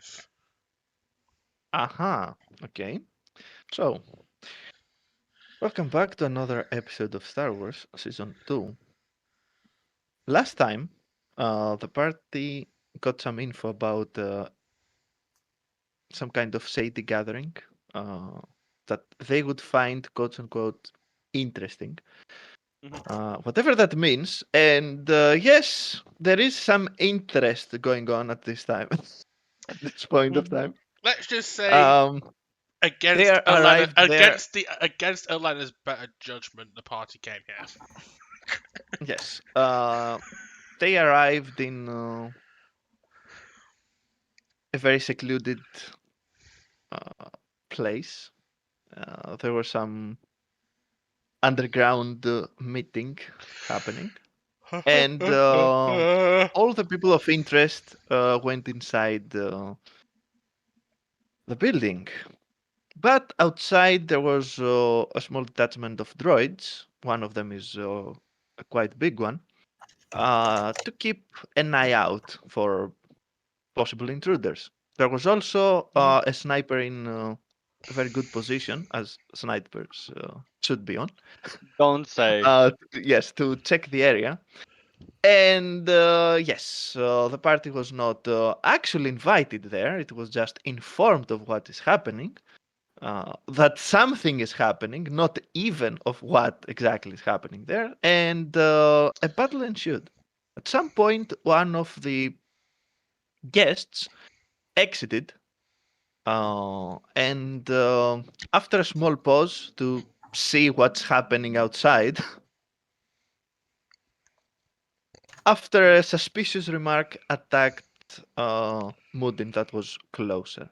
5. Aha. Okay. So, welcome back to another episode of Star Wars Season 2. Last time, the party got some info about some kind of shady gathering uh, that they would find, quote unquote, interesting. Whatever that means. And yes, there is some interest going on at this time, at this point of time. Let's just say Um, they against Elena, arrived there. against Elena's better judgment, the party came here. Yes. They arrived in a very secluded uh, place. There was some underground meeting happening, and all the people of interest went inside the building. But outside there was a small detachment of droids. One of them is a quite big one. To keep an eye out for possible intruders. There was also a sniper in a very good position, as snipers should be on. Don't say. Yes, to check the area. And yes, the party was not actually invited there. It was just informed of what is happening. That something is happening, not even of what exactly is happening there. And a battle ensued. At some point, one of the guests exited. And after a small pause to see what's happening outside, after a suspicious remark attacked Mudin that was closer.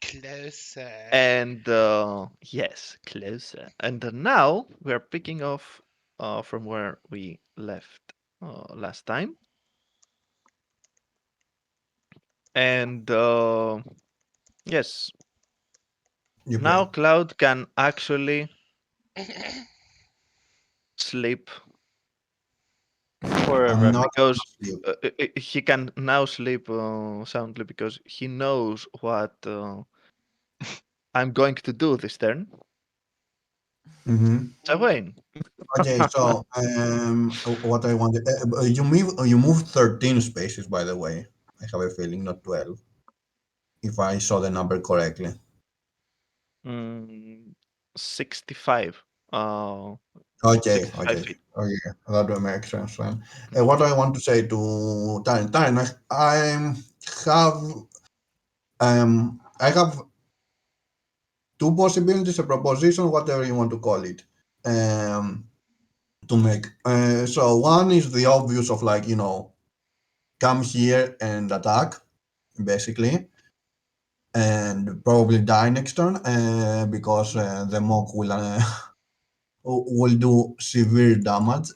Closer. And yes, closer. And now we're picking off from where we left last time. And yes, You now play. Cloud can actually sleep I'm Forever. not because asleep. he can now sleep soundly because he knows what I'm going to do this turn. Mm-hmm. So Wayne. Okay, so what I wanted, you moved 13 spaces, by the way. I have a feeling, not 12, if I saw the number correctly. 65. Uh, Okay, 65 okay, feet. okay, that will make sense then. What I want to say to Taryn, have I have two possibilities, a proposition, whatever you want to call it, to make. So one is the obvious of like come here and attack, basically, and probably die next turn because the monk will do severe damage.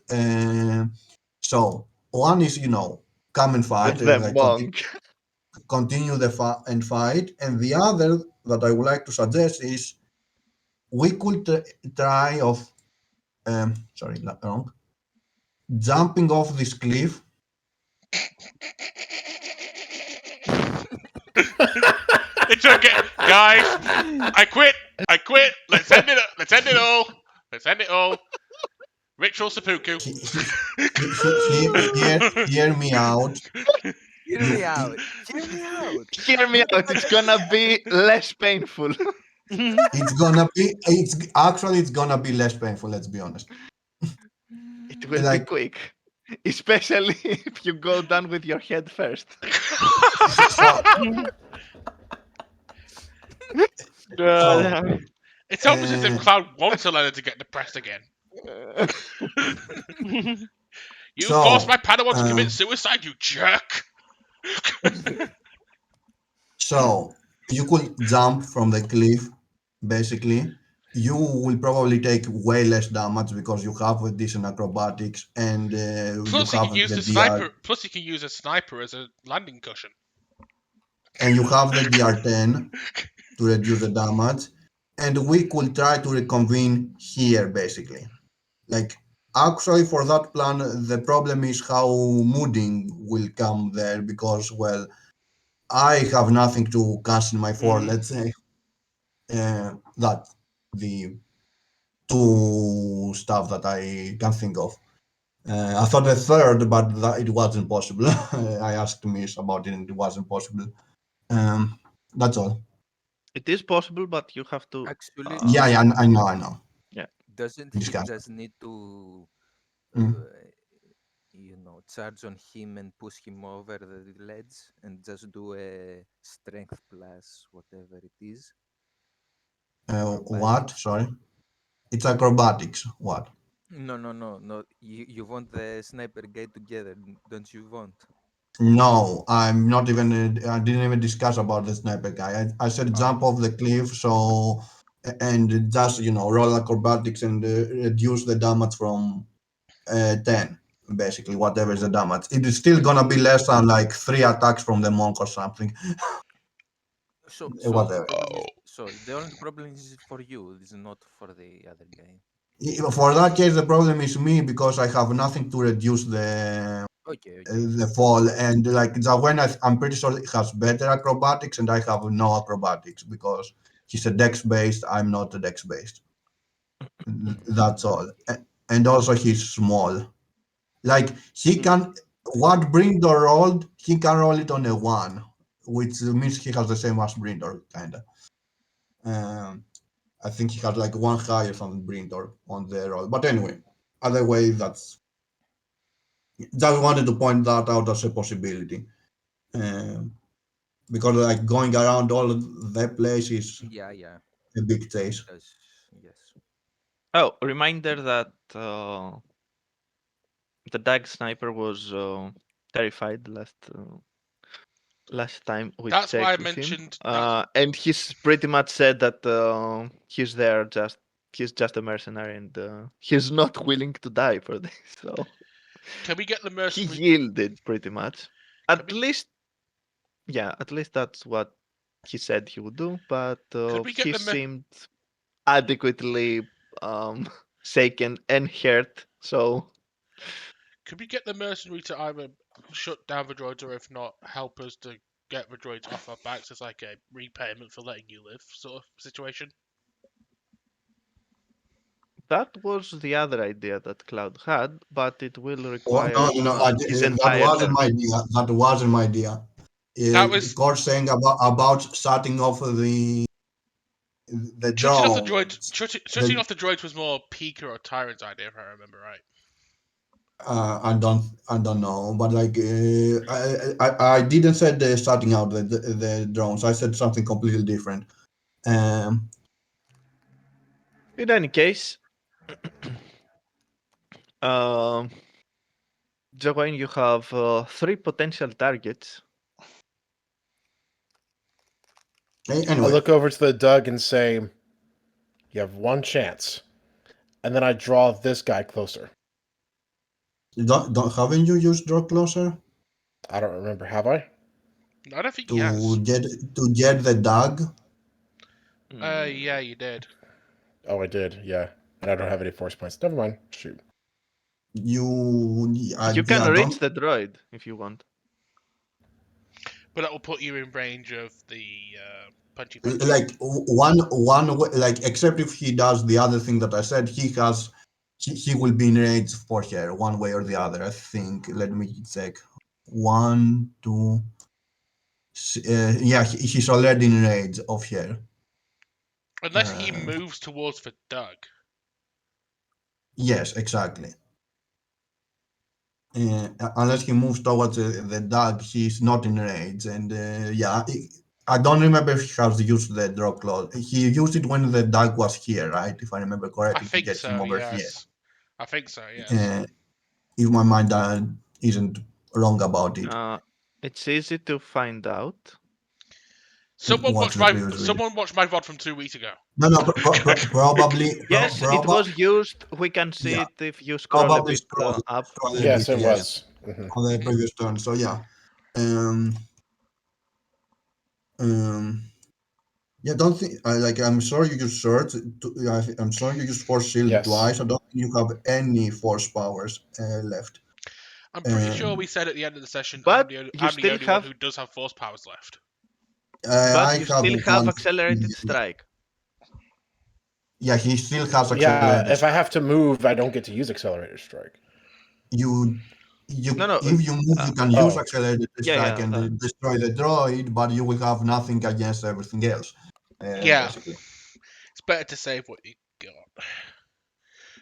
So one is come and fight, The like monk. continue the fight, and the other that I would like to suggest is we could try of sorry, wrong, jumping off this cliff. It's okay, guys. I quit. I quit. Let's end it. Let's end it all. Let's end it all. Ritual seppuku. He, hear me out. Hear You, me out. Hear me out. Hear me out. It's gonna be less painful. it's gonna be less painful. Let's be honest. It will be Like quick, especially if you go down with your head first. so, so It's almost as if Cloud wants Elena to get depressed again. You forced so my Padawan to commit suicide, you jerk! so you could jump from the cliff. Basically, you will probably take way less damage because you have a decent acrobatics and you Plus, he have can use the the DR sniper. Plus, he can use a sniper as a landing cushion. and you have the DR10 to reduce the damage. And we could try to reconvene here, basically. Like, actually, for that plan, the problem is how Mooding will come there because, well, I have nothing to cast in my 4, Mhm. let's say. That the two stuff that I can think of. I thought a third, but it wasn't possible. I asked Miss about it, and it wasn't possible. That's all. It is possible, but you have to. Actually, Yeah, yeah, I know, I know. Yeah. doesn't We he discussed. just need to, Mm. charge on him and push him over the ledge and just do a strength plus whatever it is? What? Acrobatics? Sorry. It's acrobatics. What? No, no, no, no. You want the sniper guy together, don't you want? No, I'm not even. I didn't even discuss about the sniper guy. I said Oh, jump off the cliff, so and just roll acrobatics and reduce the damage from 10, basically whatever is the damage. It is still and gonna be less than like 3 attacks from the monk or something. so the Whatever. problem is, so the only problem is for you, it's not for the other guy. For that case, the problem is me because I have nothing to reduce Okay, okay, the fall, and like Zawena, I'm pretty sure he has better acrobatics, and I have no acrobatics because he's a dex based. I'm not a dex based. That's all. And also he's small. Like he Mhm. can, what Brindor rolled, he can roll it on a 1, which means he has the same as Brindor, kinda. Um, I think he had like 1 higher than Brindor on the roll. But anyway, other way, that's just wanted to point that out as a possibility. Um, because like going around all the place is yeah, yeah, a big chase. does, yes. Oh, reminder that the Dag sniper was terrified last time we That's why I checked with him, mentioned. That's and he's pretty much said that he's there just he's just a mercenary and he's not willing to die for this. So can we get the he mercenary? yielded pretty much. Can At we least, yeah, at least that's what he said he would do. But could we get he the seemed adequately um, shaken and hurt. So could we get the mercenary to either shut down the droids or if not help us to get the droids off our backs as like a repayment for letting you live sort of situation? that was the other idea that Cloud had, but it will Oh, no, require no, no, his that entire wasn't turn. my idea. That wasn't my idea. That was Core saying about starting off the shutting off the droids. drones. Shutting off the droids was more Pika or Tyrant's idea, if I remember right. I don't know, but like I didn't say starting out the drones. I said something completely different. Um, In any case, um, Joanne, you have 3 potential targets. I anyway, look over to the Doug and say, "You have one chance," and then I draw this guy closer. don't haven't you used draw closer I don't remember. Have I? I don't think he has. to get the dog? Yeah, you did. Oh, I did. Yeah, and I don't have any force points. Never mind. Shoot. You can Yeah, reach don't the droid if you want. But that will put you in range of the punchy. like like except if he does the other thing that I said, he will be in range for her one way or the other. I think. Let me check. One, two. Yeah, he's already in range of her. Unless he Uh, moves towards the Doug. yes, exactly. Unless he moves towards the dog, he's not in range. And yeah, I don't remember if he has used the draw clause. He used it when the dog was here, right? If I remember I correctly, to think get him so, over here. yes. I think so, yes. Uh, if my mind isn't wrong about it. It's easy to find out. What's the previous video? Someone watched my VOD from 2 weeks ago. No, no, probably, Yes, it was used. We can see yeah, it if you scroll a probably bit up. scroll a bit, Yes, it yes, was. on the Mhm. previous turn. So yeah, um, um, yeah, don't think like I'm sorry you used sword. I'm sorry you used force shield Yes. twice. I don't think you have any force powers left. I'm pretty sure we said at the end of the session but I'm the you only still one have- who does have force powers left. But I you still have one- accelerated strike. Yeah, he still has Yeah, accelerated. if I have to move, I don't get to use accelerator strike. You No, if you move, you can use Oh. accelerated strike and destroy the droid, but you will have nothing against everything else. Yeah. Basically. It's better to save what you got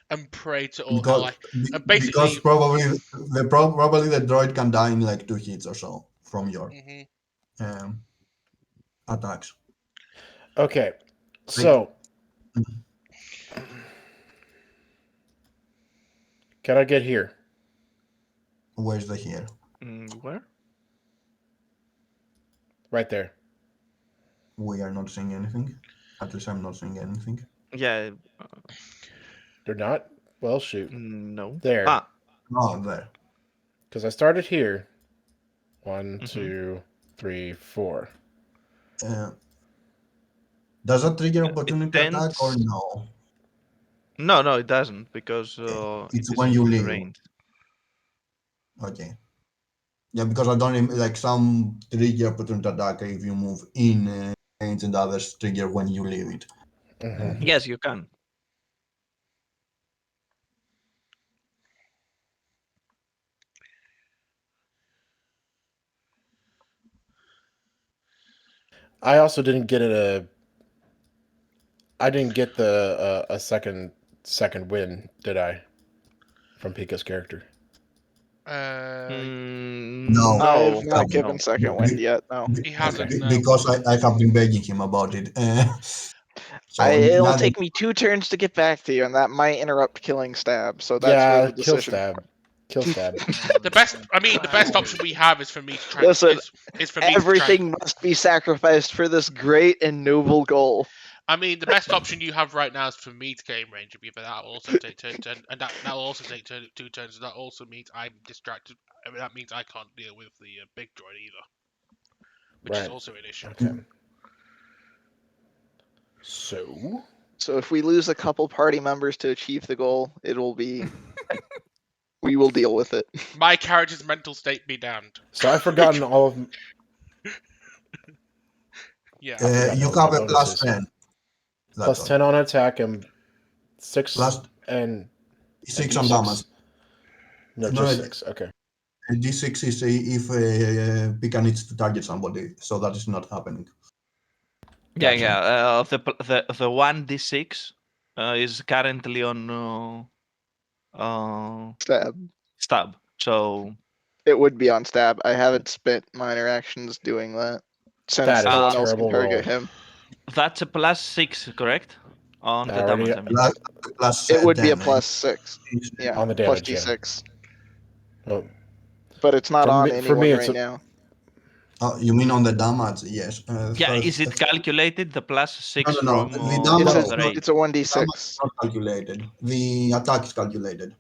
and pray to all Because, ally. And basically, because probably the droid can die in like 2 hits or so from your attacks. Okay, so can I get here? Where's the here? Where? Right there. We are not seeing anything. At least I'm not seeing anything. Yeah. They're not? Well, shoot. No. There. Ah. Oh, there. Because I started here. 1, Mhm. 2, 3, 4. Does that trigger opportunity attack or no? No, it doesn't because It's it is when you in leave. range. Okay. Yeah, because I don't like some trigger opportunity attack if you move in range and others trigger when you leave it. Yes, you can. I also didn't get I didn't get the a second win, did I? From Pika's character. No. I've not no. given second wind yet. No, he hasn't. No. Because I have been begging him about it. So it'll now take me 2 turns to get back to you, and that might interrupt killing stab. So that's Yeah, where the kill decision. stab. Kill stab. The best option we have is for me to try. Listen, is for me to try. Everything must be sacrificed for this great and noble goal. I mean, the best option you have right now is for me to game range of you, but that will also take turn, and that'll also take 2 turns. And that also means I'm distracted. I mean, that means I can't deal with the big droid either, which is Right. also an issue. Okay. So So if we lose a couple party members to achieve the goal, it'll be. We will deal with it. My character's mental state be damned. So I've forgotten all of. Yeah. forgotten you all have my a plus bonuses. 10. That's Plus all. 10 on attack and 6 Plus and 6 D6. on damage. No, No, just 6. Okay. D6 is if Pika needs to target somebody, so that is not happening. Yeah, Gotcha. yeah. The 1d6 is currently on Stab. stab. So It would be on stab. I haven't spent minor actions doing that since That is no a one else can terrible target roll. him. that's a +6, correct? On the I already- damage. I mean. Plus It would be a 10, +6. Yeah, On the plus damage, yeah. d6. Oh, But it's not For on me- for anyone me, right it's a- now. Oh, you mean on the damage? Yes. Yeah, First- is it calculated the +6 No. from The damage It's is the not, range? It's a damage 1d6. is not calculated. The attack is calculated.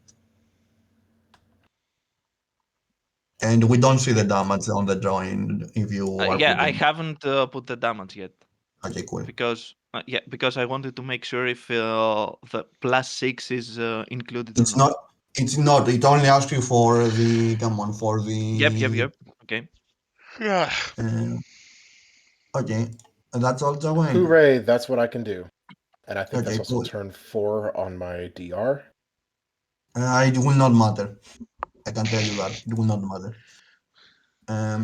And we don't see the damage on the drawing if you are Yeah, I putting- haven't put the damage yet Okay, cool. because I wanted to make sure if the +6 is included It's or not. not. It's not. It only asks you for the. Come on, for the. Yep. Okay. Yeah. Okay, and that's all, Joanne. hooray! That's what I can do, and I think Okay, that's also cool. turn 4 on my DR. It will not matter. I can tell you that it will not matter.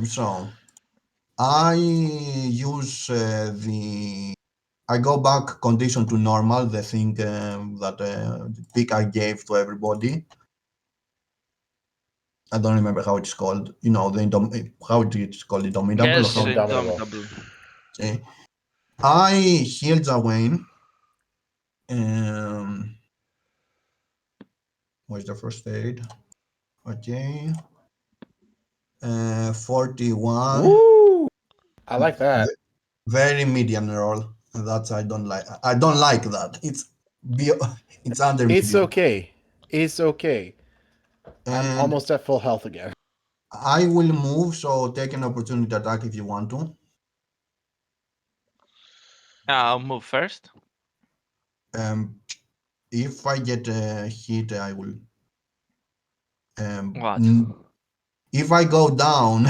So I use the. I go back condition to normal. The thing that the pick I gave to everybody. I don't remember how it's called. You know how it's called, indomitable. Yes, or how- Indomitable. Okay. I heal Jawain. Where's the first aid? Okay. 41. Woo! I like that. Very medium roll. That's I don't like. I don't like that. It's under It's medium. okay. It's okay. I'm And almost at full health again. I will move, so take an opportunity attack if you want to. I'll move first. If I get a hit, I will. What? if I go down,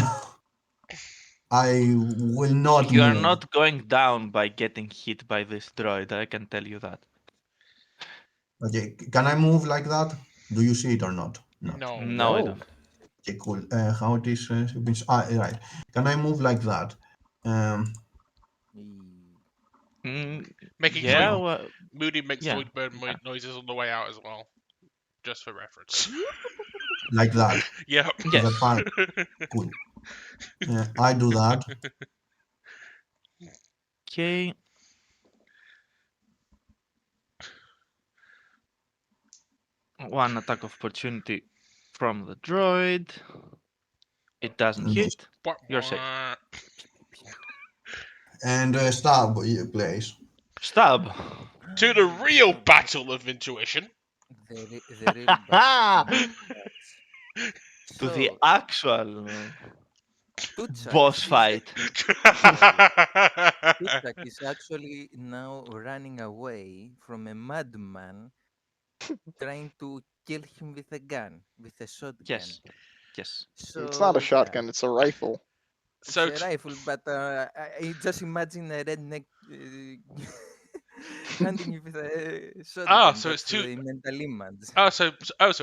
I will not You are move. not going down by getting hit by this droid, I can tell you that. Okay, can I move like that? Do you see it or not? Not. No. No, I No. don't. Okay, cool. How it is? Right. Can I move like that? Making Yeah, sure well, Moody makes yeah. Zoidberg noises on the way out as well, just for reference. Like that. Yeah. Is that Yes. fine? Cool. I do that. Okay. One attack of opportunity from the droid. It doesn't Okay. hit. You're safe. And stab, please. Stab. To the real battle of intuition. The real battle. To the So, actual Tutsak boss is fight. Tutsak is actually now running away from a madman trying to kill him with a gun, with a shotgun. Yes. Yes. So It's not a yeah, shotgun, it's a rifle. it's So a rifle, but I just imagine a redneck hunting you with a shotgun. so it's That's two. the mental image. So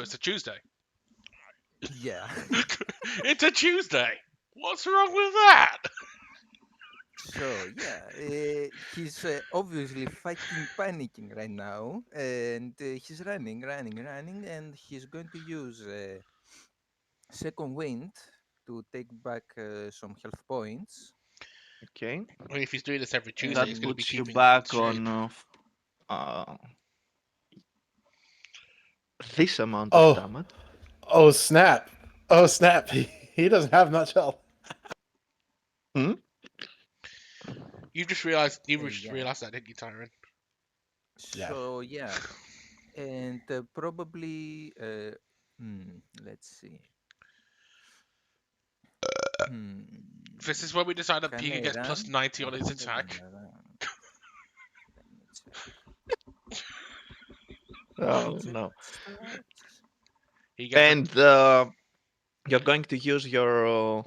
it's a Tuesday. Yeah. It's a Tuesday. What's wrong with that? So yeah, he's obviously fucking panicking right now, and he's running, and he's going to use second wind to take back some health points. Okay. I mean, if he's doing this every Tuesday, That he's going to be puts you keeping back in shape. on this amount of damage. Oh snap! Oh snap! He doesn't have much health. You just realised Yeah. that, didn't you, Tyron? Yeah. So yeah, and probably let's see. This is when we decide that Can Pika I gets plus run? 90 on Or his should I attack. run? Let me check. Oh Budget no. stats. He gets a- And you're going to use your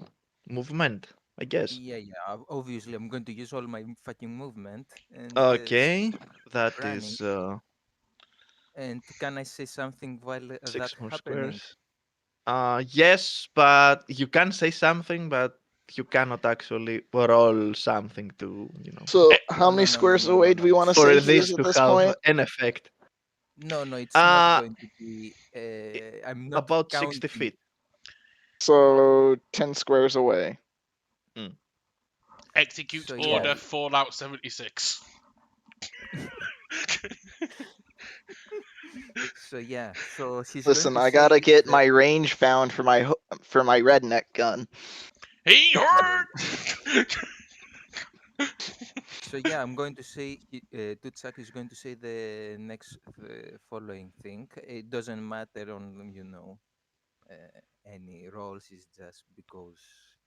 movement, I guess. Yeah. Obviously, I'm going to use all my fucking movement and Okay. That running. is And can I say something while 6 that more happening? squares. Yes, but you can say something, but you cannot actually roll something to, So No, how many squares away do we want to for say he this is at to this have point? an effect. No, it's Uh, not going to be. I'm not About counting. 60 feet. So 10 squares away. execute So, order yeah. Fallout 76. So yeah, so he's Listen, going to I gotta say get that- my range found for my redneck gun. He hurt! So yeah, I'm going to say Tutsak is going to say the next following thing. It doesn't matter on any rolls. It's just because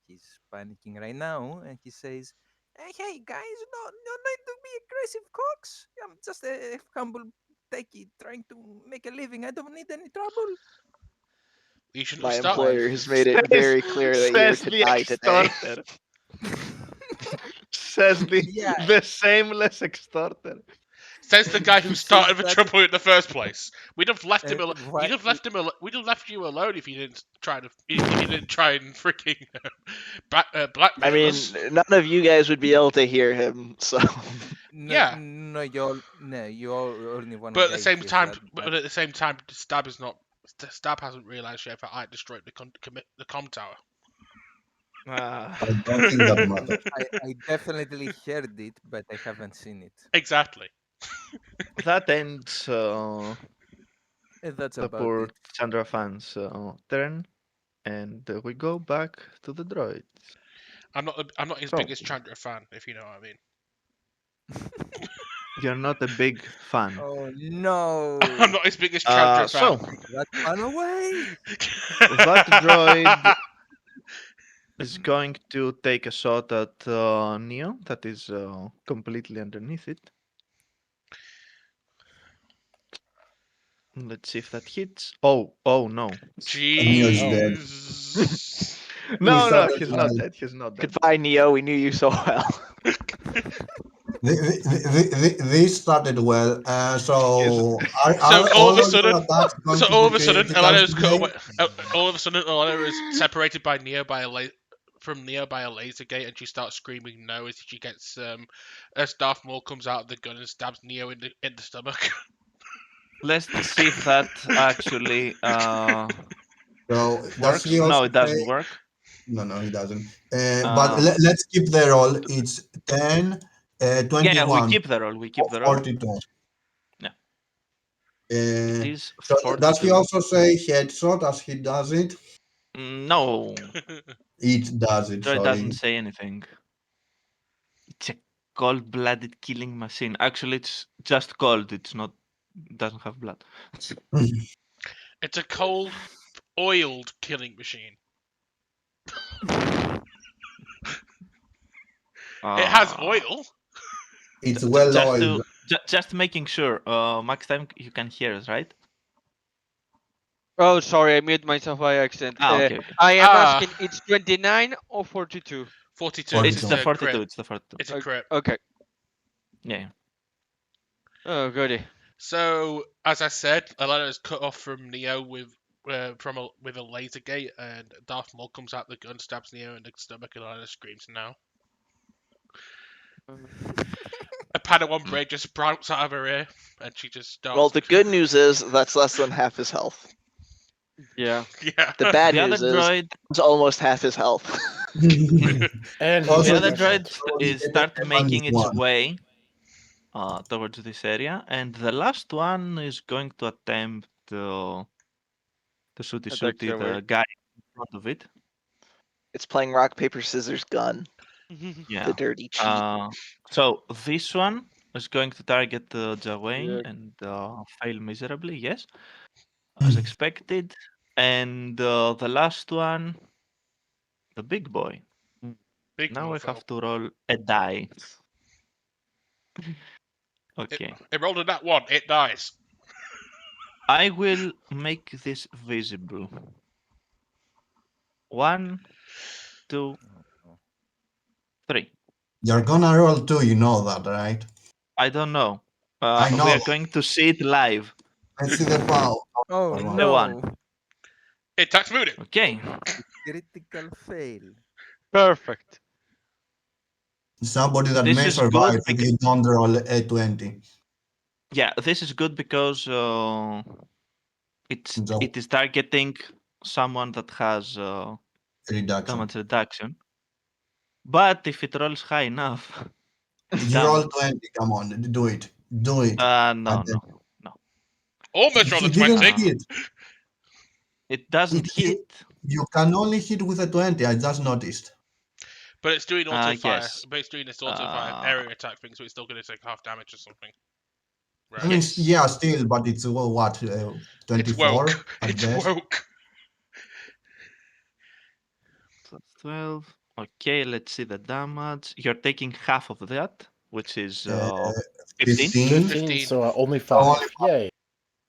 he's panicking right now, and he says, "Hey guys, no need to be aggressive, cocks. I'm just a humble techie trying to make a living. I don't need any trouble." You shouldn't My have started. employer has made it very clear that you're Says to the die today. extorter. Says the Yeah. the shameless extorter. Says the guy who He says started the that- trouble in the first place. We'd have left him. why- We'd have left him. We'd have left you alone if you didn't try to. If you didn't try and freaking blackmail I mean, us. none of you guys would be able to hear him, so Yeah. No, you're only one But at guy the same hears time, that, but at the same time, Stab is not. Stab hasn't realised yet that I destroyed the com tower. Ah. I don't think that matters. I definitely heard it, but I haven't seen it. Exactly. That ends That's the about poor it. Chandra fans' turn, and we go back to the droids. I'm not his So- biggest Chandra fan, if you know what I mean. You're not a big fan. Oh no! I'm not his biggest Chandra So fan. That run away! that droid is going to take a shot at Neo, that is completely underneath it. Let's see if that hits. Oh no. Neo's dead. Jeez. No, started he's well. not dead. He's not dead. Goodbye, Neo. We knew you so well. This started well. So So are all of a your sudden, attacks going so to all be of a sudden, critical Eleno's cut today? away. All of a sudden, Elena is separated by Neo by a from Neo by a laser gate, and she starts screaming no as she gets as Darth Maul comes out of the gun and stabs Neo in the stomach. Let's see if that actually So does works. he No, also it doesn't say? work. No, he doesn't. But Uh, let's keep the roll. It's 10, yeah, we 21, keep the roll. We keep or the roll. 42. Yeah. It Uh, is so does he 42. also say headshot as he does it? No, It does it, Droid doesn't sorry. say anything. It's a cold-blooded killing machine. Actually, it's just cold. It's not. Doesn't have blood. It's a cold, oiled killing machine. It has oil. It's well just oiled. just making sure. Max time, you can hear us, right? Oh, sorry, I muted myself by accident. Okay. I am Ah. asking, it's 29 or 42? 42. It's the 42. 42. Crit. It's the 42. It's a crit. Okay. Yeah. Oh, goody. So, as I said, Elena is cut off from Neo with a laser gate, and Darth Maul comes out the gun, stabs Neo in the stomach, and Elena screams "No!" A Padawan braid just sprouts out of her ear, and she just starts. Well, the good news is that's less than half his health. Yeah. Yeah. The bad The other news is droid, it's almost half his health. And Also, the other yes, droid so is the start Evan making is its one. way towards this area, and the last one is going to attempt the shooty Attack shooty, somewhere. the guy in front of it. It's playing rock paper scissors gun. Yeah. The dirty cheat. So this one is going to target Jawain Yeah. and fail miserably. Yes, as expected. And the last one, the big boy. Big Now I mofo. have to roll a die. Okay. It rolled a nat 1. It dies. I will make this visible. 1, 2, 3. You're gonna roll 2, you know that, right? I don't know. I know We are that. going to see it live. Let's see the power. Oh The The one. no! It attacks Moody. Okay. Critical fail. Perfect. Somebody that This may is good survive if because you don't roll a 20. yeah, this is good because So- it is targeting someone that has Reduction. damage reduction. But if it rolls high enough, You roll damage. 20, come on, do it. Do it. No. Almost rolled a He didn't 20. hit. It doesn't hit. You can only hit with a 20, I just noticed. But it's doing auto fire. Yes. But it's doing this auto fire area attack thing, so it's still going to take half damage or something. Right. I mean, Yes. yeah, still, but it's what, 24 It's woke. at It's best? woke. Plus 12. Okay, let's see the damage. You're taking half of that, which is 15. 15. 15, so only 5. Only Yay.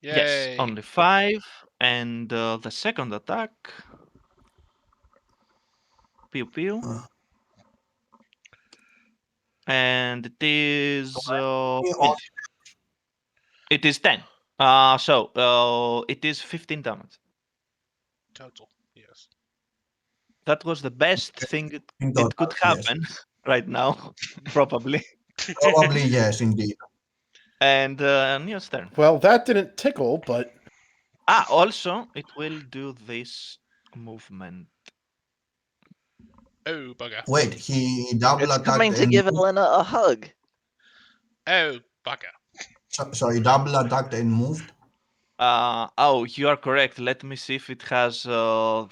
Yes, Yay. only 5. And the second attack. Pew pew. And it is it is 10. So it is 15 damage. Total. Yes. That was the best thing In it total, could yes. happen right now, probably. Probably yes, indeed. And Neo's turn. Well, that didn't tickle, but Also, it will do this movement. Oh, bugger. Wait, he double It's attacked coming to and give moved. Elena a hug. Oh, bugger. Sorry, double attacked and moved. You are correct. Let me see if it has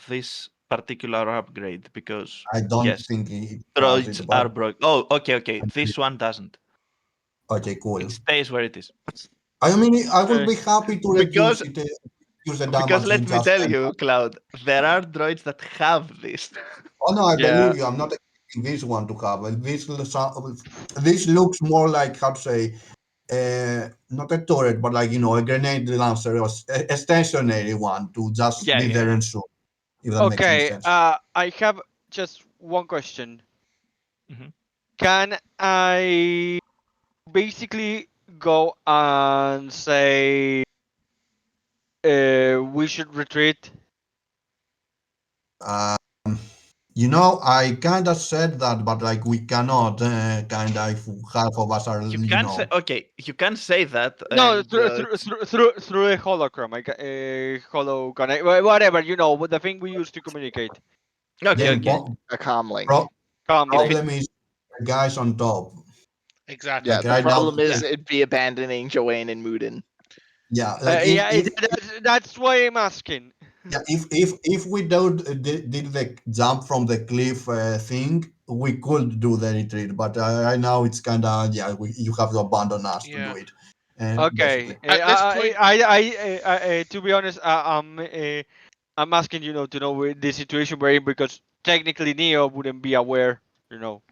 this particular upgrade because I don't yes, think he does droids it, are but broken. Oh, okay. This one doesn't. okay, cool. It stays where it is. I mean, I would be happy to Because- reduce it, use the damage. Because let in me just tell 10. you, Cloud, there are droids that have this. Oh no, I Yeah. believe you. I'm not expecting this one to have it. This looks more like, how to say, not a turret, but like, a grenade lancer or a stationary one to just Yeah, be yeah. there and shoot. If that makes any Okay, sense. I have just one question. Mhm. Can I basically go and say we should retreat? Um, I kind of said that, but like we cannot. Kind of, if half of us are, You can say okay. You can say that. No, And, through a hologram, hologram, whatever, the thing we use to communicate. okay, the okay. A comm link. Calm link. problem is the guys on top. Exactly. Yeah, Like the right now, problem is it'd be abandoning Joanne and Moodin. yeah, like Yeah, if that's why I'm asking. yeah, if we don't did the jump from the cliff thing, we could do the retreat. But right now it's kind of you have to abandon us to do Yeah. it. Okay. Basically, At this point, To be honest, I'm asking to know the situation we're in because technically Neo wouldn't be aware. You know.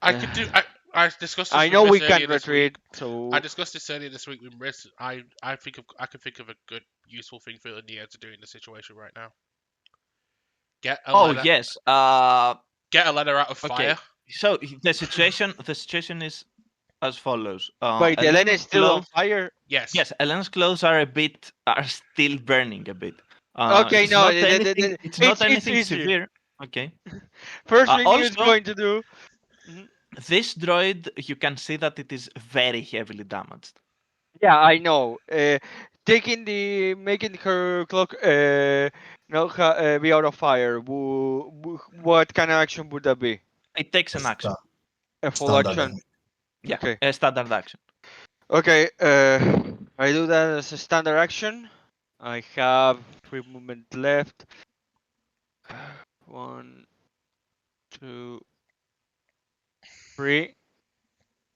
I could do. I discussed this I with know we Riss can earlier this week. retreat, so I discussed this earlier this week with Riss. I can think of a good, useful thing for Nia to do in the situation right now. Get a Oh letter. yes. Get a letter out of Okay. fire. So the situation is as follows. wait, Elena is Elena's still on clothes. fire. Yes, Elena's clothes are still burning a bit. Okay, It's no, not anything. It's not it's anything easy. severe. Okay. First thing Neo is Also, going to do. Mhm. this droid, you can see that it is very heavily damaged. Yeah, I know. Making her clock be out of fire. What kind of action would that be? It takes an action. A full standard. action. Yeah, Okay. a standard action. Okay. I do that as a standard action. I have 3 movement left. 1, 2, 3,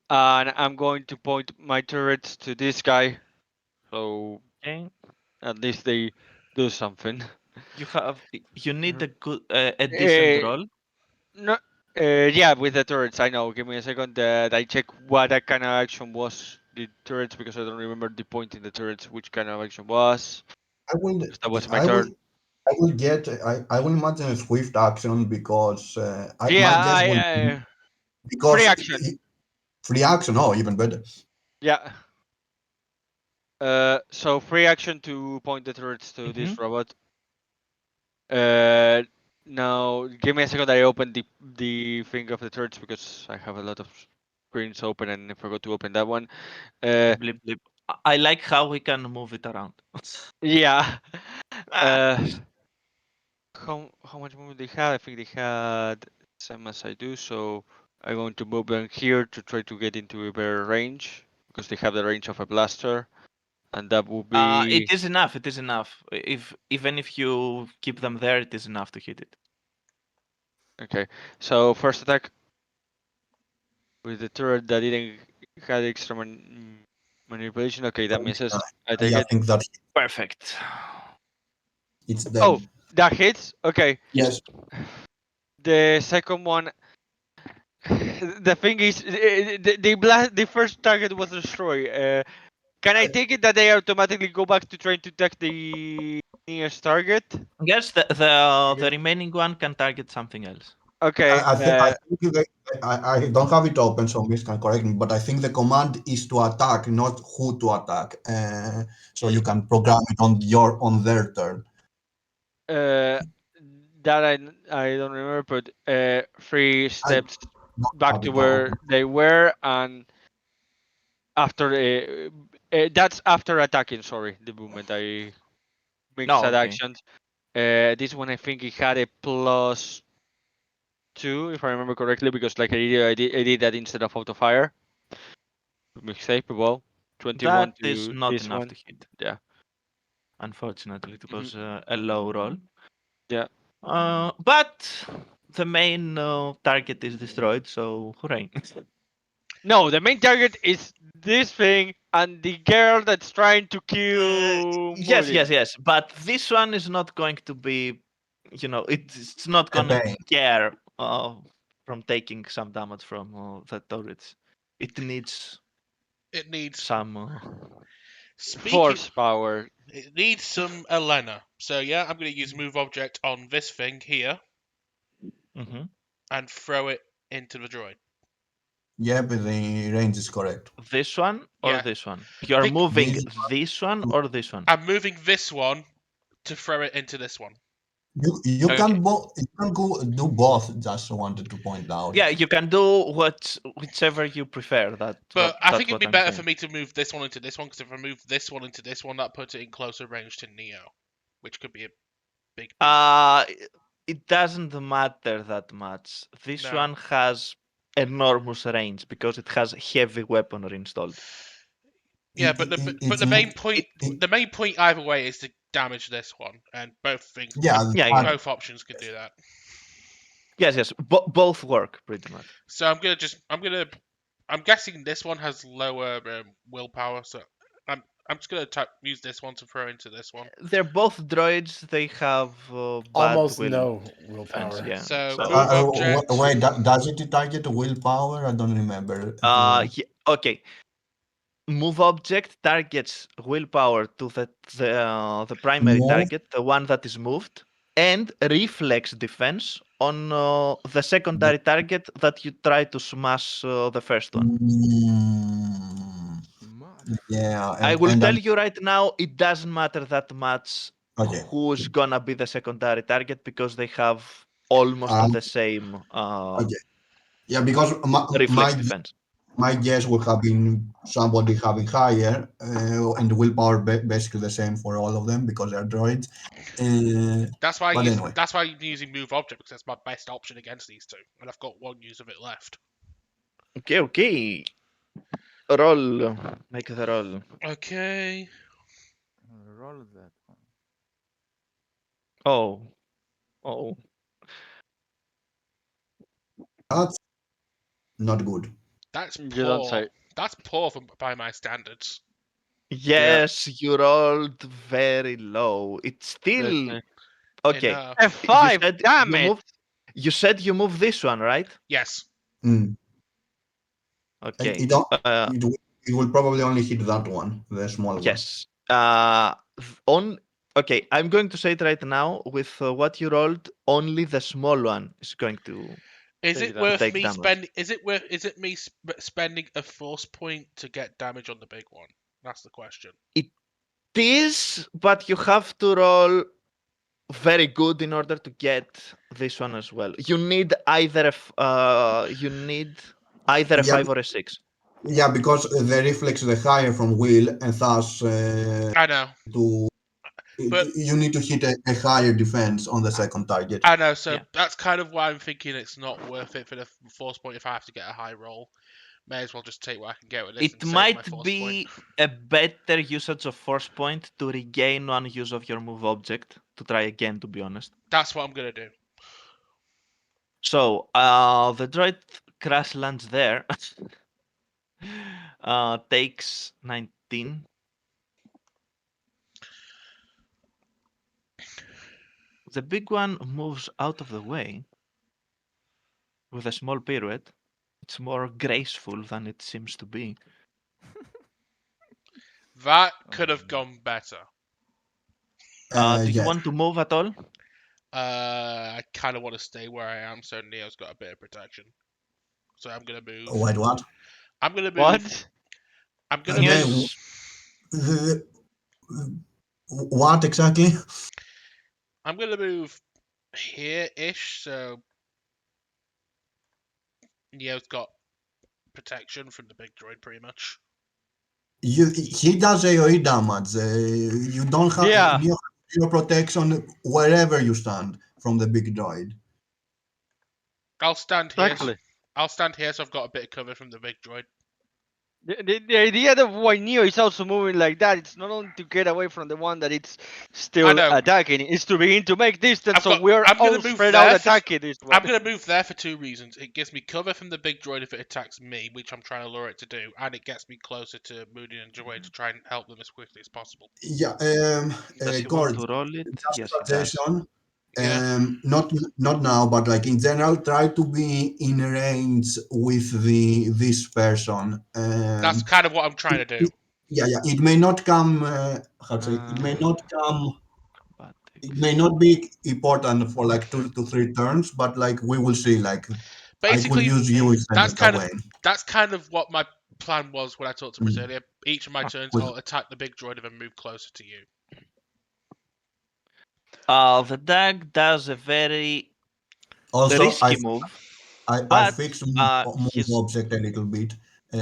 and I'm going to point my turrets to this guy, so Okay. at least they do something. You need a decent Eh, roll. No, yeah, with the turrets, I know. Give me a second. I check what that kind of action was. The turrets, because I don't remember the point in the turrets, which kind of action was. I will. That was my I will. turn. I will get. I will imagine a swift action because Yeah, my guess will be free because action. free action. Oh, even better. Yeah. So free action to point the turrets to Mhm. this robot. Now give me a second. I open the thing of the turrets because I have a lot of screens open and I forgot to open that one. Blip, blip. I like how we can move it around. Yeah. How much movement they had? I think they had same as I do, so I'm going to move them here to try to get into a better range because they have the range of a blaster, and that will be It is enough. It is enough. Even if you keep them there, it is enough to hit it. okay. So first attack with the turret that didn't had extra manipulation. Okay, that misses. I take I it. think that Perfect. it's Oh, dead. that hits. Okay. Yes. The second one. The thing is, the first target was destroyed. Can I take it that they automatically go back to trying to attack the nearest target? Yes, the remaining one can target something else. Okay. I don't have it open, so Miss can correct me. But I think the command is to attack, not who to attack. So you can program it on their turn. That I don't remember, but 3 steps Not back have to it where open. they were, and after that's after attacking. Sorry, the movement I mixed No, that okay. actions. This one I think it had a +2 if I remember correctly, because like I did that instead of auto fire. Mistake, well, 21 That is to not this enough one. to hit. Yeah. Unfortunately, it Mhm. was a low roll. Yeah. But the main target is destroyed, so hooray. No, the main target is this thing and the girl that's trying to kill Yes, Moody. yes. But this one is not going to be, it's not A gonna pain. care from taking some damage from the turrets. It needs It needs some. Speaking, Force power. it needs some Elena. So yeah, I'm going to use move object on this thing here Mhm. and throw it into the droid. Yep, the range is correct. This one or Yeah. this one? You are Think- moving This this one or this one? I'm moving this one to throw it into this one. You Okay. can go do both. Just wanted to point out. Yeah, you can do whichever you prefer. But I that's think it'd what be I'm better saying. for me to move this one into this one, because if I move this one into this one, that puts it in closer range to Neo, which could be a big deal. It doesn't matter that much. This No. one has enormous range because it has heavy weaponry installed. Yeah, It- but the it- but it's the main mo- point it- the main point either way is to damage this one, and both things Yeah, Yeah. both options can do that. Yes. Both work pretty much. So I'm guessing this one has lower willpower, so I'm just gonna use this one to throw into this one. They're both droids. They have bad Almost will no defense. willpower. Yeah. So So, move object. wait, does it target willpower? I don't remember. yeah, okay. Move object targets willpower to the primary Move. target, the one that is moved, and reflex defense on the secondary target that you try to smash the first one. Smash. Yeah, I will and tell you right now, it doesn't matter that much Okay. who's gonna be the secondary target because they have almost Um, the same Okay. Yeah, because reflex defense. my guess would have been somebody having higher and willpower basically the same for all of them because they're droids. That's why But anyway. that's why I'm using move object, because that's my best option against these two, and I've got one use of it left. Okay. Roll. Make the roll. Okay. Roll that one. Oh. That's not good. That's You don't poor. say. That's poor by my standards. Yes, you rolled very low. It's still Let's okay. Enough. F5. Damn it. You said you move this one, right? Yes. Mm. Okay. It will probably only hit that one, the small one. Yes. Okay, I'm going to say it right now. With what you rolled, only the small one is going to. Is Take it that. worth Take me damage. spending? Is it me spending a force point to get damage on the big one? That's the question. It is, but you have to roll very good in order to get this one as well. You need either a Yeah. 5 or a 6. Yeah, because the reflex the higher from will, and thus I know, but you need to hit a higher defense on the second target. I know. So Yeah. that's kind of why I'm thinking it's not worth it for the force point if I have to get a high roll. May as well just take what I can get with this. It and save my might force be point. a better usage of force point to regain one use of your move object to try again, to be honest. That's what I'm gonna do. So the droid crash lands there. Takes 19. The big one moves out of the way with a small pirouette. It's more graceful than it seems to be. That could have gone better. Do you Yes. want to move at all? I kind of want to stay where I am, so Neo's got a bit of protection. So I'm gonna move. Wait, what? I'm gonna move. What? I'm gonna Okay, move. What exactly? I'm gonna move here-ish, so Neo's got protection from the big droid, pretty much. He does AoE damage. You don't have Yeah. your protection wherever you stand from the big droid. I'll stand here. Exactly. I'll stand here, so I've got a bit of cover from the big droid. The idea of why Neo is also moving like that, it's not only to get away from the one that it's I still know. attacking, it's to begin to make distance I've so got- we're I'm gonna all move spread out there for- attacking this one. I'm gonna move there for two reasons. It gives me cover from the big droid if it attacks me, which I'm trying to lure it to do, and it gets me closer to Moody and Joy to try and help them as quickly as possible. Yeah, Does he Cord, want to roll it? just Yes, a he does. suggestion. Yeah. Not now, but like in general, try to be in range with this person. That's kind of what I'm trying to do. Yeah, yeah. It may not come. How to say? It may not come. It may not be important for like 2 to 3 turns, but like we will see. Like I could Basically, use you instead that's of kind of Gawain. that's kind of what my plan was when I talked to Britt Mm. earlier. Each of my turns, With- I'll attack the big droid and then move closer to you. The dog does a very Also, risky move, I but fixed move his object a little bit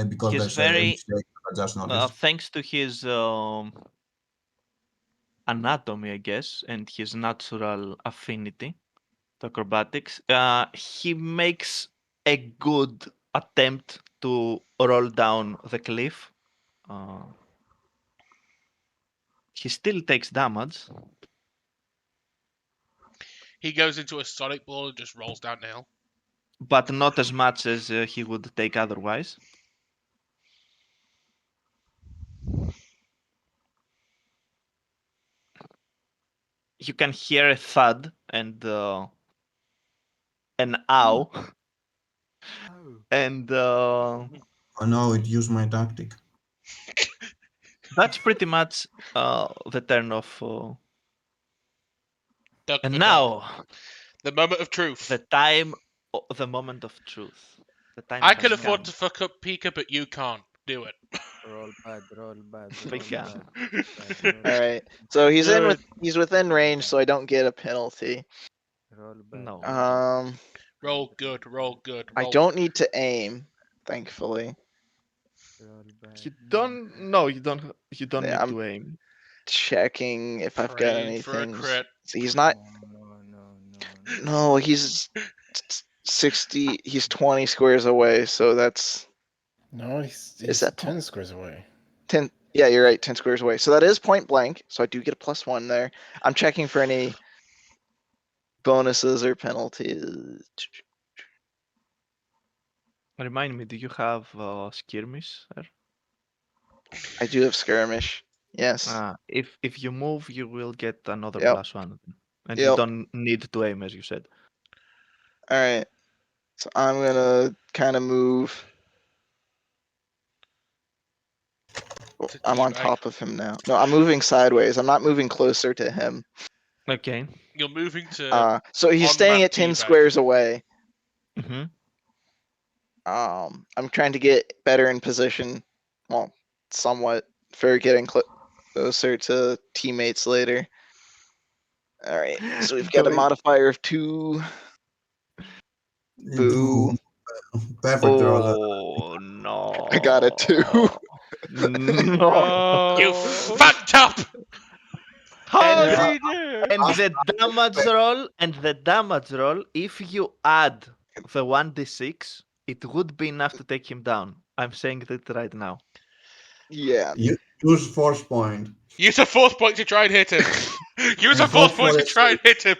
because he's there's a very mistake I just noticed. thanks to his anatomy, I guess, and his natural affinity to acrobatics, he makes a good attempt to roll down the cliff. He still takes damage, He goes into a sonic ball and just rolls downhill. but not as much as he would take otherwise. You can hear a thud and an ow, and Oh no, it used my tactic. that's pretty much the turn of. Doug And McDonald. now, The moment of truth. the moment of truth. The time I has can afford come. to fuck up Pika, but you can't. Do it. Roll bad, roll bad, We roll can. bad. Roll All bad, right. So he's Do it. he's within range, so I don't get a penalty. roll bad. No. Roll good, roll good. I Roll. don't need to aim, thankfully. Roll bad. You don't. No, you don't. You don't Yeah, need I'm to aim. checking if I've got Praying for a anything. crit. So he's not. No. No, he's 60. He's 20 squares away, so that's No, Is he's that 10 squares away. 10. Yeah, you're right. 10 squares away. So that is point blank. So I do get a +1 there. I'm checking for any bonuses or penalties. Remind me, do you have skirmish there? I do have skirmish. Yes. If you move, you will get another Yep. +1, and you Yep. don't need to aim, as you said. All right. So I'm gonna kind of move. To I'm on teabag. top of him now. No, I'm moving sideways. I'm not moving closer to him. Okay. You're moving to. So he's on staying map at 10 teabag. squares away. Mm-hmm. I'm trying to get better in position. Well, somewhat for getting closer to teammates later. All right. So we've got a modifier of 2. Boo. Perfect roll. Oh no! I got a 2. No. You Oh. fucked up! How And, did you? and the damage roll, if you add the 1d6, it would be enough to take him down. I'm saying that right now. Yeah. You use force point. Use a force point to try and hit him. Use a And force hope point for to try and hit him.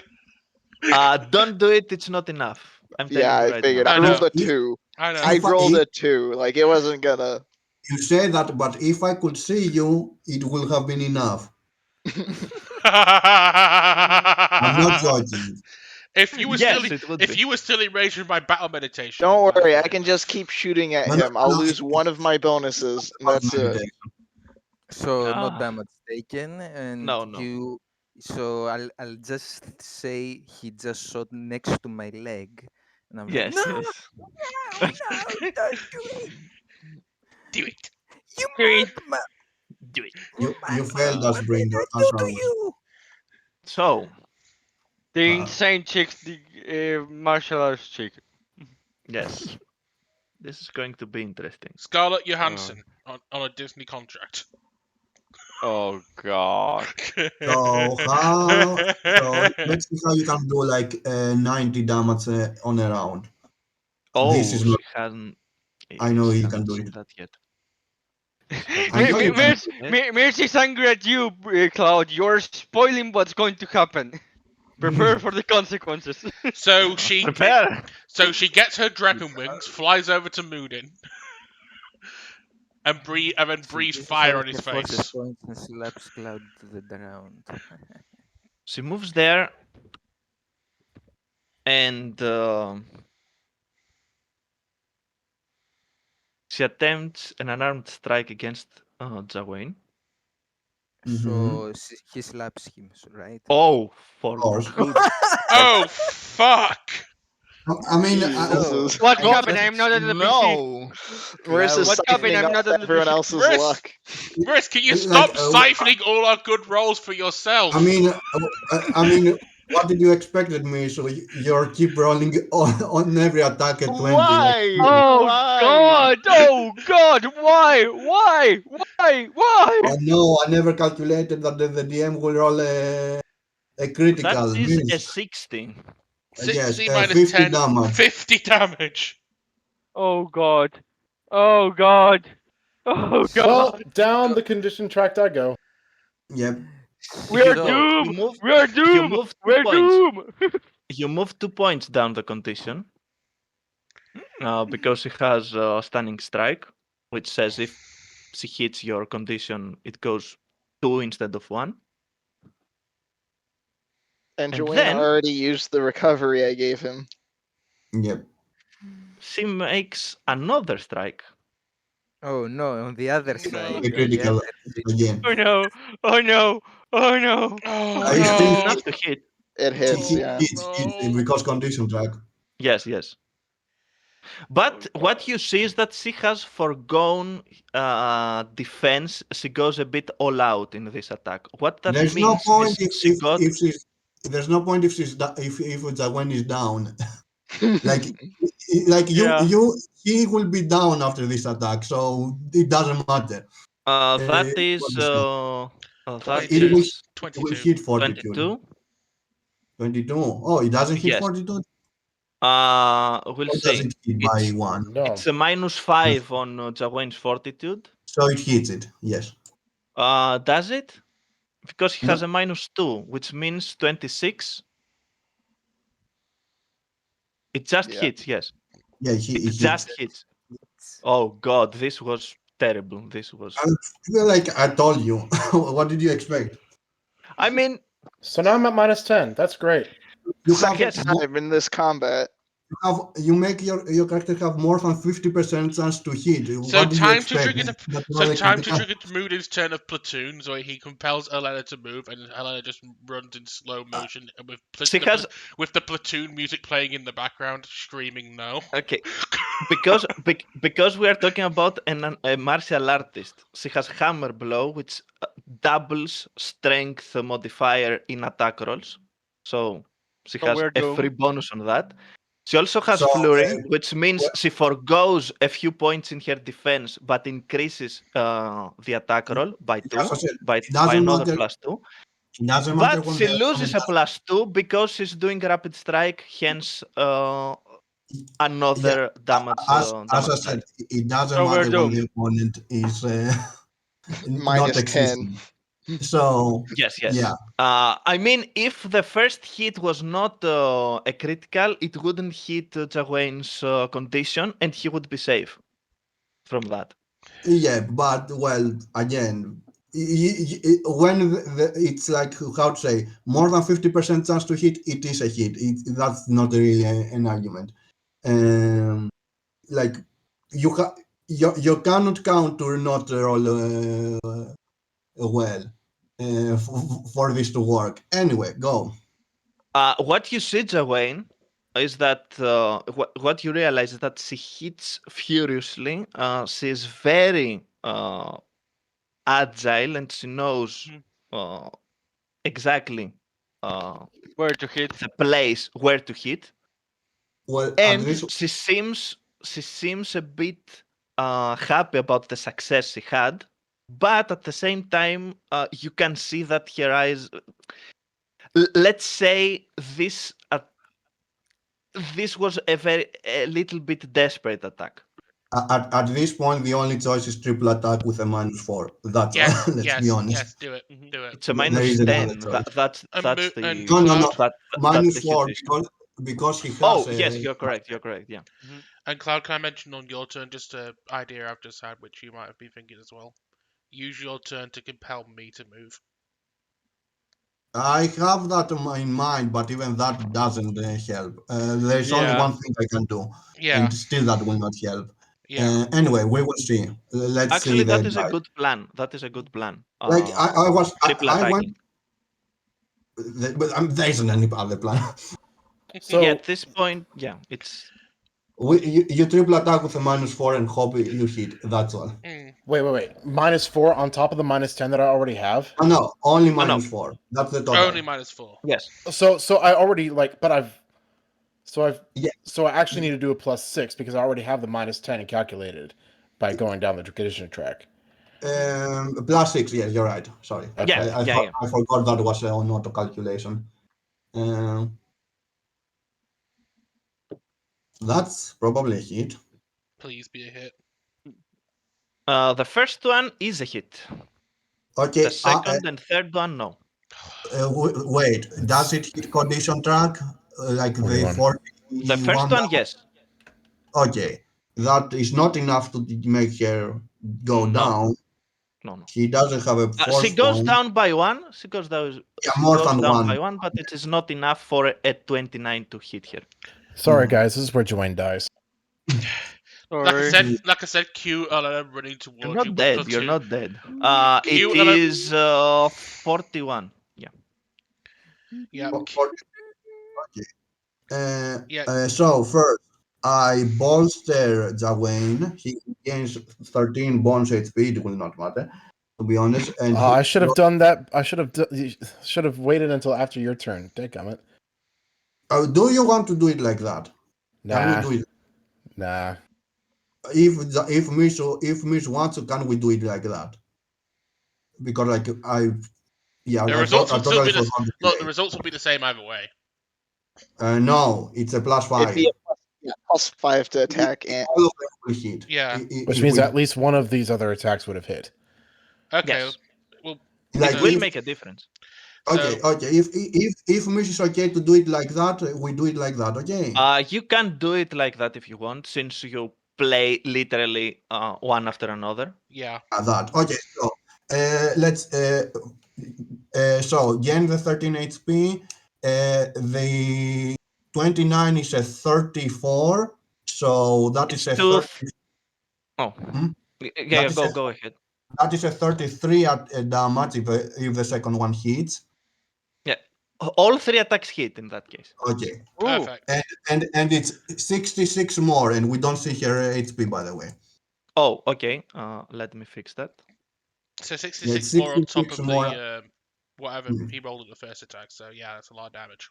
Don't do it. It's not enough. I'm telling Yeah, you I right figured. now. I I rolled know. a 2. I know. I If I- rolled if- a 2. Like it wasn't gonna. You say that, but if I could see you, it will have been enough. I'm not judging. If you were Yes, still, it would if be. you were still in range with my battle meditation, Don't it would worry, have I been can just keep shooting at No, no, him. I'll no, lose it- one of my bonuses, and that's it. So no Ah. damage taken, and No, no. you. So I'll just say he just shot next to my leg, and I'm Yes, like, no, yes. no, don't do it. Do it. You Do it. Do it. You failed us, What did Bringer, I as do to always. you? So, The Uh, insane chick, the martial arts chick. yes. This is going to be interesting. Scarlett Johansson on a Disney contract. Oh god. So let's see how you can do like 90 damage on a round. Oh, This is not. she hasn't. I know she you hasn't can do seen it. that yet. I know you can. Mercy's angry at you, Cloud. You're spoiling what's going to happen. Prepare for the consequences. So she Prepare. gets her dragon wings, flies over to Moodin, and then breathes She fire uses on his her forces face. points and slaps Cloud to the ground. She moves there, and she attempts an unarmed strike against Jawain. So he slaps him, right? Oh, for course. goodness Oh fuck! I mean, Jesus. What God, happened? I am not on the PC. no. Where's Cloud this What happened? siphoning I'm off not on the everyone PC. else's Chris! luck? Bruce, can you Like, stop siphoning all our good rolls for yourself? I mean, what did you expect at me? So you're keep rolling on every attack at 20. Like, Why? Oh Why? God! Oh God! Why? Why? Why? Why? oh no, I never calculated that the DM will roll a That critical. is a Means, 60. 60 yes, minus 50 10, damage. 50 damage. Oh God! Oh God! Oh Well, God! down the condition track I go. Yep. We're So doomed! you move. We're You doomed! move 2 We're points. doomed! You move 2 points down the condition. Because he has stunning strike, which says if she hits your condition, it goes 2 instead of 1. And And Joanne then- already used the recovery I gave him. Yep. She makes another strike. Oh no, on the other No. side. A on the critical other side. again. Oh no! Oh no! Oh no! Oh I It's think- no! enough to hit. It hits, Hit, yeah. no. because condition track. Yes, yes. But what you see is that she has forgone defense. She goes a bit all out in this attack. What that There's means no point is she got. if she's. There's no point if she's if Zawen is down. Like Yeah. he will be down after this attack, so it doesn't matter. That is. That It will, is 22. hit 42. 22. 22. Oh, it doesn't hit Yes. 42. We'll Or does see. it hit by It's, one? No. it's a -5 on Jawain's fortitude. So it hits it. Yes. Does it? Because he No. has a -2, which means 26. It just Yeah. hits, yes. Yeah, It hits. just hits. Oh god, this was terrible. This was. I feel like I told you. What did you expect? I mean, So now I'm at -10. That's great. You Second yes. time in this combat. you make your character have more than 50% chance to hit. So What did you time to expect? trigger That So roll a time to critical? trigger Moonin's turn of platoons, where he compels Elena to move, and Elena just runs in slow motion with She has. with the platoon music playing in the background, screaming no. Okay. Because we are talking about a martial artist. She has hammer blow, which doubles strength modifier in attack rolls. So she So has we're a doomed. free bonus on that. She also has So, flurry, which means she forgoes a few points in her defense, but increases the attack roll by 2, As I said, by doesn't another matter. +2. It doesn't matter But when she they are loses a coming +2 because she's doing rapid strike, hence another damage. As I damage said, die. it doesn't So we're matter when doomed. the opponent is not -10. existing. So Yes, yes. yeah, I mean, if the first hit was not a critical, it wouldn't hit Jawain's condition, and he would be safe from that. yeah, but well, again, when it's like how to say more than 50% chance to hit, it is a hit. That's not really an argument. Like you cannot counter not roll well for this to work. Anyway, go. What you see, Jawain, is that what you realize is that she hits furiously. She is very agile, and she knows exactly Where to hit? the place where to hit. Well, And at this, she seems a bit happy about the success she had, but at the same time, you can see that her eyes. Let's say this this was a little bit desperate attack. at this point, the only choice is triple attack with a -4. That's Yes, all. Let's be yes, honest. yes. Do it, do it. It's a There minus is another 10. choice. That's And the and No, no, no. Cloud, Minus the 4 hit issue. because he has. Oh yes, you're correct. You're correct. Yeah. and Cloud, can I mention on your turn just an idea I've just had, which you might have been thinking as well? Use your turn to compel me to move. I have that in mind, but even that doesn't help. There's only Yeah. one thing I can do, Yeah, and still that will not help. Yeah. Anyway, we will see. Let's Actually, see that the is a dice. good plan. That is a good plan. Like Triple I went, attacking. but there isn't any other plan. So Yeah, at this point, yeah, it's You triple attack with a -4 and hope you hit. That's all. Mm. wait. -4 on top of the -10 that I already have. Oh, no, only Oh, no. -4. That's the total. Only -4. yes. So I already Yeah. so I actually need to do a +6 because I already have the -10 calculated by going down the condition track. +6. Yes, you're right. Sorry. Okay. Yeah. I forgot that was on auto calculation. That's probably a hit. Please be a hit. The first one is a hit. Okay. The second and third one, no. Wait. Does it hit condition track? Like the 41. 41? The first one, yes. Okay. That is not enough to make her go No. down. No. She doesn't have a force She goes point. down by one. She goes down. Yeah, She more goes than down one. by one, but it is not enough for a 29 to hit her. Sorry, guys. This is where Joanne dies. Sorry. Like I said, Q LM running towards You're you. not with dead. platoon. You're not dead. You It and I- is 41. Yeah. Yeah. Yeah. So first, I bolster Jawain. He gains 13 bonus HP. It will not matter, to be honest. And I should have done that. I should have waited until after your turn. Dadgummit. do you want to do it like that? Can Nah. we do it? Nah. If Miss wants to, can we do it like that? Because like The I results will still be totally the forgot the look. The delay. results will be the same either way. No, it's a +5. It'd be a +5 to attack and All of them will hit. Yeah. Which If means we- at least one of these other attacks would have hit. Okay. Yes. Well, like It will if- make a difference. Okay, okay. If Miss is okay to do it like that, we do it like that. Okay. You can do it like that if you want, since you play literally one after another. yeah. That. Okay. So let's. So gain the 13 HP. The 29 is a 34. So that is a Two 30, Oh. Hmm? Yeah, That is go ahead. that is a 33 at damage if the second one hits. All three attacks hit in that case. Okay. Ooh. Perfect. And it's 66 more, and we don't see her HP, by the way. Oh, okay. Let me fix that. So Yeah, 66 it's more on top 66 of more. the whatever Mhm. he rolled at the first attack. So yeah, that's a lot of damage.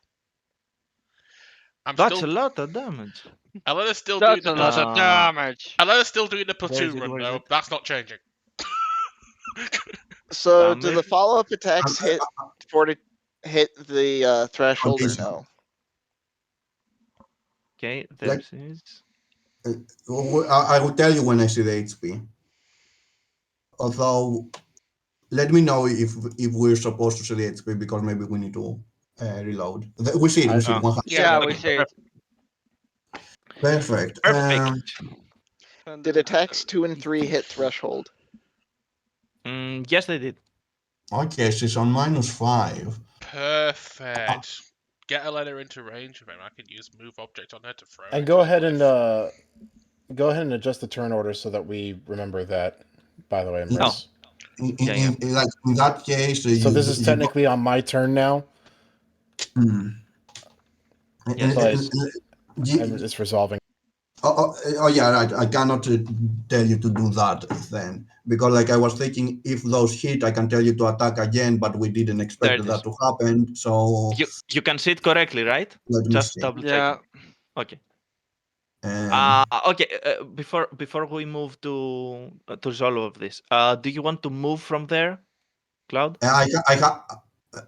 I'm That's still. a lot of damage. Elena's still That's doing a the. lot of damage. Elena's still doing the Where is platoon it? run Where is though. it? That's not changing. so do the Damage. follow-up attacks hit the threshold or Condition. no? Okay, Like- this is. I will tell you when I see the HP. Although, let me know if we're supposed to see the HP because maybe we need to reload. We see it. We see it. 100. Yeah, Yeah, we see it. Perfect. Perfect. Did attacks 2 and 3 hit threshold? Yes, they did. Okay, she's on -5. Perfect. Get Elena into range of him. I can use move object on her to throw. And it go to ahead the and go ahead and adjust the turn order so that we remember that. By the way, Merce. Yeah. Like in that case, So this is technically on my turn now. Yes. And it's resolving. Oh yeah, right. I cannot tell you to do that then because like I was thinking if those hit, I can tell you to attack again, but we didn't There expect it that is. to happen. So You can see it correctly, right? let me Just see. double Yeah. checking. Okay. Um, Okay. Before we move to resolve of this, do you want to move from there, Cloud?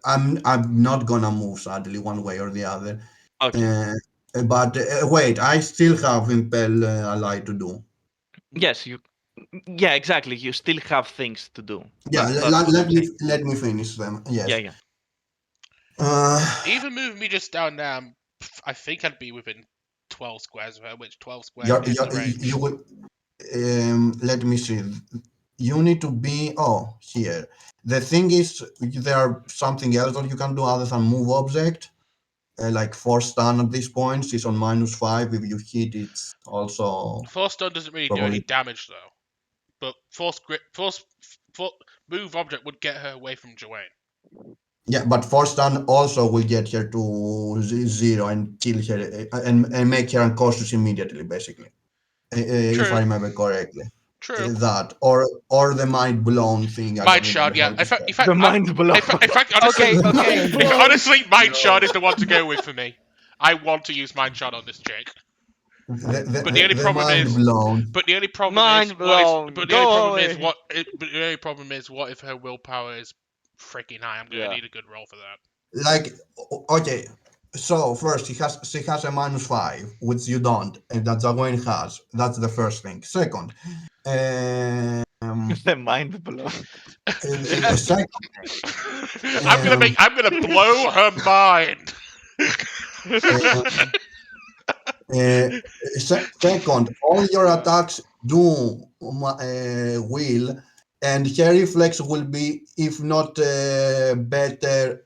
I'm not gonna move sadly one way or the other. Okay. But wait, I still have impel ally to do. Yes, you. Yeah, exactly. You still have things to do. Yeah, That's what I'm saying. let me finish them. Yes. Yeah. Even moving me just down now, I think I'd be within 12 squares of her, which 12 squares is the range. you would. Let me see. You need to be here. The thing is, there are something else that you can do other than move object. like force stun at this point. She's on -5. If you hit, it's also Force stun doesn't really do any probably damage though. But force move object would get her away from Joanne. yeah. But force stun also will get her to 0 and kill her and make her unconscious immediately, basically. If True. I remember correctly. True. That or the mind blown thing. I Mind don't shard, remember yeah. how to say. In fact, The mind blown. in fact, honestly, Okay. honestly, mind shard is the one to go with for me. I want to use mind shard on this chick. But the only problem mind is- blown. But the only problem Mind is, blown. but the only Go problem is away. what? But the only problem is, what if her willpower is freaking high? I'm gonna Yeah. need a good roll for that. Like okay, so first she has a -5, which you don't, and that Zawayne has. That's the first thing. Second, The mind blown. second, I'm gonna blow her mind. second, all your attacks do will, and her reflex will be, if not better,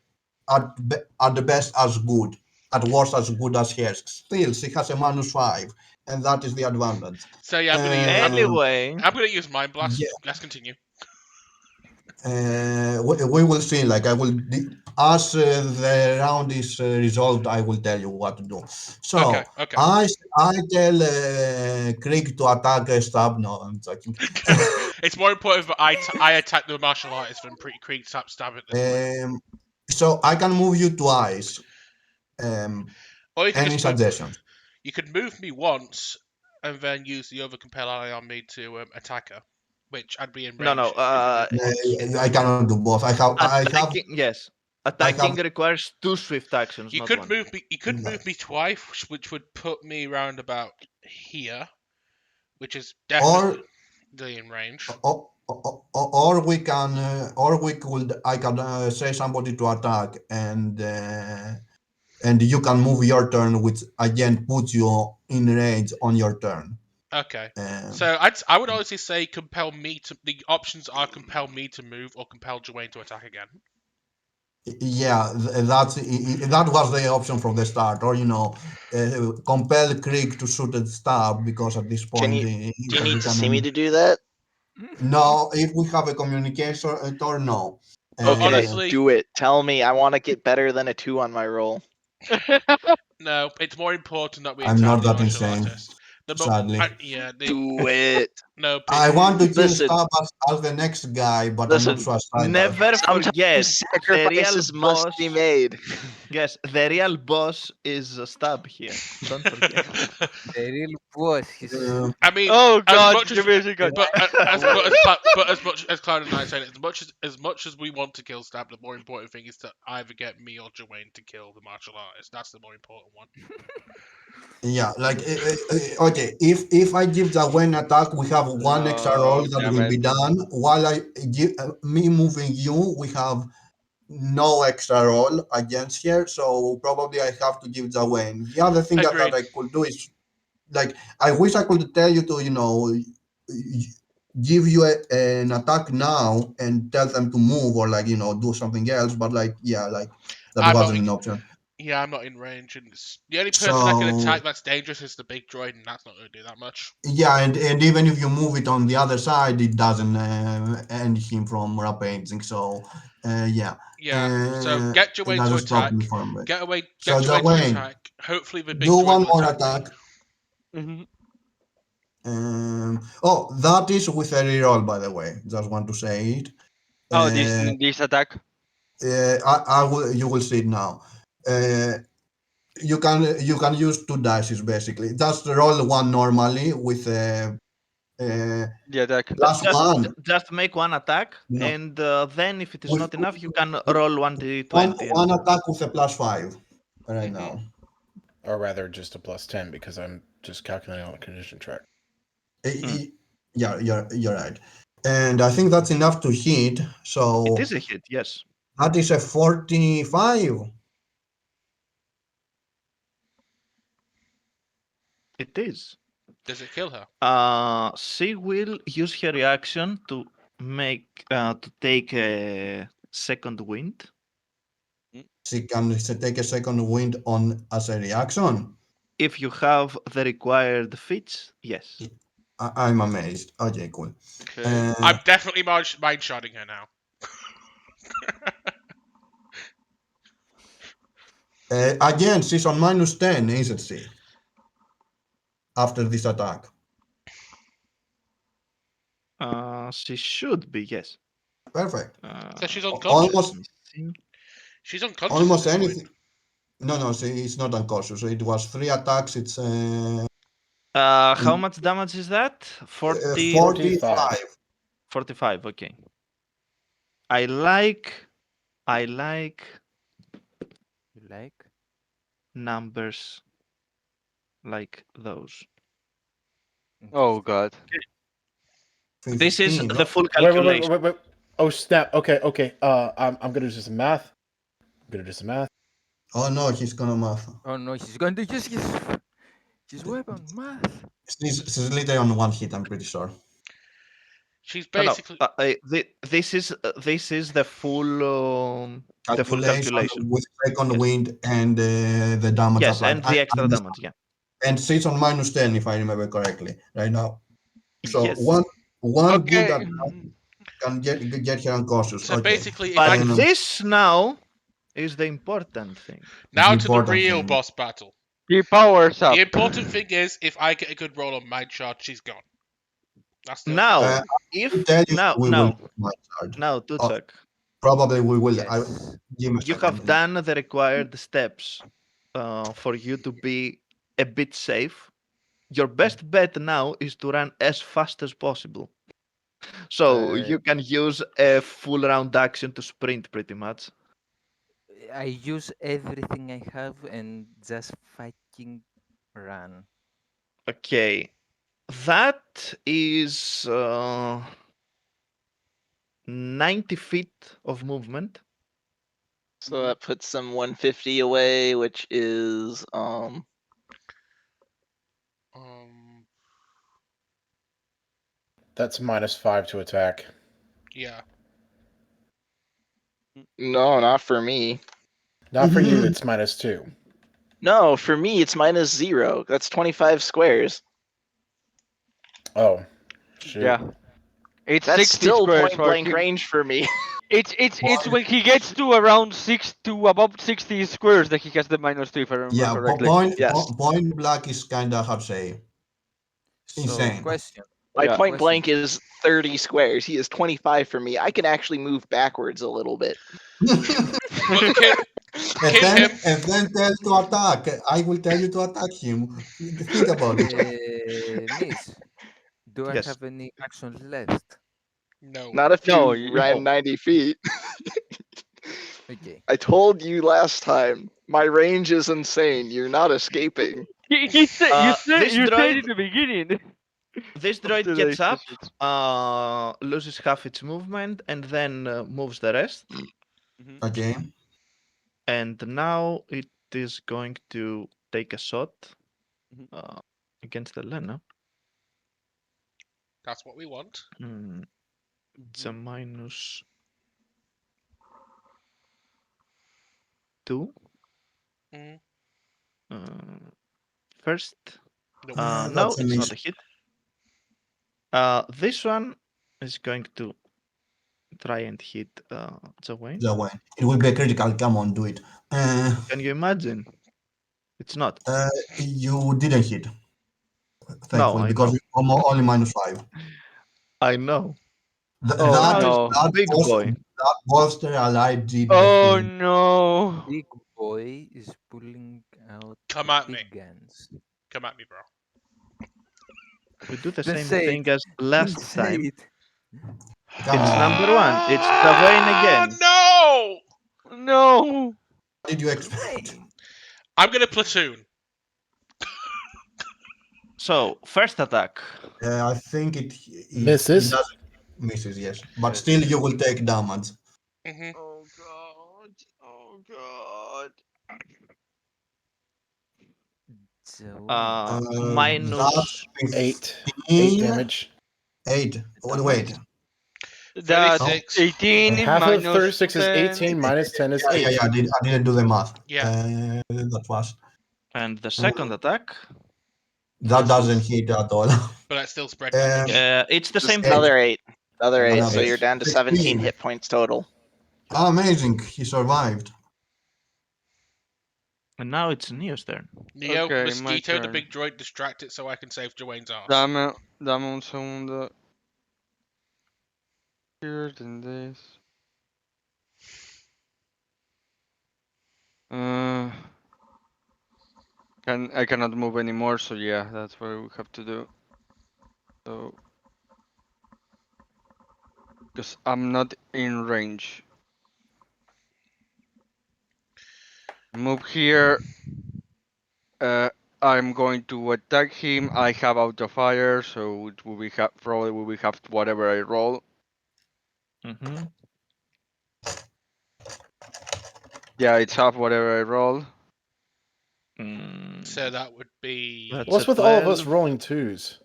at the best as good, at worst as good as hers. Still, she has a -5, and that is the advantage. So yeah, Anyway, I'm gonna use mind blast. Yeah. Let's continue. We will see. Like I will, as the round is resolved, I will tell you what to do. So Okay. I tell Krieg to attack stab. No, I'm joking. It's more important that I attack the martial artist than Creek stab at this point. So I can move you twice. Or you could Any just move, suggestions? you could move me once and then use the other compel ally on me to attack her, which I'd be in range. no. I cannot do both. I have. Attacking, yes. Attacking have- requires 2 swift actions, You not could one. move me. You could No. move me twice, which would put me around about here, which is Or definitely in range. or we can or we could I can say somebody to attack and you can move your turn, which again puts you in range on your turn. Okay. Um, So I would honestly say compel me to. The options are compel me to move or compel Joanne to attack again. yeah, that was the option from the start, or compel Krieg to shoot at stab, because at this point Do you need to see me to to do that? no, if we have a communication or no. Okay, Honestly- do it. Tell me. I want to get better than a 2 on my roll. No, it's more important that we I'm attack not the that martial insane, artist. sadly. Do it. No, I want to kill Listen. Stab as the next guy, but I'm Listen, not suicidal. Never Sometimes forget, the real sacrifices must boss. be made. Yes, the real boss is Stab here. Don't forget. The real boss is I mean, Oh as god, much as, give me a second. but as much as Cloud and I said, as much as we want to kill Stab, the more important thing is to either get me or Joanne to kill the martial artist. That's the more important one. Yeah, like okay, if I give the when attack, we have one extra roll that damn will it. be done. While I give me moving you, we have no extra roll against here, so probably I have to give the when. The other thing that Agreed. I could do is, like, I wish I could tell you to give you an attack now and tell them to move, or like do something else, but like that I'm wasn't not- an option. Yeah, I'm not in range, and the only person that can So- attack that's dangerous is the big droid, and that's not going to do that much. Yeah, and even if you move it on the other side, it doesn't end him from rampaging. So yeah. Yeah. So get It Joanne to doesn't stop attack. me from it. Get So Joanne to Joanne, attack. Hopefully, the big do droid one will more attack. attack. Mhm. That is with a reroll, by the way. Just want to say it. Oh, Uh, this attack. I will. You will see it now. You can use 2 dice basically. Just roll one normally with a The attack. +1. Just make one attack, No. and then if it is With- not enough, you can roll 1d20. One attack with a +5 right Mhm. now. Or rather, just a +10 because I'm just calculating on a condition track. Yeah, you're right. And I think that's enough to hit. So It is a hit, yes. that is a 45. It is. Does it kill her? She will use her reaction to take a second wind. she can take a second wind on as a reaction. If you have the required feats, yes. I'm amazed. Okay, cool. Okay. I'm definitely mind shotting her now. Again, she's on -10, isn't she? After this attack. She should be, yes. Perfect. So she's unconscious. Almost, Let me see. She's unconscious. almost at this point. anything. No, it's not unconscious. So it was 3 attacks. It's How much damage is that? 40, 45. 45, okay. I like You like? numbers like those. Oh god. This is 15, the no? full Wait. calculation. Oh snap. Okay. I'm gonna do some math. Oh no, he's gonna math. Oh no, he's going to use his weapon, math. She's literally on 1 hit, I'm pretty sure. She's No, basically. this is the full calculation. With second Yes. wind and the damage Yes, applied. and the extra damage, yeah. And she's on -10, if I remember correctly, right now. So Yes. one good Okay. attack can get her unconscious. So Okay. basically, if But I this now is the important thing. now the to the important real thing. boss battle. He powers up. The important thing is, if I get a good roll on mind shot, she's gone. That's the Now, I if tell you now we now will my card. now Tuchak, Probably we will. Yes. Give me a you have second. done the required steps for you to be a bit safe. Your best bet now is to run as fast as possible. So you can use a full round action to sprint pretty much. I use everything I have and just fucking run. Okay. That is 90 feet of movement. So that puts them 150 away, which is That's -5 to attack. yeah. no, not for me. Not for you. It's -2. No, for me it's -0. That's 25 squares. Oh. Shoot. Yeah. It's That's 60 still squares point for blank him. range for me. It's when he gets to around above 60 squares that he has the -2 if I remember Yeah, correctly. Yes. point black is kind of, how to say, So insane. question. My Yeah. point blank is 30 squares. He is 25 for me. I can actually move backwards a little bit. But And then tell to attack. I will tell you to attack him. Think about it. Miss, do I Yes. have any actions left? no. Not if No, you ran no. 90 feet. Okay. I told you last time. My range is insane. You're not escaping. He said you said this you said droid- in the beginning. This of droid the gets up, sessions. loses half its movement, and then moves the rest. Mhm. Okay. And now it is going to take a shot Mhm. against Elena. That's what we want. It's a -2. Mhm. First, Nope. no, That's a it's miss. not a hit. This one is going to try and hit Zawayne. The way. It will be a critical. Come on, do it. Can you imagine? It's not. You didn't hit. Thankfully, I because know. you're only -5. I know. Oh Now it's no. the big boy. That bolster allied did the Oh thing. no. Big boy is pulling out Come the at me. big guns. Come at me, bro. We do the Then same say thing it. as last Say time. it. Come It's on. number one. It's Zawayne again. No! No. What did you expect? Rain. I'm gonna platoon. So, first attack. I think it Misses. Misses, yes. But still, you will take damage. Mm-hmm. Oh god. Oh god. So Minus That's 8 15, damage. 8. Oh, wait. That's 36. 18 Half of minus 36 is 10. 18, minus 10 is Yeah, 8. I didn't do the math. Yeah. That was And the second attack, that This doesn't is- hit at all. But that's still spread damage. it's the Just same another thing. 8. Another 8. Another So eight. you're down to 16. 17 hit points total. Amazing, he survived. And now it's Neo's turn. Neo, Okay, my Mosquito, the turn. big droid, distract it so I can save Dwayne's ass. Dame un segundo. Here, then this. I cannot move anymore, so yeah, that's what we have to do. So, because I'm not in range. Move here. I'm going to attack him. I have auto fire, so it will be probably we will have whatever I roll. Mm-hmm. Yeah, it's half whatever I roll. So that would be. That's What's a with all of us 12. rolling twos?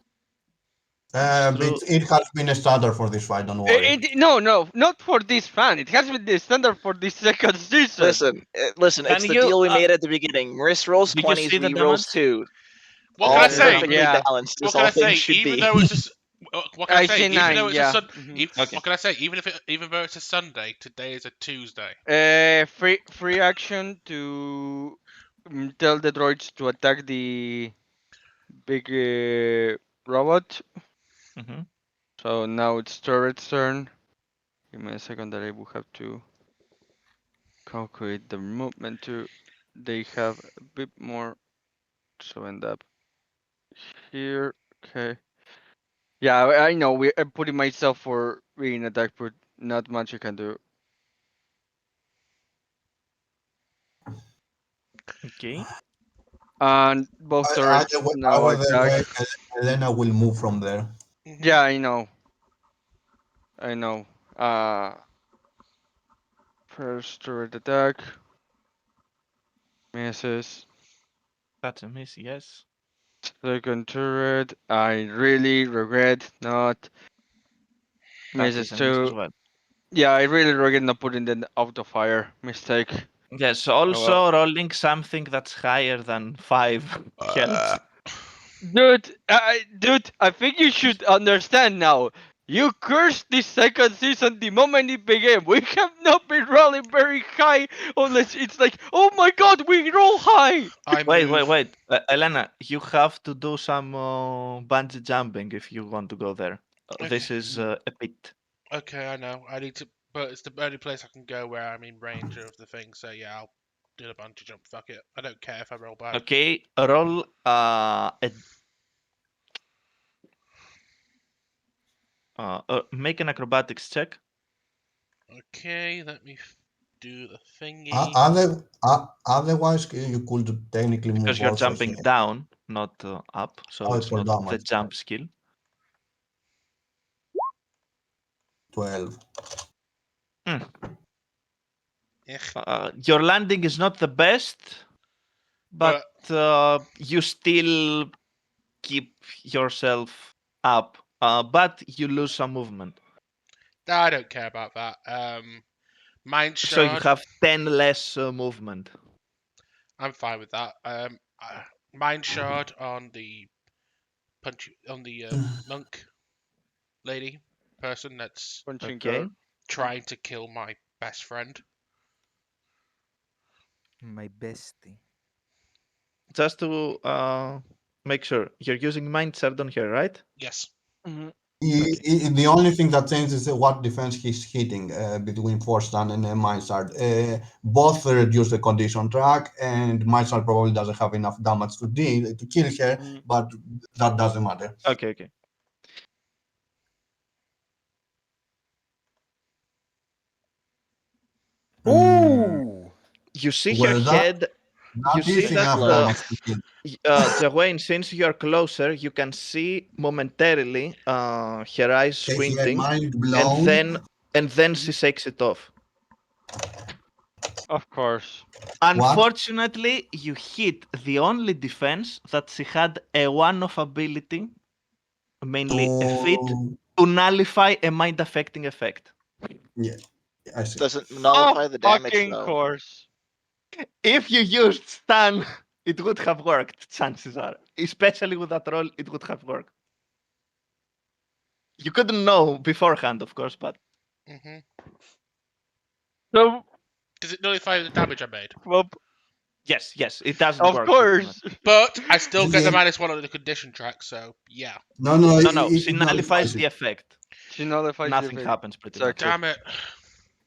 It has been a standard for this fight, don't worry. No, not for this fan. It has been the standard for this second season. Listen. Can It's the you, deal we made at the beginning. Riss rolls did you 20s, see the we rolls damage? 2. What All can I say? perfectly Yeah. balanced, What as can all I say? things should Even be. though it's what can I I say? say Even 9, though it's yeah. a Mhm. Okay. What can I say? Even though it's a Sunday, today is a Tuesday. Free action to tell the droids to attack the big robot. Mm-hmm. So now it's turret's turn. Give me a second that I will have to calculate the movement too. They have a bit more, so end up here. Okay. Yeah, I know. I'm putting myself for being attacked, but not much I can do. Okay. And both turrets now Either attack. way, Elena will move from there. Yeah, I know. First turret attack. Misses. That's a miss, yes. Second turret. I really regret not. That Misses is a miss as too. well. Yeah, I really regret not putting the auto fire. Mistake. Yes, well. also rolling something that's higher than 5 helps. Dude, I think you should understand now. You cursed this second season the moment it began. We have not been rolling very high unless it's like, oh my god, we roll high! Wait. Elena, you have to do some bungee jumping if you want to go there. This Okay. is a pit. Okay, I know. I need to, but it's the only place I can go where I'm in range of the thing. So yeah, I'll do the bungee jump. Fuck it. I don't care if I roll bad. Okay, roll make an acrobatics check. Okay, let me do the thingy. Otherwise, you could technically move Because you're also jumping here. down, not up, so Oh, it's for not the damage. jump skill. 12. Your landing is not the best, but you still keep yourself up, but you lose some movement. I don't care about that. Mind So you shard. have 10 less movement. I'm fine with that. Mind shard on the monk lady person that's Punching Okay. trying to kill my best friend. My bestie. Just to make sure, you're using mind shard on here, right? Yes. The only thing that changes is what defense he's hitting between Force Stun and Mindsard. Both reduce the condition track, and Mindsard probably doesn't have enough damage to kill her, but that doesn't matter. Okay. Ooh! You see Well, her that- head. That You is see that enough damage to kill. Jawayne, since you're closer, you can see momentarily her eyes Her squinting, mind blown. and then she shakes it off. Of course. Unfortunately, you hit the only defense that she had a one-off ability, mainly a feat, to nullify a mind-affecting effect. Yeah, I see. Doesn't nullify the damage fucking though. course. If you used stun, it would have worked. Chances are, especially with that roll, it would have worked. You couldn't know beforehand, of course, but hmm So, Does it nullify the damage I made? well, yes, it doesn't of work. course. But I still get the Yeah. -1 on the condition track, so yeah. No, No, it she nullifies it. the effect. She nullifies the Nothing effect. happens pretty much. Exactly. Damn it.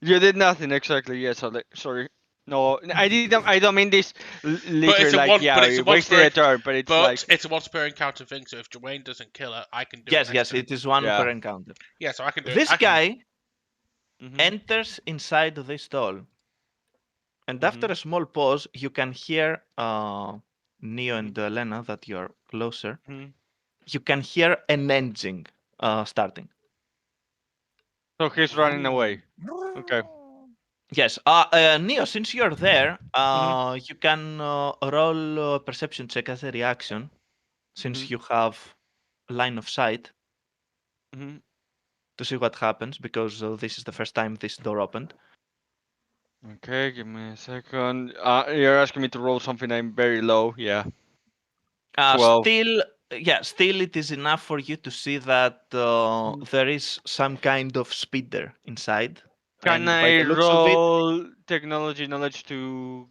You did nothing exactly. Yes, sorry. No, I didn't. I don't mean this literally. a Like, one- yeah, but it's a you once wasted per- a turn, but it's But like, it's a once per encounter thing, so if Dwayne doesn't kill her, I can do it. Yes, next turn. it is one Yeah. per encounter. Yeah, so I can do This it. guy mhm, enters inside this stall, and after Mhm. a small pause, you can hear Neo and Lena that you're closer. mhm. You can hear an engine starting. So he's running away. Okay. Yes. Neo, since you're there, you can roll a perception check as a reaction, since Mhm. you have line of sight Mhm. to see what happens, because this is the first time this door opened. Okay, give me a second. You're asking me to roll something. I'm very low. Yeah. 12. Still, it is enough for you to see that there is some kind of speeder inside. Can And by I the looks of it, roll technology knowledge to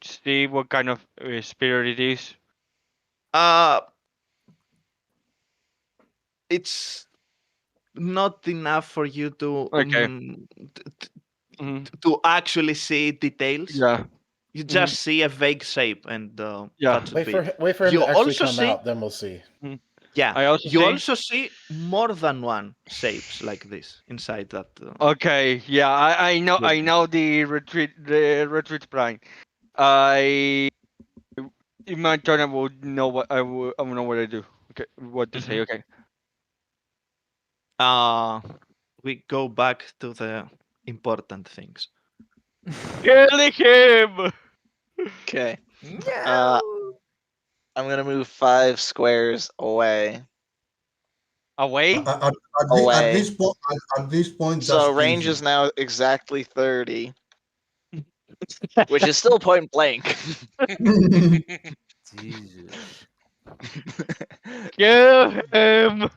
see what kind of spirit it is? it's not enough for you to Okay. Mhm. to actually see details. Yeah. You just see a vague shape, and Yeah. that's Wait it. for him You to actually also come see, out, then we'll see. yeah, I also you see. also see more than one shapes like this inside that. Okay. Yeah. I know. I building. know the retreat plan. I in my turn I would know what I will know what I do. Okay. What to say? Okay. We go back to the important things. Killing him. Okay. No. I'm gonna move 5 squares away. Away. Away. At this point, So just range kill is now exactly 30, which is still point blank. him. Jesus. Kill him.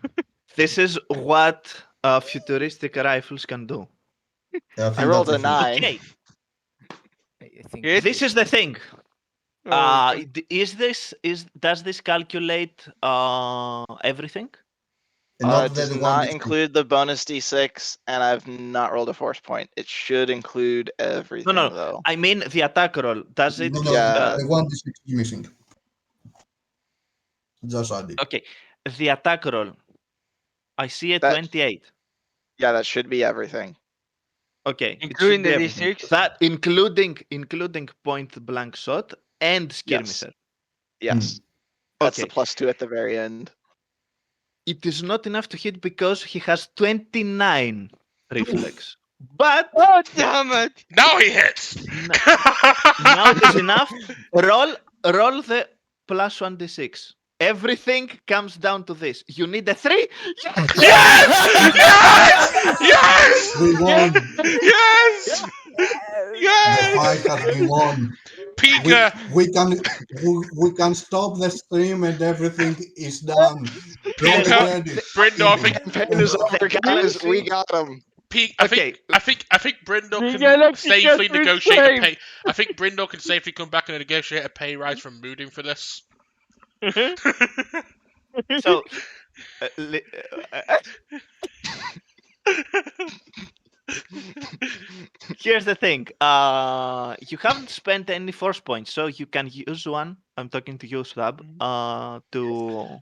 This is what futuristic rifles can do. I I think rolled that's a 9. Okay, I think Hit. this is the thing. Okay. Does this calculate everything? not It does the not 1d6. include the bonus d6, and I've not rolled a force point. It should include everything, No. though. I mean the attack roll. Does it? No, Yeah. the 1d6 is missing. Just add it. Okay, the attack roll. I see a That- 28. Yeah, that should be everything. Okay, Including it should be the everything. D6? That including point blank shot and skirmisher. Yes. That's the Okay. +2 at the very end. It is not enough to hit because he has 29 reflex. But Oh damn it! Now he hits. now it is enough. Roll the +1d6. Everything comes down to this. You need a 3. Yes! We won. Yes! The Yes! fight has been won. Pika! We can stop the stream and everything is done. Roll the Pika! credit. Brindo, I think Campaign is over, guys. We got him. I Okay. think Brindo The can galaxy safely gets negotiate a saved. pay. I think Brindo can safely come back and negotiate a pay rise from Mooting for this. So, here's the thing. You haven't spent any force points, so you can use one. I'm talking to you, Swab, to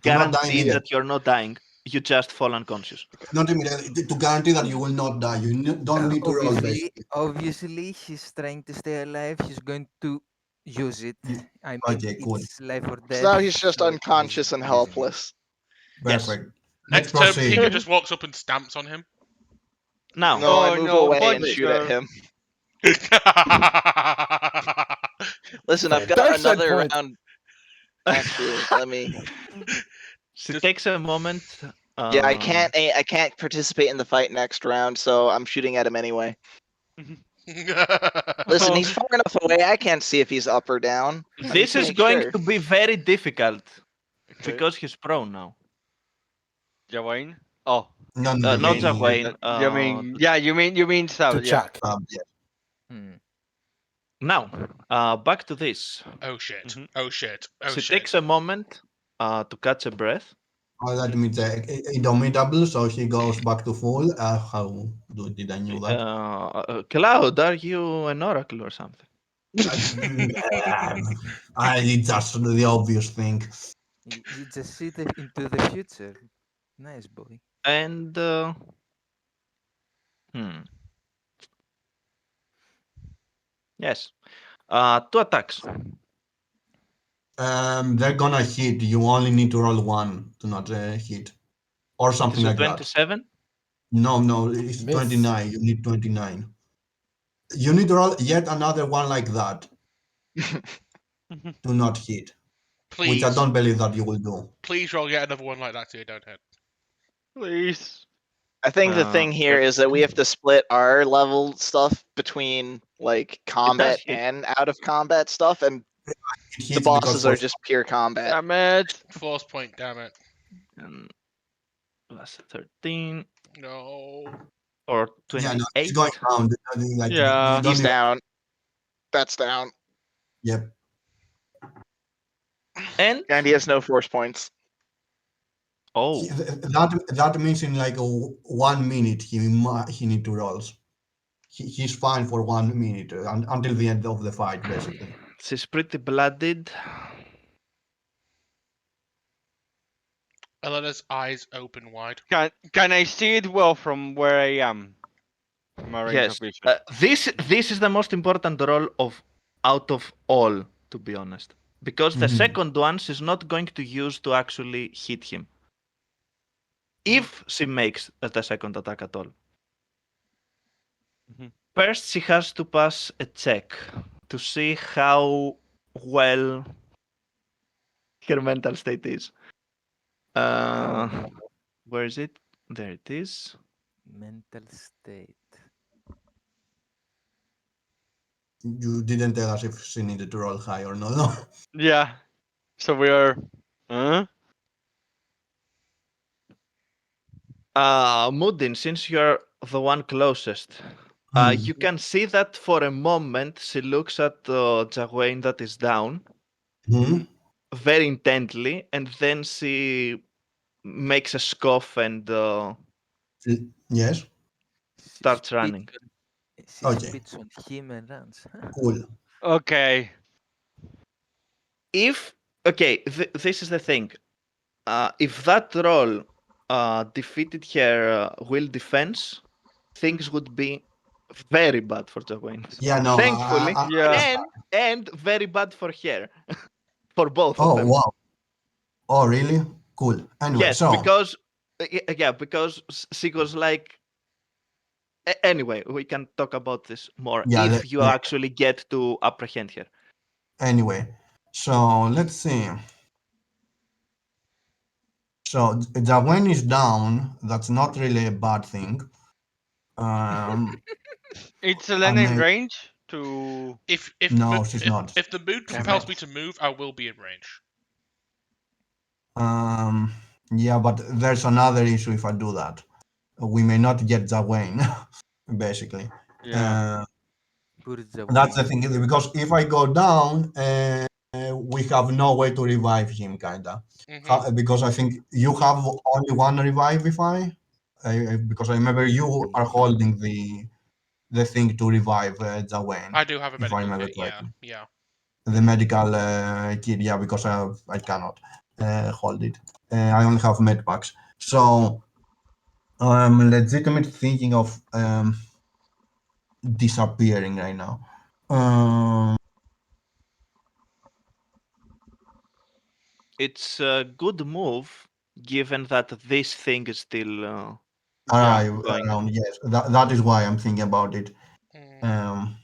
guarantee immediately. that you're not dying. You just fall unconscious. Not immediately. To guarantee that you will not die. You don't need to roll this. Obviously, he's trying to stay alive. He's going to use it. I mean, Okay, cool. it's life or death. So now he's just so unconscious and he's using it. helpless. Yes. Perfect. Next Let's turn, proceed. Pika just walks up and stamps on him. Now, No, I Oh, move no, away punch and shoot at her. him. Listen, I've got Dark side another point. round. Actually, let me. she takes a moment Yeah, I can't participate in the fight next round, so I'm shooting at him anyway. Listen, he's far enough away. I can't see if he's up or down. I need This to is make going sure. to be very difficult Okay. because he's prone now. Jawain? Oh. No, Not you mean- Jawayne. You mean Sal, To yeah. check. yeah. Hmm. Now, back to this. Oh shit. Mhm. Oh shit. Oh She shit. takes a moment to catch a breath. Let me check. Indomitable, so he goes back to full. Did I knew that? Cloud, are you an oracle or something? It's just the obvious thing. You just see into the future. Nice boy. And yes, 2 attacks. They're gonna hit. You only need to roll 1 to not hit, or something It's a like that. 27. No, it's Miss. 29. You need 29. You need to roll yet another one like that to not hit, Please. which I don't believe that you will do. Please roll yet another one like that so you don't hit. Please. I think the thing here is that we have to split our level stuff between like combat hit. and out of combat stuff, and It the hits bosses are because just pure combat. Damn it. Force point, damn it. And plus 13 No. or yeah, 28. no, it's going down. Like, Yeah. you don't He's even- down. That's down. Yep. And And he has no force points. oh, That means in like 1 minute he need to rolls. He's fine for 1 minute until the end of the fight, basically. she's pretty blooded. Elena's eyes open wide. Can I see it well from where I am? My range Yes, of vision. this is the most important role of out of all, to be honest, because the Mhm. second one she's not going to use to actually hit him. If she makes the second attack at all. Mhm. First, she has to pass a check to see how well her mental state is. Where is it? There it is. Mental state. You didn't tell us if she needed to roll high or not. No. Yeah. So we are. Huh? Mudin, since you're the one closest, you can see that for a moment she looks at Jawayne that is down Hmm? very intently, and then she makes a scoff and Yes. starts running. She Okay. spits on him and runs. Cool. Okay. If this is the thing. If that roll defeated her will defense, things would be very bad for Jawayne. Yeah, no. Thankfully, Yeah. and very bad for her, for both of Oh, them. wow. Oh, really? Cool. Anyway, Yes, so because because she was like. Anyway, we can talk about this more Yeah, if you yeah. actually get to apprehend her. Anyway, so let's see. So Jawayne is down. That's not really a bad thing. It's Elena in may- range to. If No, she's not. If the mood Damn compels it. me to move, I will be in range. Yeah, but there's another issue if I do that. We may not get Jawayne, basically. Yeah. Poor That's the Jawayne. thing, because if I go down, we have no way to revive him, kinda. Because I think you have only one revive, if because I remember you are holding the thing to revive Jawayne, I do have a if I medical remember kit, yeah, correctly. yeah. The medical kit, yeah, because I cannot hold it. I only have med packs. So I'm legitimate thinking of disappearing right now. It's a good move, given that this thing is still going. Around, yes, that is why I'm thinking about it. Mm.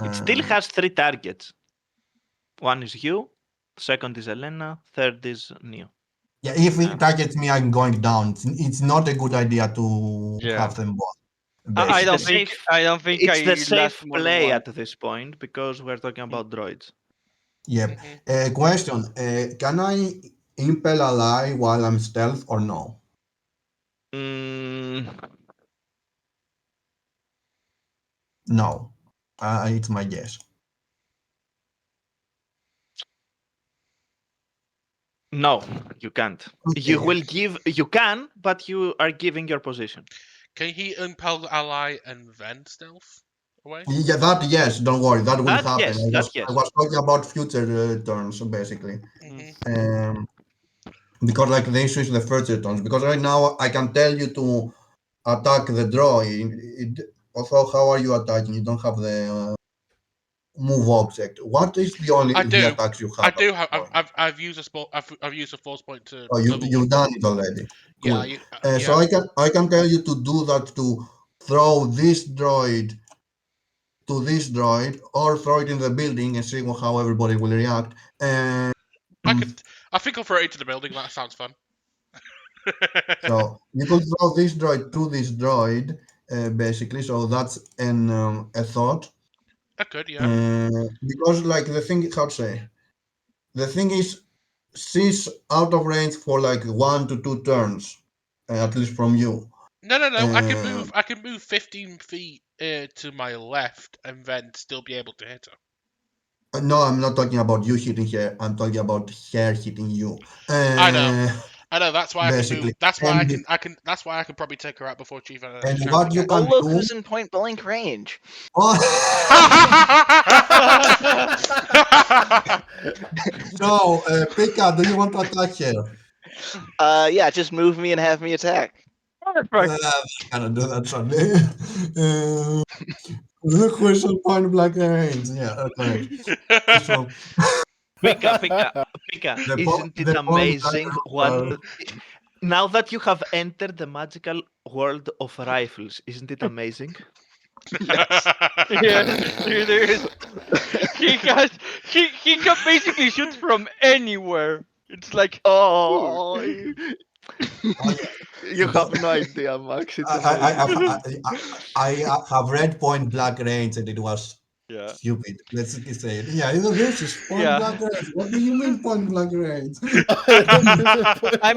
It still has 3 targets. One is you, second is Elena, third is Neo. Yeah, if Yeah. it targets me, I'm going down. It's not a good idea to Yeah. have them both. I It's don't the think. safe- I don't think It's the I last safe more than play one. at this point because we're talking about droids. Yep. Mhm. Question: Can I impel ally while I'm stealth or no? Mm, No. It's my guess. no, you can't. You Okay. will give. You can, but you are giving your position. Can he impel ally and then stealth away? Yeah, that yes. Don't worry, that will That happen. yes, that yes. I was talking about future turns basically. Mhm. Because like the issue is the future turns. Because right now I can tell you to attack the droid. Also, how are you attacking? You don't have the move object. What is I the do. attacks you I have at do this have. point? I've used a small. I've used a force point to Oh, level you've one. done it already. Yeah. Cool. So I can tell you to do that to throw this droid to this droid or throw it in the building and see how everybody will react. And I could. I think I'll throw it into the building. That sounds fun. so you could throw this droid to this droid, basically. So that's a thought. I could. Yeah. Because like the thing, how to say, the thing is, she's out of range for like 1 to 2 turns, at least from you. No. I can Uh, move. I can move 15 feet to my left and then still be able to hit her. no, I'm not talking about you hitting her. I'm talking about her hitting you. I know. I know. That's why I can move. Basically, That's why I and can. I can. That's why I can probably take her out before she even has a and chance to what you get. can Oh, look do. who's in point blank range. Oh, so, Pika, do you want to attack her? Yeah, just move me and have me attack. Cannot do that, Sunday. Look who's on point blank range. Yeah, correct. So Pika, isn't it the point amazing what blank now that you have entered the magical world of rifles, isn't it amazing? Yes. Yes, it is. He can basically shoot from anywhere. It's like cool. Oh, Oh, you have no idea, Max. It's I, amazing. I have read Point Blank Range and it was Yeah. stupid. Let's say it. Yeah, this is Point Blank Yeah. Range. What do you mean Point Blank Range? I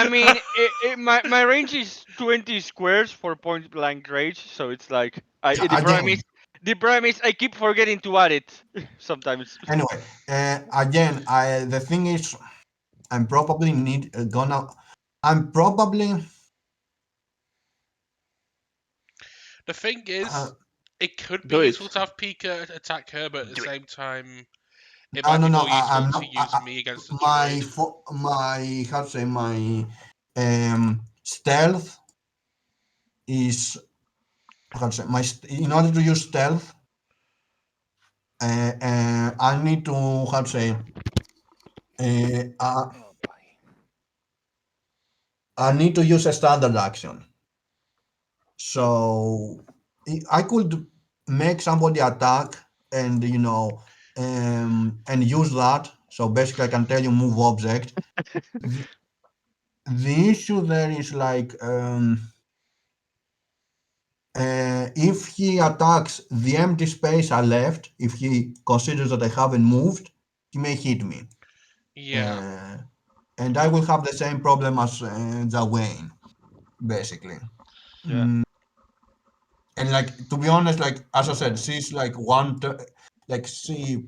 mean, my range is 20 squares for point blank range, so it's like Again, the problem is I keep forgetting to add it sometimes. anyway, again, the thing is, I'm probably I'm probably. The thing is, it could be Do it. useful to have Pika attack her, but at the Do it. same time, it might No, be no. more useful I'm to not. use me against the My droid. my how to say my stealth is how to say in order to use stealth, I need to how to say I need to use a standard action. So I could make somebody attack and and use that. So basically, I can tell you move object. The issue there is like if he attacks the empty space I left, if he considers that I haven't moved, he may hit me. Yeah. And I will have the same problem as Zawayne, basically. Yeah. And like to be honest, like as I said, she's like like she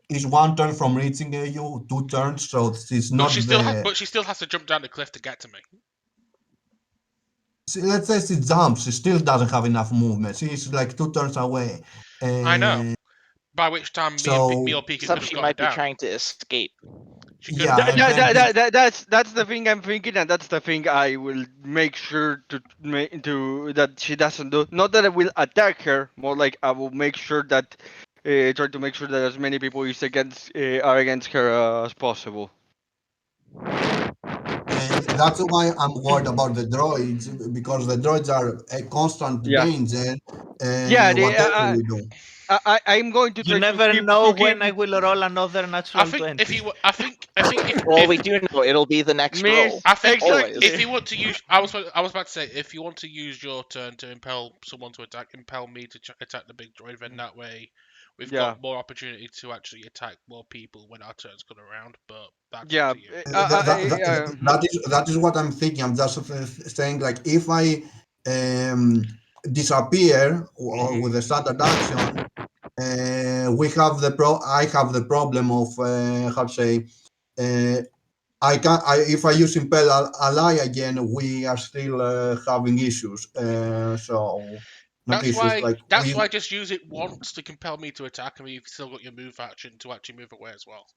is 1 turn from reaching you, 2 turns, so she's But not the. she still has to jump down the cliff to get to me. Let's say she jumps, she still doesn't have enough movement. She's like 2 turns away. I know. Uh, By which time me so or Pika could Except have she got her might be down. trying to escape. She could have. yeah, and then That's the thing I'm thinking, and that's the thing I will make sure to that she doesn't do. Not that I will attack her, more like I will make sure that try to make sure that as many people are against her as possible. and that's why I'm worried about the droids because the droids are a constant Yeah. danger. Yeah. Whatever we do. I'm going to try You never to keep know to keep when I will roll another I natural think 20. if you, I think if, Well, if we do know it'll be the next Miss. roll. I think Exactly. if you want to use, I was about to say, if you want to use your turn to impel someone to attack, impel me to attack the big droid, then that way we've Yeah. got more opportunity to actually attack more people when our turns come around. But that's Yeah. up to you. That is what I'm thinking. I'm just saying, like, if I disappear with the standard action, we have I have the problem of how to say. If I use impel ally again, we are still having issues. So not That's issues why. like That's why just use it once to compel me to attack, and you've still got your move action to actually move away as well.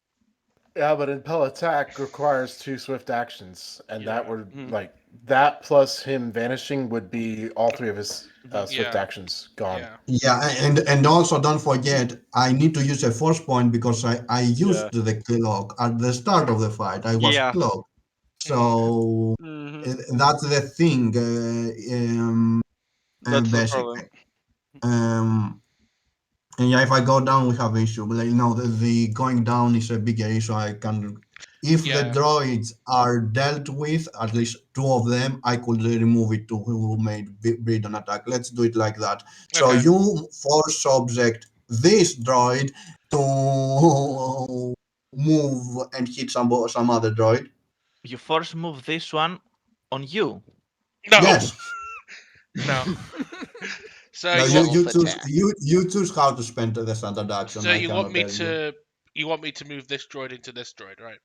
Yeah, but impel attack requires 2 swift actions, and that Yeah. would Mhm. like that plus him vanishing would be all 3 of his swift Yeah. actions gone. Yeah. and also don't forget I need to use a force point because I used Yeah. the clock at the start of the fight. I was Yeah. clocked. Mm. So Mhm. that's the thing. That's the Basically. problem. And yeah, if I go down, we have issue. But the going down is a bigger issue. I can, if the Yeah. droids are dealt with, at least 2 of them, I could remove it to who made breed on attack. Let's do it like that. So Okay. you force subject this droid to move and hit some other droid. You force move this one on you. No. Yes. No. So No, you you, want. Self you choose attack. you choose how to spend the standard action. So I you want cannot me tell you. to. You want me to move this droid into this droid, right?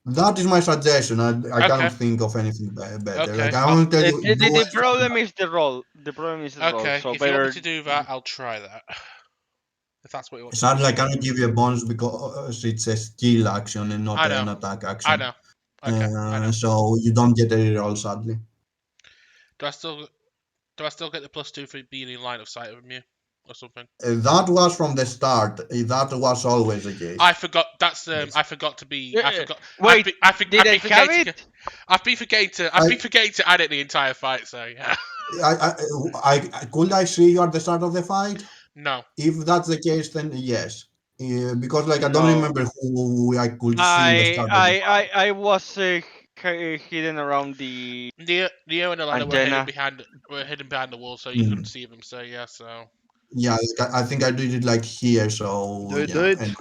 That is my suggestion. I Okay. cannot think of anything better. Okay. Like I want to tell you, do The it. problem is the roll. The problem is the roll. Okay. So If you want me better. to do that, I'll try that. If that's what you want to Sadly, do. I cannot give you a bonus because it's a skill action and not I know. an attack I action. know. Okay. I know. So you don't get a reroll, sadly. Do I still get the +2 for being in line of sight of you, or something? That was from the start. That was always the case. I forgot. That's Yes. I forgot to be. I forgot. Wait, I've did I been have forgetting. it? I've been forgetting to add it the entire fight. So yeah. Could I see you at the start of the fight? No. If that's the case, then yes. Because like I don't No. remember who I could see in the start of the fight. I was hidden around the Neo and Alana antenna. were hidden behind the wall, so you couldn't see them. So yeah. So. Yeah, like, I think I did it like here. So Do yeah, it. and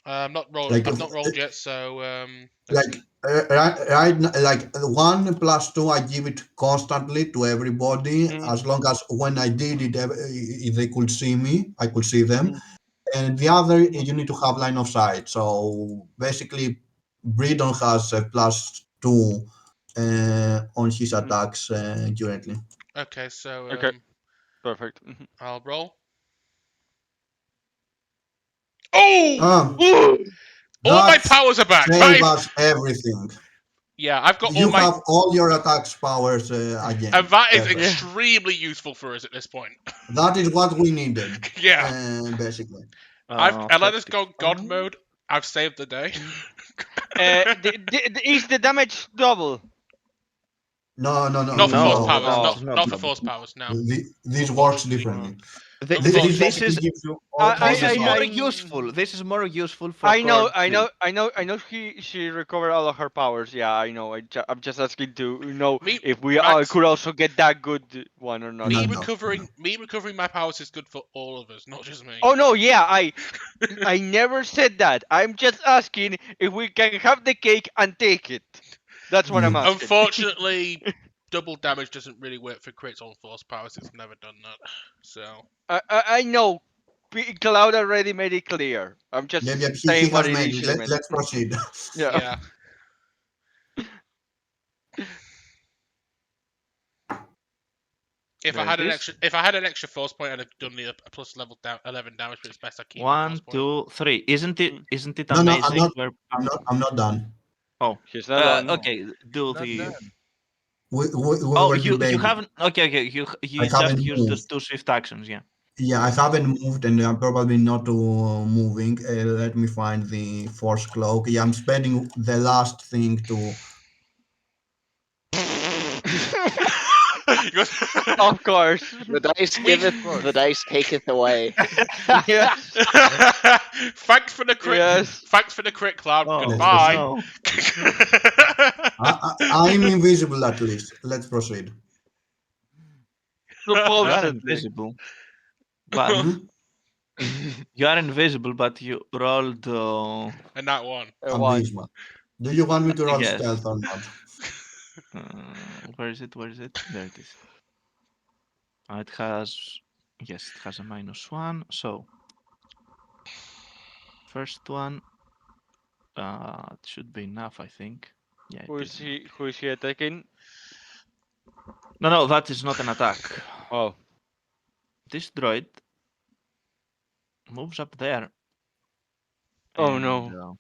I'm not rolled. like I've not rolled yet. So let's like see. like 1 + 2 I give it constantly to everybody Mhm, as long as when I did it if they could see me I could see them, mhm, and the other mhm, you need to have line of sight. So basically Bridon has a +2 on his mhm. attacks currently. Okay. So Okay, perfect. Mhm. I'll roll. Oh! Ah, All my that powers are back, save right? us everything. Yeah, I've got all You my. have all your attacks powers And again. that is Perfect. Yeah. extremely useful for us at this point. That is what we needed, Yeah. basically. Let us go God 35. mode. I've saved the day. Is the damage double? No, no, no, Not for force No, powers. that Oh, is Not not for double. force powers. No. This works Unfortunately. differently. Not Th- force. This This basically is gives you all this the is more power. useful. This is more useful for I know, current I play. know, I know, I know. She recovered all of her powers. Yeah, I know. I'm just asking to know Me, if we Max. could also get that good one or not. No, Me no. recovering my powers is good for all of us, not just me. Oh no, yeah, I never said that. I'm just asking if we can have the cake and take it. That's what I'm Mm. asking. Unfortunately, double damage doesn't really work for crits on force powers. It's never done that. So I know. Cloud already made it clear. I'm just Yeah, yeah, he saying what has it made it. initially meant. Let's proceed. Yeah. yeah. If I There had it an is. extra, force point, I'd have done the plus level 11 damage. But it's best I keep my force 1, point. 2, 3. Isn't it No, no, I'm amazing? not. Where I'm not done. oh, She's not done. No. okay. Do Not the. done. We Oh, were you debating. haven't. Okay. I You just haven't used the moved. 2 swift actions. Yeah. Yeah, I haven't moved, and I'm probably not moving. Let me find the force cloak. Yeah, I'm spending the last thing to. He goes, Of course. The dice We- giveth, course. the dice taketh away. Yes. Thanks for the crit. Yes. Thanks for the crit, Cloud. Oh, Goodbye. no. I'm invisible at least. Let's proceed. You are Supposedly. invisible. But Hmm? you are invisible, but you rolled. And that one. One. Abysmal. Do you want me to roll Yes. stealth or not? Where is it? Where is it? There it is. It has. Yes, it has a -1. So, first one. It should be enough, I think. Yeah. Who It is is he? Who is he attacking? No, that is not an attack. Oh. This droid moves up there. Oh, and, no.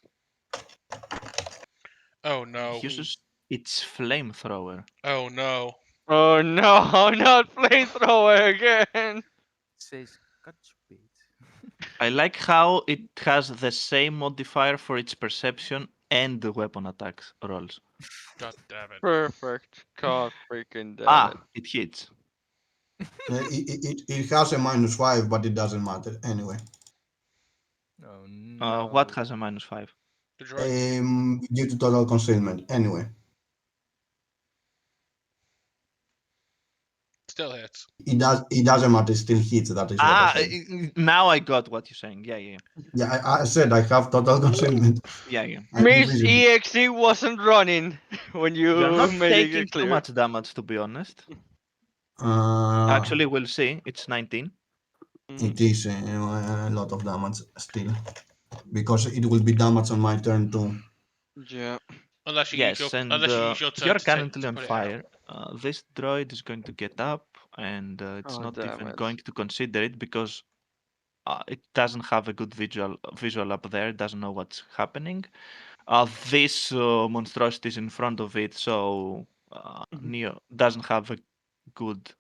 Oh no. Uses its flamethrower. Oh no. Oh no! Not flamethrower again. Says Godspeed. I like how it has the same modifier for its perception and the weapon attacks rolls. God damn it. Perfect. God freaking damn it. It hits. It has a -5, but it doesn't matter anyway. Oh no. What has a -5? The droid. Due to total concealment. Anyway, Still hits. it doesn't matter. It still hits. That is what I said. Now I got what you're saying. Yeah. Yeah, I said I have total concealment. Yeah. I'm Miss invisible. EXE wasn't running when You're you not made taking it too clear. much damage, to be honest. Actually, we'll see. It's 19. Mhm. It is a lot of damage still, because it will be damage on my turn too. Yeah. Unless you Yes, use your and unless you use your turn you're to take- currently to on put it fire. This droid is going to get up, and it's Oh, not damn even it. going to consider it because it doesn't have a good visual up there. It doesn't know what's happening. This monstrosity is in front of it, so Neo doesn't have a good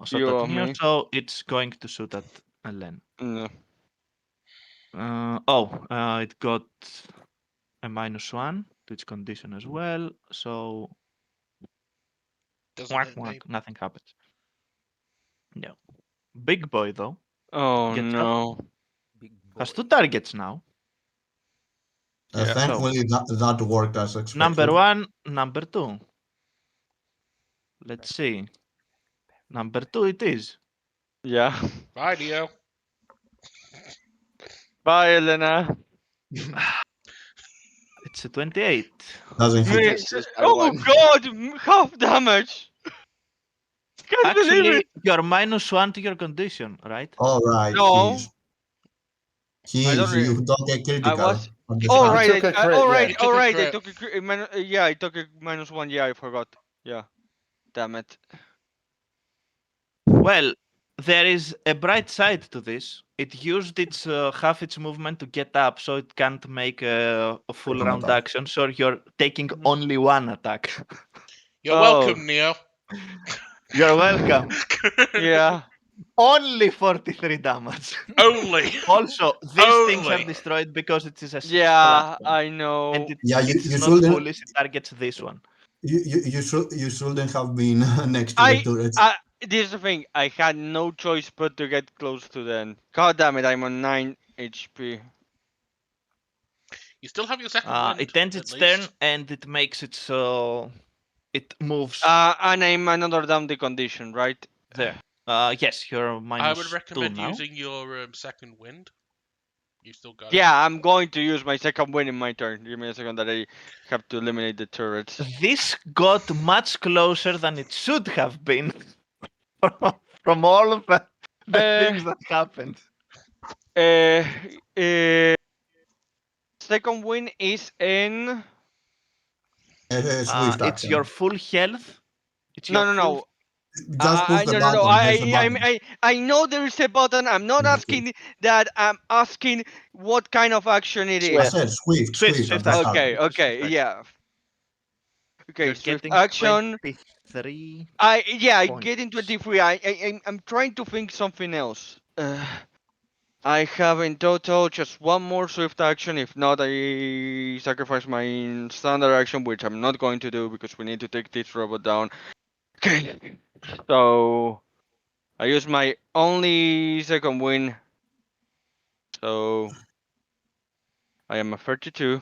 shot You at or Neo, me? so it's going to shoot at Len. No. It got a -1 to its condition as well, so Doesn't whack, hit whack, me. nothing happens. No. Big boy, though, Oh gets up, no. Big has boy. 2 targets now. Yeah. Thankfully, that worked as expected. Number 1, number 2. Let's see. Number 2 it is. Yeah. Bye, Neo. Bye, Elena. It's a 28. Doesn't hit. Misses by Oh one. god! Half damage! Can't believe Actually, it! you're -1 to your condition, right? All right, No. I don't you don't get critical. was- at the Oh start. right, took a crit, all yeah. right, You took all a right. I crit. took yeah, I took a -1. Yeah, I forgot. Yeah, damn it. Well, there is a bright side to this. It used its half its movement to get up, so it can't make a full Second round attack. action. So you're taking Mhm. only 1 attack. You're Oh. welcome, Neo. You're welcome. Yeah. Only 43 damage. Only. Also, these things are Only. destroyed because it is a Yeah, platform. I know. And Yeah, it's you not shouldn't. foolish, it targets this one. You shouldn't have been next to the I, turrets. this is the thing. I had no choice but to get close to them. God damn it! I'm on 9 HP. You still have your second wind. It ends at its least. turn and it makes its it moves And I'm another down the condition, right? there. Yes, you're I would -2 recommend now. using your second wind. You still got it. Yeah, I'm going to use my second win in my turn. Give me a second that I have to eliminate the turrets. This got much closer than it should have been from all of the things that happened. Second win is in. Swift It's action. your full health. It's No, your no, full no. Just push the No, button. no, no. There's a button. I know there is a button. I'm not Yeah, asking that. I'm asking what kind of action it I is. Swift. said Swift at Swift the action. start. Okay, Swift okay, action. yeah. Okay, You're swift getting action. 23. I points. get in 23. I'm trying to think something else. I have in total just one more swift action. If not, I sacrifice my standard action, which I'm not going to do because we need to take this robot down. Okay. So I use my only second win. So I am a 32.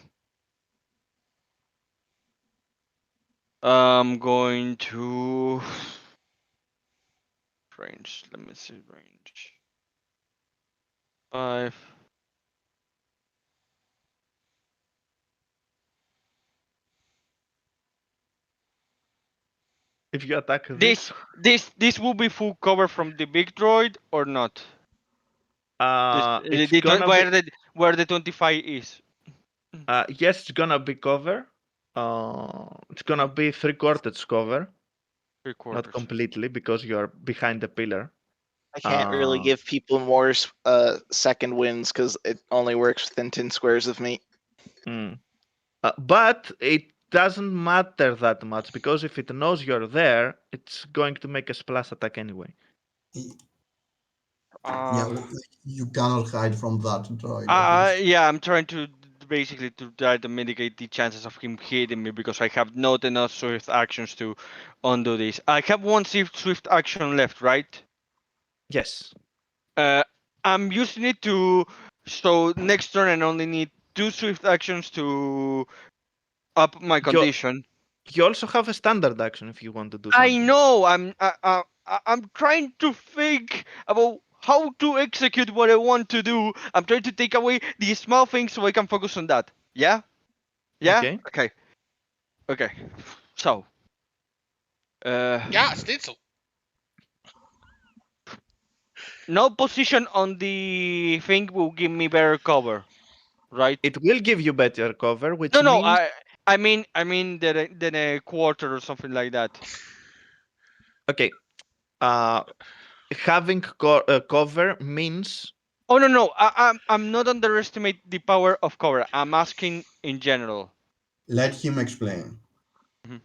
I'm going to range. Let me see range. 5. If you attack this, This will be full cover from the big droid or not? it's gonna Where the 25 is. yes, it's gonna be cover. It's gonna be 3/4 cover, 3/4. not completely because you're behind the pillar. I can't really give people more second wins because it only works within 10 squares of me. But it doesn't matter that much because if it knows you're there, it's going to make a splash attack anyway. Yeah, you cannot hide from that droid. Yeah, I'm trying to basically to try to mitigate the chances of him hitting me because I have not enough swift actions to undo this. I have one swift action left, right? Yes. I'm using it to so next turn I only need 2 swift actions to up my condition. You also have a standard action if you want to do I something. know. I'm trying to think about how to execute what I want to do. I'm trying to take away the small things so I can focus on that. Yeah. Yeah. Okay. Okay. Okay. So. Yeah, Stitzel. No position on the thing will give me better cover, right? It will give you better cover, which No, means I mean than a quarter or something like that. okay. Having cover means Oh no, I'm not underestimate the power of cover. I'm asking in general. Let him explain. Mhm.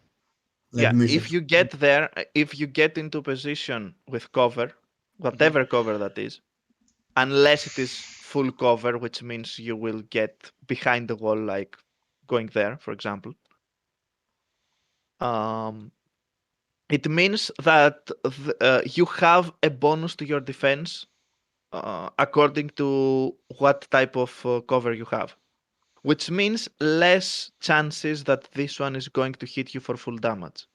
Let me if you get there, if you get into position with cover, whatever cover that is, unless it is full cover, which means you will get behind the wall, like going there, for example. It means that you have a bonus to your defense according to what type of cover you have, which means less chances that this one is going to hit you for full damage.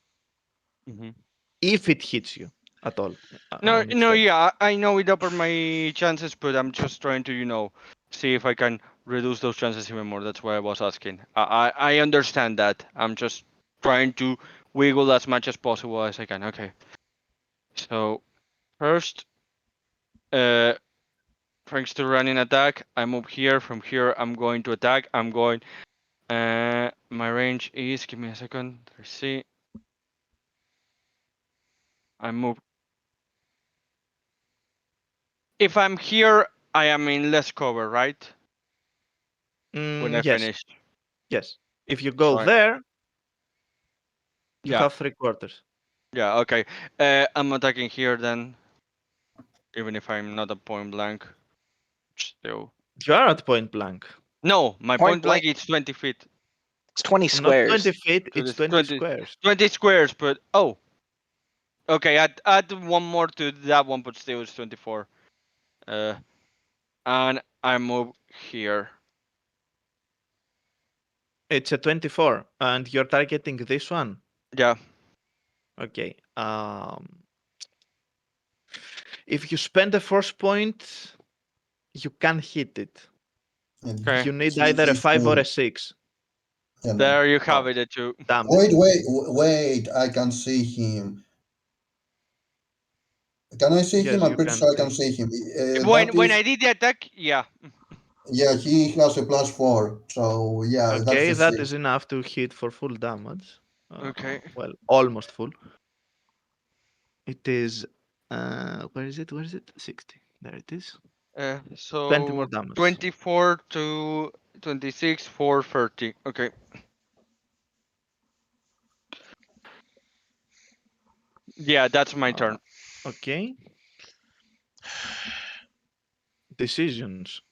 If it hits you at all. No, yeah, I know it upper my chances, but I'm just trying to, see if I can reduce those chances even more. That's why I was asking. I understand that. I'm just trying to wiggle as much as possible as I can. Okay. So first, thanks to running attack, I move here. From here, I'm going to attack. I'm going. My range is. Give me a second. Let's see. I move. If I'm here, I am in less cover, right? When I Yes. finish. Yes. If you go Right. there, you Yeah. have 3/4. Yeah. Okay. I'm attacking here then, even if I'm not at point blank. Still. You are at point blank. No, my point blank is 20 feet. It's 20 Not 20 squares. feet, So it's it's 20 squares. 20 squares, but oh. Okay, add one more to that one, but still it's 24. And I move here. It's a 24, and you're targeting this one. Yeah. Okay. If you spend a force point, you can hit it. Okay. You need either a 5 or a 6. There you have Oh, it, too. damn Wait, it. wait! I can see him. Can I see him? Yes, I'm you pretty can sure I can see. see him. When I did the attack, yeah. Yeah, he has a +4. So yeah, that's Okay, the that 6. is enough to hit for full damage. Okay. Well, almost full. It is. Where is it? 60. There it is. 20 more So damage. 24 to 26 for 30. Okay. Yeah, that's my turn. Okay. Decisions.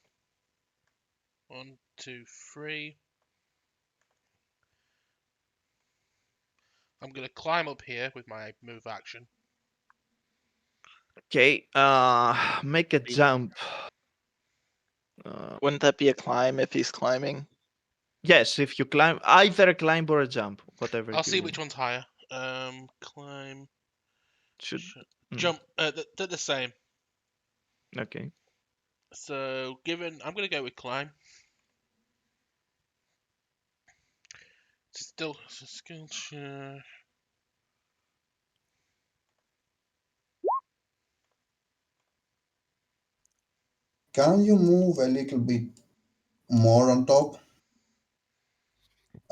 1, 2, 3. I'm gonna climb up here with my move action. Okay, make a jump. Wouldn't that be a climb if he's climbing? Yes, if you climb, either a climb or a jump, whatever. I'll see you which one's higher. Climb, should. jump. They're the same. Okay. So I'm gonna go with climb. Still skill share. Can you move a little bit more on top?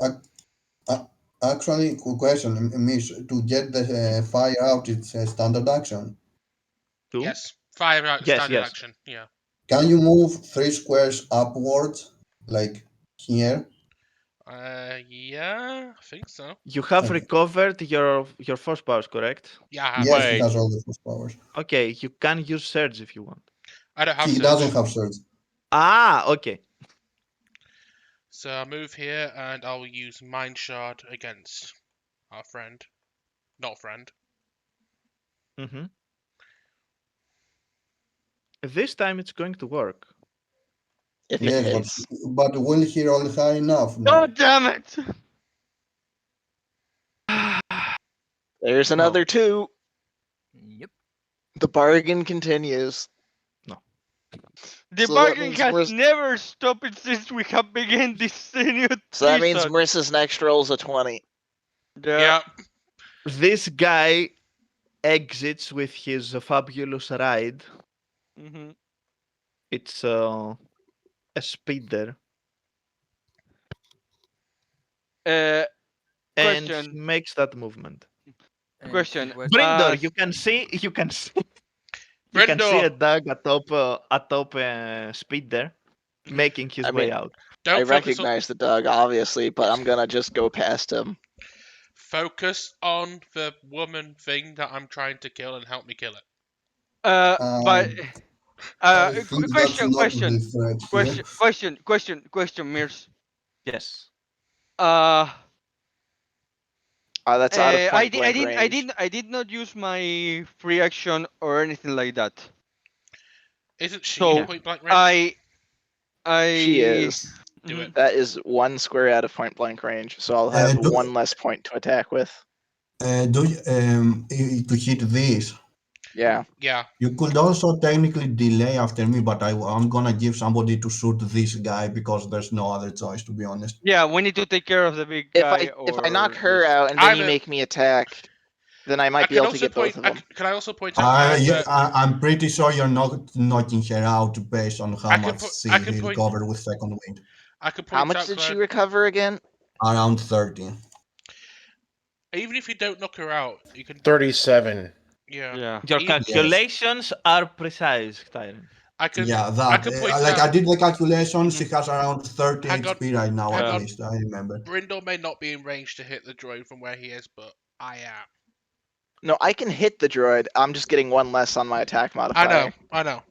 Ac- Actually, question, Miss, to get the fire out, it's a standard action. Two. Yes, fire out Yes, standard yes. action. Yeah. Can you move 3 squares upwards, like here? Yeah, I think so. You have Okay. recovered your force powers, correct? Yeah, I have. Yes, he Wait. has all the force powers. Okay, you can use surge if you want. I don't have He surge. doesn't have surge. Ah, okay. So I'll move here and I'll use Mind Shard against our friend. Not friend. Mm-hmm. This time it's going to work. If it Yes, hits. but will he roll high enough? No. God damn it! There's another 2. Yep. The bargain continues. The So that bargain means has Maris- never stopped since we have begun this new So that means season. Marissa's next roll's a 20. Yeah. This guy exits with his fabulous ride. Mhm. It's a speeder. And he Question. makes that movement. And Question, he was Brindor, you can see you can see a Brindor, dog atop speed there, making his I way mean, out. don't I focus on recognize the dog, obviously, but I'm gonna just go past him. the woman thing that I'm trying to kill and help me kill it. But I think that's question, not the threat here. question, Mirs. Yes. That's out of I point did, blank range. I did not use my free action or anything like that. Isn't she So, in point blank range? She is. Do it. That is 1 square out of point blank range, so I'll have do- 1 less point to attack with. Do you, to hit this? Yeah. Yeah. You could also technically delay after me, but I'm gonna give somebody to shoot this guy because there's no other choice, to be honest. Yeah, we need to take care of the big If guy. I or knock her this. out and then I'm you a- make me attack, then I might I be can able to also get both point. of them. Can I also point out now that I'm pretty sure you're not knocking her out based on how I can much put- she I can point- recovered with second wind. I can point How out much did she Cloud, recover again? Around 30. even if you don't knock her out, you can. 37. Yeah. Yeah. Your Even- calculations are precise, Tyrant. I can. Yeah, I that. can point Like out. I did the calculations, Mhm. she has around 30 Hang on, HP right now, hang at on. least. I remember. Brindle may not be in range to hit the droid from where he is, but I am. No, I can hit the droid. I'm just getting 1 less on my attack modifier. I know,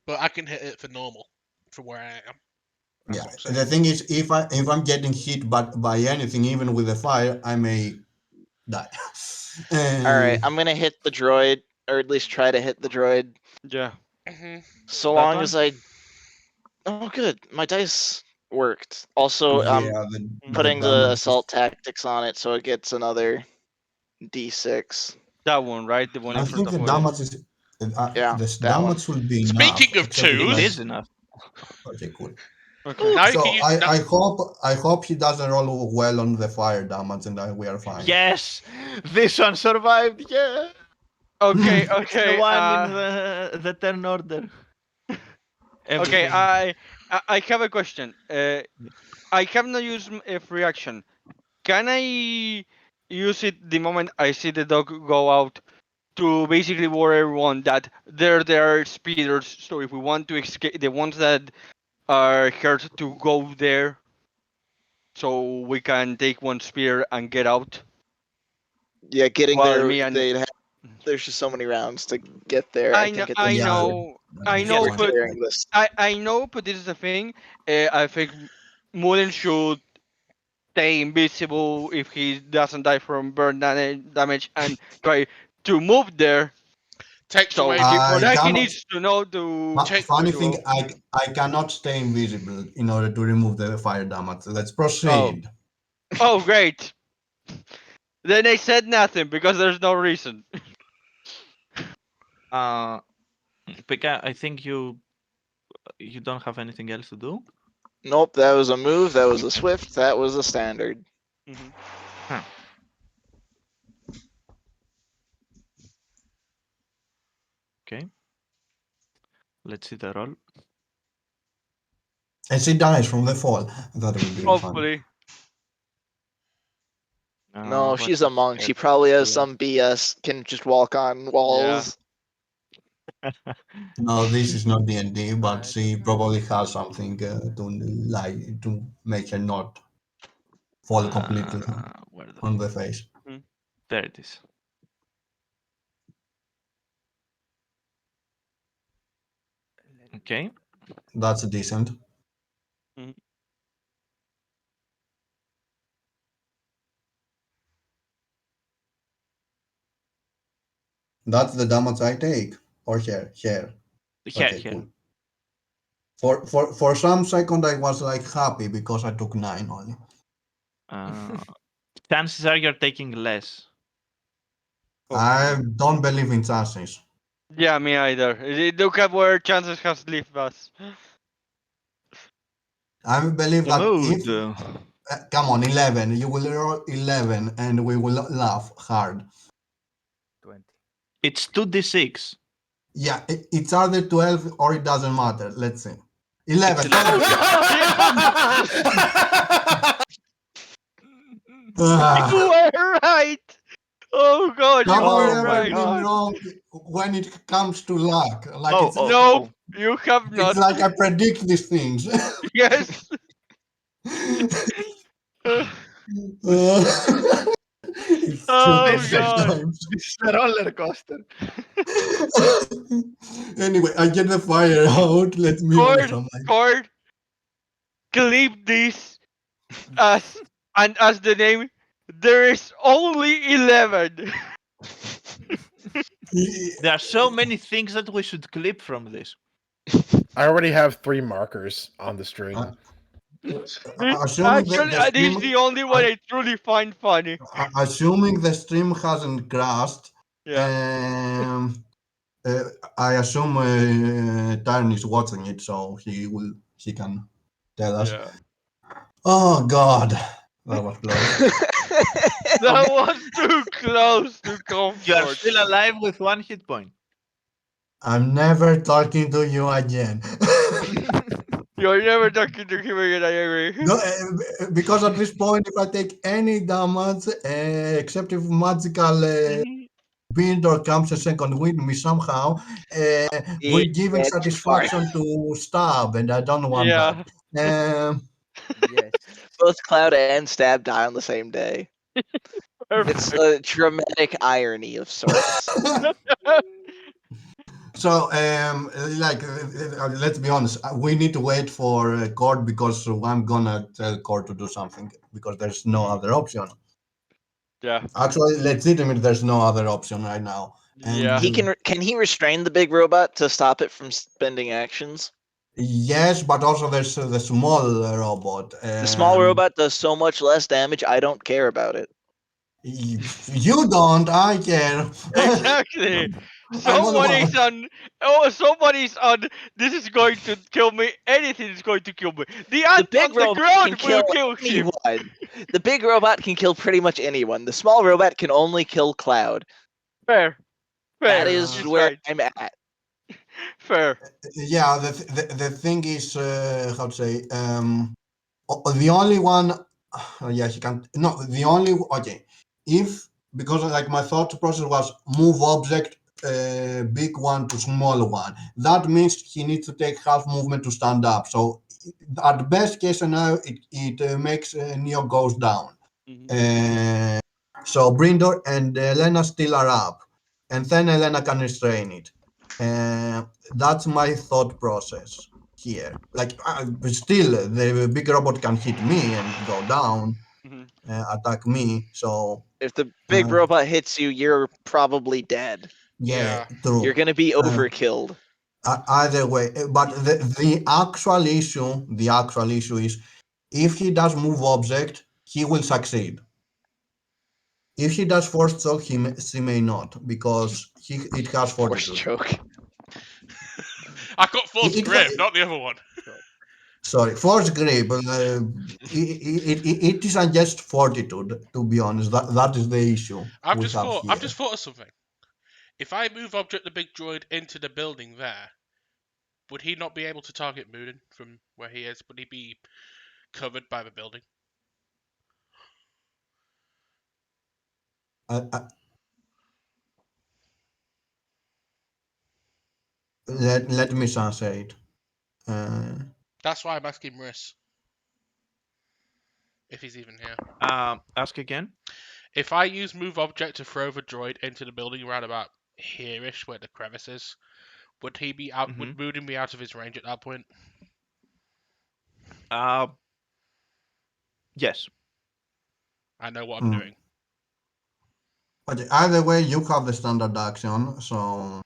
but I can hit it for normal from where I am. That's Yeah, what I'm saying. the thing is, if I'm getting hit by anything, even with the fire, I may die. Alright, I'm gonna hit the droid, or at least try to hit the droid. Yeah. So That long one? as I. Oh, good. My dice worked. Also, yeah, I'm putting the damage is- assault tactics on it, so it gets another d6. That one, right? The one I in think front the of us. damage is. Yeah, the that one. damage will be enough. Speaking of except twos- with It my- is enough. Okay, cool. Okay. Now you So can use. I hope he doesn't roll well on the fire damage, and we are fine. Yes, this one survived. Yeah, Okay. it's the Okay. one in the turn order. Okay. Everything. I have a question. I have not used a free action. Can I use it the moment I see the dog go out to basically warn everyone that there are speeders? So if we want to escape, the ones that are hurt to go there, so we can take one spear and get out. Yeah, getting Well, there, me and- there's just so many rounds to get there. I I know, think at I this Yeah. know, I Yes, know, we're but clearing this. I know, but this is the thing. I think Mullen should stay invisible if he doesn't die from burn damage and try to move there. Takes So away. I Jackie cannot. needs to know to. Funny to thing, go. I cannot stay invisible in order to remove the fire damage. Let's Oh. proceed. Oh, great. Then I said nothing because there's no reason. Pekka, I think you don't have anything else to do. Nope, that was a move. That was a swift. That was a standard. Mhm. Okay. Let's see the roll. And she dies from the fall. That would be fun. Hopefully. No, What she's a is monk. her She probably has left? some BS. Can just walk on walls. No, this is not D&D, but I she don't know. probably has something to make her not fall completely Where the on the face. There it is. Okay. That's decent. Mhm. That's the damage I take. Or here. Here, Okay, here. cool. For some second I was like happy because I took 9 only. Chances are you're taking less. I don't believe in chances. Yeah, me either. Look at where chances has left us. I believe that if Mood. come on 11, you will roll 11 and we will laugh hard. 20. It's 2d6. Yeah, it's either 12 or it doesn't matter. Let's see. 11. It's 11. Ah, You were right. Oh god, you have I were Oh my ever right. been God. wrong when it comes to luck? Like Oh, it's oh, No, you have it's not. like I predict these things. Yes. It's Oh stupid god. sometimes. This is a roller coaster. Anyway, I get the fire out. Let's be honest. I'm like, Cord, clip this as and as the name. There is only 11. There are so many things that we should clip from this. I already have 3 markers on the string. assuming Actually, the this is stream, the only one I truly find funny. assuming the stream hasn't crashed, Yeah. uh, I assume Tarn is watching it, so he can tell us. Yeah. Oh God, that was close. That was too close to You are comfort. still alive with 1 hit point. I'm never talking to you again. You're never talking to him again, I agree. No, because at this point, if I take any damage, except if magical Bindor comes a second with me somehow, we're giving Yeah, too far. satisfaction to Stab, and I don't want Yeah. that. Yes. Both Cloud and Stab die on the same day. It's Perfect. a dramatic irony of sorts. So, let's be honest. We need to wait for Cord because I'm gonna tell Cord to do something because there's no other option. Yeah. Actually, legitimate, there's no other option right now. Yeah. And Can he restrain the big robot to stop it from spending actions? yes, but also there's the small robot. The small robot does so much less damage. I don't care about it. You don't. I care. Exactly. I'm all Someone about- is on. Oh, somebody's on. This is going to kill me. Anything is going to kill me. The The ant big on the robot ground can will kill kill him. anyone. The big robot can kill pretty much anyone. The small robot can only kill Cloud. Fair. Fair. That is He's where right. I'm at. Fair. Yeah, the thing is, how to say, the only one, yeah, he can't, no, the only, okay, if, because like my thought process was move object, big one to small one, that means he needs to take half movement to stand up. So at best case scenario, it makes Neo goes down. Mhm. So Brindor and Elena still are up, and then Elena can restrain it. That's my thought process here. Like, but still, the big robot can hit me and go down, Mhm. attack me. So If the big Uh, robot hits you, you're probably dead. yeah, Yeah. true. You're gonna be overkilled. Either way, but the actual issue is if he does move object, he will succeed. If he does force choke, she may not because it has Force fortitude. choke. I got force It grip, ha- not the other one. Sorry, force grip. It isn't just fortitude. To be honest, that is the issue I've we just have thought. here. I've just thought of something. If I move object the big droid into the building there, would he not be able to target Munin from where he is? Would he be covered by the building? Let me translate. That's why I'm asking Riss. If he's even here. Ask again. If I use move object to throw the droid into the building around about here-ish where the crevice is, would he be out? Would Munin be out of his range at that point? Yes. I know what I'm doing. But either way, you have the standard action, so.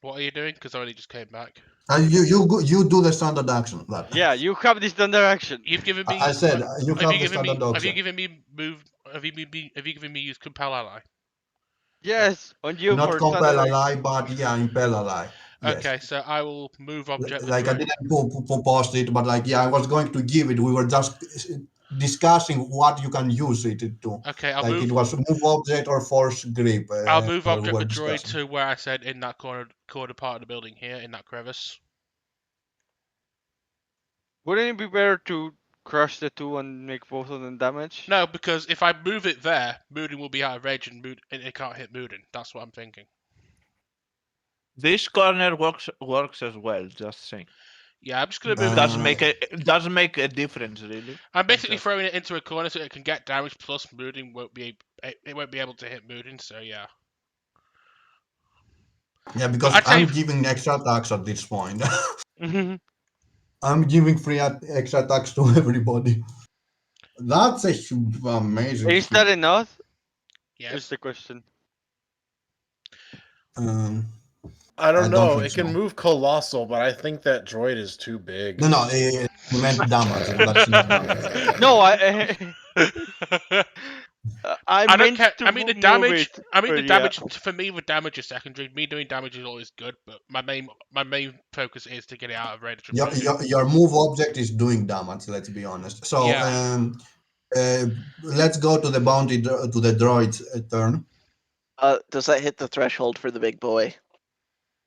What are you doing? Because I only just came back. You do the standard action. That. Yeah, you have this standard action. You've given me. I said you have have you the given me? standard Have you action. given me move? Have you given me use compel ally? Yes, on you Not for compel standard ally, but yeah, impel ally. Yes. Okay, so I will move object. Like I didn't post it, but like I was going to give it. We were just discussing what you can use it to. Okay, I'll like move. it was move object or force grip. I'll move we object were the droid discussing. to where I said in that corner part of the building here in that crevice. Wouldn't it be better to crush the two and make both of them damage? No, because if I move it there, Munin will be out of range and it can't hit Munin. That's what I'm thinking. This corner works as well. Just saying. Yeah, I'm just gonna move It doesn't make a difference really. I'm basically throwing it into a corner so it can get damage. Plus, Munin won't be able to hit Munin. So yeah. Yeah, because I'm giving extra attacks at this point. I'm giving free extra attacks to everybody. That's a amazing. Is that enough? Yes. Is the question. I don't know. think It can so. move colossal, but I think that droid is too big. No, it meant damage. That's not damage. No, I don't care. to I mean the move damage. it, I mean the but damage for me. The damage is secondary. Me doing damage is always good, but my main focus is to get it out of range. Your move object is doing damage. Let's be honest. So Yeah. let's go to the bounty to the droid's turn. Does that hit the threshold for the big boy?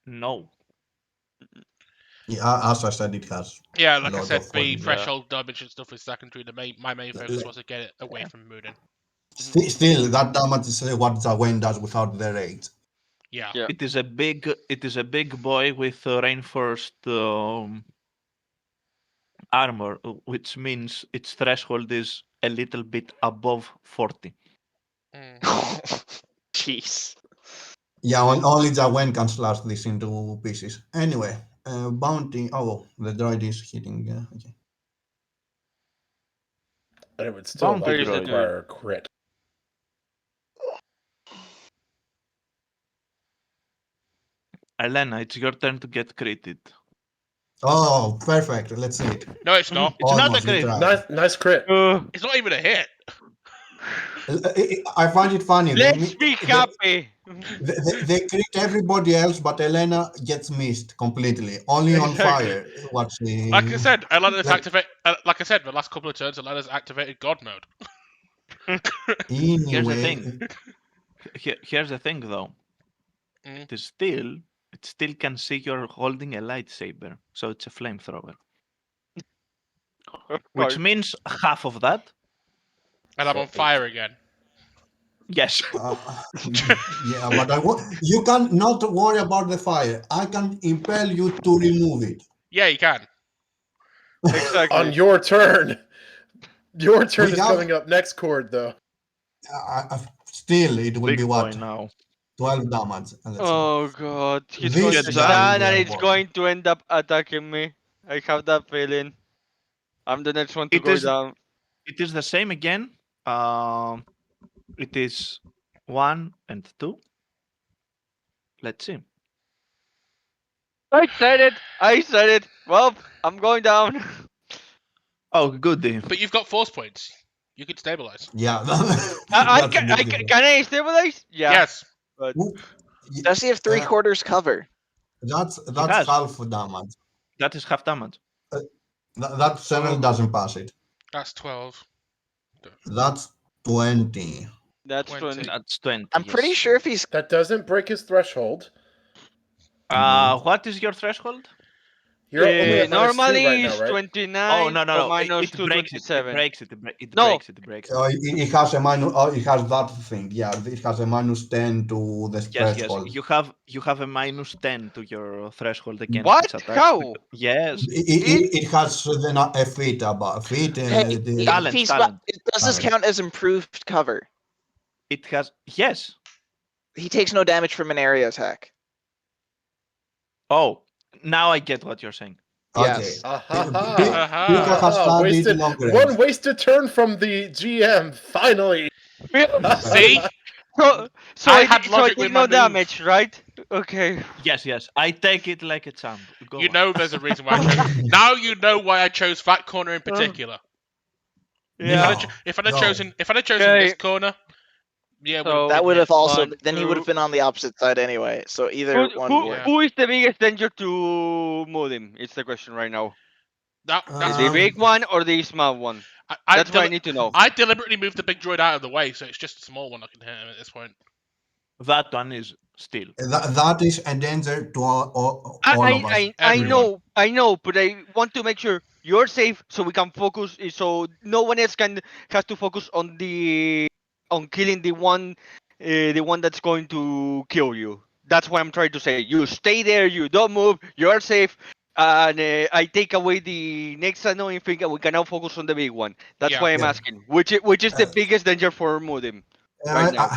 No. Yeah, as I said, it has. Yeah, like I lot said, of the fortitude. threshold damage and stuff is secondary. My main focus was to get it away from Munin. Still, that damage is what Zawen does without the rage. Yeah. It is a big boy with reinforced armor, which means its threshold is a little bit above 40. Jeez. Yeah, only Zawen can slash this into pieces. Anyway, bounty. Oh, the droid is hitting. Okay. But it would still Bounty droid. require a crit. Elena, it's your turn to get critted. Oh, perfect. Let's see it. No, it's not. It's not a Almost, crit. retry. Nice crit. It's not even a hit. I find it funny. Let's be happy. They crit everybody else, but Elena gets missed completely. Only on fire. What she... Like I said, Elena's activate. Like I said, the last couple of turns, Elena's activated God mode. Anyway. Here's the thing. Here's the thing, though. It still can see you're holding a lightsaber, so it's a flamethrower. Which means half of that. And I'm on fire again. Yes. Yeah, but you can not worry about the fire. I can impel you to remove it. Yeah, you can. Exactly. On your turn. Your turn We is have- coming up next, Cord, though. Still, it will Big be boy what? now. 12 damage. Let's see. Oh god, he's This going to is stand and the it's one. going to end up attacking me. I have that feeling. I'm the next one to It go is- down. It is the same again. It is 1 and 2. Let's see. I said it! I said it! Well, I'm going down. Oh, goody. But you've got force points. You could stabilize. Yeah. Can I stabilize? Yeah. Yes. But Ooh, y- Does he have 3/4 cover? That's has. half damage. That is half damage. That 7 doesn't pass it. That's 12. That's 20. that's 20. 20. That's 20. I'm pretty yes. sure if he's That doesn't break his threshold. What is your threshold? You're only at -2 Normally right now, it's right? 29 Oh, no. or minus It 2, breaks it. It 27. breaks it. It No. breaks it. It breaks it. It has a minus. It has that thing. Yeah, it has a minus 10 to the Yes. threshold. You have a minus 10 to your threshold against What? its attacks. How? Yes. It has then a feat about feat. hey, Talent, if he's talent. does this Talent. count as improved cover? It has. Yes. He takes no damage from an area attack. Oh, now I get what you're saying. Okay. Yes. Pika has studied Wasted, long range. one wasted turn from the GM, finally. See? So I I had did, so I logic did with no my move. damage, right? Okay. Yes. I take it like a champ. Go You on. know there's a reason why I chose. Now you know why I chose Fat Corner in particular. Yeah. If I'd have chosen Okay. this corner, yeah, So- That would have also One, then he would have been on the opposite side anyway. So either one would work. Who is the biggest danger to Mudim? It's the question right now. that's The big one or the small one? That's what I need to know. I deliberately moved the big droid out of the way, so it's just a small one I can hit him at this point. That one is still. That is a danger to all of us. I Everyone. know, but I want to make sure you're safe so we can focus, so no one else has to focus on killing the one that's going to kill you. That's what I'm trying to say. You stay there, you don't move, you're safe, and I take away the next annoying thing, and we can now focus on the big one. That's Yeah. why I'm Yeah. asking, which is the biggest danger for Mudim right now.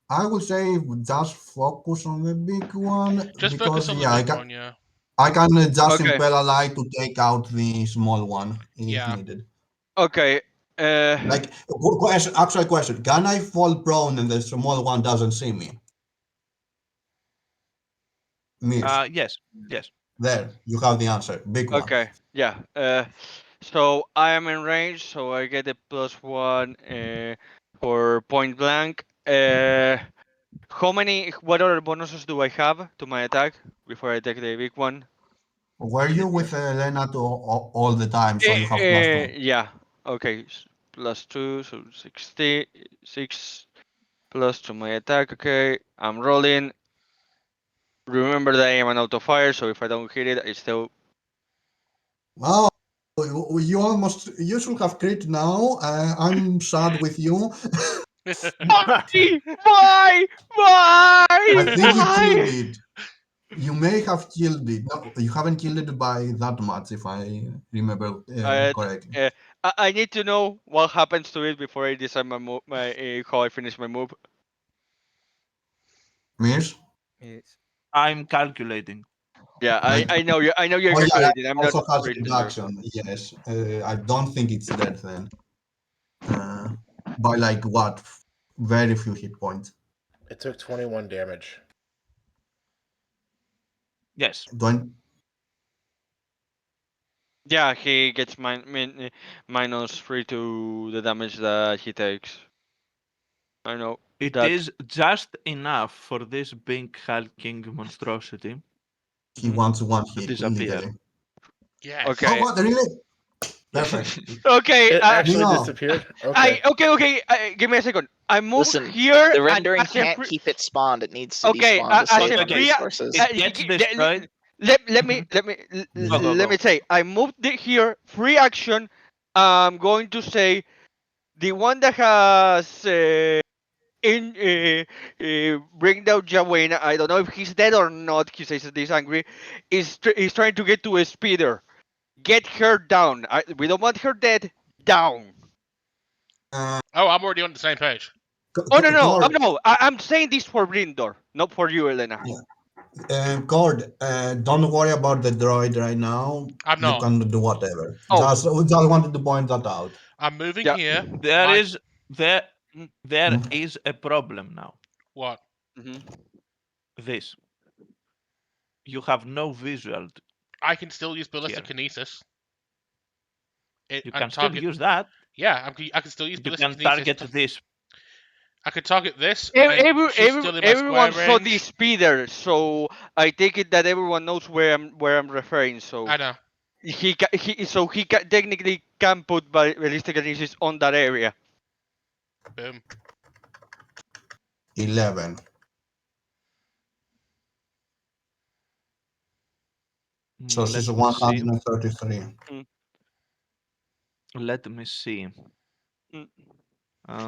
I would say just focus on the big one. Just because focus on the yeah, big one, yeah. I can just Okay. impel a light to take out the small one if Yeah. needed. Okay. Like question: can I fall prone and the small one doesn't see me? Mirs, Yes. there you have the answer. Big one. Okay, yeah. So I am in range, so I get a +1 for point blank. What other bonuses do I have to my attack before I take the big one? Were you with Elena all the time? So you have +2. Yeah. Okay. +2, so 66 plus to my attack. Okay, I'm rolling. Remember that I am an auto fire, so if I don't hit it, it's still. Oh, you should have crit now. I'm sad with you. Why? I think you killed it. You may have killed it. No, you haven't killed it by that much, if I remember correctly. I need to know what happens to it before I decide how I finish my move. Mirs? Yes. I'm calculating. Yeah, Like- I know you're Oh, yeah, calculating. I'm not also has reading there. reduction. Yes, I don't think it's dead then. By like what? Very few hit points. It took 21 damage. Yes. Yeah, he gets -3 to the damage that he takes. I know. It is just enough for this big hulking monstrosity. He wants one To hit. disappear. Literally. Yes. Okay. Oh, what? Really? Perfect. Okay. It actually No. disappeared? Okay. Okay. Give me a second. I move Listen, here. The and rendering as a can't free- keep it spawned. It needs to Okay, despawn to as save a on free- resources. It gets destroyed. Let me Go. me say. I moved it here. Free action. I'm going to say the one that has bring down Jawain. I don't know if he's dead or not. He says that he's angry. He's trying to get to a speeder. Get her down. We don't want her dead. Down. Oh, I'm already on the same page. Oh no. Cord, No. I'm saying this for Brindor, not for you, Elena. Cord, don't worry about the droid right now. I'm You not. can do whatever. Oh. Just wanted to point that out. I'm moving Yeah. here. There My- is there Mm. is a problem now. What? Mhm. This. You have no visual. I can still use ballistic Here. kinesis. You and can target. still use that. Yeah, I can still use You ballistic can kinesis. target this. I could target this. and she's still in my Everyone square saw range. the speeder, so I take it that everyone knows where I'm referring. So I know. he technically can put ballistic kinesis on that area. Boom. 11. So Let she's me see. 133. Let me see.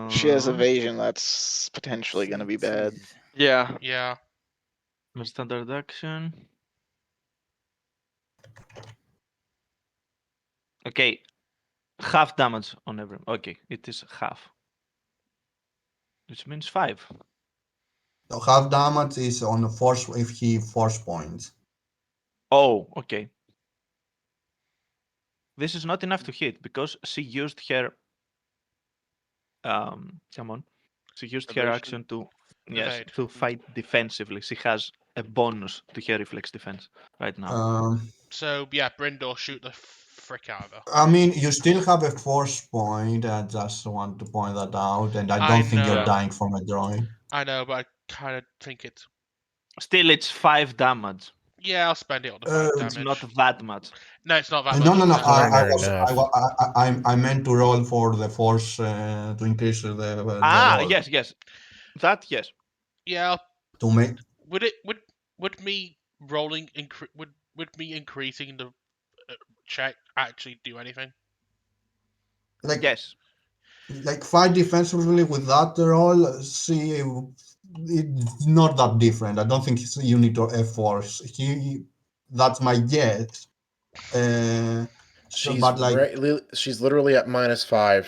She has Uh, evasion. That's potentially going to be bad. Jeez. Yeah. Yeah. Standard action. Okay. Half damage on every. Okay, it is half. Which means 5. So half damage is on the force if he force points. Oh, okay. This is not enough to hit because she used her. Come on. She used her Evasion. action to Evade. to fight defensively. She has a bonus to her reflex defense right now. So yeah, Brindor, shoot the frick out of her. I mean, you still have a force point. I just want to point that out, and I I don't think you're know. dying from a droid. I know, but I kind of think it's. Still, it's 5 damage. Yeah, I'll spend it on the 5 It's damage. not that much. No, it's not that No, much. no, no. It's nowhere I near was, enough. I meant to roll for the force to increase the roll. Yes. That, yes. Yeah. To make Would me rolling would me increasing the check actually do anything? like Yes. like fight defensively with that roll. See, it's not that different. I don't think you need a force. That's my guess. She's but like she's literally at -5.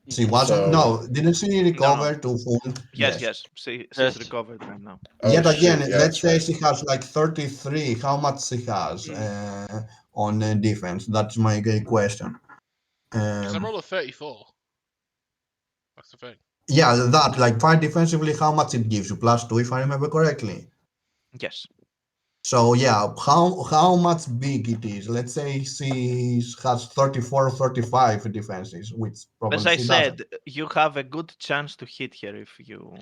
she wasn't. So- No, didn't she recover No. to full? Yes. She's Yes. recovered right now. Oh, Yet again, shoot, yeah, let's that's say right. she has like 33. How much she has on defense? That's my great question. Because I roll a 34. That's the thing. Yeah, that like fight defensively. How much it gives you? +2, if I remember correctly. Yes. So yeah, how much big it is? Let's say she has 34 or 35 defenses, which probably As I she said, doesn't. you have a good chance to hit her if you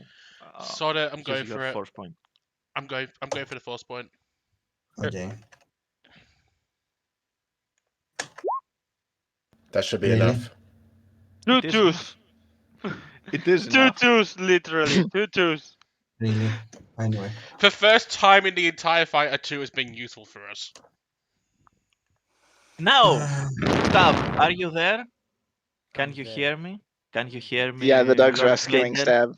Sorta, I'm use going your for it. force point. I'm going for the force point. Okay. That should be Really? enough. Two It is twos. It is Two enough. twos, literally. Two twos. Really? Anyway. For first time in the entire fight, a 2 has been useful for us. Now, Tab, are you there? Can I'm you there. hear me? Can you hear me? Yeah, the dog's Lord rescuing Bladen? Stab.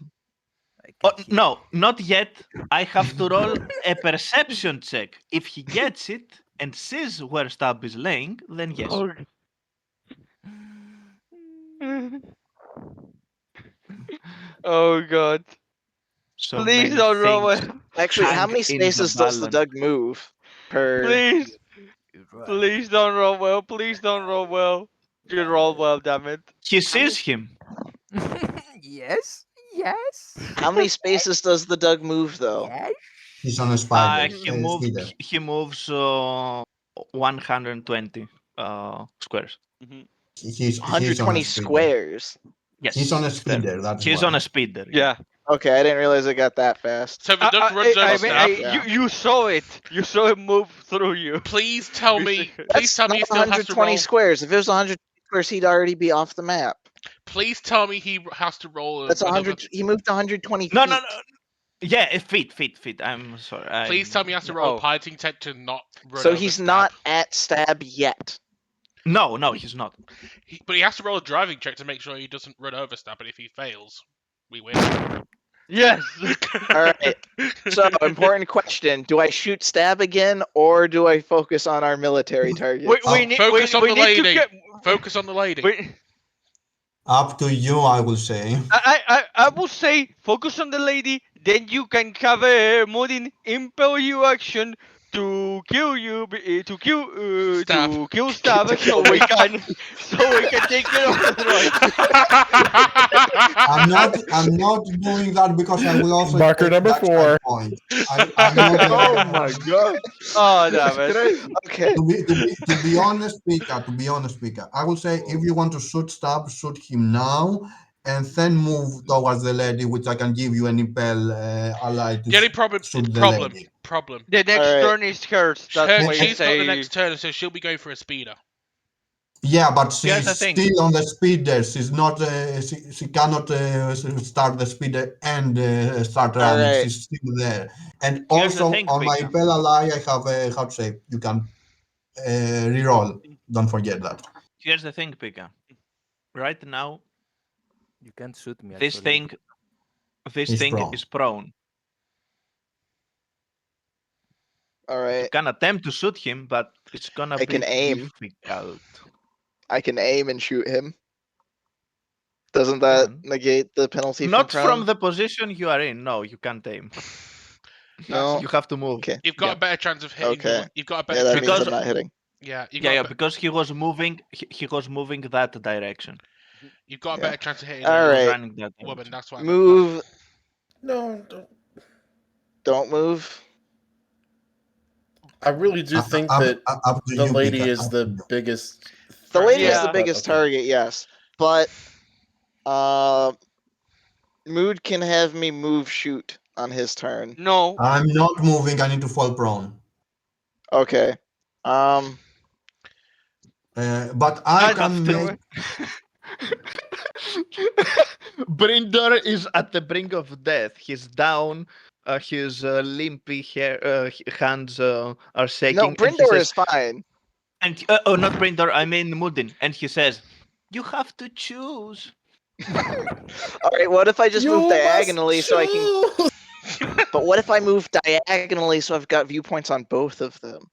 I Oh, can hear no, not yet. I have to roll a perception check. If he gets it and sees where Stab is laying, then yes. Oh god. So Please many don't roll things it. Actually, how hang many in the spaces does the balance. Doug move per? Please. you right. Please don't roll well. Please don't roll well. You roll well, damn it. He sees him. Yes. How many spaces does the Doug move though? Yes. He's on a spider. He Speeder. moves 120 squares. He's 120 on a speeder. squares. Yes. He's on a it's there. speeder. That's He's why. on a speeder. Yeah. Okay, I didn't realize it got that fast. So the duck runs over Stab. yeah. You saw it. You saw it move through you. Please tell me. Please That's tell me not he still has to 120 roll. squares. If it was 120 squares, he'd already be off the map. Please tell me he has to roll. That's another- 100. He moved 120 No, feet. no. Yeah, feet. I'm sorry. Please tell me he has to roll Oh. a piloting check to not run So over he's Stab. not at Stab yet. No, he's not. But he has to roll a driving check to make sure he doesn't run over Stab. But if he fails, We win. Yes. All right. So, important question: do I shoot stab again, or do I focus on our military targets? Focus on the need to lady. get. Focus on the lady. Up to you, I will say. I will say focus on the lady, then you can have Modin impel you action to kill you Stab. to kill Stab so we can take care of the droid. I'm not doing that because I will also Marker take number that 4. side point. I'm not. Oh my god. Oh damn it. Crazy. Okay. To be honest, Pika, I will say if you want to shoot Stab, shoot him now, and then move towards the lady, which I can give you an impel ally to The only problem. shoot the lady. Problem. The next Alright. turn is hers. That's why I She's got the say. next turn, so she'll be going for a speeder. Yeah, but Here's the she's thing. still on the speeder. She's not. She cannot start the speeder and start running. Alright. She's still there. And Here's the also thing, on my Pika. impel ally, I have how to say you can reroll. Don't forget that. Here's the thing, Pika. Right now, You can't shoot me. this actually. thing He's prone. is prone. You Alright. can attempt to shoot him, but it's gonna I be can aim. difficult. I can aim and shoot him. Doesn't that Can. negate the penalty Not from from prone? the position you are in. No, you can't aim. No. You have to move. Okay. You've got Yeah. a better chance of hitting. Okay. You've got a Yeah, better that chance. means Because- I'm not hitting. Yeah, you've Yeah, got, yeah, a, because he was moving. He was moving that direction. you've got a Yeah. better chance of hitting He was Alright. running that a woman. direction. That's why. Move. No, Don't move. I really do think Up- that up to the you, lady Pika, is up the to you. biggest. The lady is Yeah. the biggest Okay. target, yes. But Mood can have me move shoot on his turn. No. I'm not moving. I need to fall prone. Okay. But I I can don't make. Brindor is at the brink of death. He's down. His limpy hands are shaking. No, and he Brindor says- is fine. And not Brindor. I mean Mudin. And he says, "You have to choose." Alright, what if I just move diagonally so I can. But what if I move diagonally so I've got viewpoints on both of them?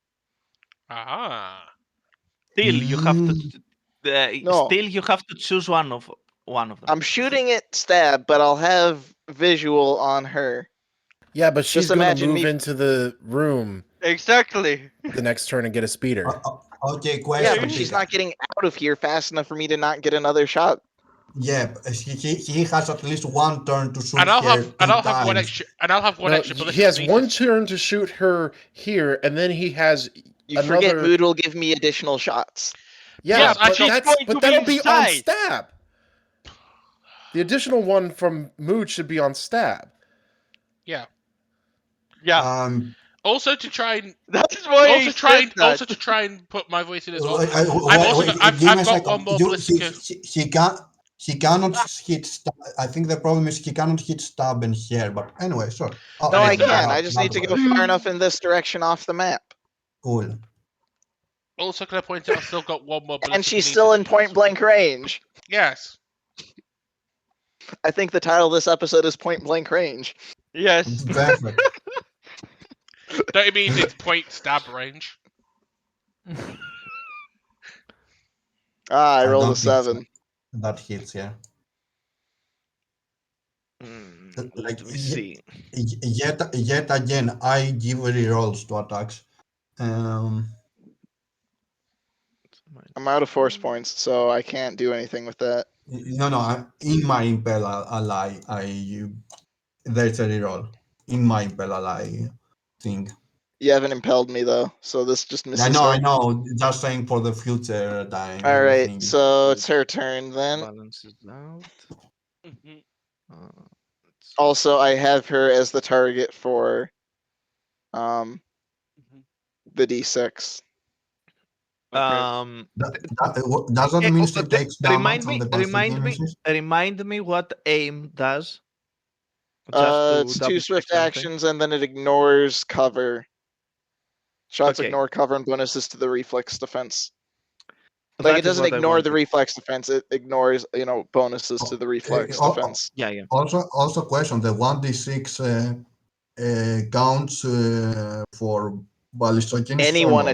Aha. Still, you have to. No. Still, you have to choose one of them. I'm shooting at Stab, but I'll have visual on her. Yeah, but she's Just going to imagine move me- into the room Exactly. the next turn and get a speeder. Okay, Yeah, question. but she's Pika. not getting out of here fast enough for me to not get another shot. Yeah, he has at least one turn to shoot And I'll her have two one times. extra. And I'll have one No, extra. he has one ballistic turn to shoot her here, and then he has You forget another. Mood will give me additional shots. Yeah, Yes, but, she's going to be that'll be on inside. stab. The additional one from Mood should be on stab. Yeah. Yeah. Also to try and That's why I also try said that. to try and put my voice in as well. Wait, I've also wait, got, I've give me a got second. one more ballistic. He cannot hit stab. I think the problem is he cannot hit stab and here. But anyway, sure. Oh, No, I it's can. not- I just not need to go bad. far enough in this direction off the map. Cool. Also, can I point out I've still got one more ballistic. And she's still in point blank range. Yes. I think the title of this episode is Point Blank Range. Yes. Perfect. Don't it mean it's point stab range? Ah, I I rolled don't a think so. 7. That hits, yeah. Let Like, me see. Yet again, I give rerolls to attacks. I'm out of force points, so I can't do anything with that. No. In my impel ally, there's a reroll in my impel ally thing. You haven't impelled me though, so this just misses. I know. Just saying for the future time. All right, thing. so it's her turn then. Balances out. Mhm. Let's- Also, I have her as the target for the D6. Um, Does that Okay, mean okay, she takes damage remind from me- the passive remind me- nemesis? remind me what aim does. Just to It's double 2 check swift something. actions and then it ignores cover. Shots Okay. ignore cover and bonuses to the reflex defense. Like That it is doesn't what I ignore the wanted. reflex defense. It ignores bonuses to the reflex defense. Yeah, yeah. Also question, the 1d6 counts for ballistic or Anyone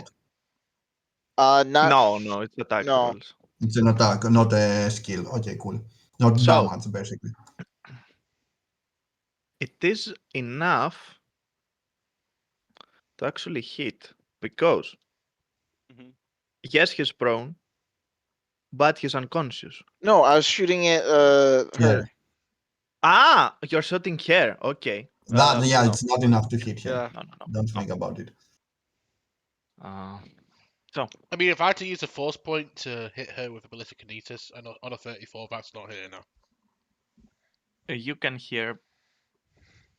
not? Not No, it's attack no. rolls. It's an attack, not a skill. Okay, cool. Not So- damage, basically. It is enough to actually hit because Mhm. yes, he's prone, but he's unconscious. No, I was shooting at her. Ah, you're shooting here. Okay. That yeah, no. it's not enough to hit him. Yeah. No, no, no. Don't no. think about it. I mean, if I had to use a force point to hit her with a ballistic kinesis and on a 34, that's not hitting her. You can hear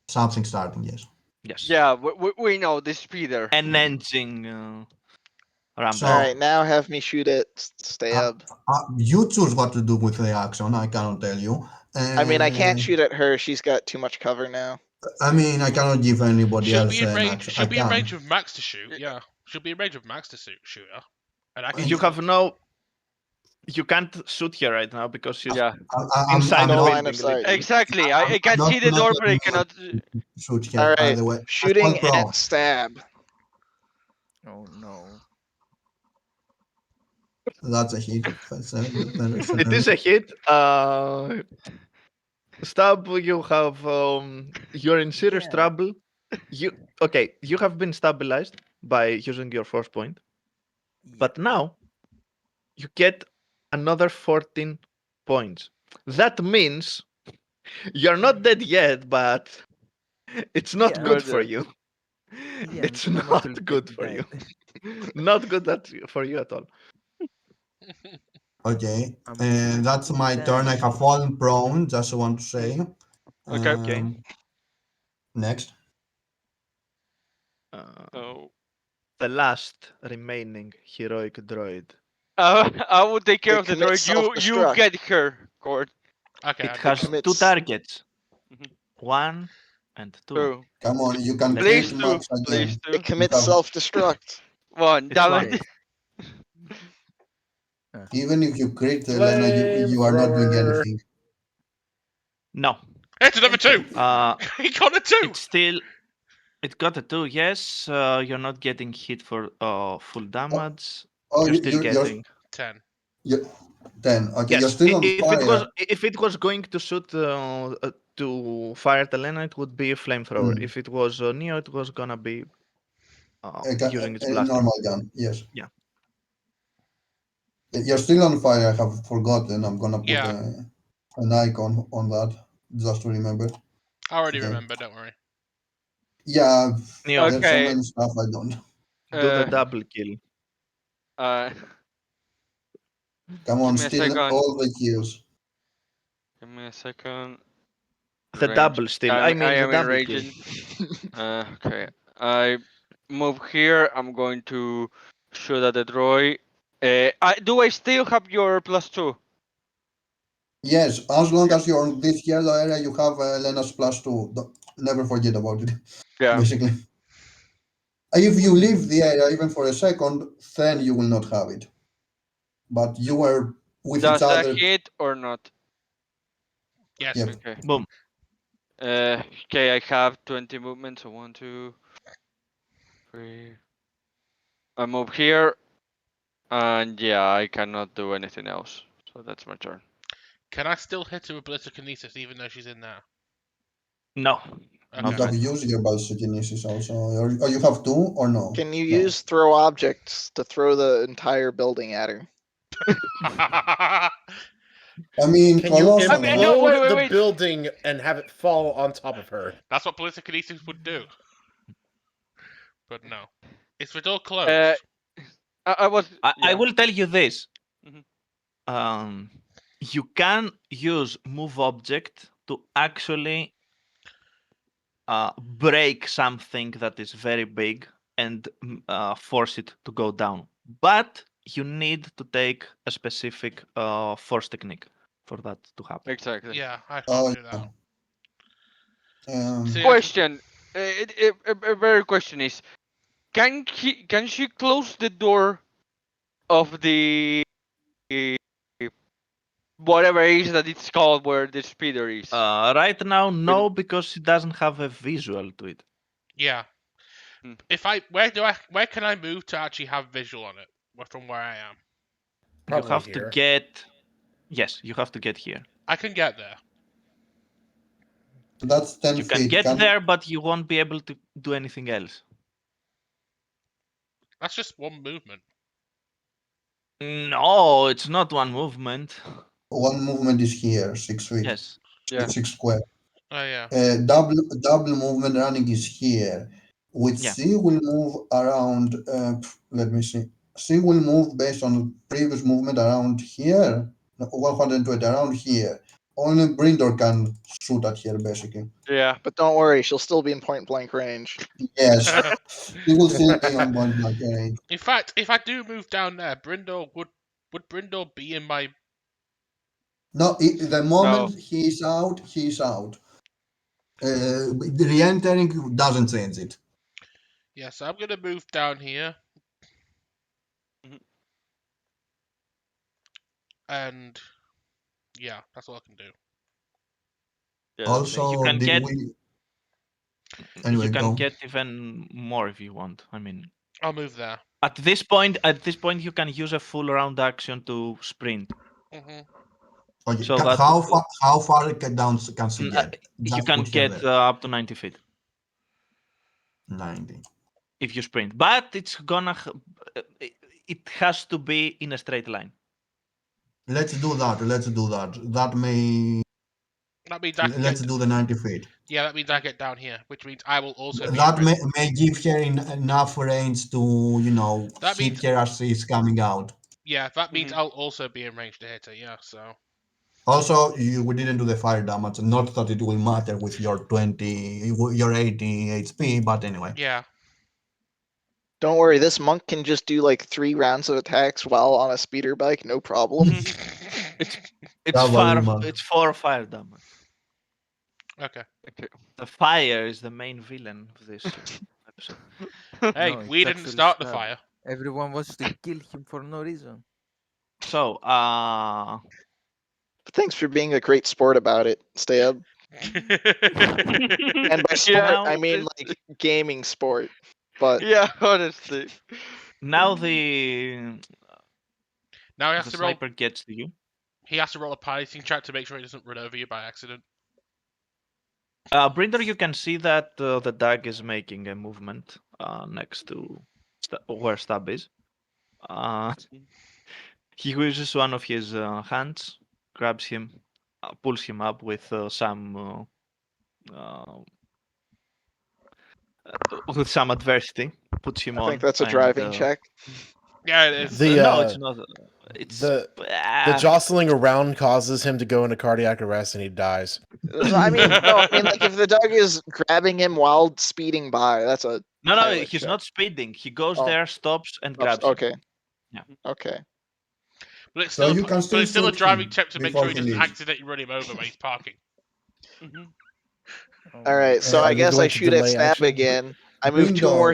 Something starting, yes. yes. Yeah, we know the speeder. An engine rumble. So- All right, now have me shoot at Stab. You choose what to do with the action. I cannot tell you. I mean, I can't shoot at her. She's got too much cover now. I mean, I cannot give anybody She'll else be in an range. action. She'll I be in can. range with Max to shoot. Yeah, she'll be in range with Max to shoot her. And I can. You have no. You can't shoot here right now because she's Yeah, inside No the line of building. sight. literally. exactly. I can not- see the not door, but I letting cannot. shoot here, All by right, the way. shooting Pro. at Stab. Oh no. That's a hit. It is a hit. Stab, you have you're in serious Yeah. trouble. You have been stabilized by using your force point, but now you get another 14 points. That means you're not dead yet, but it's not Yeah. good for Murder. you. Yeah, It's I'm not actually good pretty for you. bad. Not good for you at all. Okay, I'm and that's my pretty turn. I bad. have fallen prone. Just want to say. Okay. Next. So The last remaining heroic droid. I will take care It of the commits droid. You self-destruct. get her, Cord. Okay, It I do has that. two commits- targets. Mhm. 1 and 2. Two. Come on, you can Please crit do. Max again. Please do. It commits have- self-destruct. One. It's Damn one. it. Even if you crit Elena, you are not doing Flamethrower. anything. No. It's another two. Uh, He got a two. it's still. It got a 2, yes. You're not getting hit for full damage. Oh, You're still getting. 10. you're 10. Okay, you're Yes, still on if fire. if it was going to shoot to fire at Elena, it would be a flamethrower. Mm. If it was Neo, it was gonna be using its A blaster. normal gun, yes. Yeah. You're still on fire. I have forgotten. I'm gonna put Yeah. an icon on that just to remember. I already Okay. remember. Don't worry. Yeah, Neo, there's so Okay. many stuff I don't. do the Uh, double kill. Come on, Give me a steal second. all the kills. Give me a second. The Rage. double still. I mean, I the am double kill. enraging. Okay. I move here. I'm going to shoot at the droid. Do I still have your +2? Yes, as long as you're on this yellow area, you have Lena's +2. Never forget about it. Yeah. Basically, if you leave the area even for a second, then you will not have it. But you were with Does each that other. hit or not? Yes. Yep. Okay. Boom. Okay, I have 20 movements. So 1, 2, 3. I move here. And yeah, I cannot do anything else. So that's my turn. Can I still hit her with ballistic kinesis even though she's in there? No. Okay. You have used your ballistokinesis also. Or you have 2 or no? Can you No. use throw objects to throw the entire building at her? I mean, Can you Colossus. mean, no, implode the wait. building and have it fall on top of her? That's what ballistic kinesis would do. But no. Is the door closed? I was. I yeah. will tell you this. Mhm. You can use move object to actually break something that is very big and force it to go down. But you need to take a specific force technique for that to happen. Exactly. Yeah, I can't Oh, do that. yeah. See, Question. A very question is, can she close the door of the whatever it is that it's called where the speeder is. Right now, no, because it doesn't have a visual to it. Yeah. Hmm. Where can I move to actually have visual on it from where I am? Probably you have here. to get. Yes, you have to get here. I can get there. That's 10 You feet. can get there, but you won't be able to do anything else. That's just one movement. No, it's not one movement. One movement is here, 6 feet. Yes. Yeah. 6 square. Oh yeah. Double movement running is here, which Yeah. C will move around. Let me see. C will move based on previous movement around here, 120 around here. Only Brindor can shoot at here, basically. Yeah. But don't worry, she'll still be in point blank range. Yes, he will still be on point blank range. In fact, if I do move down there, Brindle would Brindle be in my? No, the moment he's out, he's out. The re-entering doesn't change it. Yeah, so I'm gonna move down here. Mhm. And yeah, that's all I can do. Yeah, Also, You can did get- we? Anyway, you can go. get even more if you want. I mean, I'll move there. at this point, you can use a full round action to sprint. Hmm. Okay. So that How far down can she Mm, get? you Just can put her get there. up to 90 feet 90. if you sprint, but it's gonna. It has to be in a straight line. Let's do that. That may. That means I can Let's get. do the 90 feet. Yeah, that means I get down here, which means I will also. Be That in range. may give her enough range to, That hit means- her as she's coming out. Yeah, that means Mhm. I'll also be in range to hit her. Yeah, so. Also, we didn't do the fire damage. Not that it will matter with your 80 HP, but anyway. Yeah. Don't worry, this monk can just do like 3 rounds of attacks while on a speeder bike, no problem. It's Cavalry monk. It's 4 fire damage. Okay. Okay. The fire is the main villain of this episode. Hey, No, it's we didn't actually start the stab. fire. Everyone wants to kill him for no reason. So, But thanks for being a great sport about it, Stab. And by sport, Now- I mean like gaming sport. But Yeah, honestly. now the Now he has the to roll. sniper gets to you. He has to roll a piloting check to make sure he doesn't run over you by accident. Brinder, you can see that the dog is making a movement next to where Stab is. He uses one of his hands, grabs him, pulls him up with some adversity, puts him on. I think that's a and, driving check. Yeah, it is. The, no, it's not. It's the jostling around causes him to go into cardiac arrest and he dies. I mean, like if the dog is grabbing him while speeding by, that's a no, pilot he's check. not speeding. He goes Oh. there, stops, and grabs him. Okay. Yeah. Okay. But it's So still, you can but it's still a shoot driving him check to make before sure he he doesn't leaves. accidentally run him over when he's parking. Mhm. All right. So Are I you guess going I to shoot at delay Stab action? again. I move 2 Window. more.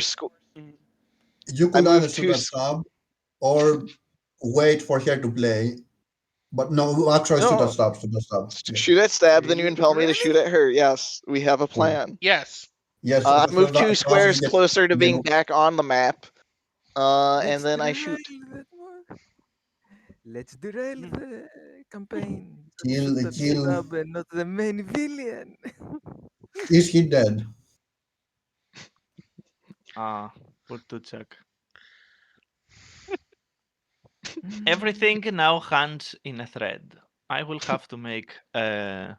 You I could moved either shoot two at Stab or wait for her to play. But no, actually shoot No. at Stab. Yeah. Shoot at Stab, then you impel me to shoot at her. Yes, we have a plan. Yes. Yes. I so move that 2 squares passes the- closer to the- being back on the map. And Let's then I shoot. derail that one. Let's derail the campaign. Kill- Shoot at kill- Stab and not the main villain. Is he dead? Put to check. Everything now hands in a thread. I will have to make a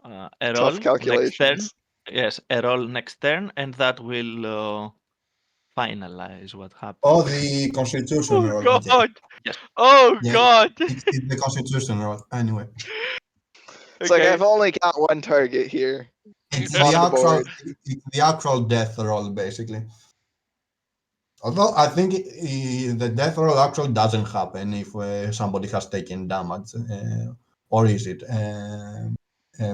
roll Tough next turn. calculations. Yes, a roll next turn, and that will finalize what happened. Oh, the Constitution Oh roll. god! Okay. Yes. Oh Yeah. god! It's the Constitution roll. Anyway, It's like Okay. I've only got one target here. it's On the the actual, board. it's the actual death roll, basically. Although I think the death roll actually doesn't happen if somebody has taken damage, or is it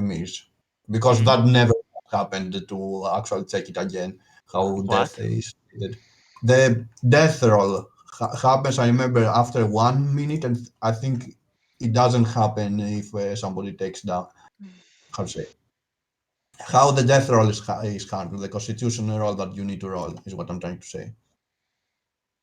miss? Because that never happened to actually check it again. How What? death is treated. The death roll happens, I remember, after 1 minute, and I think it doesn't happen if somebody takes down. How to say? How the death roll is handled, the constitution roll that you need to roll is what I'm trying to say.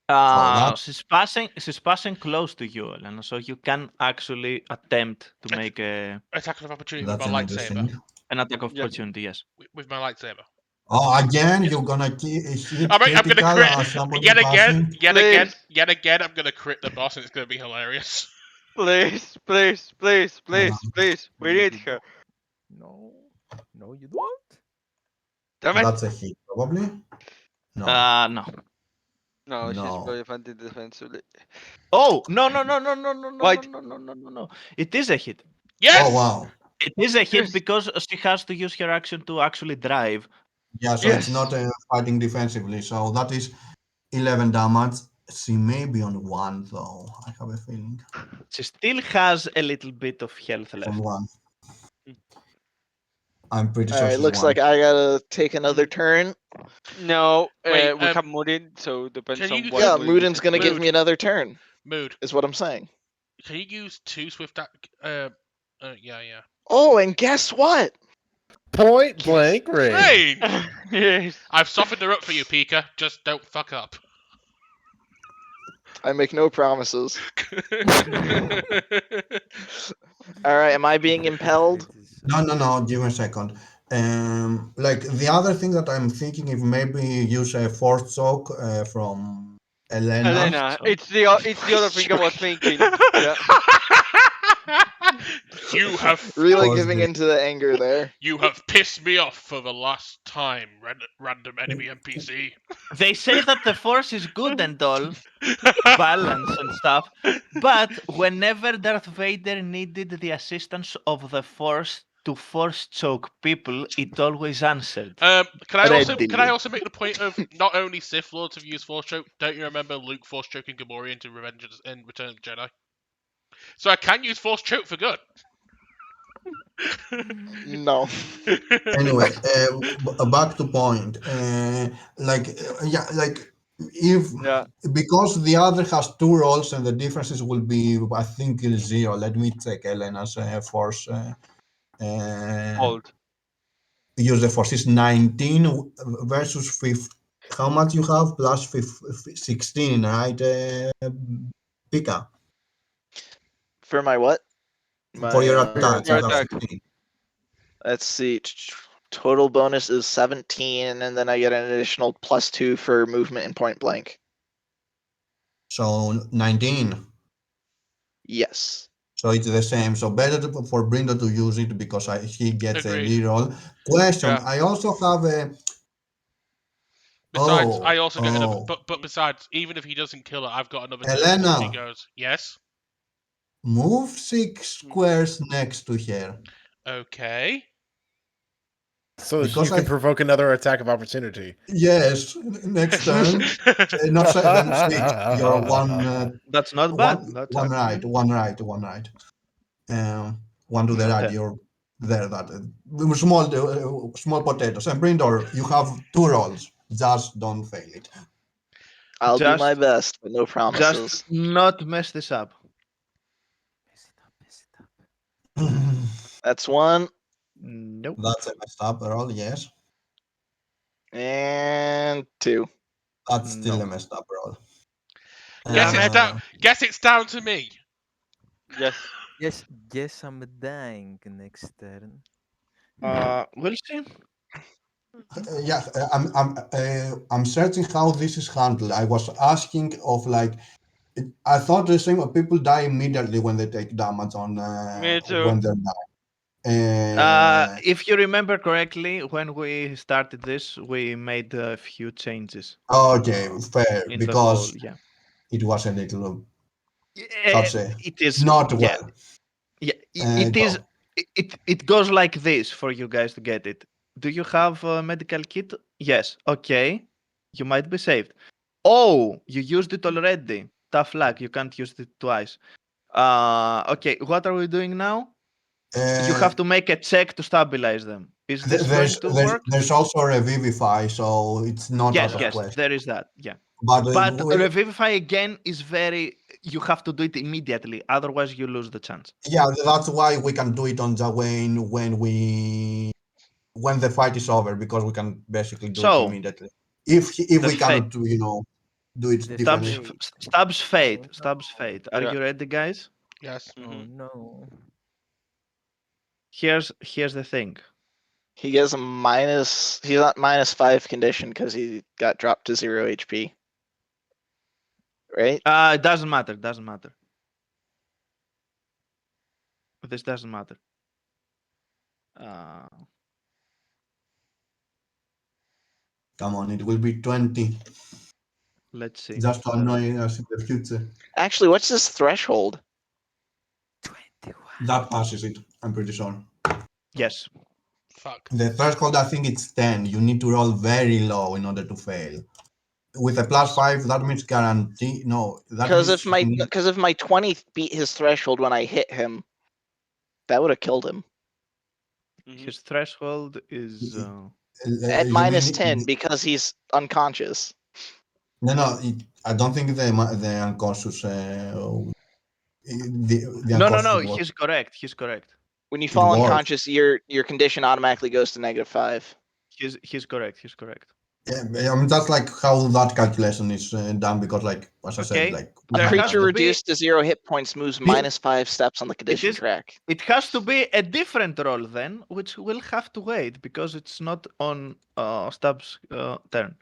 that- She's passing close to you, Elena, so you can actually attempt to make Attack of opportunity with That's my an lightsaber. interesting. an attack of Yeah. opportunity. Yes. With my lightsaber. Oh, again, Yes. you're gonna hit I'm gonna critical crit on somebody yet again, passing. yet again. I'm gonna crit the boss, and it's gonna be hilarious. Please, please, please, please, please. We No, need you her. don't. No, you don't. Damn it. That's a hit, probably. No. No. No, she's No. very fancy defensively. Oh no no no no no no no White. no no no no no! It is a hit. Yes. Oh wow. It is a hit Yes. because she has to use her action to actually drive. Yeah, so it's not fighting defensively. So that is 11 damage. She may be on 1 though. I have a feeling. She still has a little bit of health On left. 1. I'm pretty All sure right, she's looks 1. like I gotta take another turn. No, Wait, we have Murin, so depends can on you- what. Yeah, we Muden's decide gonna to give do. me another turn. Mood. Is what I'm saying. Can you use 2 swift? Yeah. Oh, and guess what? Point blank range. Hey, Yes. I've softened her up for you, Pika. Just don't fuck up. I make no promises. All right, am I being impelled? No. Give me a second. Like the other thing that I'm thinking, if maybe use a force choke from Elena. Elena, so- it's the other thing I was thinking. Yeah. You have Really Force giving the- into the anger there. you have pissed me off for the last time, random enemy NPC. They say that the force is good and all, balance and stuff, but whenever Darth Vader needed the assistance of the force to force choke people, it always answered. Can Readily. I also make the point of not only Sith Lords have used Force choke? Don't you remember Luke Force choking Gamorrean to in Return of the Jedi? So I can use Force choke for good. No. Anyway, back to point. If Yeah. because the other has 2 rolls and the differences will be, I think, 0. Let me check Elena's force. Hold. Use the force is 19 versus 5. How much you have? Plus 16, right? Pika. For my what? For your My, attack, your you have attack. 16. Let's see. Total bonus is 17, and then I get an additional +2 for movement and point blank. So 19. Yes. So it's the same. So better for Brindo to use it because he gets Agreed. a reroll. Question. Yeah. I also have a. Besides, Oh, I also get another. oh. But besides, even if he doesn't kill it, I've got another turn Elena. before she goes. Yes. Move 6 squares next to her. Okay. So that Because you can I- provoke another attack of opportunity. Yes, next turn. Not 7, 6. You're 1. That's not bad. That's One right, actually- one right, one right. One to the right. Okay. You're there. That small potatoes. And Brindor, you have 2 rolls. Just don't fail it. I'll do my Just- best, but no promises. Just not mess this up. Mess it up. That's 1. Nope. That's a messed up roll. Yes, And 2. that's still No. a messed up roll. Guess it's down to me. Yes. Yes, I'm dying next turn. We'll see. I'm searching how this is handled. I was asking of like, I thought the same. People die immediately when they take damage on Me too. when they're dying. If you remember correctly, when we started this, we made a few changes. Okay, fair. in the Because whole- yeah. it was a little Eh, say, it is not yeah, well. Yeah, Uh, it is. It goes like this for you guys to get it. Do you have a medical kit? Yes. Okay. You might be saved. Oh, you used it already. Tough luck. You can't use it twice. Okay. What are we doing now? You have to make a check to stabilize them. Is this going to work? There's also a Revivify, so it's not Yes. out of Yes. question. There is that. Yeah. But, But we- Revivify again is very. You have to do it immediately, otherwise you lose the chance. yeah, that's why we can do it on Jawain when the fight is over, because we can basically do it So, immediately. If the we cannot, do it The differently. fate. Stubbs fate. Oh, Stubbs no. fate. Are Yeah. you ready, guys? Yes. Oh no. Here's the thing. He gets a minus. He's at -5 condition because he got dropped to 0 HP. Right? It doesn't matter. Doesn't matter. This doesn't matter. Come on, it will be 20, Let's see. just to annoy us in the future. Actually, what's his threshold? 21. That passes it, I'm pretty sure. Yes. Fuck. The threshold, I think it's 10. You need to roll very low in order to fail. With a +5, that means guarantee. No, that Because means if my 20 beat his threshold when I hit him, that would have killed him. His threshold is. At you -10 mean- because he's unconscious. No, I don't think the unconscious. The No. unconscious was- He's correct. He's correct. When you It fall works. unconscious, your condition automatically goes to -5. He's correct. He's correct. Yeah, I mean that's like how that calculation is done, because like as I Okay. said, like A There has creature to be- reduced to 0 hit points moves -5 steps on the condition is- track. It has to be a different roll then, which will have to wait because it's not on Stubbs' turn.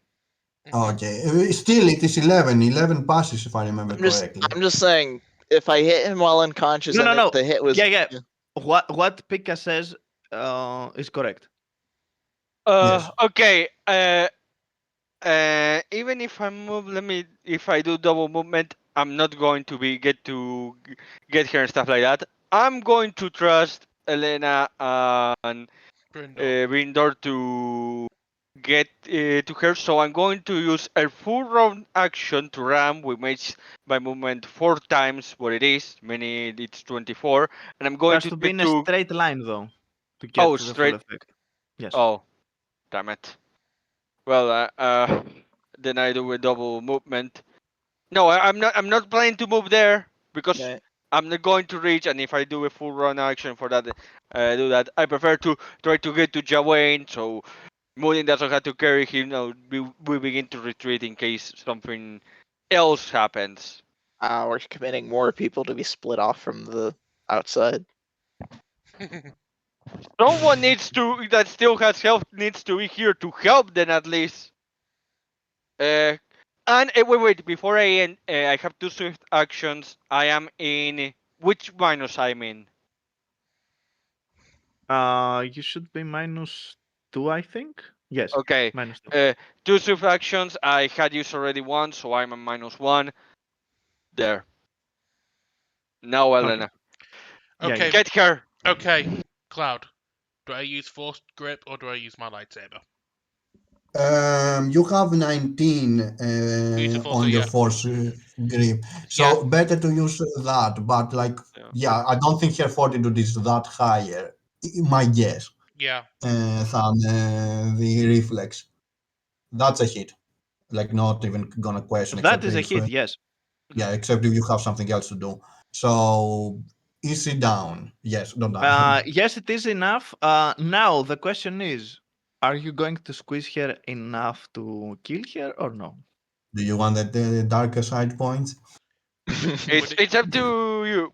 okay. Still, it is 11. 11 passes if I remember correctly. I'm just saying, if I hit him while unconscious No, and no, if the hit was Yeah. What Pika says is correct. Yes. Okay. Even if I move, if I do double movement, I'm not going to get here and stuff like that. I'm going to trust Elena and Brindor to get to her, so I'm going to use a full round action to ram, which makes my movement 4 times what it is, meaning it's 24, and I'm It going has to be get in a straight line though to get Oh, to the straight- full effect. Yes. Oh, damn it. Well, then I do a double movement. No, I'm not planning to move there because Okay. I'm not going to reach. And if I do a full run action for that, do that. I prefer to try to get to Jawain, so Moodin doesn't have to carry him. No, we begin to retreat in case something else happens. We're committing more people to be split off from the outside. Someone that still has health needs to be here to help them at least. And wait, before I end, I have 2 swift actions. I am in which minus I'm in? You should be -2, I think. Yes. Okay. -2. 2 swift actions. I had used already 1, so I'm a -1. There. Now, Elena. Yeah, Okay. Get her. Okay. Cloud. Do I use forced grip or do I use my lightsaber? You have 19 Beautiful, on so your yeah. force grip, so Yeah. better to use that. But like, Yeah. I don't think her fortitude is that higher. My guess, Yeah. than the reflex. That's a hit. Like, not even gonna question. That except is a if, hit. Yes. Yeah, except if you have something else to do. So, is she down? Yes, don't die. Yes, it is enough. Now the question is, are you going to squeeze her enough to kill her or no? Do you want the darker side points? It's up to you.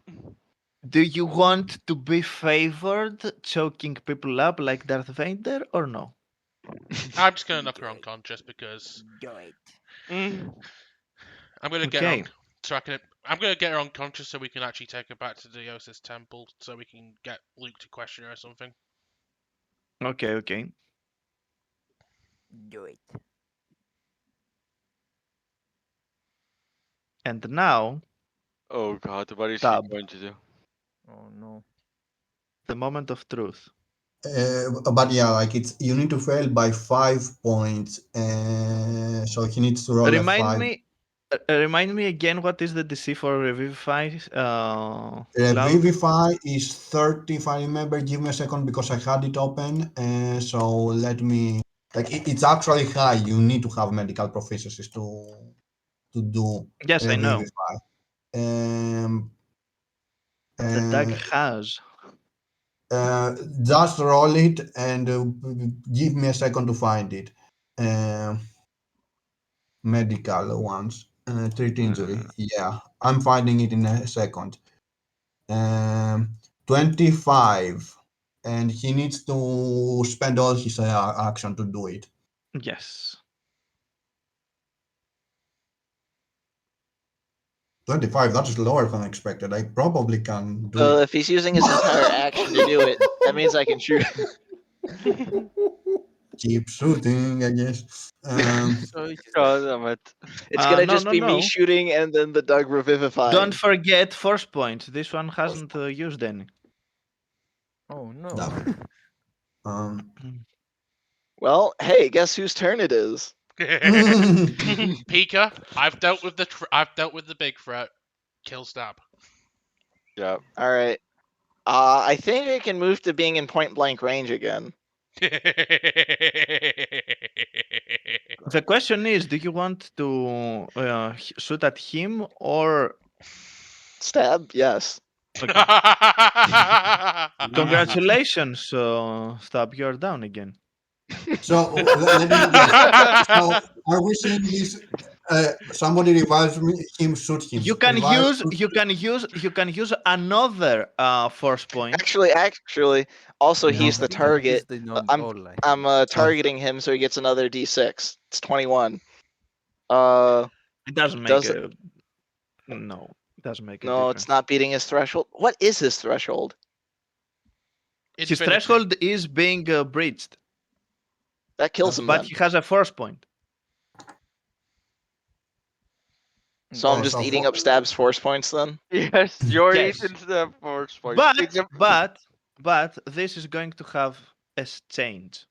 Do you want to be favored choking people up like Darth Vader or no? I'm just gonna knock her unconscious because Do it. Mm. I'm gonna get her Okay. I'm gonna get her unconscious so we can actually take her back to Diosis Temple so we can get Luke to question her or something. Okay. Do it. And now Oh God, what is Tab. he going to do? Oh no. the moment of truth. But yeah, like you need to fail by 5 points. So he needs to roll a 5. Remind me again what is the DC for Revivify? Cloud? Revivify is 30, if I remember. Give me a second because I had it open. So let me. Like, it's actually high. You need to have medical proficiencies to to do Yes, I know. Revivify. Um, The dog uh, has. just roll it and give me a second to find it. Medical ones. Treat injury. Yeah, I'm finding it in a second. 25. And he needs to spend all his action to do it. Yes. 25, that is lower than expected. I probably can do it. If he's using his entire action to do it, that means I can shoot. Keep shooting, I guess. So it's God damn it. It's gonna No, just no, be no. me shooting and then the dog revivifying. Don't forget force points. This one hasn't used any. oh no. That- um, Well, hey, guess whose turn it is? Pika, I've dealt with the big threat. Kill stab. Yeah. All right. I think I can move to being in point blank range again. The question is, do you want to shoot at him or... Stab, yes. Okay. Congratulations, Stab, you're down again. so let me guess. So are we saying this? Somebody revives me, him shoot him. You can Revive, use another force point. Actually, also No. he's the I think I target. used it on I'm all life. I'm targeting him, so he gets another d6. It's 21. It doesn't make Does a... No, it doesn't make a no, difference. it's not beating his threshold. What is his threshold? His Infinity. threshold is being breached, That kills him but then. he has a force point. So I'm Oh, just so eating for- up Stab's force points then. Yes, you're Yes. eating the force point. But this is going to have a change.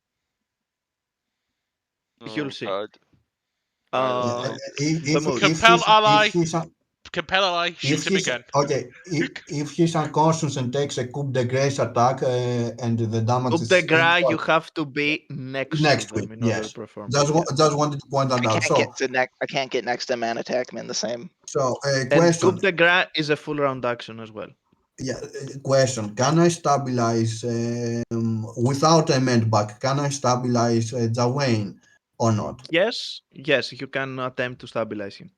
You'll see. God. if, the if, mood. if Compel he's, ally. if he's Compel ally. if Shoot him he's again. okay, if he's unconscious and takes a coup de grace attack and the damage Coup is de grace, equal- you have to be next next to week, them in order yes. to perform. Just wanted to point that I out. can't get next to man attack him in the same. So And question. coup de grace is a full round action as well. Yeah, question. Can I stabilize without a med back? Can I stabilize Jawain or not? Yes, you can attempt to stabilize him.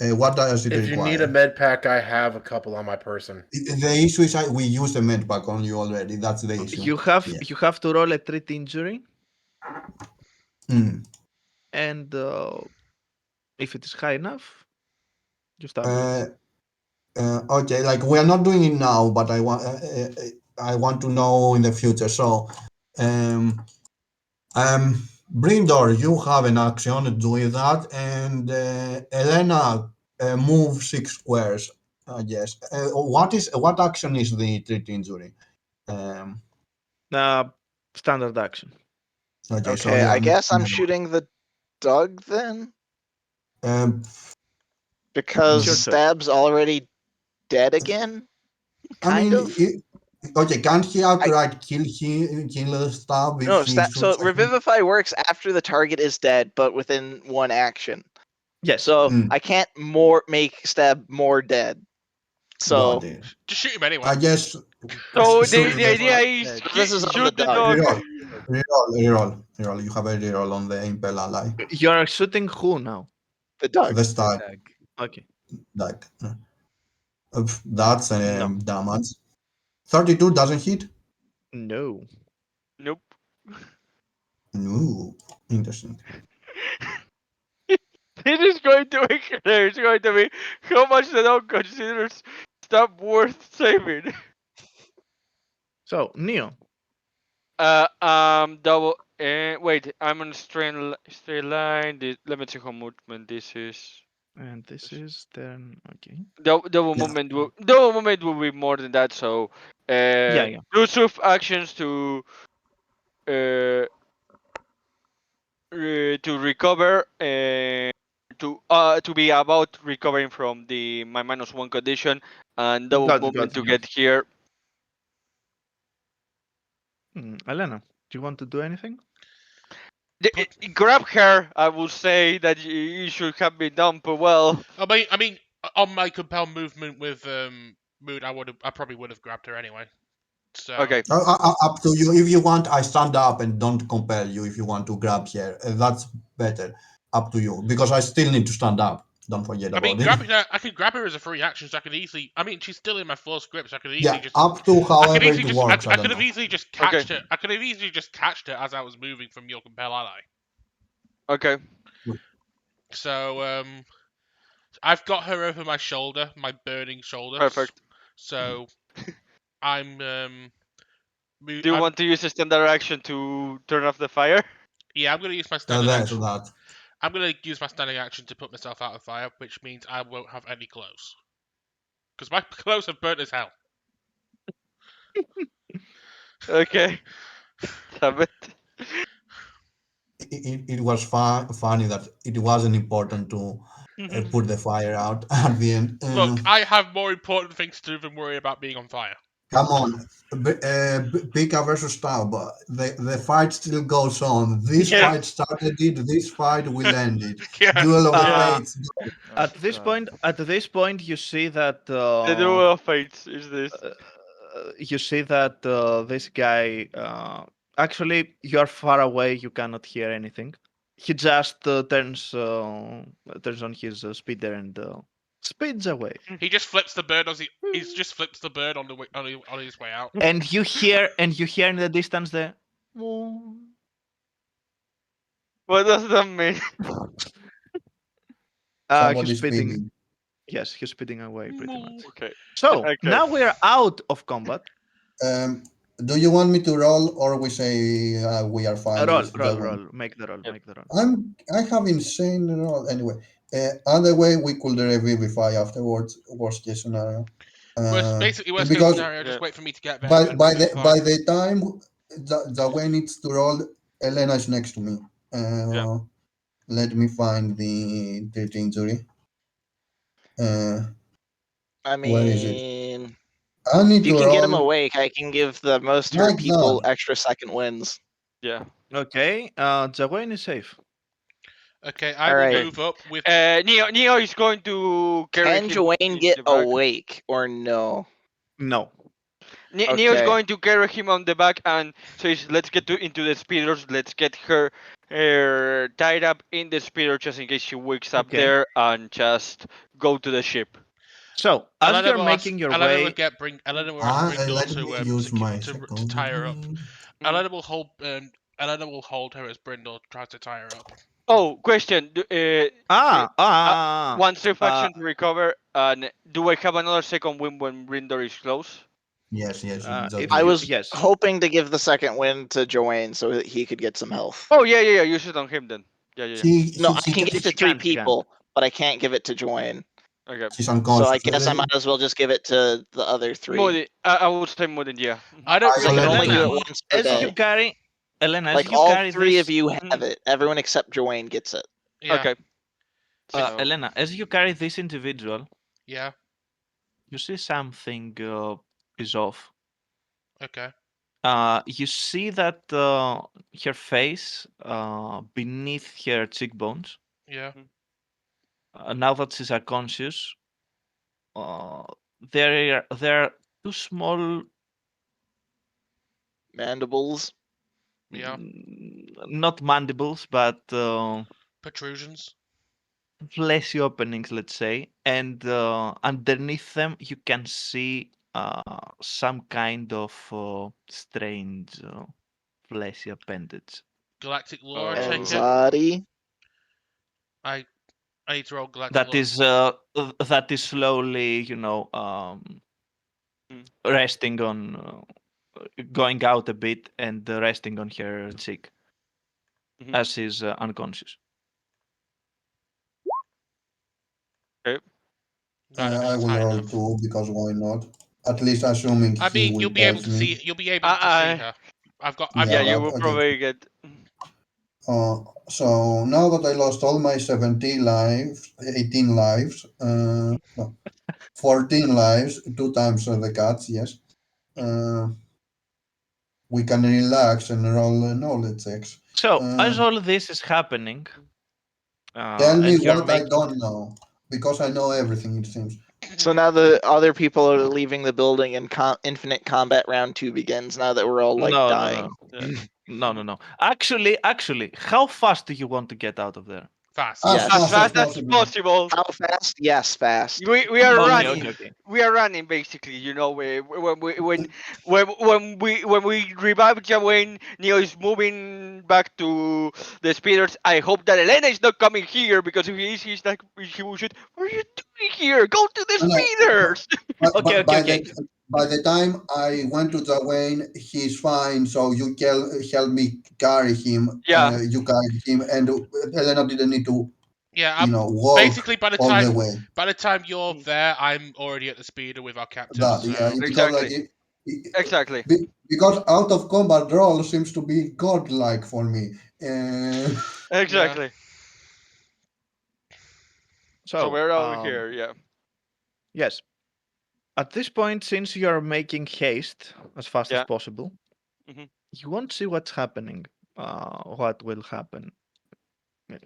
What does it If you require? need a med pack, I have a couple on my person. The issue is we used a med pack on you already. That's the issue. You have to roll a treat injury, Mm. and if it is high enough, you stabilize. Okay, like we are not doing it now, but I want to know in the future. So, Brindor, you have an action doing that, and Elena, move 6 squares. Yes. What action is the treat injury? Standard action. Okay, so Okay, yeah, I guess I'm no. shooting the dog then, Um, because Sure. Stab's already dead again. I mean, Kind of. okay, can't he outright kill Stab if No, he so shoots at him? Revivify works after the target is dead, but within one action. Yes. So Mm. I can't make Stab more dead. So Got it. Just shoot him anyway. I guess. So so the idea is This is on shoot the the dog. dog. Reroll. You have a reroll on the Impel ally. You're shooting who now? The dog. The start, Okay. like, that's No. damage. 32 doesn't hit. No. Nope. No, interesting. This is going to be clear. It's going to be how much the dog considers stuff worth saving. So Neo. Double. Wait, I'm on a straight line. Let me see how movement this is. And this is then okay. Double Yeah. movement will be more than that. So, Yeah. do swift actions to recover to be about recovering from my -1 condition and double Got it, movement to yeah. get here. Elena, do you want to do anything? Grab her. I will say that you should have been done, but well. I mean, on my compel movement with Mood, I probably would have grabbed her anyway. So Okay. Up to you. If you want, I stand up and don't compel you. If you want to grab here, that's better. Up to you, because I still need to stand up. Don't forget I mean, about it. grabbing her, I could grab her as a free action, so I could easily. I mean, she's still in my full grip, so I could easily Yeah, just. up to I could however easily it just. works. I I could don't have know. easily just Okay. catched her. I could have easily just catched her as I was moving from your compel ally. Okay. So I've got her over my shoulder, my burning shoulder. Perfect. So I'm Do you want to use a standard action to turn off the fire? Yeah, I'm gonna use my So standing that's action. that. I'm gonna use my standing action to put myself out of fire, which means I won't have any clothes. Because my clothes have burnt as hell. Okay. Damn it. It was funny that it wasn't important to put the fire out at the end. Look, I have more important things to do than worry about being on fire. Come on, Pika versus Tau, but the fight still goes on. This Yeah. fight started it. This fight will end it. Yeah. Duel of the Uh, Fates. At this point, you see that The duel of fates is this. this guy. Actually, you are far away. You cannot hear anything. He just turns on his speeder and speeds away. He just flips the bird as he's just flips the bird on the way, on his way out. And you hear in the distance the. What does that mean? Somebody He's speeding. speeding. Yes, he's speeding away pretty much. Okay. So Okay. now we are out of combat. Do you want me to roll, or we say we are fine? Roll, with roll, the one? roll. Make the roll. Yep. Make the roll. I have insane roll anyway. Other way we could revivify afterwards. Worst case scenario. Basically, worst case because scenario, just Yeah. wait for me to get there. by and by we'll the be by fine. the time the way needs to roll, Elena is next to me. Yeah. Let me find the treat injury. I Where is it? mean, I need if you to can get him roll. awake, I can give the most My hurt people God. extra second wins. Yeah. Okay, Jawayne is safe. Okay, I All will right. move up with. Neo is going to carry Can him Joanne in get the back. awake or no? No. Neo is Okay. going to carry him on the back and says, "Let's get into the speeders. Let's get her tied up in the speeder just in case she wakes up Okay. there, and just go to the ship." So as Elena you're will making ask, your Elena way, will get bring. Elena will ask Brindle Let me to use my to second tie her up. wind. Elena will hold. Elena will hold her as Brindle tries to tie her up. Oh, question. One safe action to recover, and do I have another second win when Rindor is close? Yes, yes. if I you- was yes. hoping to give the second win to Joanne so that he could get some health. Oh yeah. Use it on him then. Yeah. No, I can give it to she three can, she can. people, but I can't give it to Joanne. Okay. She's So unconscious. I guess I might as well just give it to the other three. Modin. I would say Modin. Yeah. I don't Because I can really only do Elena, it once per as you day. carry, Elena, as Like you all carry three this, of you have it. Everyone except Joanne gets it. Yeah. Okay. So, Elena, as you carry this individual, Yeah. you see something is off. Okay. You see that her face, beneath her cheekbones, Yeah. now that she's unconscious, there are two small, Mandibles. Yeah. not mandibles, but Protrusions. fleshy openings, let's say, and underneath them you can see some kind of strange fleshy appendage. Galactic lore. I Oh. take it. Anxiety. I need to roll galactic That lore. is slowly, resting on, going out a bit and resting on her cheek Mhm. as she's unconscious. I will high roll enough. two, because why not? At least assuming I he mean, will you'll be able help to me. see. You'll be able to see her. I've got. Yeah, you but- will okay. probably get. So now that I lost all my 17 lives, 18 lives, no, 14 lives, 2 times the cuts, yes. We can relax and roll knowledge checks. So, as Uh, all this is happening, Tell me and you're what I making. don't know, because I know everything, it seems. So now the other people are leaving the building and Infinite Combat Round 2 begins now that we're all like No, no, dying. no. Actually, how fast do you want to get out of there? Fast. As Yes. As fast as fast as possible. possible. How fast? Yes, fast. We are Okay, running. okay. We are running basically. You know, when we revive Jawain, Neo is moving back to the speeders. I hope that Elena is not coming here because if he is, he's like she will shoot. What are you doing here? Go to the No, no, speeders. Okay. By the time I went to Jawain, he's fine. So you help me carry him. Yeah. You carry him, and Helena didn't need to, Yeah, walk basically by the all the time way. you're there, I'm already at the speeder with our captain. That So because like Exactly. Exactly. because out of combat role seems to be godlike for me. Uh, Exactly. So So, we're over here. Yeah. yes. At this point, since you're making haste as fast as Yeah. possible, Mhm. you won't see what's happening. What will happen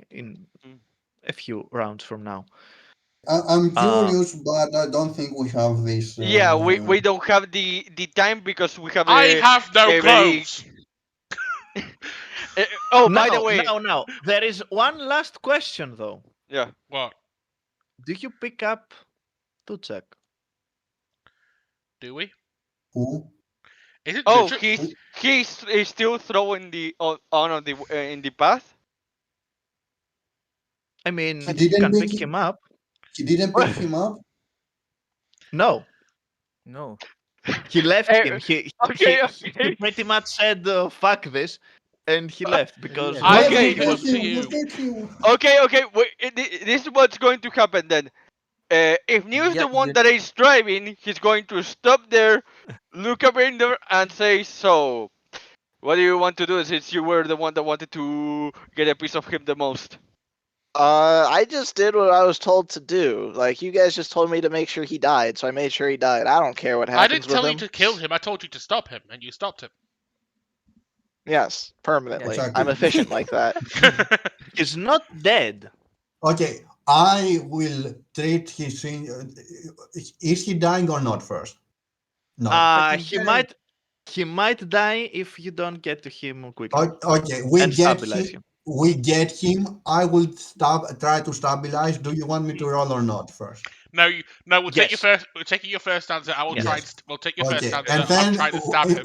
in Mm. a few rounds from now. I'm Uh, curious, but I don't think we have this. Yeah, we don't have the time because we have I have no a very. clothes. Oh, by the way, now, there is one last question though. yeah. What Do you pick up Tuchek? do we? Who? Is it Oh, Tuchek? he's still throwing the on the in the path. I mean, He you didn't can pick. pick him up. He didn't pick him up. No, No. he left Eh, him. okay, He okay. pretty much said, "Fuck this," and he left because Really? I Well, Okay. think you it was take up to him. You you. take him. Okay. Wait, this is what's going to happen then. If Neo is Yeah, the one that is driving, he's going to stop there, look up in there, and say, "So, what do you want to do since you were the one that wanted to get a piece of him the most?" I just did what I was told to do. Like, you guys just told me to make sure he died, so I made sure he died. I don't care what I happens didn't with tell you him. to kill him. I told you to stop him, and you stopped him. Yes, permanently. Exactly. I'm efficient like that. he's not dead. Okay, I will treat his. Is he dying or not first? No. Fucking He dead. might die if you don't get to him quickly Okay, we and get stabilize him. him. We get him. I will try to stabilize. Do you want me to roll or not first? No, we'll take your Yes. first. We'll take your first answer. I will Yes. try. We'll take your first Okay, answer. and I'm then trying to stab him.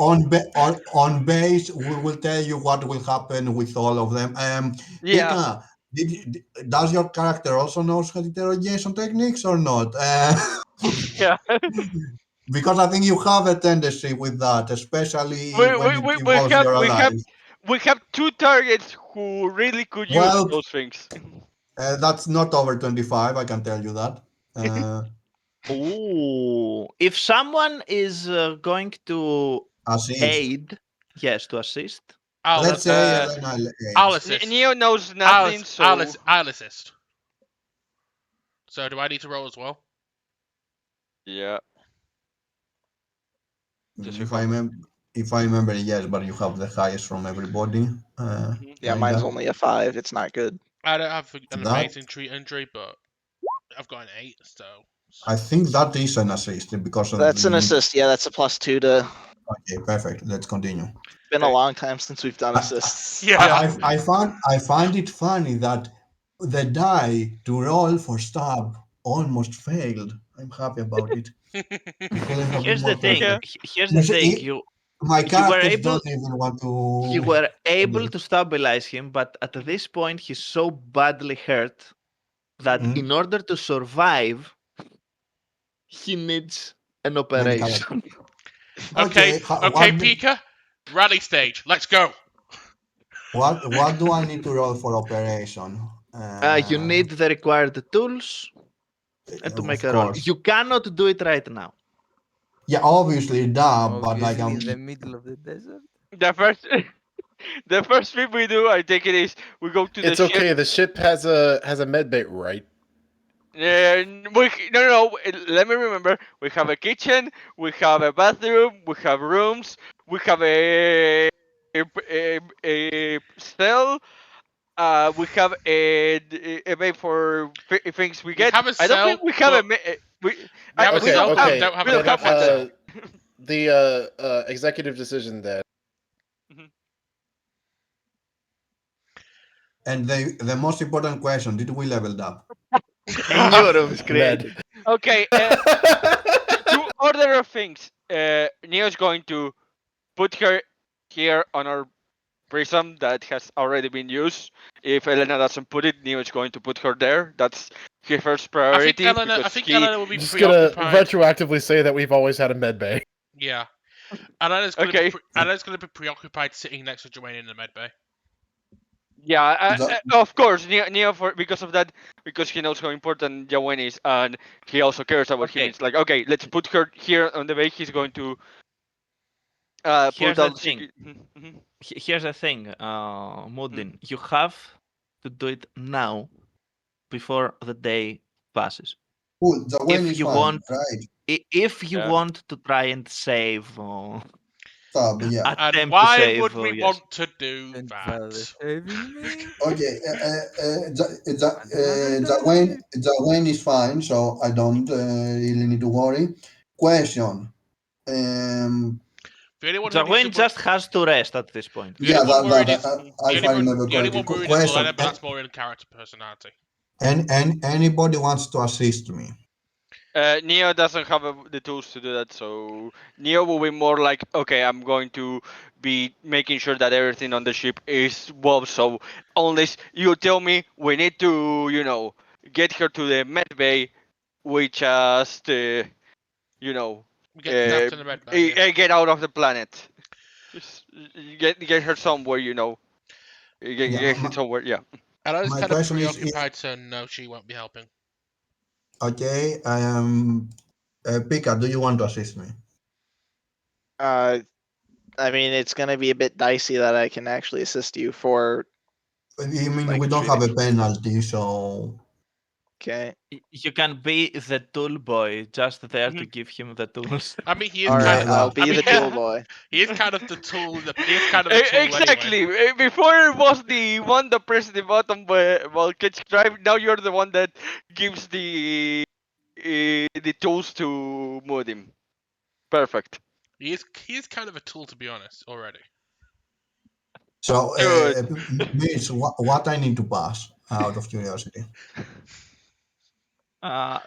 on base, we will tell you what will happen with all of them. Yeah. Pika, does your character also knows interrogation techniques or not? Yeah. Because I think you have a tendency with that, especially we, when we, it we, we involves have your we have allies. we have two targets who really could use Well, those things. that's not over 25. I can tell you that. Ooh, if someone is going to Assist. aid, yes, to assist. Let's say Uh, Elena I'll aids. assist. Neo knows nothing, so I'll assist. So do I need to roll as well? yeah. Just If I remember, yes, but you have the highest from everybody. Yeah, Kinda. mine's only a 5. It's not good. I don't have an That amazing treat injury, but I've got an 8, so. I think that is an assist because of That's an you need. assist. Yeah, that's a +2 to. Okay, perfect. Let's continue. Been a long time since we've done assists. Yeah. I find it funny that the die to roll for stab almost failed. I'm happy about it. It couldn't have been Here's the more thing. Yeah. perfect. Here's the thing. My You were characters able. don't even want to. You were able to stabilize him, but at this point, he's so badly hurt that Mhm. in order to survive, he needs an Medical operation. Okay, what, Pika, rally stage. Let's go. what do I need to roll for operation? You need the required tools and to make Of a roll. course. You cannot do it right now. Yeah, obviously, but like Obviously, I'm. in the middle of the desert. The first the first thing we do, I think it is we go to the It's ship. okay. The ship has a med bay, right? No. Let me remember. We have a kitchen. We have a bathroom. We have rooms. We have a cell. We have a map for things we We get. have a I don't cell, think we have a but we. we have a We Okay, cell, don't but have. we okay. don't have We a don't have perfect one cell. then. The executive decision then. And the most important question: did we leveled up? A new room is created. Okay. To order of things, Neo's going to put her here on our prism that has already been used. If Elena doesn't put it, Neo is going to put her there. That's his first priority I because think he. Elena will be Just gonna preoccupied. retroactively say that we've always had a med bay. Yeah. Elena's going Okay. to be preoccupied sitting next to Joanne in the med bay. Yeah, The- of course, Neo for because of that, because he knows how important Yawen is, and he also cares about him. Okay. It's like, okay, let's put her here on the bay. He's going to pull Here's the down. thing. Mhm. Here's the thing, Mudin. You have to do it now, before the day passes. Cool. The win If is you fine, want, right? if you Yeah. want to try and save, So, but yeah. And attempt to why save, would we yes. want to do And that? Father saving me. Okay. Another The win is fine, so I don't really need to worry. Question. The only one who needs to Jawin just has to rest at this point. The Yeah, only one worried is if I remember the only correctly. one worried is Question. Elena, but that's more in character personality. And anybody wants to assist me? Neo doesn't have the tools to do that, so Neo will be more like, okay, I'm going to be making sure that everything on the ship is well. So unless you tell me we need to, get her to the med bay, we just, We get snapped in the med bay. Yeah. get out of the planet. Just get her somewhere, Get, Yeah, get her somewhere, yeah. And I was my kind of question is preoccupied, so no, she won't be helping. okay. Pika, do you want to assist me? I mean, it's gonna be a bit dicey that I can actually assist you for. I mean, Like we a don't have a treating. penalty, so Okay. You can be the tool boy, just there to Mhm. give him the tools. I mean, he is All kind right, of. I'll that- be I mean, the tool boy. he is kind of the tool. He is kind of the tool Exactly. anyway. Before it was the one that pressed the button while kids drive. Now you're the one that gives the tools to Modim. Perfect. He is kind of a tool, to be honest, already. so Good. Mitch, what I need to pass out of curiosity.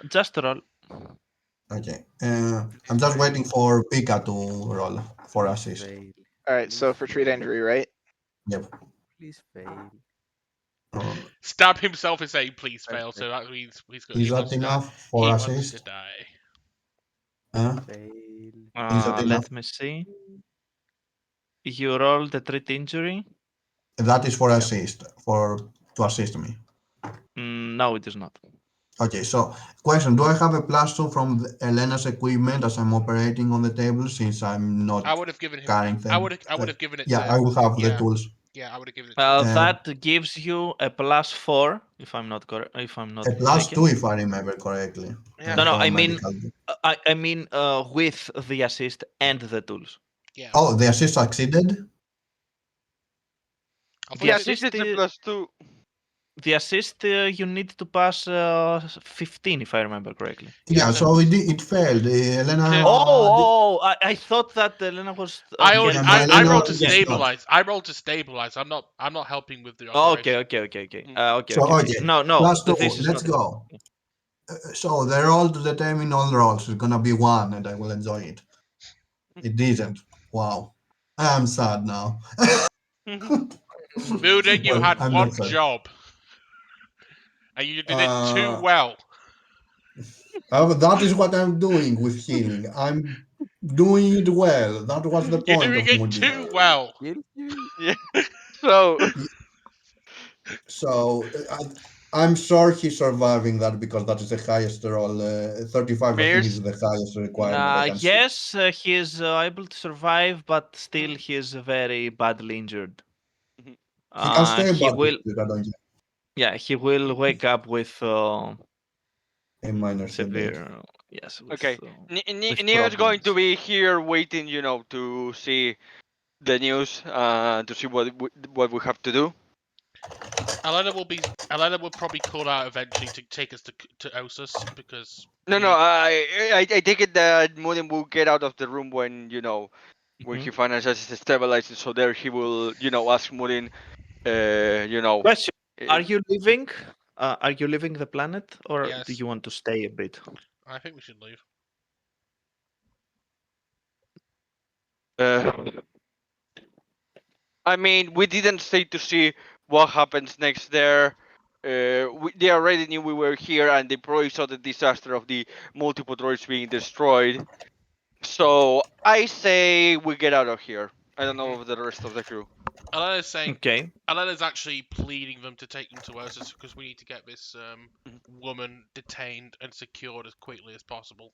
Just roll. Okay. I'm just waiting for Pika to roll for assist. Fail. All right, so for treat injury, right? Yep. Please fail. Stab himself and say, "Please fail." So that means Is he that wants to die. enough for He wants to assist? die. Fail. Is that enough? Let me see. You rolled the treat injury? That is for assist, to assist me. No, it is not. Okay, so question: do I have a +2 from Elena's equipment as I'm operating on the table since I'm not I would have given him. carrying them? I would have given it. Yeah, to, I will have the yeah. tools. Yeah, I would have given it. To him. That gives you a +4, if I'm not correct. If I'm not A mistaken. +2, if I remember correctly. Yeah. No, From I mean, medical. I mean, with the assist and the tools. Yeah. Oh, the assist succeeded. I thought The Yeah, you this assist, is a +2. the assist, you need to pass 15, if I remember correctly. Yeah, so it failed. Elena. Yeah. I thought that Elena was. I getting already, no, back I Elena rolled to is not. stabilize. I rolled to stabilize. I'm not helping with the Oh, operation. okay. Okay. So, okay. No, +2. this is Let's not. go. So the roll to determine all rolls is gonna be 1, and I will enjoy it. It isn't. Wow. I'm sad now. Muda, you Well, had I'm one not sad. job, and you did it too well. That is what I'm doing with healing. I'm doing it well. That was the You're point doing of it Moody. too well. Guilty. Yeah. So. So I'm sure he's surviving that because that is the highest roll. 35, I think, is Mears. the highest requirement I can see. Yes, he is able to survive, but still he is very badly injured. He can stay He back. will. I don't get Yeah, he will wake up with a minor headache. severe. Yes. Okay. With Neo is going to problems. be here waiting, to see the news to see what we have to do. Elena will probably call out eventually to take us to Osus because No, no, I take it that Murin will get out of the room when when he finally stabilizes. So there he will ask Murin, Question: Are uh, you leaving? Are you leaving the planet, or do Yes. you want to stay a bit? I think we should leave. uh, I mean, we didn't stay to see what happens next there. They already knew we were here, and they probably saw the disaster of the multiple droids being destroyed. So I say we get out of here. I don't know of the rest of the crew. Elena's saying. Okay. Elena's actually pleading them to take them to Osus because we need to get this Mhm. woman detained and secured as quickly as possible.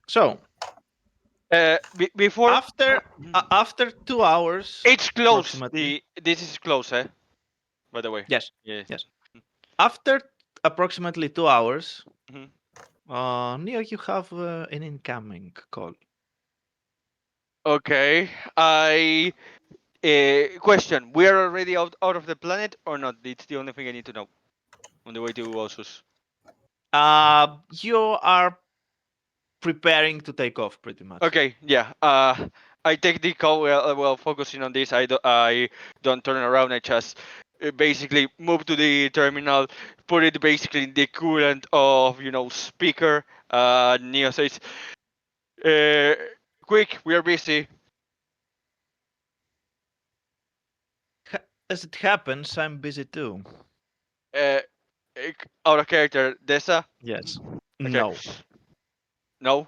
So Before after 2 hours, it's close. approximately. This is close, eh? By the way. Yes. Yeah. Yes. After approximately 2 hours, Mhm. Neo, you have an incoming call. Okay. I question. We are already out of the planet or not? It's the only thing I need to know. On the way to Osus. You are preparing to take off, pretty much. Okay. Yeah. I take the call while focusing on this. I don't turn around. I just basically move to the terminal, put it basically in the coolant of speaker. Neo says, "Quick, we are busy." As it happens, I'm busy too. Uh, Out of character, Dessa. Yes. Okay. No. No,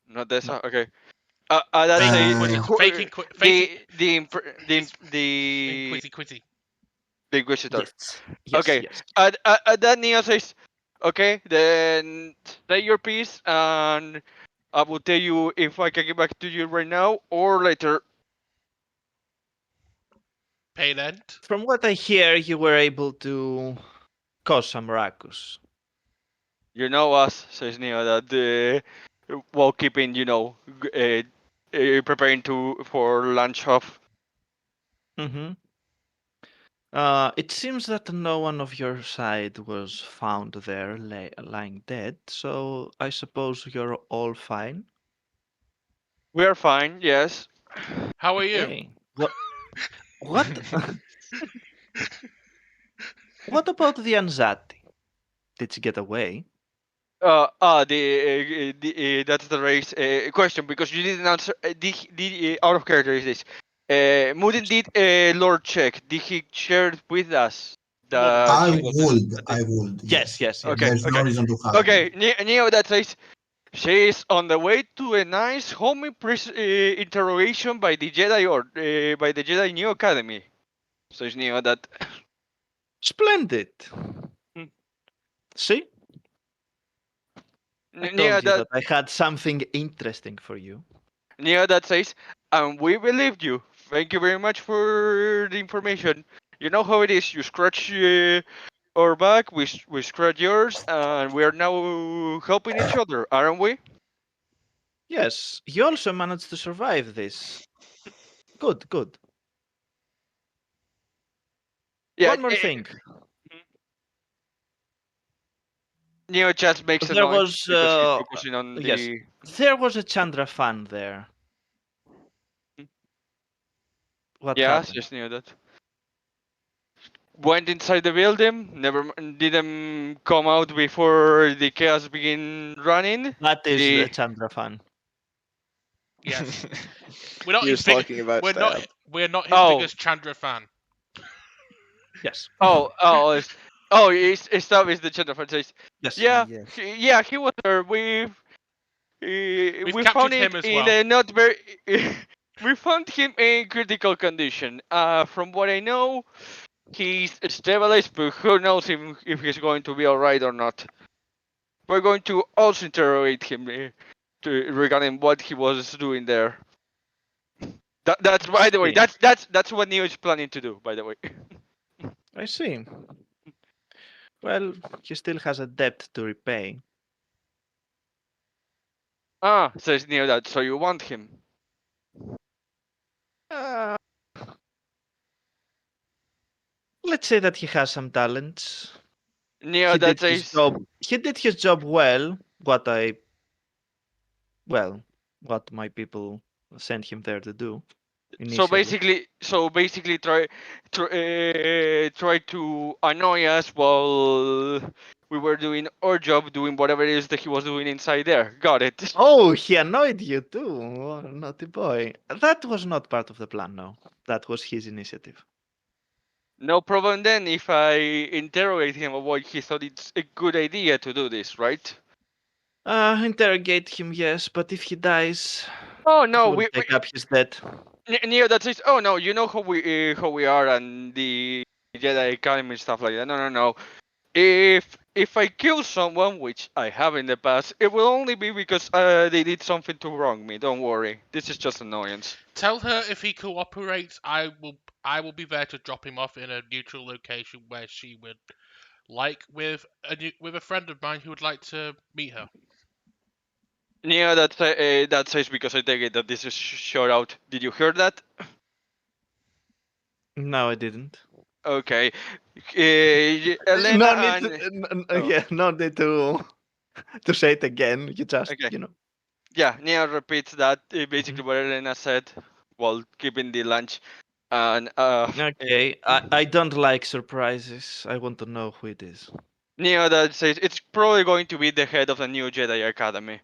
not No. Dessa. Okay. That's Faking the Quitty. the Inquisitor. Yes. Yes. Okay. Yes. That Neo says, okay, then say your piece, and I will tell you if I can get back to you right now or later. Paid end. From what I hear, you were able to cause some ruckus. You know us, says Neo, that while keeping, preparing for lunch off. Mm-hmm. It seems that no one of your side was found there lying dead, so I suppose you're all fine. We are fine, yes. How are you? Okay. What? What about the Anzati? Did she get away? That's the race question because you didn't answer. The out of character is this. Moodin did a lore check. Did he share it with us Wouldn't. that she wasn't? I would, Yes, yes. yes, yes. Okay, There's no okay, reason to hide. okay. Neo, that says she's on the way to a nice homey interrogation by the Jedi or by the Jedi New Academy. So it's Neo that. Splendid. Hmm. See? I Neo told you that that I had something interesting for you. Neo that says, and we believed you. Thank you very much for the information. You know how it is. You scratch our back, we scratch yours, and we are now helping each other, aren't we? Yes, you also managed to survive this. Good, good. Yeah. One more thing. Neo just makes a There noise was, because he's focusing on yes, the. there was a Chandra fan there. What Yeah, happened? says Neo that. Went inside the building, never didn't come out before the chaos begin running. That is The a Chandra fan. Yes. We're not He his was biggest. talking about We're Stab. not. We're not his Oh. biggest Chandra fan. Yes. It's stop is the Chandra says. Yes. Yeah, Yes. he was there. We found captured it him as in well. a not very. We found him in critical condition. From what I know, he's stabilized, but who knows if he's going to be alright or not. We're going to also interrogate him regarding what he was doing there. That's by the way. See. That's what Neo is planning to do. By the way. I see. Well, he still has a debt to repay. Says Neo that. So you want him? let's say that he has some talents. Neo He that did his says. job. He did his job well. Well, what my people sent him there to do So initially. basically, try to annoy us while we were doing our job, doing whatever it is that he was doing inside there. Got it. Oh, he annoyed you too. Oh, naughty boy. That was not part of the plan, no. That was his initiative. No problem then if I interrogate him about why he thought it's a good idea to do this, right? Interrogate him, yes, but if he dies, Oh he no, will take up his debt. Neo that says, oh no, you know how we are and the Jedi Academy and stuff like that. No, no, no. If I kill someone, which I have in the past, it will only be because they did something to wrong me. Don't worry, this is just annoyance. Tell her if he cooperates, I will be there to drop him off in a neutral location where she would like with a friend of mine who would like to meet her. Neo that says because I take it that this is shout out. Did you hear that? No, I didn't. Okay. No Elena need and to, oh, yeah, no need to say it again. You just, okay. Yeah, Neo repeats that basically what Elena said while keeping the lunch, and Okay, I don't like surprises. I want to know who it is. Neo that says it's probably going to be the head of the new Jedi Academy.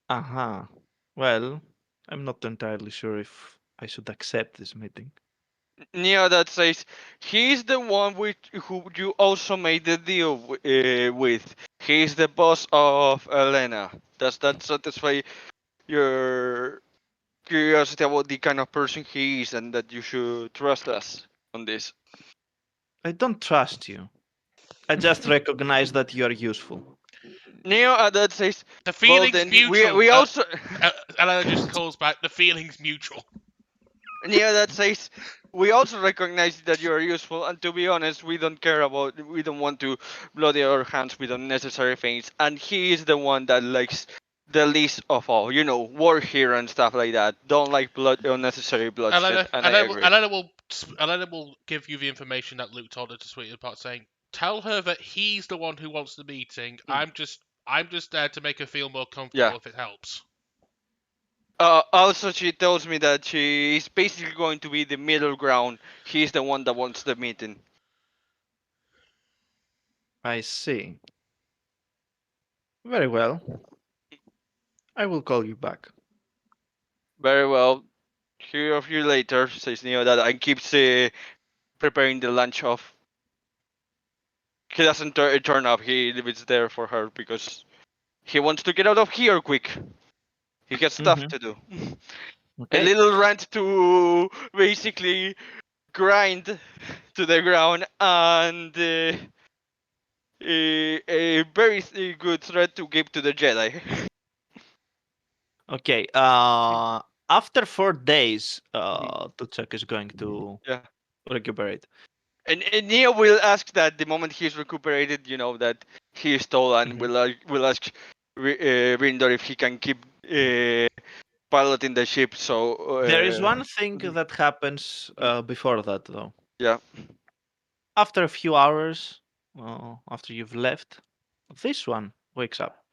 Uh-huh. Well, I'm not entirely sure if I should accept this meeting. Neo that says he's the one with who you also made the deal with. He's the boss of Elena. Does that satisfy your curiosity about the kind of person he is and that you should trust us on this? I don't trust you. I just recognize that you are useful. Neo that says, The well feeling's then mutual. we also Elena just calls back. The feeling's mutual. Neo that says we also recognize that you are useful, and to be honest, we don't want to bloody our hands with unnecessary things, and he is the one that likes the least of all, war here and stuff like that. Don't like unnecessary bloodshed, and I agree. Elena will give you the information that Luke told her to sweeten the pot, saying, "Tell her that he's the one who wants the meeting. I'm just there to make her feel more comfortable Yeah. if it helps." Also, she tells me that she is basically going to be the middle ground. He's the one that wants the meeting. I see. Very well. I will call you back. Very well. Hear of you later, says Neo that and keeps preparing the lunch off. He doesn't turn up. He leaves there for her because he wants to get out of here quick. He has stuff to do. A Okay. little rant to basically grind to the ground and a very good threat to give to the Jedi. Okay. After 4 days, Tuchak is going to Yeah. recuperate. And Neo will ask that the moment he's recuperated, that he is tall, and will ask Rindor if he can keep piloting the ship. So There is one thing that happens before that, though. yeah. After a few hours, after you've left, this one wakes up.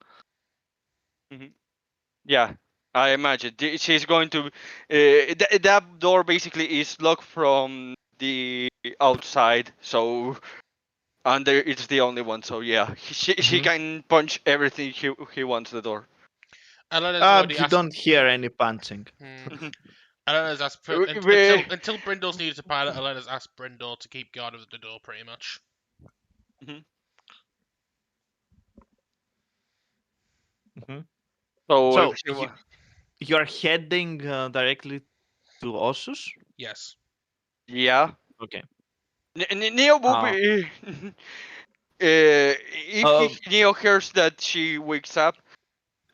Yeah, I imagine she's going to. That door basically is locked from the outside, so under it's the only one. So yeah, she can punch everything he wants the door. Elena's already You asked. don't hear any punching. Elena's asked We- until Brindle's needed to pilot. Elena's asked Brindle to keep guard of the door, pretty much. So, So if she wa- you're heading directly to Ossus? Yes. yeah, Okay. Neo will be. If Neo hears that she wakes up,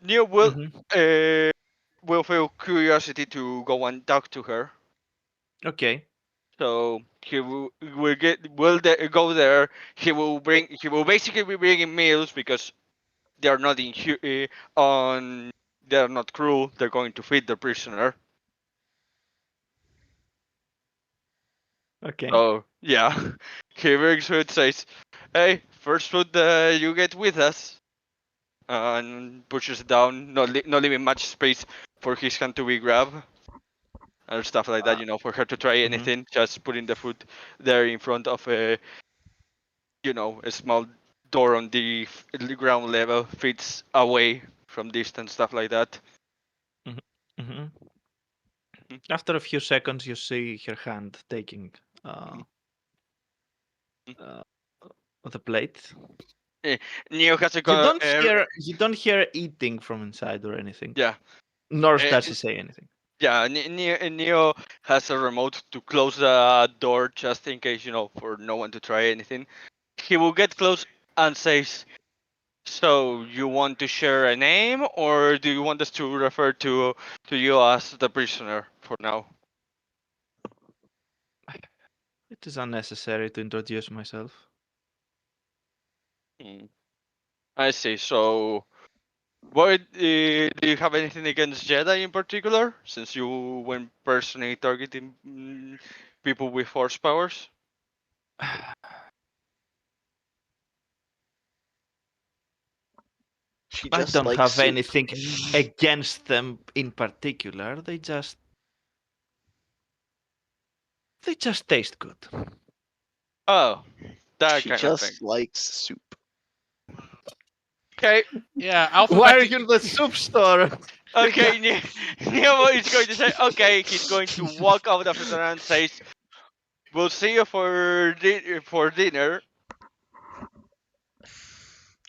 Neo will feel curiosity to go and talk to her. Okay. So he go there. He will basically be bringing meals because they are not on they are not crew. They're going to feed the prisoner. Okay. So yeah, he brings food, says, "Hey, first food you get with us," and pushes it down, not leaving much space for his hand to be grabbed and stuff like that. For her to try anything, just putting the food there in front of a small door on the ground level, fits away from distance, stuff like that. Mhm. After a few seconds, you see her hand taking uh, the plate. Neo has a You don't hear eating from inside or anything. yeah. Nor Uh, does she say anything. Yeah, Neo has a remote to close the door just in case, for no one to try anything. He will get close and says, "So you want to share a name, or do you want us to refer to you as the prisoner for now?" It is unnecessary to introduce myself. Hmm. I see. So, what do you have anything against Jedi in particular, since you went personally targeting people with force powers? She I just don't likes have soup. anything against them in particular. They just taste good. Oh, that She kind of thing. just likes soup. Okay. Yeah, Why are alphabetic. you in the soup store? Okay, Nemo is going to say, okay, he's going to walk out of the door and says, "We'll see you for dinner."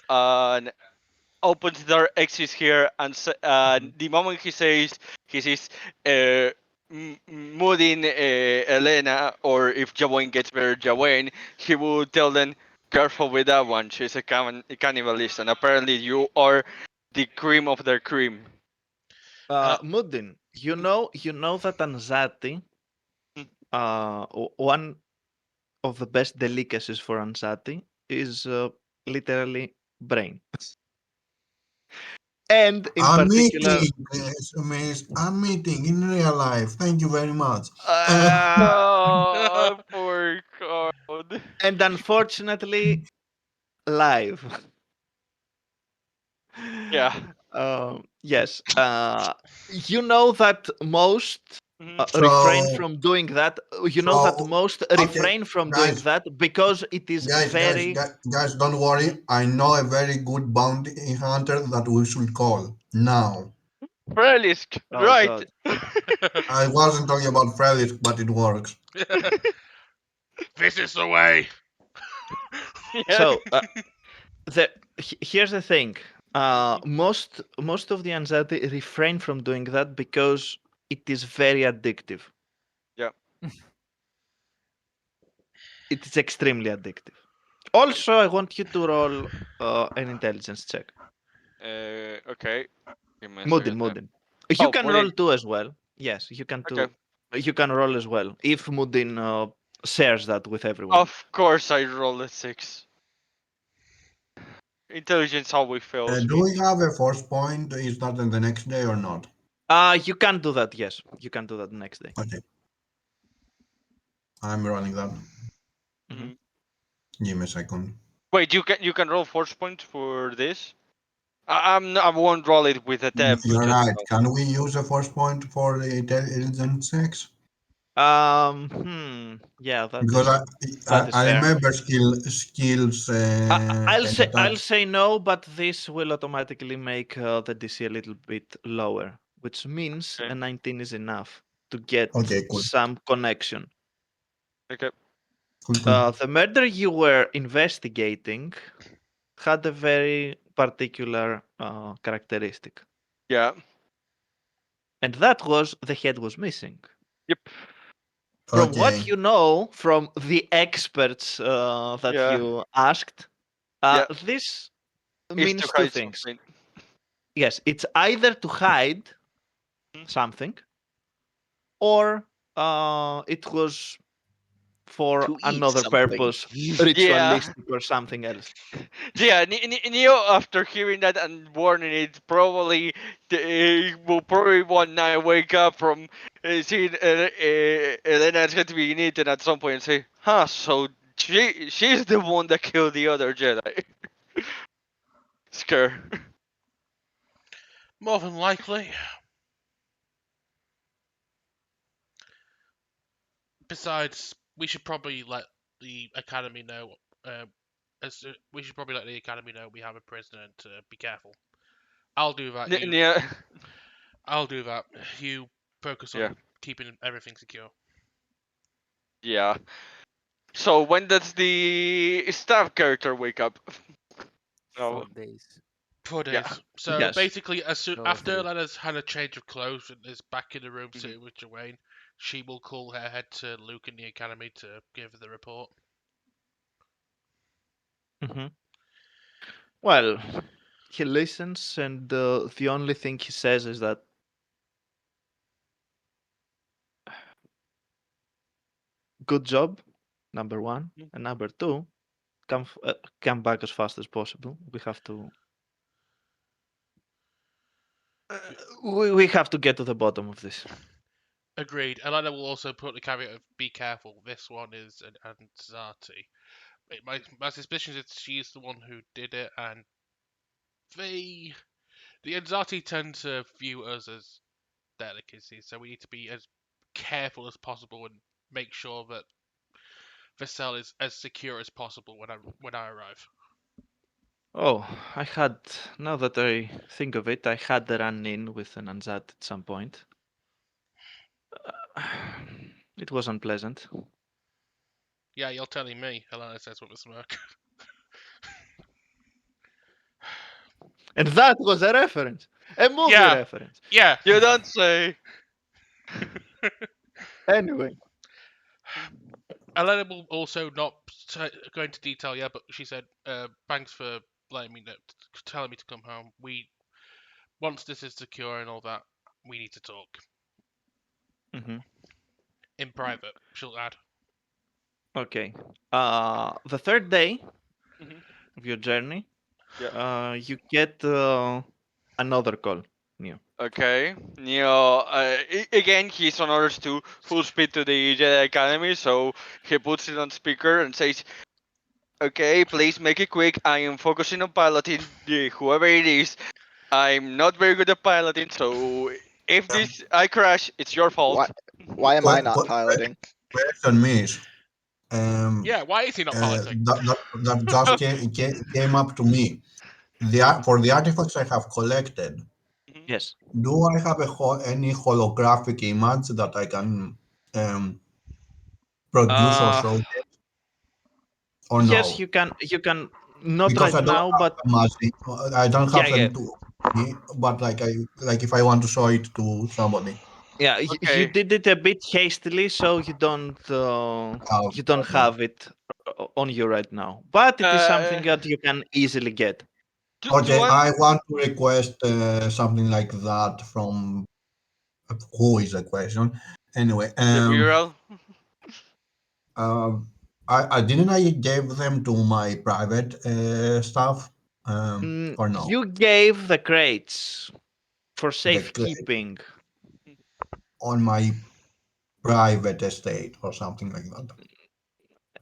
And opens the door, exits here, and the moment he sees Moodin, Elena, or if Jawain gets better, Jawain, he will tell them, "Careful with that one. She's a cannibalist, and apparently you are the cream of their cream." Mudin, you know that Anzati, one of the best delicacies for Anzati is literally brain. And in I'm particular, meeting, miss. I'm meeting in real life. Thank you very much. Oh, poor God. and unfortunately, live. Yeah. Yes. You know that most refrain So, from doing that. You know that so most okay, refrain from doing guys, that because it is guys, guys, very. guys, guys, don't worry. I know a very good bounty hunter that we should call now. Frelisk, Oh right. God. I wasn't talking about Frelisk, but it works. This is the way. Yeah. So here's the thing. Most of the anxiety refrain from doing that because it is very addictive. Yeah. It is extremely addictive. Also, I want you to roll an intelligence check. Okay. Give me a Mudin, second. Mudin. You Oh, can roll Moodin. two as well. Yes, you can Okay. too. You can roll as well if Mudin shares that with everyone. Of course, I rolled a 6. Intelligence always fails Do me. we have a force point? Is that in the next day or not? You can do that. Yes, you can do that next day. Okay, I'm rolling that. Mhm. Give me a second. Wait, you can roll force points for this? I won't roll it with a tempo. You're Just right. Can we use a force point for the intelligence checks? Yeah, Because that is I fair. remember skills I'll attached. say no, but this will automatically make the DC a little bit lower, which means okay. a 19 is enough to get Okay, cool. some connection. Okay. Cool. The murder you were investigating had a very particular characteristic, Yeah. and that was the head was missing. Yep. From what Okay. you know from the experts that Yeah. you asked, Yeah. this Is to means two hide things. something. Yes, it's either to hide Mhm. something, or it was for To eat another something. purpose, ritualistic or something else. Yeah, Neo, after hearing that and warning it, probably will probably one night wake up from seeing Elena's going to be eaten at some point and say, "Huh, so she's the one that killed the other Jedi." Scare. More than likely. Besides, we should probably let the Academy know. We should probably let the Academy know we have a prisoner and to be careful. I'll do that. Yeah. I'll do that. You focus on Yeah. keeping everything secure. Yeah. So when does the staff character wake up? 4 Oh, days. 4 yeah. days. So Yes. basically, as soon after Lovely. Lena's had a change of clothes and is back in the room Mhm. sitting with Joanne, she will call her head to Luke in the academy to give the report. Hmm. Well, he listens, and the only thing he says is that good job, number one, Mm. and number two, come back as fast as possible. We have to. We have to get to the bottom of this. Agreed. Elena will also put the caveat of be careful. This one is an Anzati. My suspicion is she's the one who did it, and the Anzati tend to view us as delicacies, so we need to be as careful as possible and make sure that the cell is as secure as possible when I arrive. Oh, now that I think of it, I had a run in with an Anzat at some point. It was unpleasant. Yeah, you're telling me, Elena says with a smirk. And that was a reference. A movie Yeah. reference. Yeah. You don't say. Anyway. Elena will also not go into detail yet, but she said, "Thanks for letting me know, telling me to come home. Once this is secure and all that, we need to talk Hmm. in private." She'll add. Okay. The third day Mhm. of your journey, Yeah. you get another call. Neo. Okay. Neo, again, he's on orders to full speed to the Jedi Academy, so he puts it on speaker and says, "Okay, please make it quick. I am focusing on piloting whoever it is. I'm not very good at piloting, so if I crash, it's your fault." Why am I not What piloting? question is, um, Yeah, why is he not piloting? that just came up to me. For the artifacts I have collected, Mhm. Yes. do I have any holographic image that I can produce or Uh, show them, or yes, no? you can. You can not Because right I don't now, have but them I don't yeah, have yeah, them to me, but like if I want to show it to somebody. yeah. You Okay. did it a bit hastily, so you don't Okay. have it on you right now. But it is Uh, something that you can easily get. to Okay, one, I want to request something like that from who is the question. Anyway, the mural. um, I didn't I gave them to my private stuff, or no? You gave the crates for The grade safekeeping. on my private estate or something like that.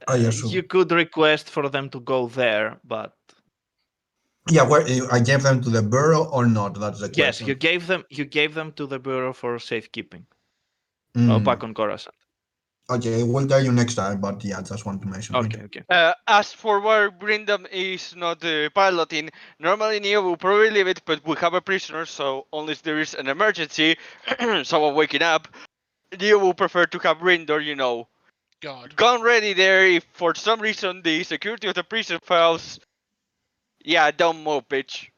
I You assume. could request for them to go there, but Yeah, where I gave them to the bureau or not? That's the yes, you question. gave them. You gave them to the bureau for safekeeping. Mm. Back on Coruscant. Okay, we'll tell you next time, but yeah, just want to mention it. Okay, okay. As for where Brindam is not piloting, normally Neo will probably leave it, but we have a prisoner, so unless there is an emergency, someone waking up, Neo will prefer to have Rindor, God. gun ready there if for some reason the security of the prison fails. Yeah, don't move, bitch.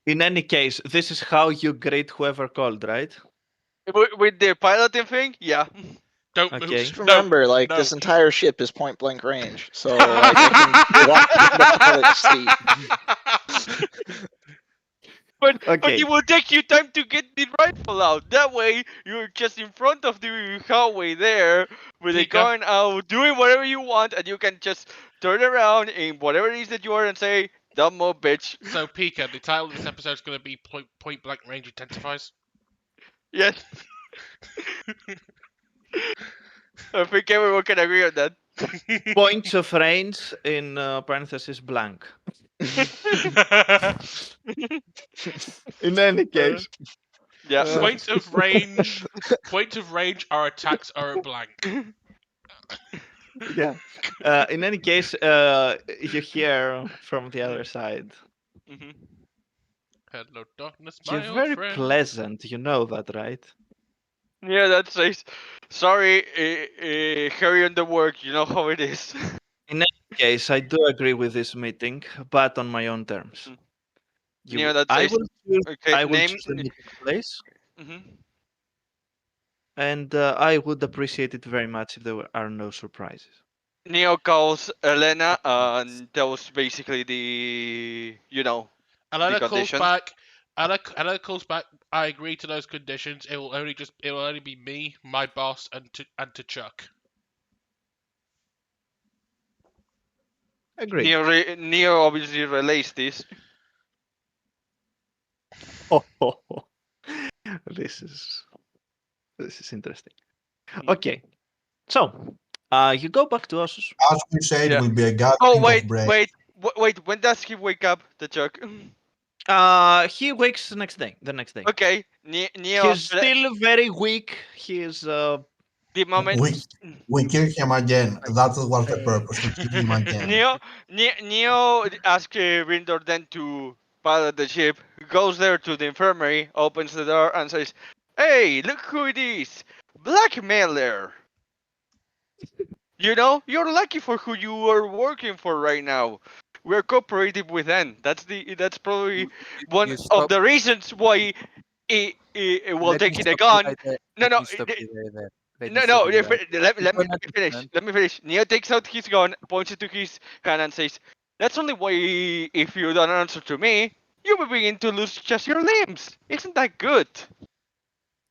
In any case, this is how you greet whoever called, right? With the piloting thing, yeah. Don't move. Okay. Just No. remember, like No. this entire ship is point blank range, so like I can walk in the pilot seat. But Okay. it will take you time to get the rifle out. That way, you're just in front of the hallway there with the Pika. gun out, doing whatever you want, and you can just turn around in whatever it is that you are and say, "Dumb mo, bitch." So Pika, the title of this episode is going to be Point Blank Range Intensifies. Yes, I think everyone can agree on that. Points of range in parentheses blank. In any case, Yeah. Point of range. Point of range. Our attacks are a blank. yeah. In any case, you hear from the other side. Mhm. Hello, darkness, You're my old very friend. pleasant. You know that, right? Yeah, that says, sorry, carry on the work. You know how it is. In any case, I do agree with this meeting, but on my own terms. Mm. You, Yeah, that I says, will choose. okay, I will name. choose the meeting place, Mhm. and I would appreciate it very much if there are no surprises. Neo calls Elena and tells basically the Elena calls conditions. back. Elena calls back. I agree to those conditions. It will only be me, my boss, and to Chuck. Agreed. Neo obviously relays this. This is interesting. Mm. Okay, so you go back to Osus. As we said, Yeah. will be a Oh gathering of brains. wait. When does he wake up, the Chuck? He wakes the next day. The next day. Okay, Neo. He's still very weak. He is The moment We kill him again. That was the purpose, to kill him again. Neo asks Rindor then to pilot the ship, goes there to the infirmary, opens the door, and says, "Hey, look who it is! Blackmailer! You know, you're lucky for who you are working for right now. We're cooperative with them. That's probably one You of stop. the reasons why well, Let me taking the stop you gun. right there. No, Let no, me stop you right there. Let me no, stop no. you right there. You Let me don't finish. understand. Let me finish. Neo takes out his gun, points it to his hand, and says, "That's only why if you don't answer to me, you will begin to lose just your limbs. Isn't that good?"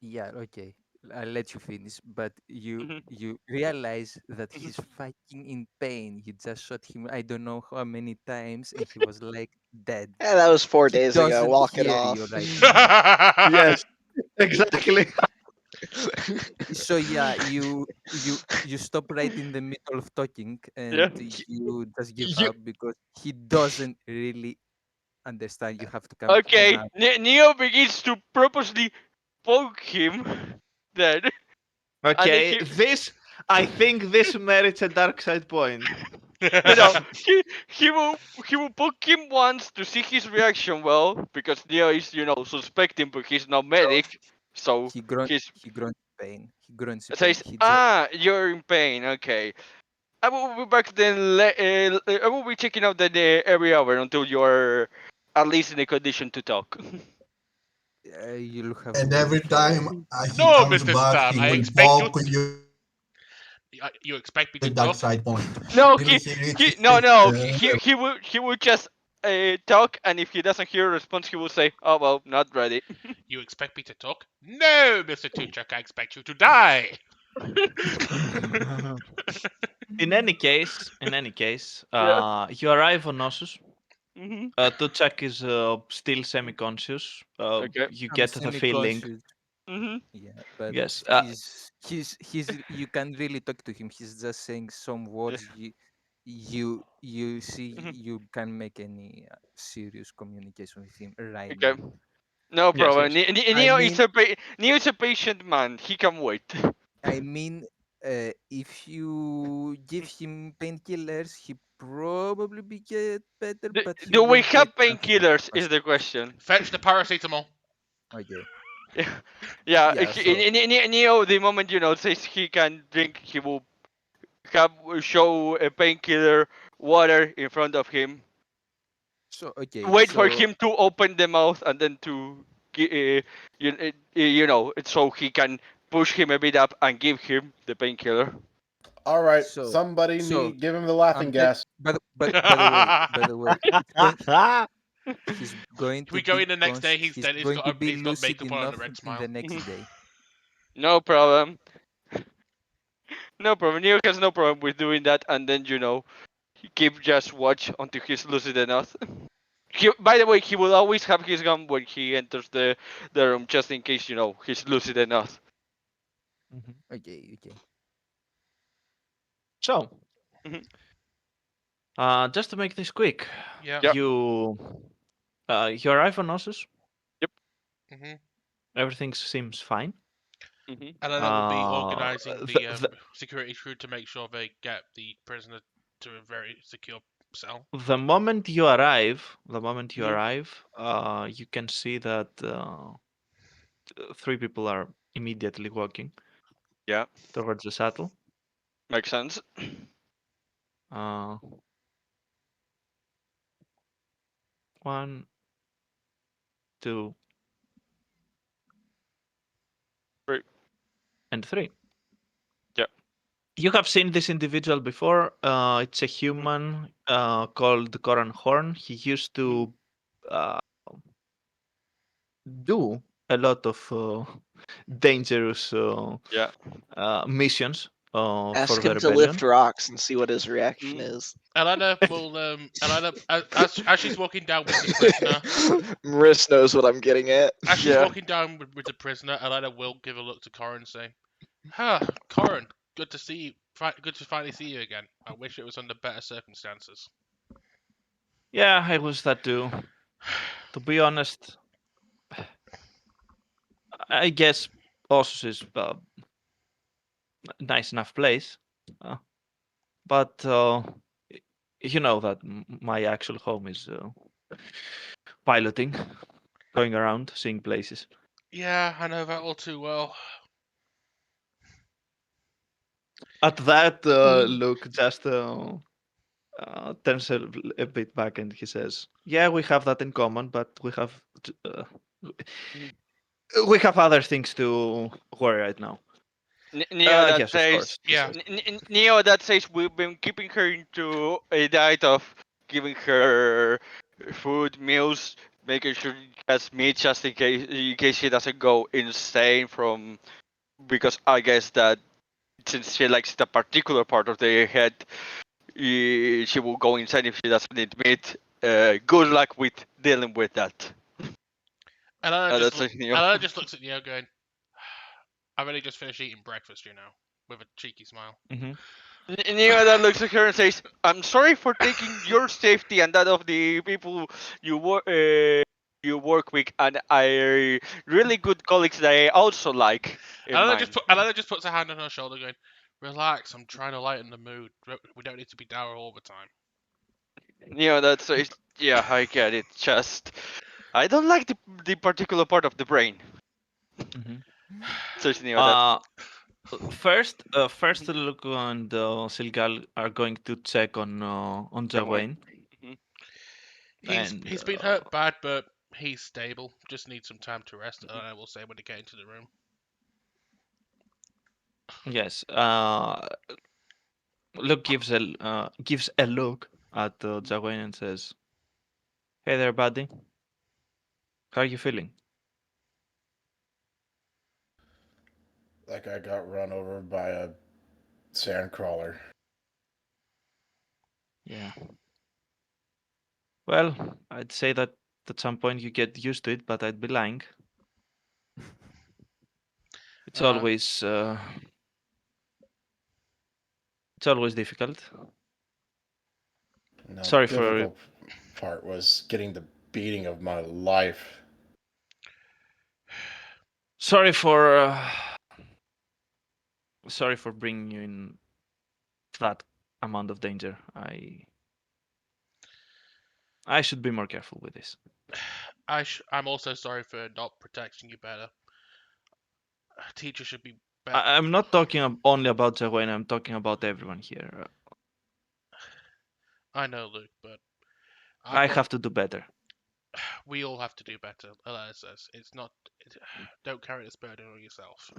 Yeah, okay. I'll let you finish, but Mhm. you realize that he's fucking in pain. You just shot him I don't know how many times, and he was like dead. Yeah, that was 4 He days ago. doesn't Walk it hear you off. right now. yes, exactly. So yeah, you stop right in the middle of talking, and Yeah. you just give You up because he doesn't really understand. You have to come to Okay. another. Neo begins to purposely poke him. Then, and okay? he I think this merits a dark side point. no, he will poke him once to see his reaction. Well, because Neo is suspecting, but he's not medic, so he's He grunts in pain. He grunts in pain. says, He just you're in pain. Okay, I will be back then. I will be checking out every hour until you're at least in a condition to talk. you'll have And to wait every for a time while. he No, comes Mr. back, Stam, he I will expect you. poke you You expect me the to dark talk? side point. No, Till he reaches no, it. he will just talk, and if he doesn't hear a response, he will say, "Oh well, not ready." You expect me to talk? No, Mr. Tuchak, I expect you to die. In any case, Yeah. you arrive on Osus. Mhm. Tuchak is still semi-conscious. Okay. You I'm get the feeling. semi-conscious. Mhm. Yeah, but Yes. he's you can really talk to him. He's just saying some Yeah. words you see Mhm. you can make any serious communication with him right Okay. now. No Yes. problem. Yes. I mean Neo is a patient man. He can wait. I mean if you give him painkillers, he probably be get better, do, but he do we won't get have painkillers? Is the question. Fetch the paracetamol. okay. Yeah. Yeah. Yeah, so Neo, the moment says he can drink, he will have show a painkiller water in front of him. okay, Wait for so him to open the mouth and then to so he can push him a bit up and give him the painkiller. All right, so somebody so give him the laughing I'm tell- gas. but by the way, it's going He's going Can we to go be in the next day? He's dead. going to be He's got lucid makeup on and a enough red in smile. the next Mhm. day. No problem. No problem. Neo has no problem with doing that, and then he keep just watch until he's lucid enough. By the way, he will always have his gun when he enters the room, just in case he's lucid enough. Okay, okay. So, Mhm. just to make this quick, Yeah. Yep. you arrive on Ossus. hmm Everything seems fine. Mhm. Elena will be Uh, organising the, security crew to make sure they get the prisoner to a very secure cell. the moment you arrive, Mhm. you can see that 3 people are immediately walking Yeah, towards the shuttle. makes sense. Uh, 1, 2, Right. and 3. Yeah. You have seen this individual before. It's a Mhm. human called Coran Horn. He used Mhm. to uh, do a lot of dangerous Yeah. missions for Ask the him to lift rebellion. rocks and see what his reaction Mhm. is. Elena will Elena as she's walking down with the prisoner. Maris knows what I'm getting at. As she's Yeah. walking down with the prisoner, Elena will give a look to Corin and say, "Huh, Corin, good to see you. Good to finally see you again. I wish it was under better circumstances." Yeah, I was that too. To be honest, I guess Ossus is a nice enough place, but you know that my actual home is piloting, going around, seeing places. Yeah, I know that all too well. At that, Luke just turns a bit back and he says, "Yeah, we have that in common, but Mhm. we have other things to worry right now." Neo that Yes, of says course. He Yeah. says. Neo that says we've been keeping her into a diet of giving her food, meals, making sure she has meat just in case she doesn't go insane from because I guess that since she likes the particular part of the head, she will go insane if she doesn't eat meat. Good luck with dealing with that. That's like Neo. Elena just looks at Neo going, "I've only just finished eating breakfast, with a cheeky smile." Hmm. Neo that looks at her and says, "I'm sorry for taking your safety and that of the people you work you work with, and I really good colleagues that I also like in mind." Elena just puts her hand on her shoulder, going, "Relax. I'm trying to lighten the mood. We don't need to be dour all the time." Neo that says, "Yeah, I get it. Just I don't like the particular part of the brain." Hmm. Says Neo that. First, Luke and Silgal are going to check on Jamway. Jawain, Mhm. and He's been hurt bad, but he's stable. Just needs some time to rest, and I will say when they get into the room. yes, Luke gives a look at Jawain and says, "Hey there, buddy. How are you feeling?" Like I got run over by a sandcrawler. Yeah. Well, I'd say that at some point you get used to it, but I'd be lying. It's Uh, always it's always difficult. No, the Sorry for difficult part was getting the beating of my life. sorry for sorry for bringing you in that amount of danger. I should be more careful with this. I'm also sorry for not protecting you better. A teacher should be better. I'm not talking only about Jawain. I'm talking about everyone here. I know, Luke, but I I'm not. have to do better. We all have to do better. Elena says, "It's not. Don't carry this burden on yourself."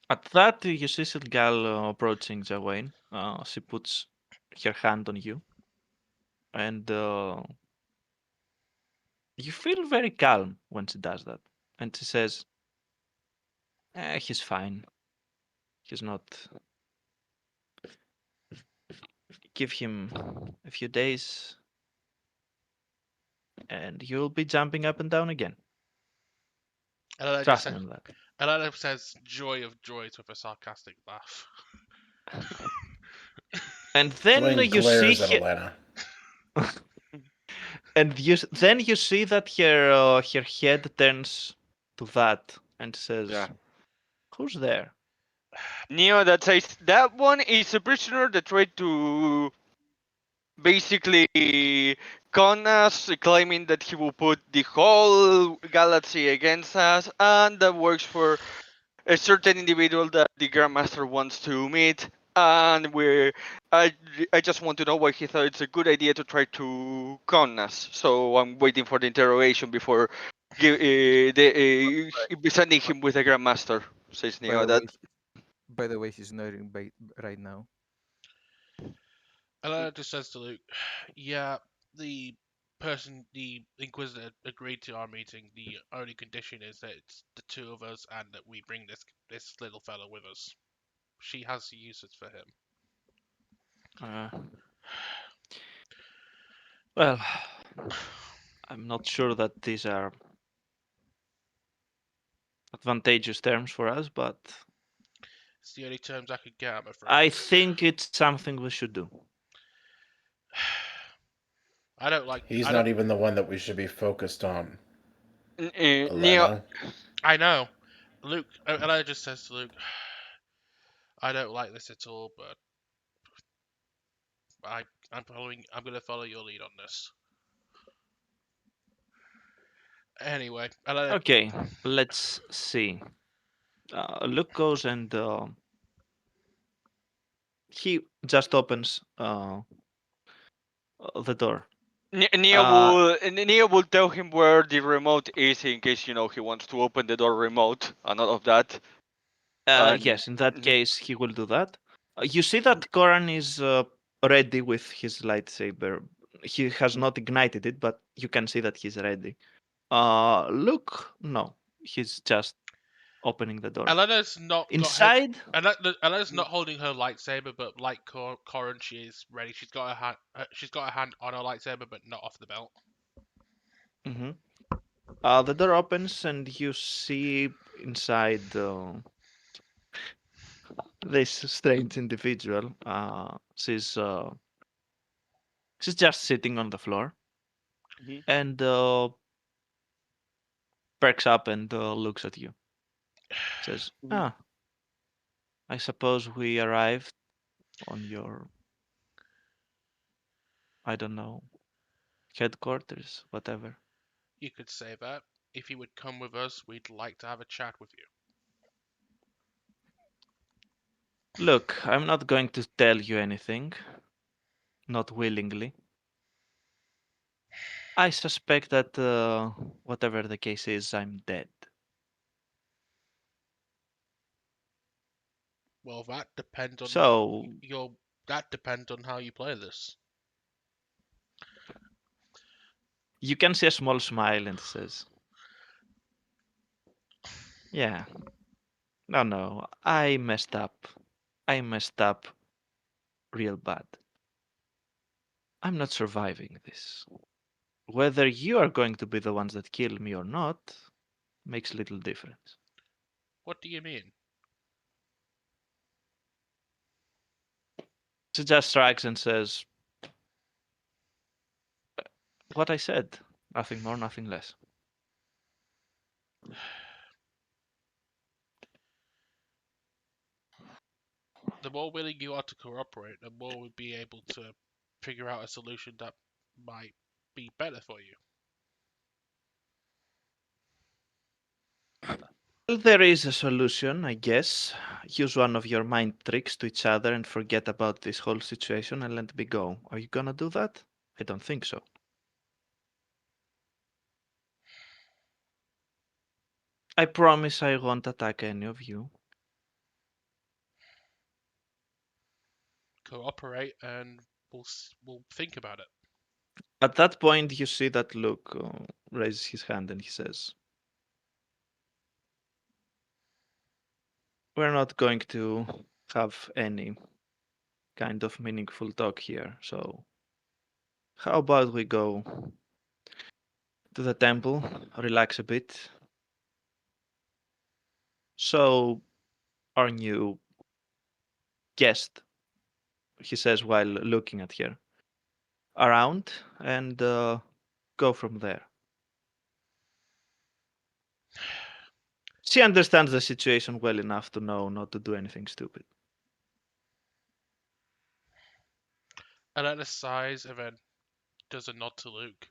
At that, you see Silgal approaching Jawain. She puts her hand on you. and you feel very calm when she does that. And she says, he's fine. He's not. Give him a few days, and you'll be jumping up and down again. Elena Trust just me says, on that. Elena says joy of joys with a sarcastic laugh. And then Dwayne you see glares at Elena. and then you see that her head turns to that and says, Yeah. "Who's there?" Neo that says that one is a prisoner that tried to basically con us, claiming that he will put the whole galaxy against us, and that works for a certain individual that the Grandmaster wants to meet. And I, I just want to know why he thought it's a good idea to try to con us. So I'm waiting for the interrogation before sending him with the Grandmaster. Says By Neo the way, that. by the way, he's nodding right now. Elena just says to Luke, yeah, the the Inquisitor agreed to our meeting. The only condition is that it's the two of us and that we bring this little fellow with us. She has uses for him. Uh, well, I'm not sure that these are advantageous terms for us, but It's the only terms I could get, I'm afraid. I think it's something we should do. I don't like. He's I don't. not even the one that we should be focused on, Neo, Elena. I know. Luke. Elena just says to Luke, I don't like this at all, but I'm following. I'm gonna follow your lead on this. Anyway, Elena. Okay, let's see. Luke goes and he just opens the door. Uh, Neo will tell him where the remote is in case he wants to open the door remote and all of that. yes, in that Mhm. case, he will do that. You see that Koran is ready with his lightsaber. He has not ignited it, but you can see that he's ready. Luke, no, he's just opening the door. Elena's not Inside, Elena's not holding her lightsaber, but like Corin, she is ready. She's got her hand on her lightsaber, but not off the belt. mhm. The door opens and you see inside this strange individual. She's just sitting on the floor Mhm. and perks up and looks at you. Says, "Ah, I suppose we arrived on your, I don't know, headquarters, whatever." You could say that. If you would come with us, we'd like to have a chat with you. Look, I'm not going to tell you anything, not willingly. I suspect that whatever the case is, I'm dead. Well, that depends on So your. That depends on how you play this. you can see a small smile and says, "Yeah, no, I messed up. I messed up real bad. I'm not surviving this. Whether you are going to be the ones that kill me or not makes little difference." What do you mean? She just strikes and says, "What I said. Nothing more, nothing less." The more willing you are to cooperate, the more we'll be able to figure out a solution that might be better for you. Well, there is a solution, I guess. Use one of your mind tricks to each other and forget about this whole situation and let me go. Are you gonna do that? I don't think so. I promise I won't attack any of you. Cooperate, and we'll think about it. At that point, you see that Luke raises his hand and he says, "We're not going to have any kind of meaningful talk here, so how about we go to the temple, relax a bit? So, our new guest," he says while looking at her, "around and go from there." She understands the situation well enough to know not to do anything stupid. Elena sighs and then does a nod to Luke.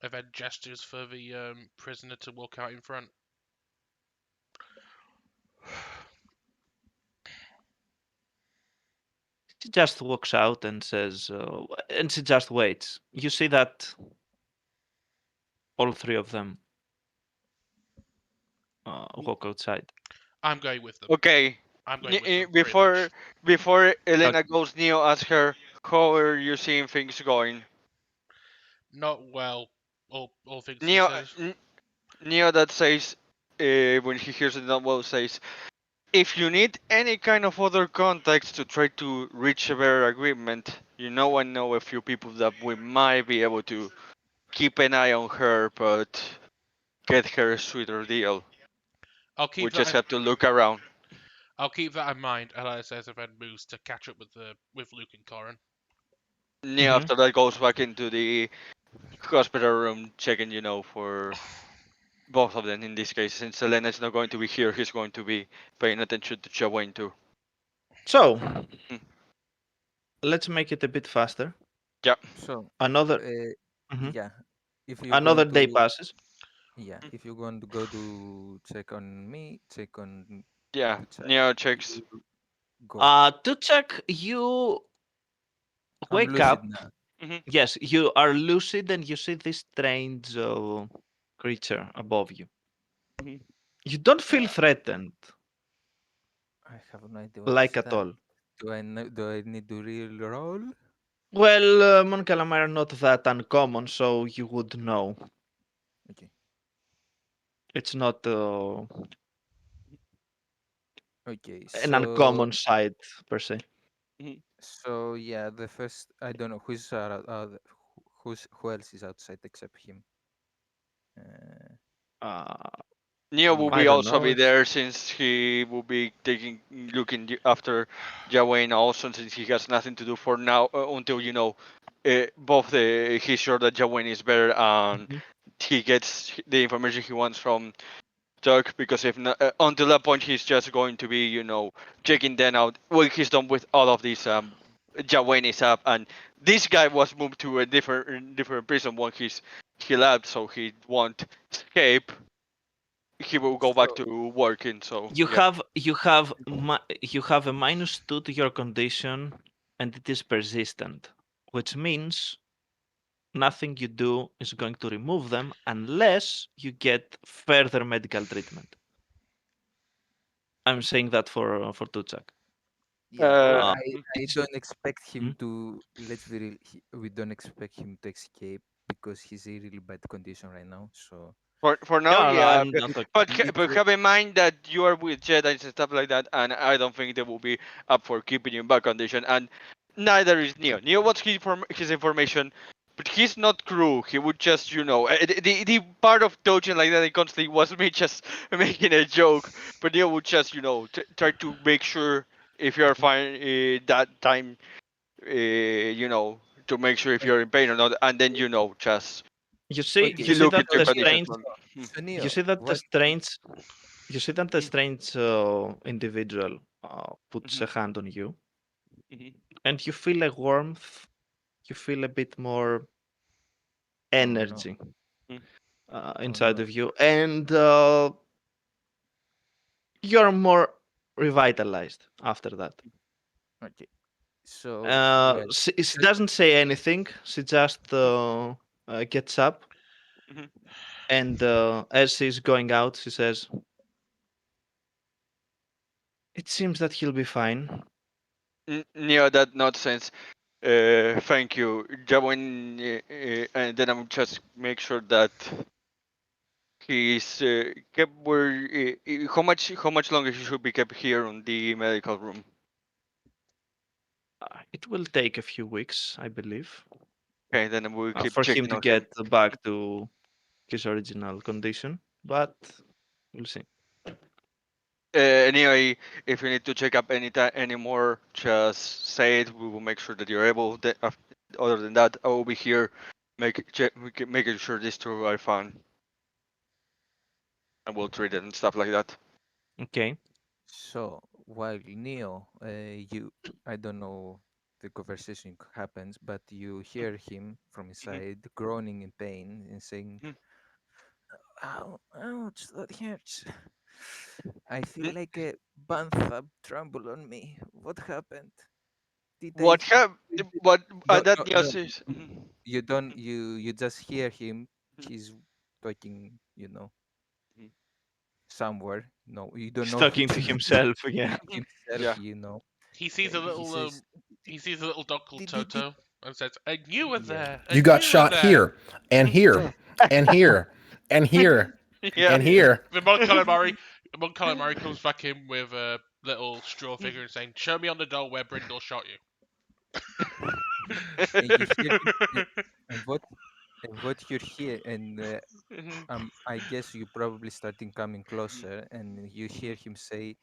And then gestures for the prisoner to walk out in front. She just walks out and says, and she just waits. You see that all three of them walk outside. I'm going with them. Okay. I'm going with them. Pretty much. Before Elena goes, Neo asks her, "How are you seeing things going?" Not well. All things Neo, considered. Neo that says, when he hears it not well, says, "If you need any kind of other contacts to try to reach a better agreement, I know a few people that we might be able to keep an eye on her, but get her a sweeter deal. I'll keep We that. just have to look around." I'll keep that in mind. Elena says and then moves to catch up with Luke and Corin. Neo after that goes back into the hospital room, checking, for both of them in this case. Since Elena is not going to be here, he's going to be paying attention to Chawain too. So, let's make it a bit faster. Yeah. So, Another yeah, if you're another going day to, passes. yeah, if you're going to go to check on me, check on Yeah, to check, Neo checks. you go. To check, you I'm wake lucid up. now. Yes, you are lucid and you see this strange creature above you. You don't feel threatened, I have no idea what like is at that. all. Do I know? Do I need to roll? Well, Mon Calamari are not that uncommon, so you would know. Okay. It's not Okay. an uncommon sight per se. So yeah, the first I don't know who else is outside except him. Neo will I be don't also know. be there since he will be looking after Jawain also, since he has nothing to do for now until both he's sure that Jawain is better and he gets the information he wants from Doug, because if not, until that point he's just going to be checking them out. Well, he's done with all of these Jawain is up, and this guy was moved to a different prison when he left, so he won't escape. He will go back to working. So You yeah. have you have a -2 to your condition, and it is persistent, which means nothing you do is going to remove them unless you get further medical treatment. I'm saying that for Tuchak. Yeah, well, Uh, I don't expect him Hmm? to. Let's be real. We don't expect him to escape because he's in really bad condition right now. So for now, No, yeah. I'm not talking. But have in mind that you are with Jedi and stuff like that, and I don't think they will be up for keeping you in bad condition. And neither is Neo. Neo wants his information, but he's not cruel. He would just, the part of dodging like that constantly was me just making a joke. But Neo would just, try to make sure if you're fine that time, to make sure if you're in pain or not, and then just You see, okay. you you see look that at your the conditions. strange, So you Neo, see that the what? strange, you see that the strange individual puts a hand on you, and you feel a warmth. You feel a bit more Oh no! energy Oh inside no! of you, and you're more revitalized after that. Okay. So well, She doesn't say anything. She just gets up, and as she's going out, she says, "It seems that he'll be fine." Neo, that nonsense. Thank you. Yeah, and then I'm just make sure that he's kept where. How much longer he should be kept here on the medical room? It will take a few weeks, I believe, Okay, then we'll keep for him checking to on get him. back to his original condition. But we'll see. Anyway, if you need to check up any more, just say it. We will make sure that you're able. Other than that, I will be here, making sure these two are fine, and we'll treat it and stuff like that. Okay. So while Neo, I don't know the conversation happens, but you hear him from inside groaning in pain and saying, Mhm. "Ow, ouch, that hurts. I feel N- like a banthab tremble on me. What happened? Did I? What have what No, that no, news no. is? Mhm. You don't. You just hear him. He's talking. Mhm. Somewhere. No, you don't He's know talking to himself again. himself. Yeah. He sees a He little says, he sees a little dog called Did Toto and says, "And you were yeah, there. You And got you were shot there." here, and here, and here, and here, Yeah. and here. The Mon Calamari comes back in with a little straw figure and saying, "Show me on the door where Brindle shot and you hear him, you." and what you hear, and Mhm. I guess you probably starting coming closer, and you hear him say,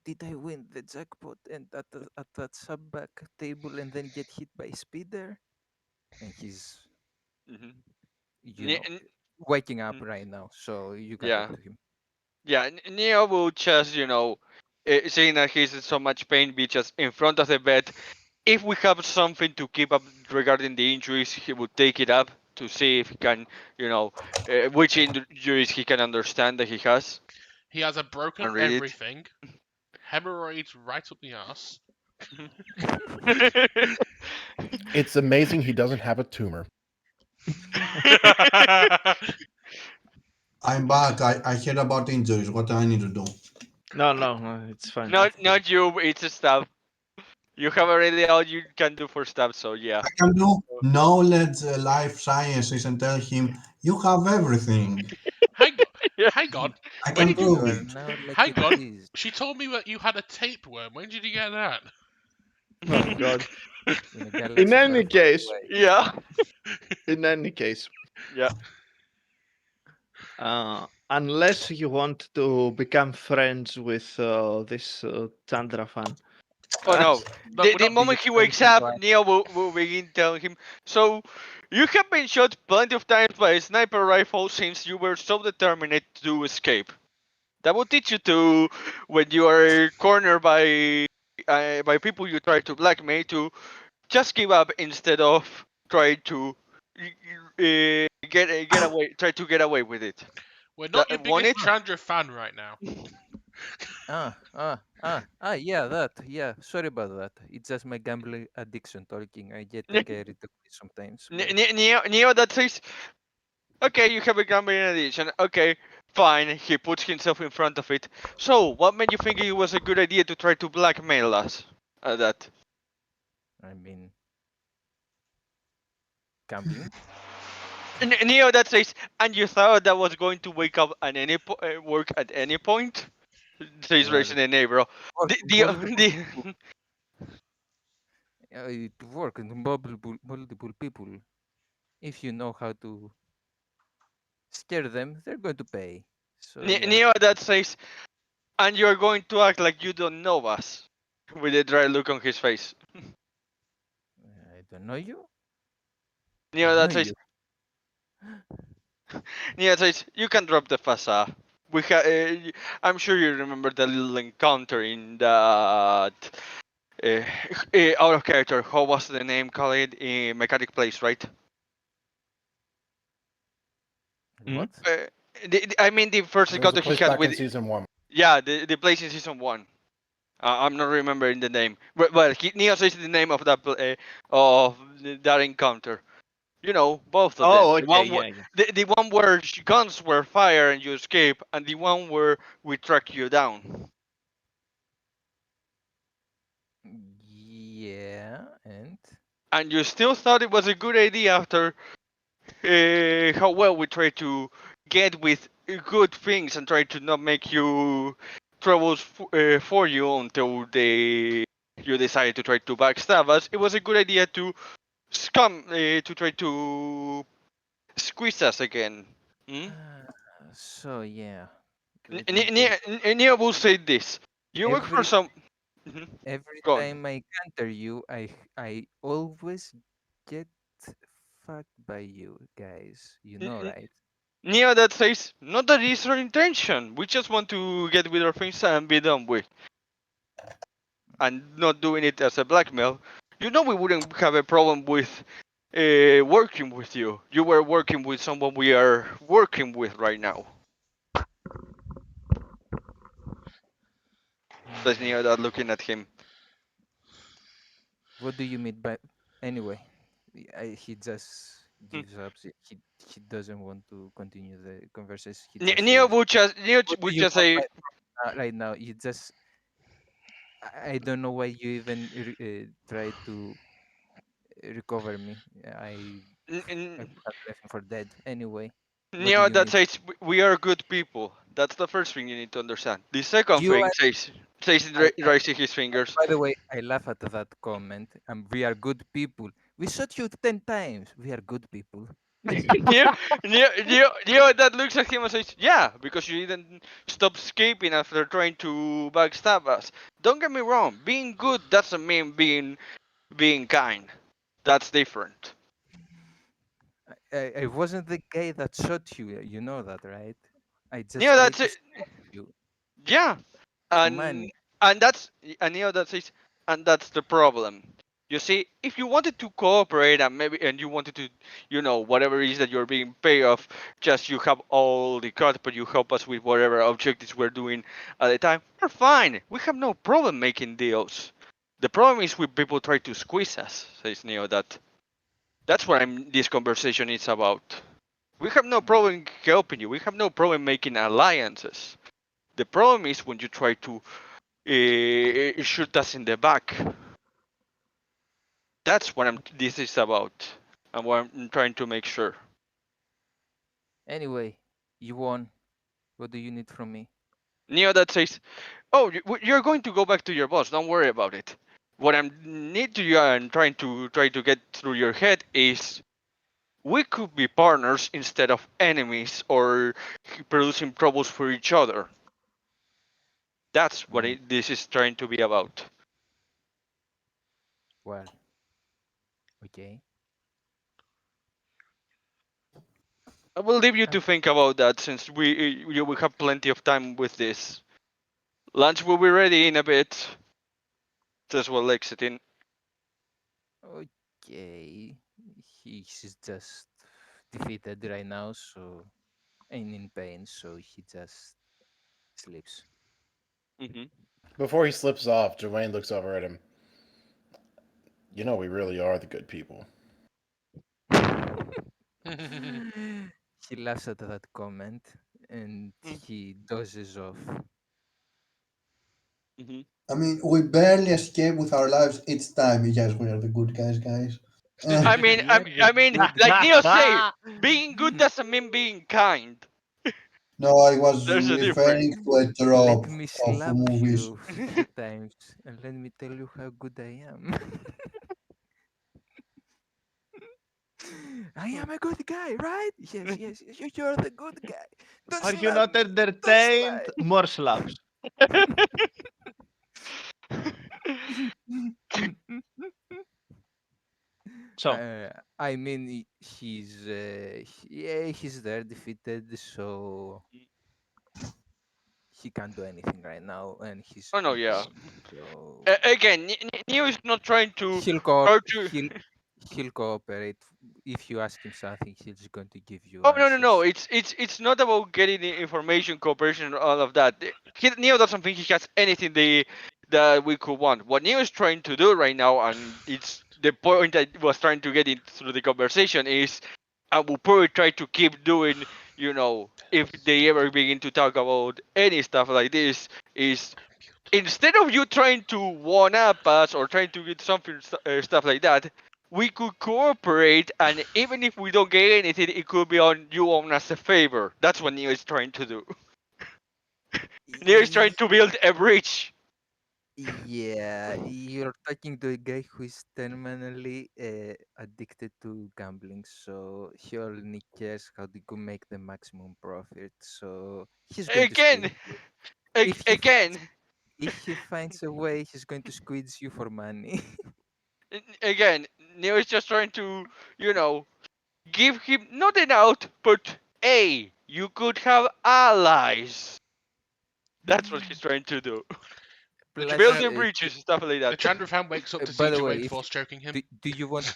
Did I win the jackpot and at that sub back table and then get hit by speeder?" And he's, Mhm. you Ne- know, n- waking up mhm. right now, so you can Yeah. talk to him. Yeah. Neo will just seeing that he's in so much pain, be just in front of the bed. If we have something to keep up regarding the injuries, he would take it up to see if he can, which injuries he can understand that he has He has a broken and read it. everything, hemorrhoids right up the ass. It's amazing he doesn't have a tumor. I'm back. I heard about injuries. What do I need to do? No, it's fine. not you, it's a stab. You have already all you can do for stab, so yeah. I can do knowledge, life sciences, and tell him you have everything. hang on, Yeah. hang on. I When can did you? You prove are it. now like a Hang on. disease. She told me that you had a tapeworm. When did you get that? Oh God. In a In galaxy far, any far case, away. Yeah. in any case, Yeah. unless you want to become friends with this Chandra fan. Oh no. No, The, we're the not. Do you moment he have wakes anything to up, add? Neo will begin telling him, so you have been shot plenty of times by a sniper rifle since you were so determined to escape. That will teach you to, when you are cornered by people you try to blackmail, to just give up instead of try to get away. Try to get away with it. We're not your Want biggest it? Chandra fan right now. Yeah, that. Yeah, sorry about that. It's just my gambling addiction talking. I get Ne- carried away sometimes, but Neo that says, okay, you have a gambling addiction. Okay, fine. He puts himself in front of it. So, what made you think it was a good idea to try to blackmail us? That. I mean, gambling. Neo that says, and you thought that was going to wake up at work at any point? Says Well, Resident Evil. work, The, multiple people. the, It work with multiple people. If you know how to scare them, they're going to pay. So yeah, Neo that says, and you're going to act like you don't know us, with a dry look on his face. I don't know you. Neo I know that says, you. Neo says, you can drop the facade. I'm sure you remember the little encounter in that out of character. How was the name called? In Mechanic Place, right? Mhm. What? I mean the first There was a encounter he place had back in with. season one. Yeah, the place in season one. I'm not remembering the name. Well, Neo says the name of of that encounter. You know, both of them. Oh, The okay, one, yeah. the one where guns were fired and you escape, and the one where we track you down. Yeah, and and you still thought it was a good idea after how well we try to get with good things and try to not make you troubles for you until you decided to try to backstab us. It was a good idea to to try to squeeze us again. Hmm? So yeah, N- let me tell. Nia will say this: you work for Every some. Mhm. every Go on. time I counter you, I always get fucked by you guys. You know, right? Nia that says, not that it's our intention. We just want to get with our things and be done with. And not doing it as a blackmail. You know we wouldn't have a problem with working with you. You were working with someone we are working with right now. Says Nia that looking at him. What do you mean by anyway? He just Hmm. gives up. He doesn't want to continue the conversation. He Nia just Nia says, would just Nia "What do would you just want say, right now?" You just I don't know why you even tried to recover me. N- I n- could have left him for dead anyway. What do Nia you that need? says we are good people. That's the first thing you need to understand. The second You thing are. says I, raising his fingers. by the way, I laugh at that comment. We are good people. We shot you 10 times. We are good people. Neo that looks at him and says, yeah, because you didn't stop escaping after trying to backstab us. Don't get me wrong, being good doesn't mean being kind. That's different. I wasn't the guy that shot you. You know that, right? I just Neo tried that's to it. stop you. Yeah, and Money. and that's and Neo that says, and that's the problem. You see, if you wanted to cooperate and maybe and you wanted to, whatever it is that you're being paid off, just you have all the cut, but you help us with whatever objectives we're doing at the time, we're fine. We have no problem making deals. The problem is when people try to squeeze us, says Neo. That's what this conversation is about. We have no problem helping you. We have no problem making alliances. The problem is when you try to shoot us in the back. That's what this is about, and what I'm trying to make sure. Anyway, you won. What do you need from me? Neo that says, "Oh, you're going to go back to your boss. Don't worry about it. What I need to you and try to get through your head is we could be partners instead of enemies or producing troubles for each other. That's what Mm, this is trying to be about." well, okay. I will leave you Um, to think about that since you will have plenty of time with this. Lunch will be ready in a bit. Says well exiting. okay. He's just defeated right now, so and in pain, so he just sleeps. Hmm. Before he slips off, Dwayne looks over at him. You know, we really are the good people. He laughs at that comment and he dozes off. Hmm. I mean, we barely escape with our lives each time. Yes, we are the good guys, guys. I mean, We I, are the I mean, good like Neo said, Ah, being good doesn't mean being kind. No, I was There's a difference. referring to a Let trope me of slap movies. you 50 times and let me tell you how good I am. I am a good guy, right? Yes, yes, yes, you're the good guy. Don't are you slap not me. Don't entertained? More slaps. slap. So, I mean, yeah, he's there defeated, so he can't do anything right now, and he's Oh no, yeah. bleeding. So Again, Neo is not trying to he'll co hurt you. he'll cooperate. If you ask him something, he's going to give you Oh no, no, no! answers. It's not about getting the information, cooperation, and all of that. Neo doesn't think he has anything that we could want. What Neo is trying to do right now, and it's the point I was trying to get in through the conversation is, I will probably try to keep doing. If they ever begin to talk about any stuff like this, is instead of you trying to one up us or trying to get something stuff like that, we could cooperate, and even if we don't get anything, it could be on you on as a favor. That's what Neo is trying to do. Neo is trying to build a bridge. Yeah, you're talking to a guy who is terminally addicted to gambling, so he only cares how to make the maximum profit. So he's going to squeeze Again, you. If he finds, again, if he finds a way, he's going to squeeze you for money. again. Neo is just trying to, you know, give him not an out, but hey, you could have allies. That's what he's trying to do. Plus, Building bridges, stuff like The that. Chandra wakes up to by see the Wade way, if Force choking him. do you want,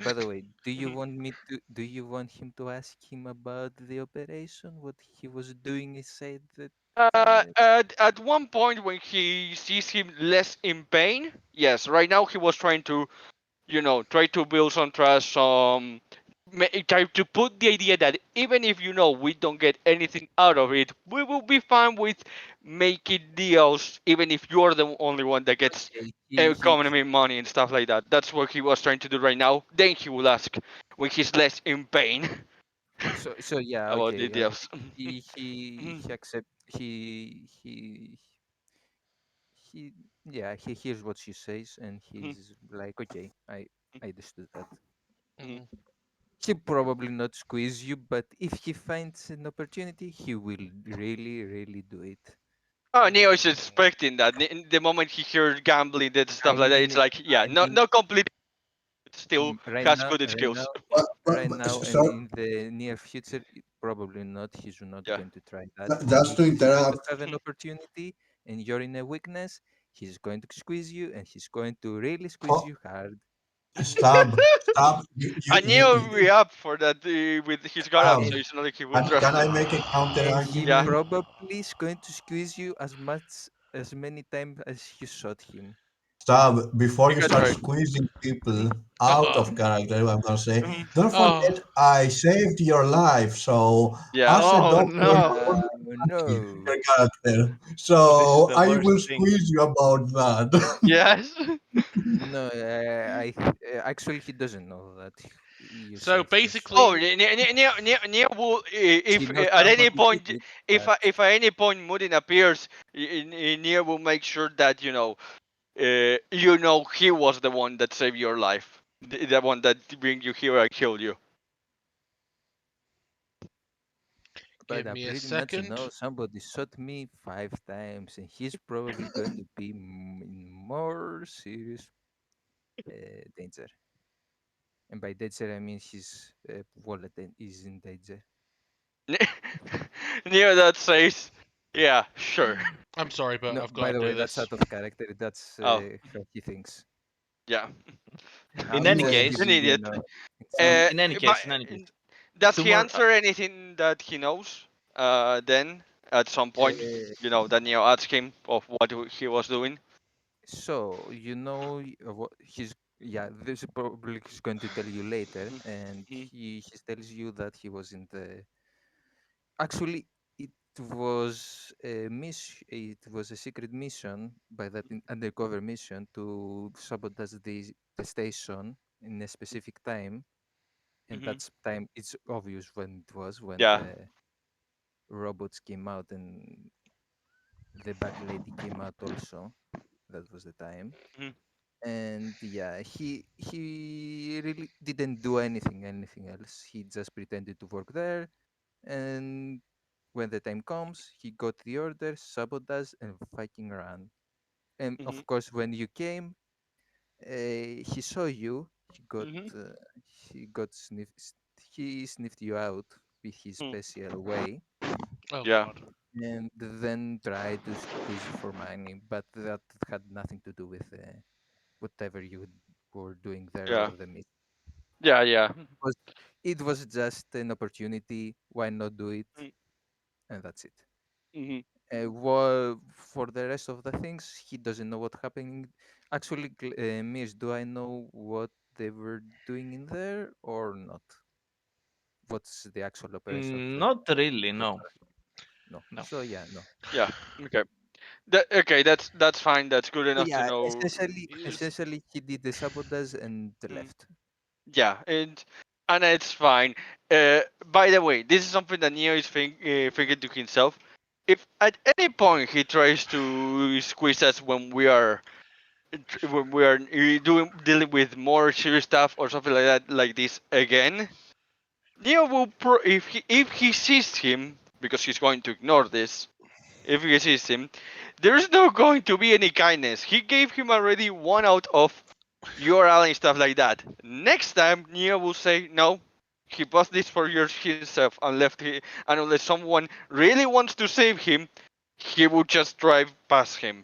by the way, do you want him to ask him about the operation? What he was doing? He said that. At one point when he sees him less in pain, yes. Right now he was trying to, try to build some trust, try to put the idea that even if we don't get anything out of it, we will be fine with making deals, even if you're the only one that gets Okay, economy money and stuff like that. That's what he was trying to do right now. Then he will ask when he's less in pain so yeah, about the okay. deals. He accept he yeah, he hears what she says and he's like, okay, I understood that. Mhm. He probably not squeeze you, but if he finds an opportunity, he will really, really do it. Oh, Neo is expecting that. The moment he hears gambling and stuff like that, it's like, yeah, I not mean, not complete, still right has now, good skills. right now, and So, in the near future, probably not. He's not Yeah. going to try that. just If to he's going to interrupt, have an opportunity and you're in a weakness, he's going to squeeze you, and he's going to really squeeze oh, you hard. Stab, And Neo will be up for that with his guard up, Stab. so And it's not like he will Can trust I you. make a counter and he Yeah. argument? probably is going to squeeze you as many times as you shot him. Stab, before You you can start try. squeezing people out Oh, of character, I'm gonna say, Mhm. don't oh, forget I saved your life. So, Yeah. as a Oh doctor, you no! Oh want to keep no! your character. Oh, this is So, the I worst will thing. squeeze you about that. Yes. No, actually he doesn't know that you so saved his basically, Oh, life. Neo will, She if knows at any somebody did point, it, if but if at any point Murin appears, Neo will make sure that he was the one that saved your life, the one that bring you here and killed you. but give I me a pretty much second. know somebody shot me 5 times, and he's probably going to be in more serious danger. And by danger, I mean his wallet is in danger. Neo that says, yeah, sure. I'm sorry, but No, I've by got the to way, do that's this. out of character. That's Oh, how he thinks. yeah, How In any does he case, an will, idiot. exactly. in any But case, in any case, does two he more. answer anything that he knows? Then at some point, Uh, that Neo asked him of what he was doing. So what he's yeah, this is probably he's going to tell you later, and Mhm, he tells you that he was in the actually it was a secret mission by that undercover mission to sabotage the station in a specific time, and mhm. that's time it's obvious when it was when Yeah. the robots came out and the bug lady came out also. That was the time. Mhm, And yeah, he really didn't do anything else. He just pretended to work there, and when the time comes, he got the order, sabotage, and fucking ran. And mhm, of course, when you came, he saw you. mhm, He got he sniffed you out with his mhm. special way, Oh Yeah. God. and then tried to squeeze you for money. But that had nothing to do with whatever you were doing there Yeah. or the mission. Yeah. Yeah. Was it was just an opportunity. Why not do it? And that's it. Mhm. For the rest of the things, he doesn't know what happening. Actually, Miss, do I know what they were doing in there or not? What's the actual operation of the? Not really. No, No. no. So yeah, no. Yeah. Okay. Okay. That's fine. That's good So enough to yeah, know. essentially, he did the sabotage and Mm, left. Yeah, and it's fine. By the way, this is something that Neo is thinking to himself. If at any point he tries to squeeze us when we are dealing with more serious stuff or something like that, like this again, Neo will if he sees him, because he's going to ignore this. If he sees him, there's not going to be any kindness. He gave him already one out of your ally and stuff like that. Next time, Neo will say no. He bought this for himself and unless someone really wants to save him, he will just drive past him.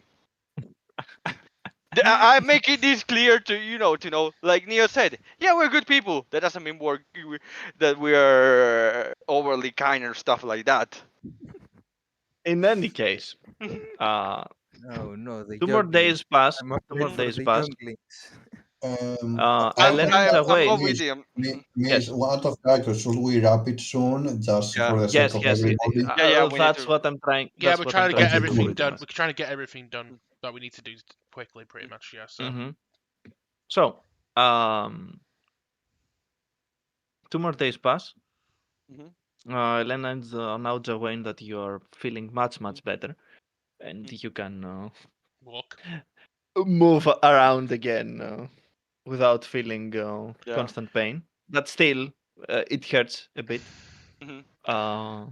I'm making this clear to know, like Neo said, yeah, we're good people. That doesn't mean that we are overly kind or stuff like that. In any case, uh, No, the 2 more younglings. days pass. I'm 2 afraid more for days the pass. younglings. Elena and I'm Jawayne. going with him. Miss, out of character, should we wrap it soon, just Yeah. for the sake Yes, of yes. everybody? Yeah, we need That's to. what I'm trying. Yeah, That's we're what trying I'm to trying get to Okay, do everything with done. us. We're trying to get everything done that we need to do quickly, pretty much. Yeah. So Mm-hmm. So, um, 2 more days pass. Mhm. Elena and now Jawayne that you're feeling much better, and you can walk. move around again without feeling Yeah. constant pain. But still, it hurts a bit, Mhm.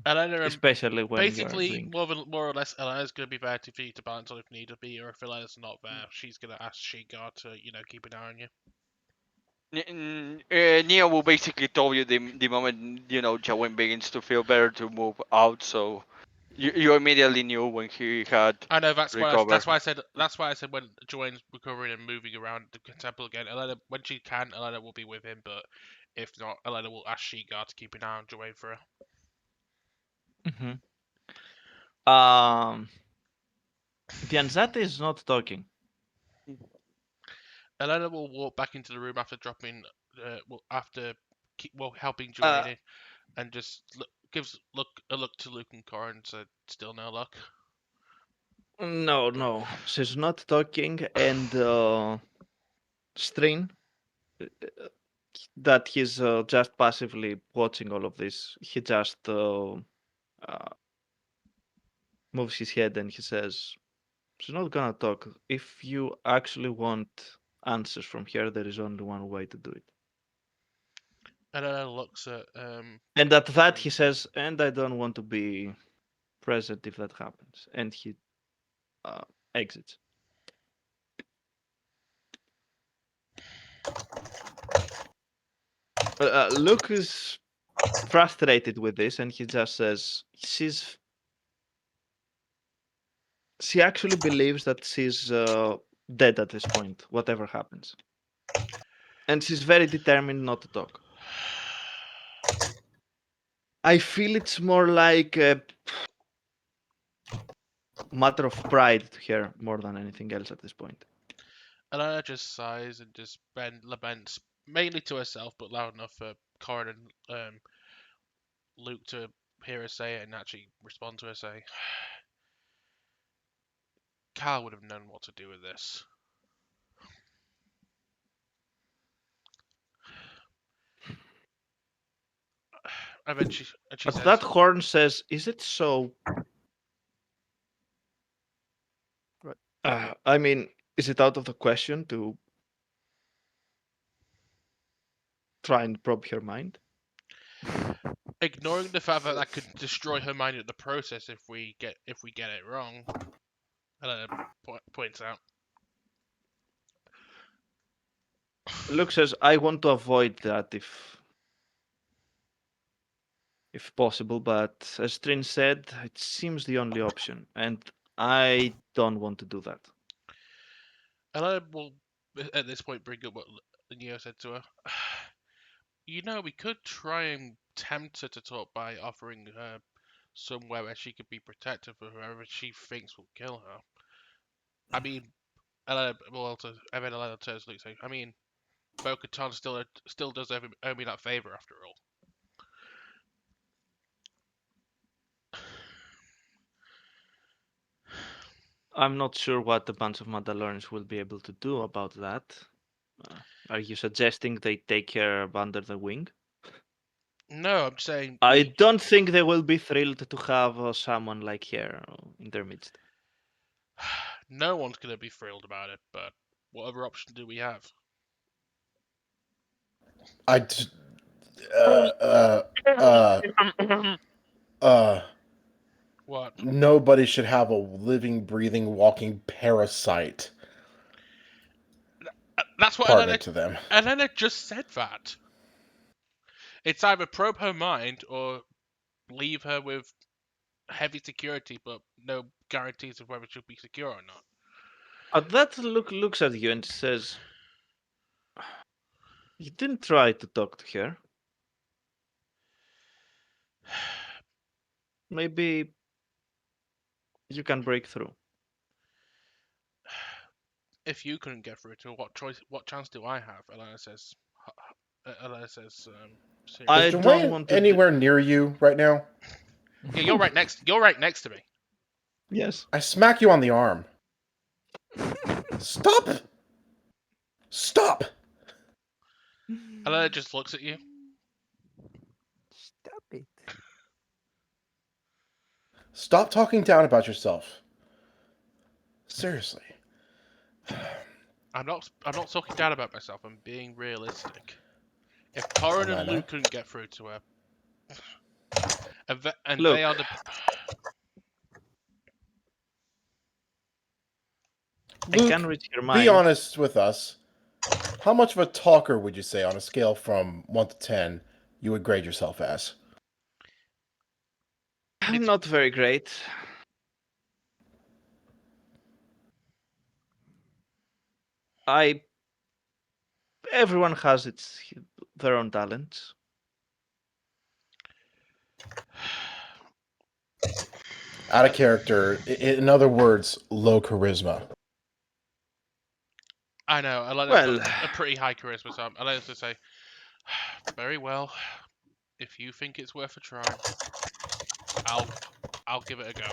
Elena, especially when you're basically, doing. more or less, Elena's going to be there for you to balance on if need to be, or if Elena's not there, she's going to ask Shigar to, keep an eye on you. Neo will basically tell you the moment Jawen begins to feel better to move out, so you immediately knew when he had I know that's recovered. why I said when Joanne's recovering and moving around the temple again, Elena, when she can, Elena will be with him, but if not, Elena will ask Shigar to keep an eye on Joanne for her. The Anzate is not talking. Elena will walk back into the room after dropping, helping Joanne in, and just gives a look to Luke and Cora and said, "Still no luck." No, she's not talking, and Strin, that he's just passively watching all of this. He just moves his head and he says, "She's not gonna talk. If you actually want answers from her, there is only one way to do it." Elena looks at And at that he says, "And I don't want to be present if that happens." And he exits. Luke is frustrated with this, and he just says, she actually believes that she's dead at this point, whatever happens. And she's very determined not to talk. I feel it's more like a matter of pride to her more than anything else at this point. Elena just sighs and just laments, mainly to herself, but loud enough for Corin and Luke to hear her say it and actually respond to her saying, "Cal would have known what to do with this." And then she But says, that Horn says, "Is it so?" I mean, is it out of the question to try and probe her mind? ignoring the fact that could destroy her mind in the process if we get it wrong. Elena points out. Luke says, "I want to avoid that if possible, but as Trin said, it seems the only option, and I don't want to do that." Elena will at this point bring up what Neo said to her. We could try and tempt her to talk by offering her somewhere where she could be protected for whoever she thinks will kill her. I mean, Elena will also, and then Elena turns to Luke saying, "I mean, Bo-Katan still does owe me that favor after all." I'm not sure what a bunch of Mandalorians will be able to do about that. Are you suggesting they take her under the wing? No, I'm saying I don't think they will be thrilled to have someone like her in their midst. no one's gonna be thrilled about it. But what other option do we have? I just, uh, What? nobody should have a living, breathing, walking parasite That's what partner to them. Elena just said that. It's either probe her mind or leave her with heavy security, but no guarantees of whether she'll be secure or not. That looks at you and says, "You didn't try to talk to her. Maybe you can break through." If you couldn't get through to her, what chance do I have? Elena says. Elena says. I Is don't Dwayne want to. anywhere near you right now? Yeah, you're right next. You're right next to me. Yes. I smack you on the arm. Stop! Stop! Elena just looks at you. Stop it. Stop talking down about yourself. Seriously. I'm not talking down about myself. I'm being realistic. If Corin and Elena? Luke couldn't get through to her, and Look. they are the. I Luke, can read your mind. be honest with us. How much of a talker would you say on a scale from 1 to 10 you would grade yourself as? I'm not very great. Everyone has their own talents. Out of character, in other words, low charisma. I know. Elena's Well- got a pretty high charisma, so I like to say, very well. If you think it's worth a try, I'll give it a go.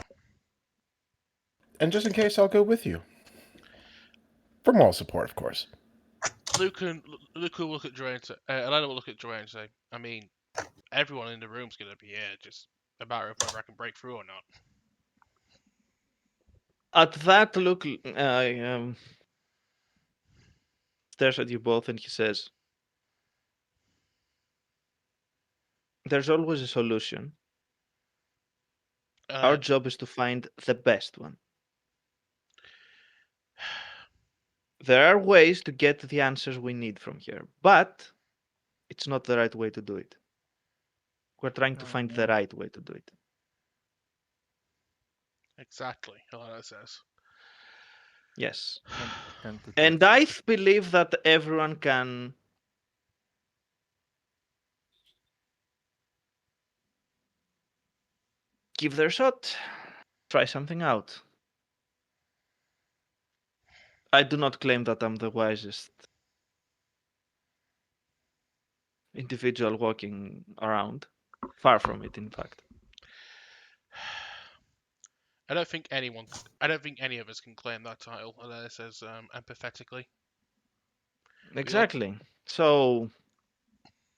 And just in case, I'll go with you. For moral support, of course. Luke will look at Joanne. Elena will look at Joanne and say, I mean, everyone in the room's gonna be here. Just a matter of whether I can break through or not. At that, Luke stares at you both and he says, "There's always a solution. Our job is to find the best one. There are ways to get the answers we need from here, but it's not the right way to do it. We're trying to find the right way to do it." Exactly, Elena says. Yes. Time to And talk. I believe that everyone can give their shot, try something out. I do not claim that I'm the wisest individual walking around. Far from it, in fact. I don't think any of us can claim that title. Elena says empathetically. Exactly. So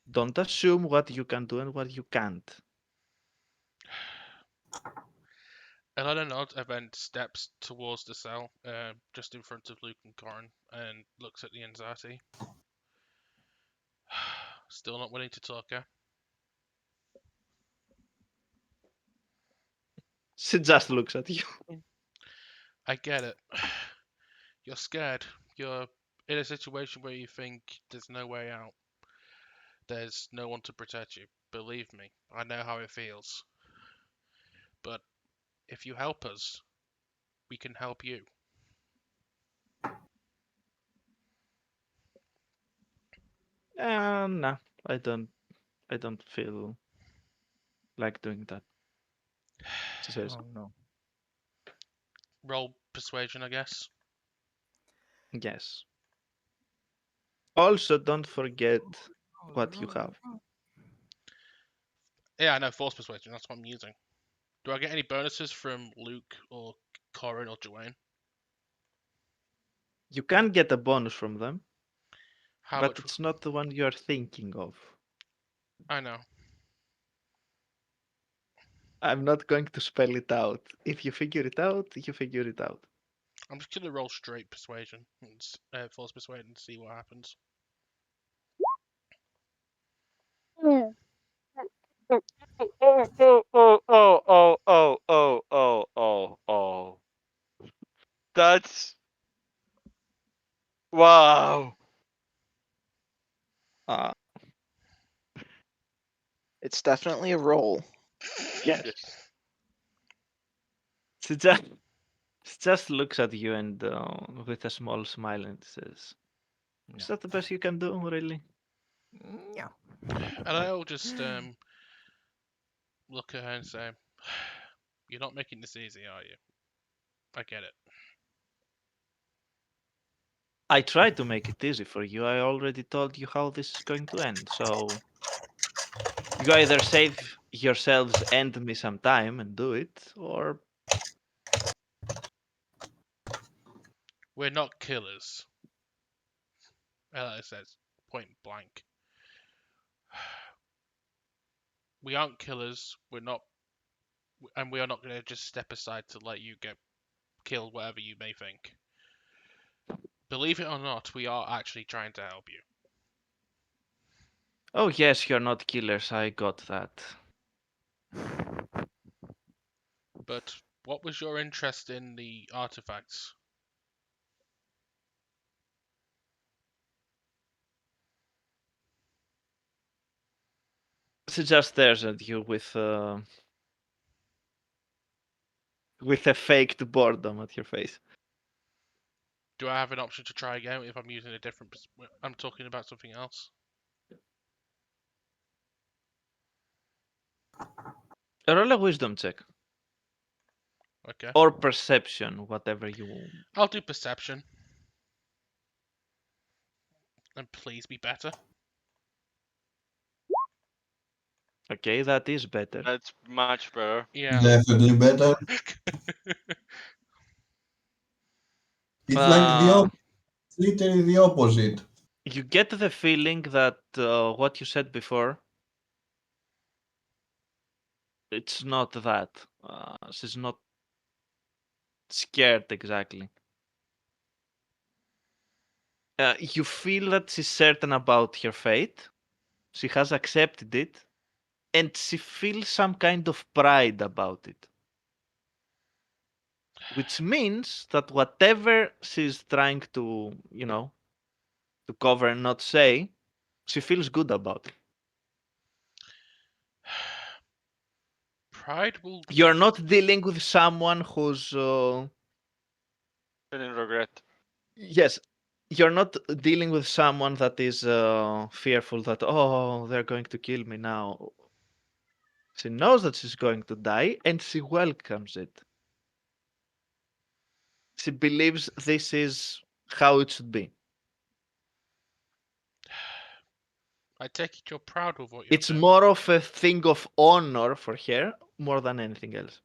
don't assume what you can do and what you can't. Elena nods and then steps towards the cell, just in front of Luke and Corin, and looks at the anxiety. Still not willing to talk, eh? She just looks at you. I get it. You're scared. You're in a situation where you think there's no way out. There's no one to protect you. Believe me, I know how it feels. But if you help us, we can help you. No, I don't feel like doing that. She says, Oh no. Roll persuasion, I guess. yes. Also, don't forget what you have. Yeah, I know, force persuasion, that's what I'm using. Do I get any bonuses from Luke or Corin or Joanne? You can get a bonus from them. How but much? it's not the one you're thinking of. I know. I'm not going to spell it out. If you figure it out, you figure it out. I'm just gonna roll straight persuasion, and force persuasion, and see what happens. Oh. That's wow. Uh, It's definitely a roll. yes. Yes. She just looks at you and with a small smile and says, "Is that the best you can do, really?" No. And I'll just look at her and say, "You're not making this easy, are you? I get it." I tried to make it easy for you. I already told you how this is going to end. So you either save yourselves and me some time and do it, or We're not killers. Ella says, point blank. We aren't killers. We're not, and we are not going to just step aside to let you get killed, whatever you may think. Believe it or not, we are actually trying to help you. oh yes, you're not killers. I got that. But what was your interest in the artifacts? She just stares at you with a faked boredom at your face. Do I have an option to try again if I'm using a different? I'm talking about something else. Roll a wisdom check Okay, or perception, whatever you. I'll do perception. And please be better. Okay, that is better. That's much better. Yeah. Definitely better. It's like Uh, literally the opposite. you get the feeling that what you said before, it's not that. She's not scared exactly. You feel that she's certain about her fate. She has accepted it, and she feels some kind of pride about it. Which means that whatever she's trying to, to cover and not say, she feels good about it. Pride will. You're not dealing with someone who's Feeling regret. yes, you're not dealing with someone that is fearful that, oh, they're going to kill me now. She knows that she's going to die and she welcomes it. She believes this is how it should be. I take it you're proud of what you've It's done. more of a thing of honor for her more than anything else.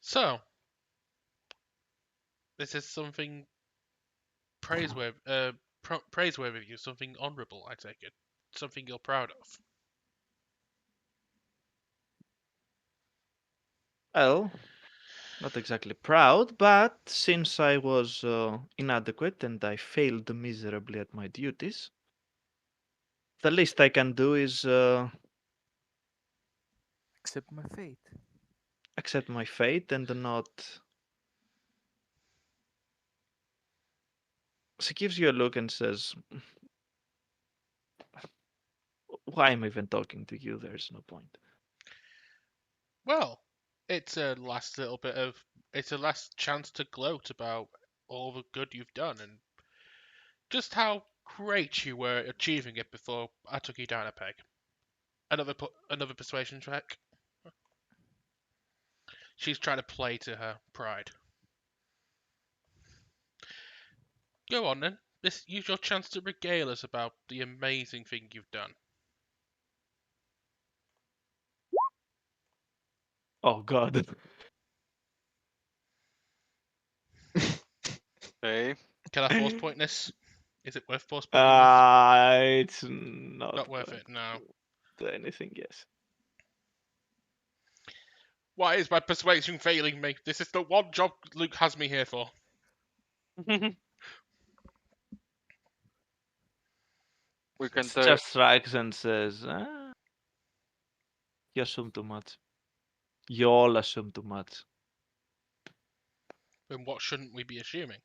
So, this is something praiseworthy. Praiseworthy of you. Something honourable. I take it. Something you're proud of. Well, not exactly proud, but since I was inadequate and I failed miserably at my duties, the least I can do is Accept my fate. accept my fate and not. She gives you a look and says, why am I even talking to you? There's no point. Well, it's a last little bit of. It's a last chance to gloat about all the good you've done and just how great you were achieving it before I took you down a peg. Another persuasion check. She's trying to play to her pride. Go on then. Use your chance to regale us about the amazing thing you've done. Oh, God. Okay. Can I force point this? Is it worth force pointing this? It's not, Not worth going it, no. to do anything, yes. Why is my persuasion failing me? This is the one job Luke has me here for. We can It's tell. just strikes and says, you assume too much. You all assume too much. Then what shouldn't we be assuming?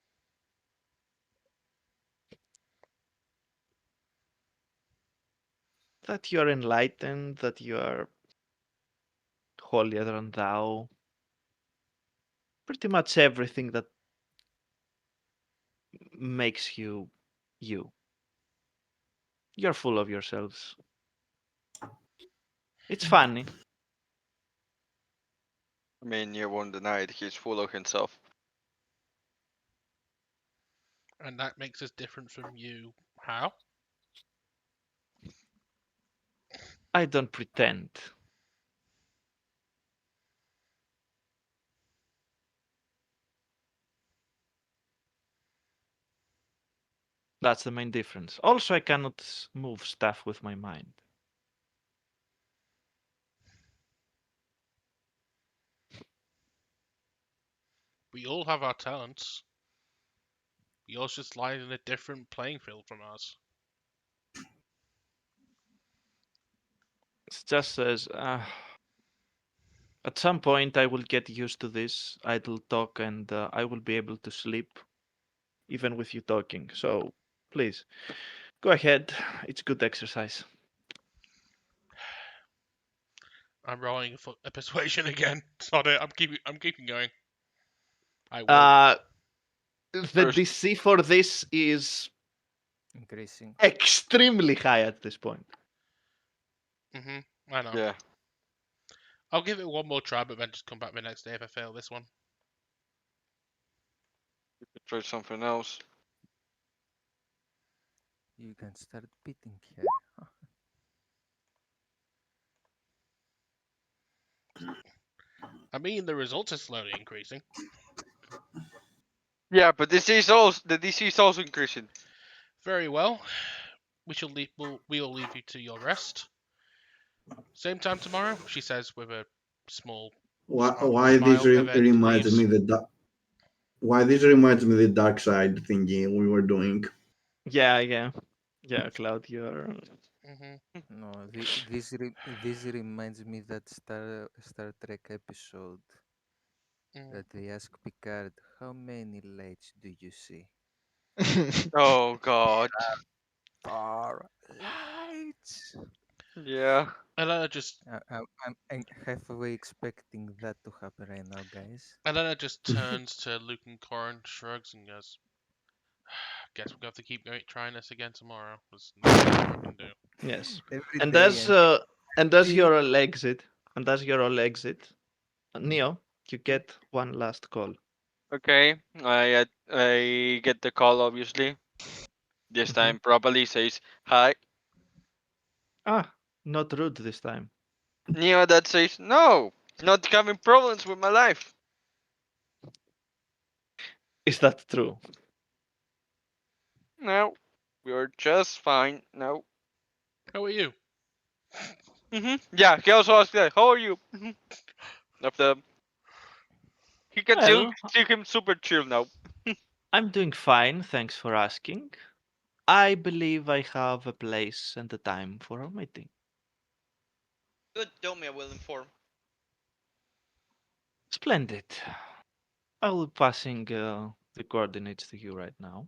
That you are enlightened, that you are holier than thou. Pretty much everything that makes you you. You're full of yourselves. It's funny. I mean, you won't deny it. He's full of himself. And that makes us different from you. How? I don't pretend. That's the main difference. Also, I cannot move stuff with my mind. We all have our talents. Yours just lies in a different playing field from ours. It just says, at some point I will get used to this idle talk and I will be able to sleep even with you talking. So please, go ahead. It's good exercise. I'm rolling a persuasion again. Sorry, I'm keeping going. I will. The First- DC for this is Increasing. extremely high at this point. I know. Yeah. I'll give it one more try, but then just come back the next day if I fail this one. We could try something else. You can start beating her. I mean, the results are slowly increasing. Yeah, but the DC is also increasing. Very well. We will leave you to your rest. Same time tomorrow, she says with a small Why this smile, and then reminds leaves. me why this reminds me the dark side thingy we were doing. Yeah, Cloud, you're. No, this reminds me that Star Trek episode that they ask Picard, "How many lights do you see?" Oh God. Star lights. Yeah. Elena just I'm halfway expecting that to happen right now, guys. turns to Luke and Corin, shrugs, and goes, "Guess we're going to have to keep trying this again tomorrow. There's nothing more we can do." Yes. Every And day as I'm you're all exit, Neo, you get one last call. Okay. I get the call obviously. This Mhm. time probably says hi. Not rude this time. Neo that says no. Not having problems with my life. Is that true? No. We're just fine. No. How are you? Yeah, he also asked that. How are you? After he can Well, see him super chill now. I'm doing fine, thanks for asking. I believe I have a place and a time for our meeting. Good, tell me, I will inform. Splendid. I will be passing the coordinates to you right now.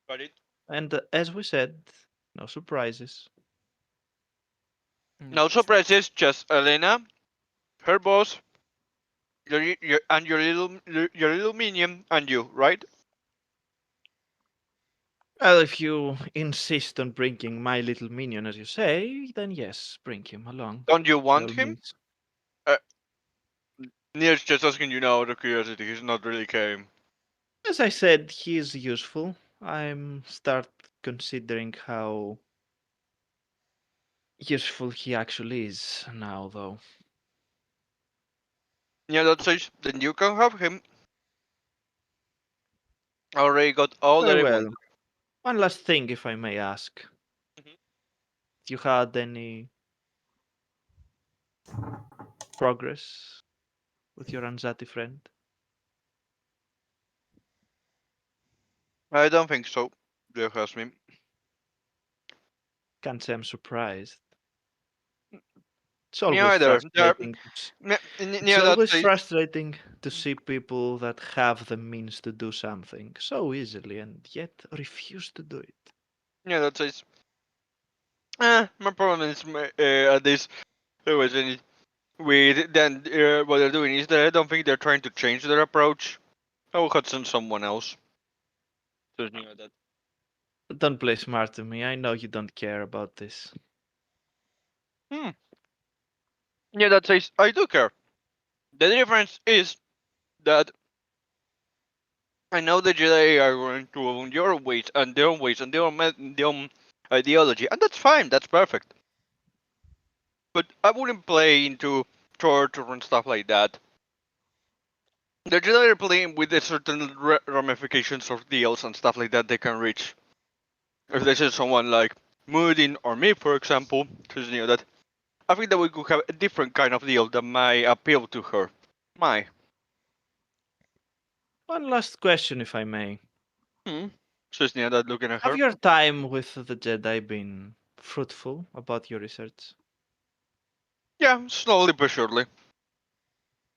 Got it. And as we said, no surprises. No surprises, just Elena, her boss, your little minion, and you, right? Well, if you insist on bringing my little minion, as you say, then yes, bring him along. Don't you By want all him? means. Near's just asking you now out of curiosity. He's not really caring. As I said, he is useful. I'm start considering how useful he actually is now, though. Yeah, that says then you can have him. I already got all that Very I well. wanted. One last thing, if I may ask. Mhm. You had any progress with your Anzati friend? I don't think so. Do you ask me? Can't say I'm surprised. It's Me always either. frustrating. It's Yeah, that always says. frustrating to see people that have the means to do something so easily and yet refuse to do it. Yeah, that says. My problem is at this. With then what they're doing is that I don't think they're trying to change their approach. I will cut send someone else. Just knew that. Don't play smart to me. I know you don't care about this. Hmm. Yeah, that says I do care. The difference is that I know the Jedi are going to own your ways and their own ways and their own ideology, and that's fine. That's perfect. But I wouldn't play into torture and stuff like that. The Jedi are playing with the certain ramifications of deals and stuff like that they can reach. If this is someone like Moodin or me, for example, just knew that I think that we could have a different kind of deal that might appeal to her. My. One last question, if I may. Just knew that looking at Have her. your time with the Jedi been fruitful about your research? Yeah, slowly but surely.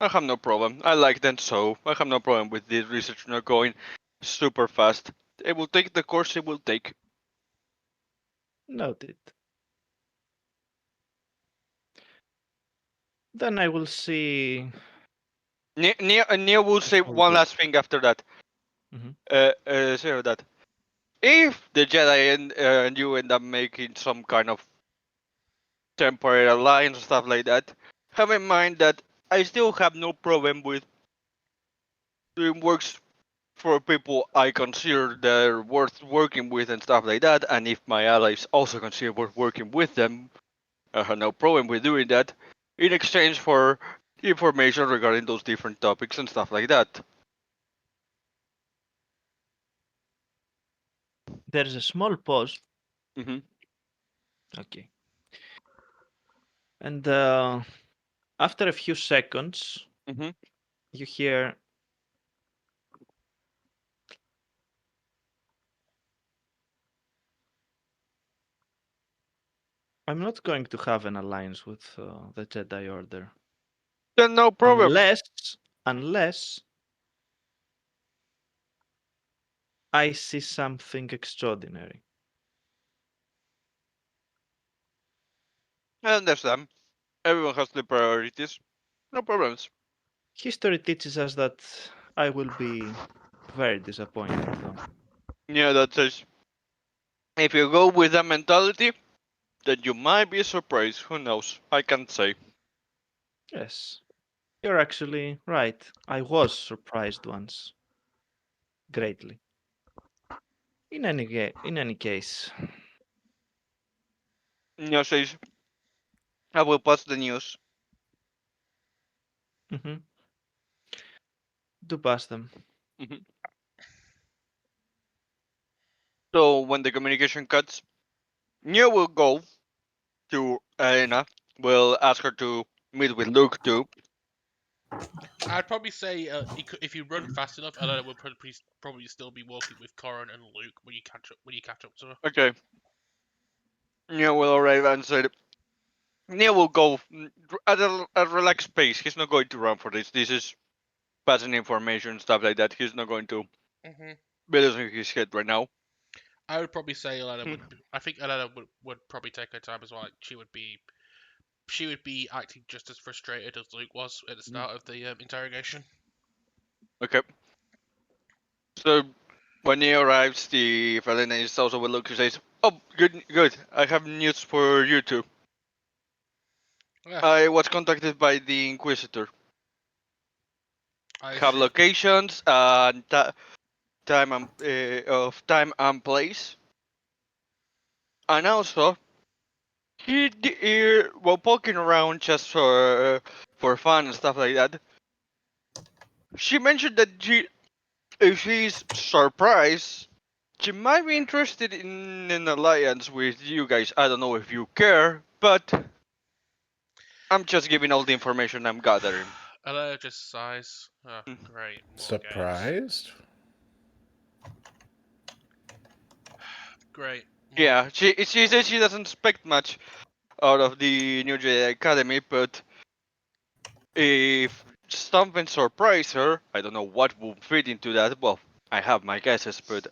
I have no problem. I like them so. I have no problem with this research not going super fast. It will take the course it will take. Noted. Then I will see. Neil will say How one good. last thing after that. Mhm. Say that. If the Jedi and you end up making some kind of temporary alliance and stuff like that, have in mind that I still have no problem with doing works for people I consider they're worth working with and stuff like that, and if my allies also consider worth working with them, I have no problem with doing that in exchange for information regarding those different topics and stuff like that. There is a small pause. Hmm. Okay. And after a few seconds, Hmm. you hear. I'm not going to have an alliance with the Jedi Order. Then no problem. Unless I see something extraordinary. I understand. Everyone has their priorities. No problems. History teaches us that I will be very disappointed, though. Yeah, that says if you go with that mentality, then you might be surprised. Who knows? I can't say. Yes, you're actually right. I was surprised once, greatly. In any case, Yeah, says I will pass the news. mhm, do pass them. Hmm. So when the communication cuts, Nia will go to Elena. Will ask her to meet with Luke too. I'd probably say if you run fast enough, Elena will probably still be walking with Corin and Luke when you catch up to her. Okay. Nia will arrive and said Nia will go at a relaxed pace. He's not going to run for this. This is passing information, stuff like that. He's not going to Hmm. be losing his head right now. I would probably say Elena Hmm. would. I think Elena would probably take her time as well. Like, she would be acting just as frustrated as Luke was at the start of the interrogation. Okay. So when he arrives, the Elena is also with Luke. He says, "Oh, good, good. I have news for you two. Yeah, I was contacted by the Inquisitor. I Have see. locations and time and place, and also while poking around just for fun and stuff like that. She mentioned that if she's surprised, she might be interested in an alliance with you guys. I don't know if you care, but I'm just giving all the information I'm gathering. Hello, just size. Oh, great. More games. Surprised? Great. More Yeah, she says she doesn't expect much out of the New Jedi Academy, but if something surprised her, I don't know what will fit into that. Well, I have my guesses, but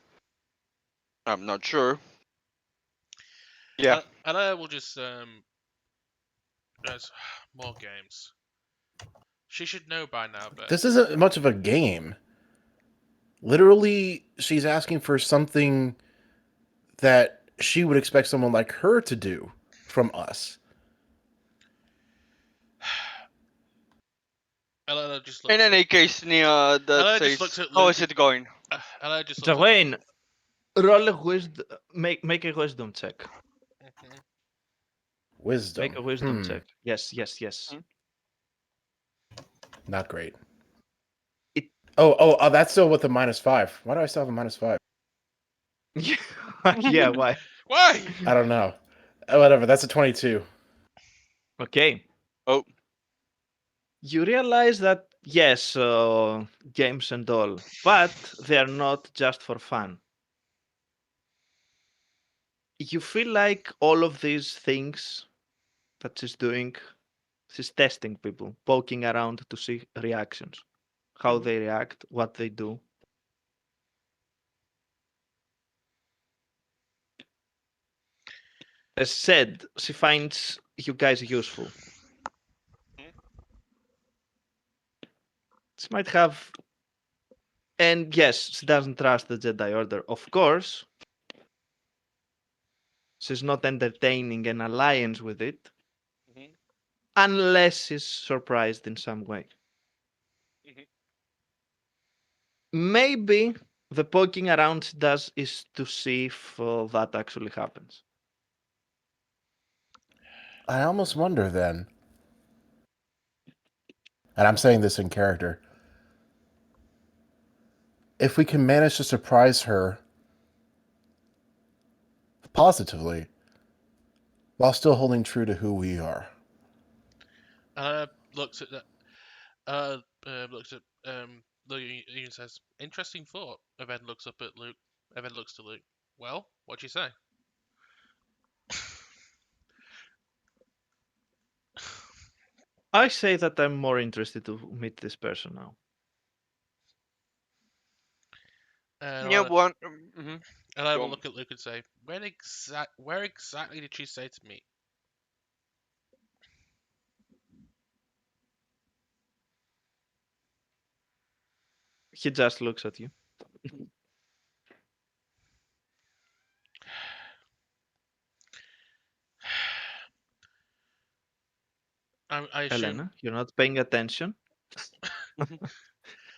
I'm not sure. Yeah. Hello, we'll just there's more games. She should know by now, but This isn't much of a game. Literally, she's asking for something that she would expect someone like her to do from us. Hello just looks In at any case, Nia, that Hello just says, looks at how Luke. is it going? Hello just looks Jawayne, roll a wisdom. Make a wisdom check. at. Mhm. Wisdom. Make a wisdom check. Yes, yes, yes. Hmm. Not great. It- Oh, that's still with the -5. Why do I still have a -5? Yeah, why? Why? I don't know. Whatever, that's a 22. Okay. Oh. You realize that, yes, games and all, but they are not just for fun. You feel like all of these things that she's doing, she's testing people, poking around to see reactions, how Mhm. they react, what they do. As said, she finds you guys useful. She might have, and yes, she doesn't trust the Jedi Order, of course. She's not entertaining an alliance with it Mhm. unless she's surprised in some way. Mhm. Maybe the poking around she does is to see if that actually happens. I almost wonder then, and I'm saying this in character, if we can manage to surprise her positively while still holding true to who we are. Looks at that. Looks at Luke and says, "Interesting thought." And then looks up at Luke. And then looks to Luke. Well, what'd you say? I say that I'm more interested to meet this person now. And Yeah, one. and I Go will on. look at Luke and say, where exactly did she say to me?" He just looks at you. I assume. Elena, you're not paying attention.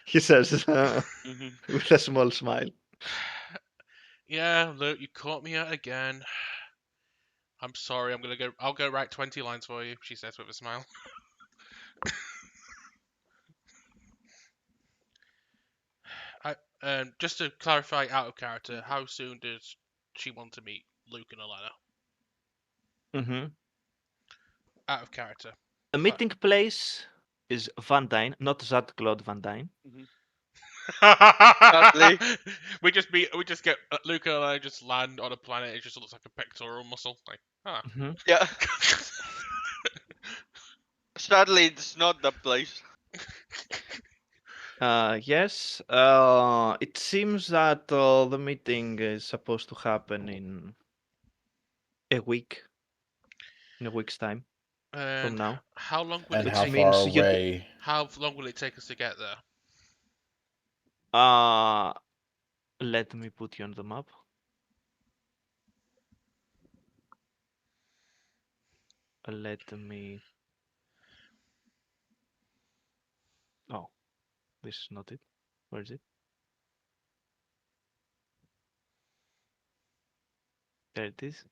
He says with a small smile. Yeah, Luke, you caught me out again. I'm sorry. I'll go write 20 lines for you. She says with a smile. Just to clarify, out of character, how soon does she want to meet Luke and Elena? Mm-hmm. Out of character. The meeting place is Van Dyne, not that Claude Van Dyne. Sadly. We just get Luke and I just land on a planet. It just looks like a pectoral muscle. Like, ah. Mm-hmm. Yeah. Sadly, it's not the place. Yes. It seems that the meeting is supposed to happen in a week. In a week's time from And now. how long will And it how take? far means you away? How long will it take us to get there? Let me put you on the map. Let me. Oh, this is not it. Where is it? There it is.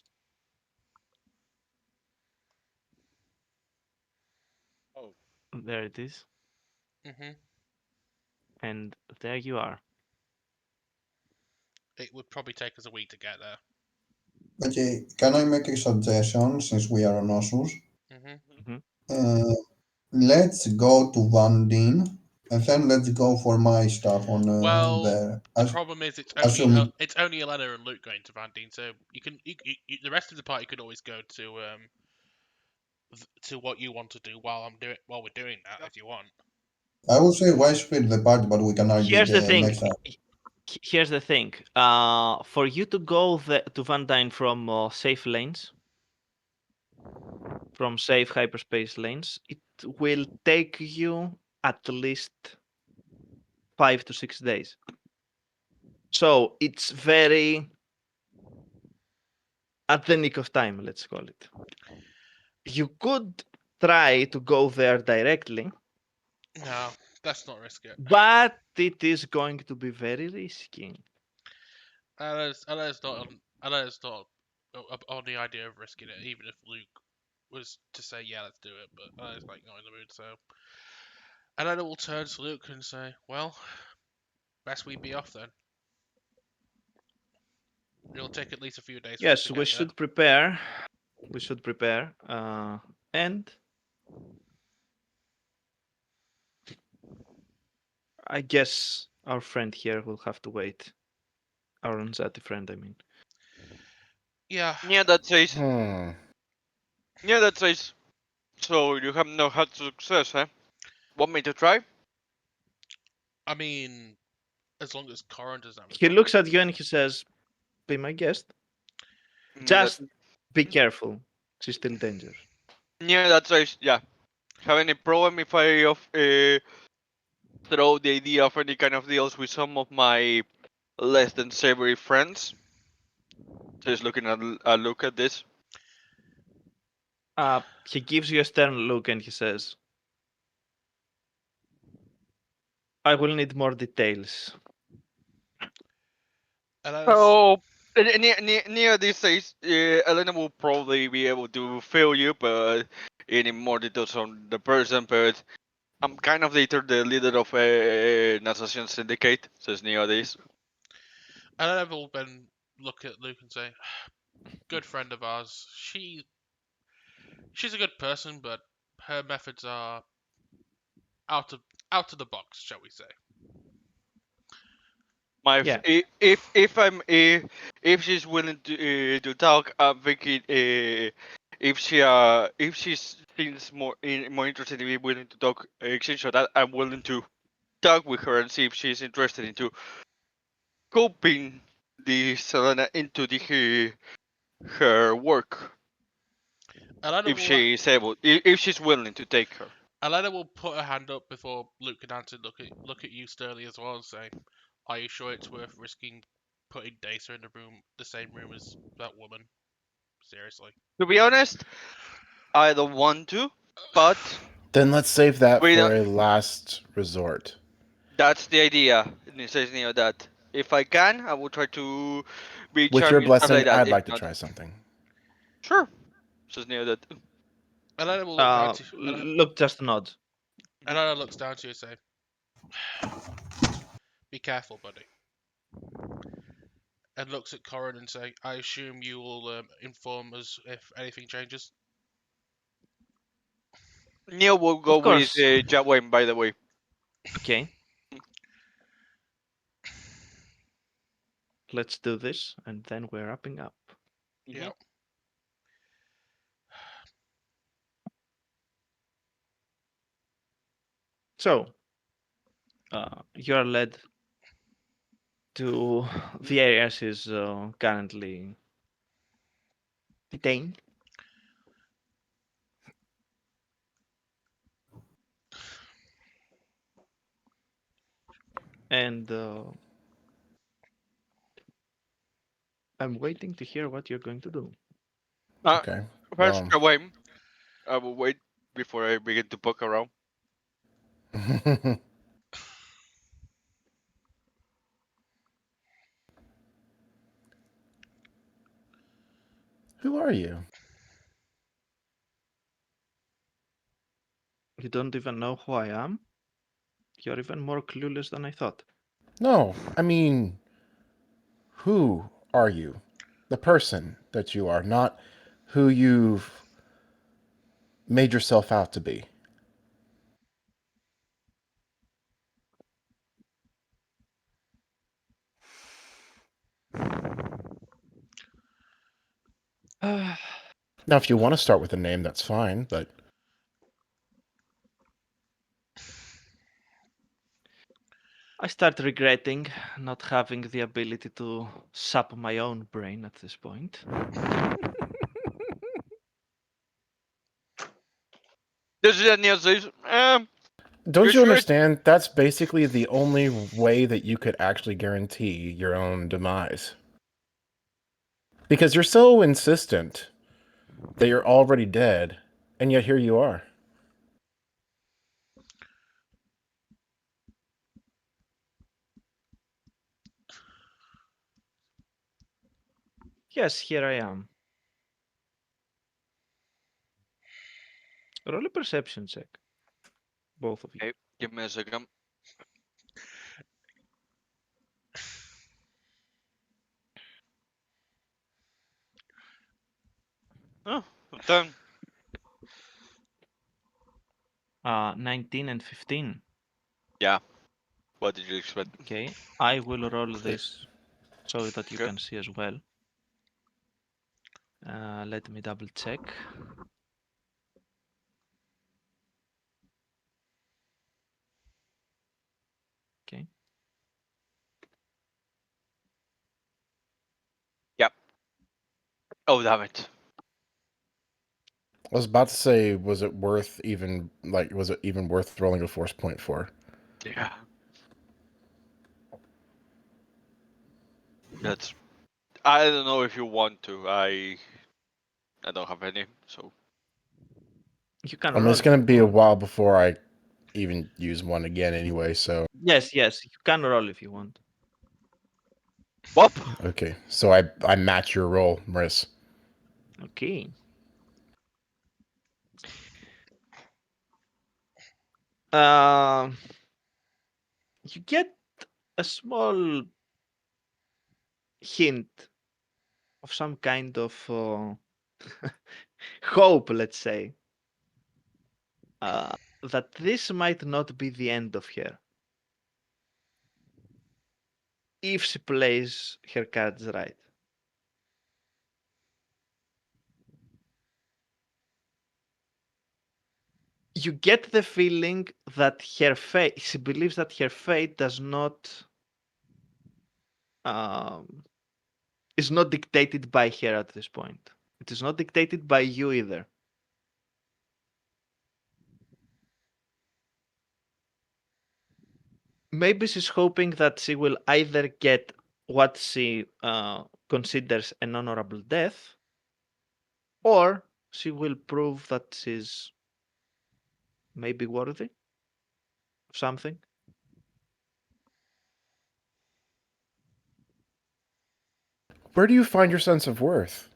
Oh. There it is. Mm-hmm. And there you are. it would probably take us a week to get there. Okay, can I make a suggestion since we are on Ossus? Hmm Let's go to Van Dien and then let's go for my stuff on Well, there. the problem is Assuming it's only Elena and Luke going to Van Dien, so you can the rest of the party could always go to what you want to do while we're doing that if you want. I would say why split the party, but we can argue Here's the the thing. next time. Here's the thing. For you to go to Van Dyne from safe lanes, from safe hyperspace lanes, it will take you at least 5 to 6 days. So it's very at the nick of time, let's call it. You could try to go there directly, No, let's not risk it. but it is going to be very risky. Elena's not on the idea of risking it, even if Luke was to say yeah, let's do it. But Elena's like not in the mood, so Elena will turn to Luke and say, "Well, best we be off then. It'll take at least a few days." Yes, for we us to get should prepare. We should prepare. And I guess our friend here will have to wait. Our Anzati friend, I mean. there. Yeah. Yeah, that says. Hmm. Yeah, that says. So you have not had success, huh? Want me to try? I mean, as long as Corin doesn't have a He problem. looks at you and he says, "Be my guest. Just be careful. She's still dangerous." Yeah, that says. Yeah. Have any problem if I throw the idea of any kind of deals with some of my less than savory friends? Just looking at a look at this. He gives you a stern look and he says, "I will need more details." Elena's, Oh, near this stage, Elena will probably be able to fill you, but any more details on the person. But I'm kind of the leader of an assassin syndicate, says Neo this. Elena will then look at Luke and say, "Good friend of ours. She's a good person, but her methods are out of the box, shall we say?" My Yeah. if she's willing to talk, I'm thinking if she seems more interested in being willing to talk exchange so that I'm willing to talk with her and see if she's interested into coping the Selena into her work Elena if will she's able if she's willing to take her. Elena will put her hand up before Luke can answer. Look at you sternly as well and say, "Are you sure it's worth risking putting Data in the same room as that woman? Seriously." To be honest, I don't want to, but Then let's save that we for don't. a last resort. That's the idea. It says Neo that if I can, I will try to be With your charming and stuff like blessing, that. I'd If like to not, try something. sure. Says Neo that. Elena will look down to Look, just nod. Elena looks down to you and say, "Be careful, buddy." And looks at Corin and say, "I assume you will inform us if anything changes." Neo will go Of with course. Jawain, by the way. Okay. Let's do this, and then we're wrapping up. Yeah. So, you are led to the area she's currently detained. And I'm waiting to hear what you're going to do. Okay. First, Well, Jawain. I will wait before I begin to poke around. who are you? You don't even know who I am? You're even more clueless than I thought. No, I mean, who are you? The person that you are, not who you've made yourself out to be. Now, if you want to start with a name, that's fine, but I start regretting not having the ability to sap my own brain at this point. This is Daniel says, don't You you sure? understand? That's basically the only way that you could actually guarantee your own demise. Because you're so insistent that you're already dead, and yet here you are. Yes, here I am. Roll a perception check. Both of you. Okay, give me a second. Oh, I'm done. 19 and 15. Yeah. What did you expect? Okay, I will roll this so that you Okay. can see as well. Let me double check. Okay. Yep. Oh, damn it. I was about to say, was it even worth rolling a force point for? Yeah. That's. I don't know if you want to. I don't have any, so. You can I mean, roll it's going if to you be a want. while before I even use one again anyway, so... Yes, you can roll if you want. Whoop! Okay, so I match your roll, Maris. Okay. You get a small hint of some kind of hope, let's say, that this might not be the end of her if she plays her cards right. You get the feeling that her fate, she believes that her fate does not, is not dictated by her at this point. It is not dictated by you either. Maybe she's hoping that she will either get what she considers an honorable death, or she will prove that she's maybe worthy of something. Where do you find your sense of worth?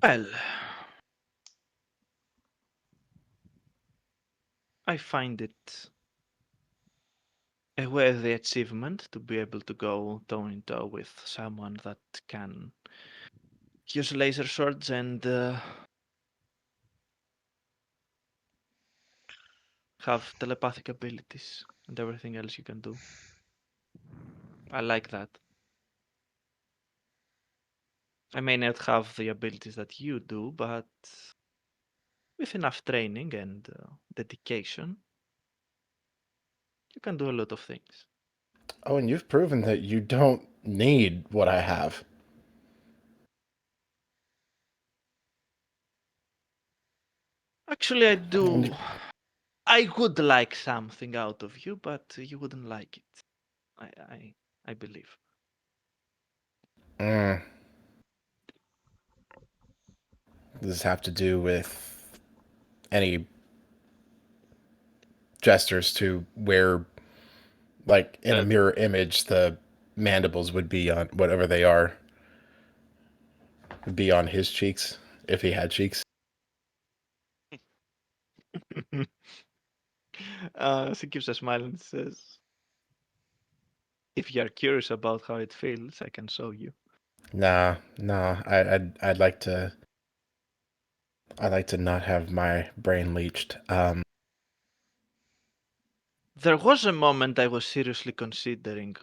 Well, I find it a worthy achievement to be able to go toe in toe with someone that can use laser swords and have telepathic abilities and everything else you can do. I like that. I may not have the abilities that you do, but with enough training and dedication, you can do a lot of things. Oh, and you've proven that you don't need what I have. Actually, I And do. you- I would like something out of you, but you wouldn't like it. I believe. Does this have to do with any gestures to where, like, in a mirror image, the mandibles would be on whatever they are, would be on his cheeks, if he had cheeks? She gives a smile and says, "If you're curious about how it feels, I can show you." Nah. I'd like to. I'd like to not have my brain leached. There was a moment I was seriously considering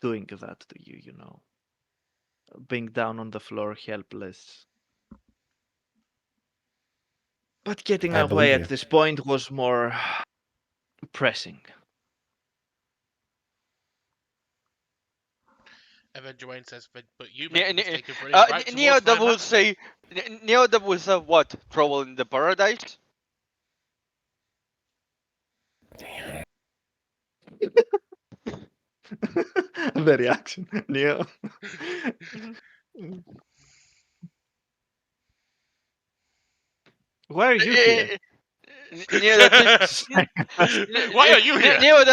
doing that to you, you know. Being down on the floor, helpless. But getting I believe away you. at this point was more pressing. And then Dwayne says, but you Ne- made the ne- mistake of running right Neo towards my that will master. say, Neo that will say what? Trouble in the paradise? The reaction. Neo. Why are you here? Neo that says, Why are you here? Neo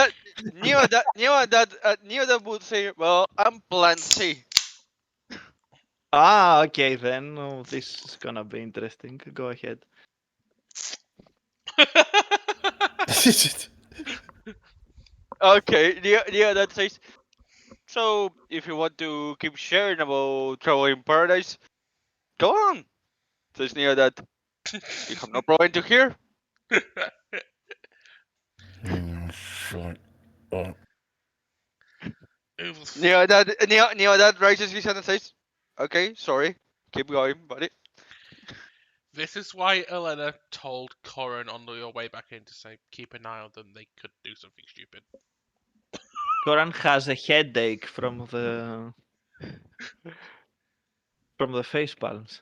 that would say, well, I'm Plan C. Ah, okay then. Oh, this is gonna be interesting. Go ahead. Okay, Neo that says, so if you want to keep sharing about Trouble in Paradise, go on. Says Neo that you have no problem to hear. Sure. Oh, Neo that raises his hand and says, okay, sorry, keep going, buddy. This is why Elena told Corin on your way back in to say, keep an eye on them, they could do something stupid. Goran has a headache from the face palms.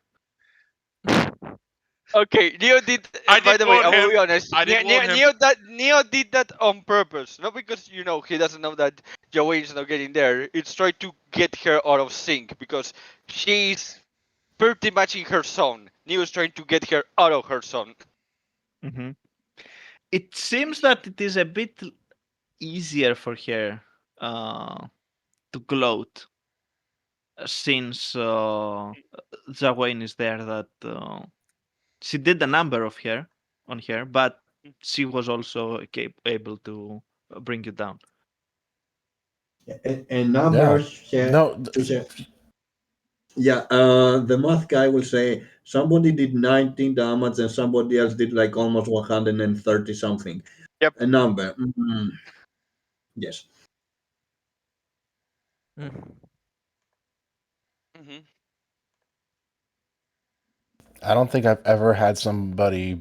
Okay, Neo did. I By did the way, warn I will him. be honest. I did warn him. Neo did that on purpose, not because he doesn't know that Joey is not getting there. It's trying to get her out of sync because she's pretty much in her zone. Neo is trying to get her out of her zone. Mm-hmm. It seems that it is a bit easier for her to gloat since Zawayne is there. That she did a number of her on her, but she was also able to bring you down. And yeah. numbers here No. to say, yeah, the math guy will say somebody did 19 damage and somebody else did like almost 130 something. Yep. A number. Yes. Hmm. I don't think I've ever had somebody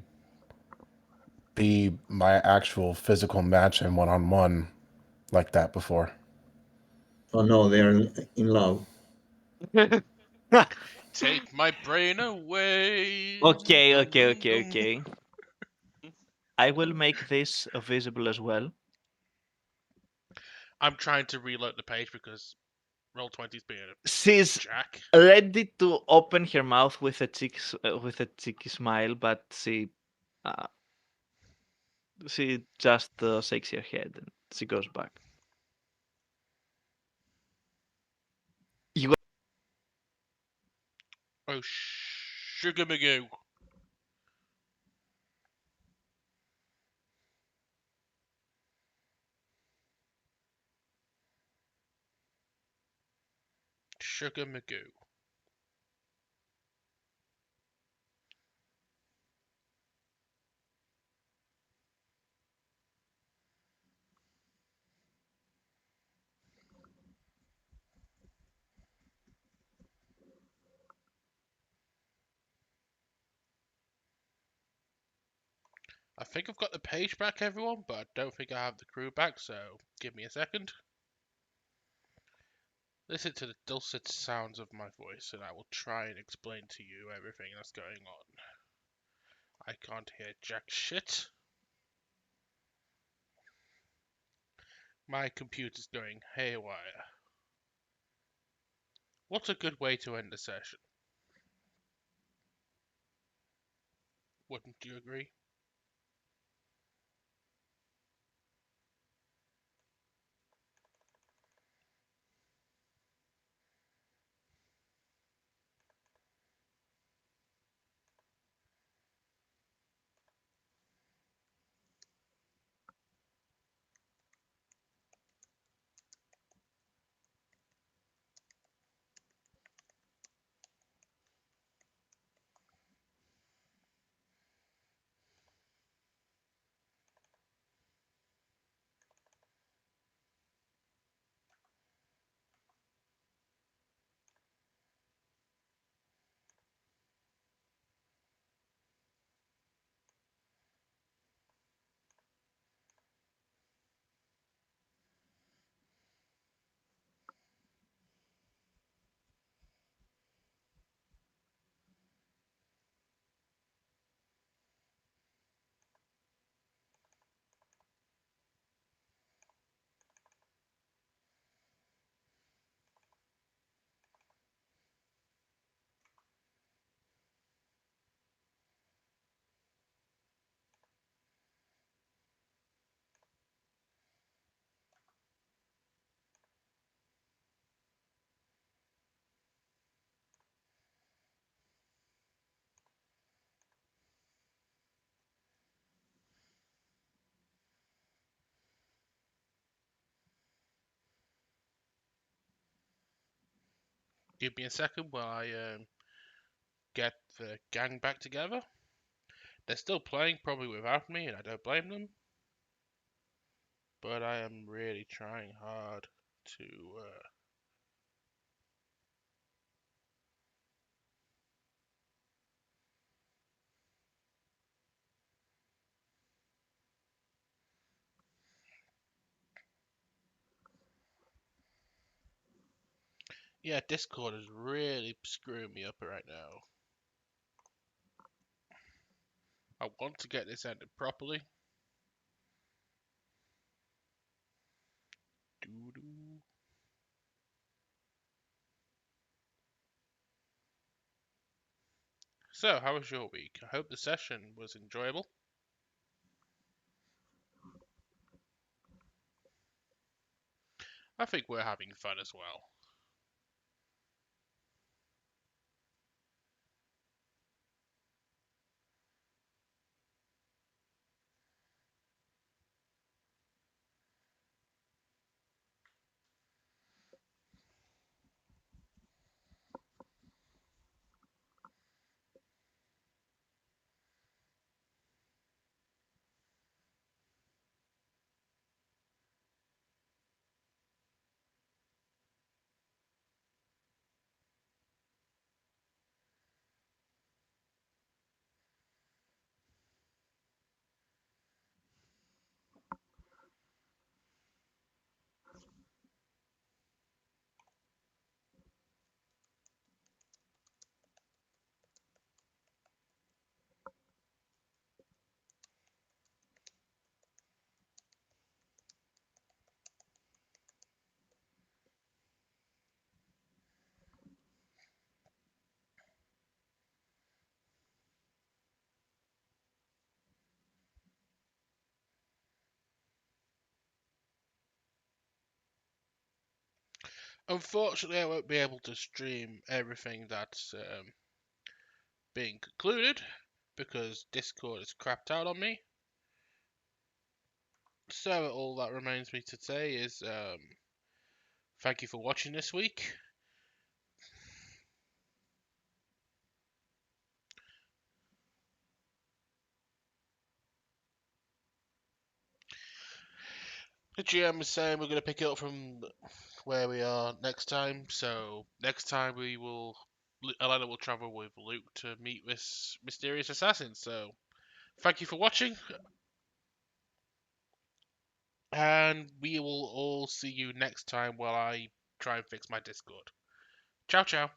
be my actual physical match in one-on-one like that before. Oh no, they are in love. Take my brain away. Okay, Dum, okay, dum, okay, dum. okay. I will make this visible as well. I'm trying to reload the page because Roll20's being a She's jack. ready to open her mouth with a cheeky smile, but uh, she just shakes her head and she goes back. You Oh, sugar magoo. Sugar magoo. I think I've got the page back, everyone, but I don't think I have the crew back, so give me a second. Listen to the dulcet sounds of my voice, and I will try and explain to you everything that's going on. I can't hear jack shit. My computer's going haywire. What's a good way to end a session? Wouldn't you agree? Give me a second while I get the gang back together. They're still playing, probably without me, and I don't blame them. But I am really trying hard to. Yeah, Discord is really screwing me up right now. I want to get this ended properly. Doo-doo. So, how was your week? I hope the session was enjoyable. I think we're having fun as well. Unfortunately, I won't be able to stream everything that's being concluded because Discord has crapped out on me. So all that remains me to say is thank you for watching this week. The GM is saying we're going to pick it up from where we are next time. So next time Elena will travel with Luke to meet this mysterious assassin. So thank you for watching, and we will all see you next time while I try and fix my Discord. Ciao, ciao.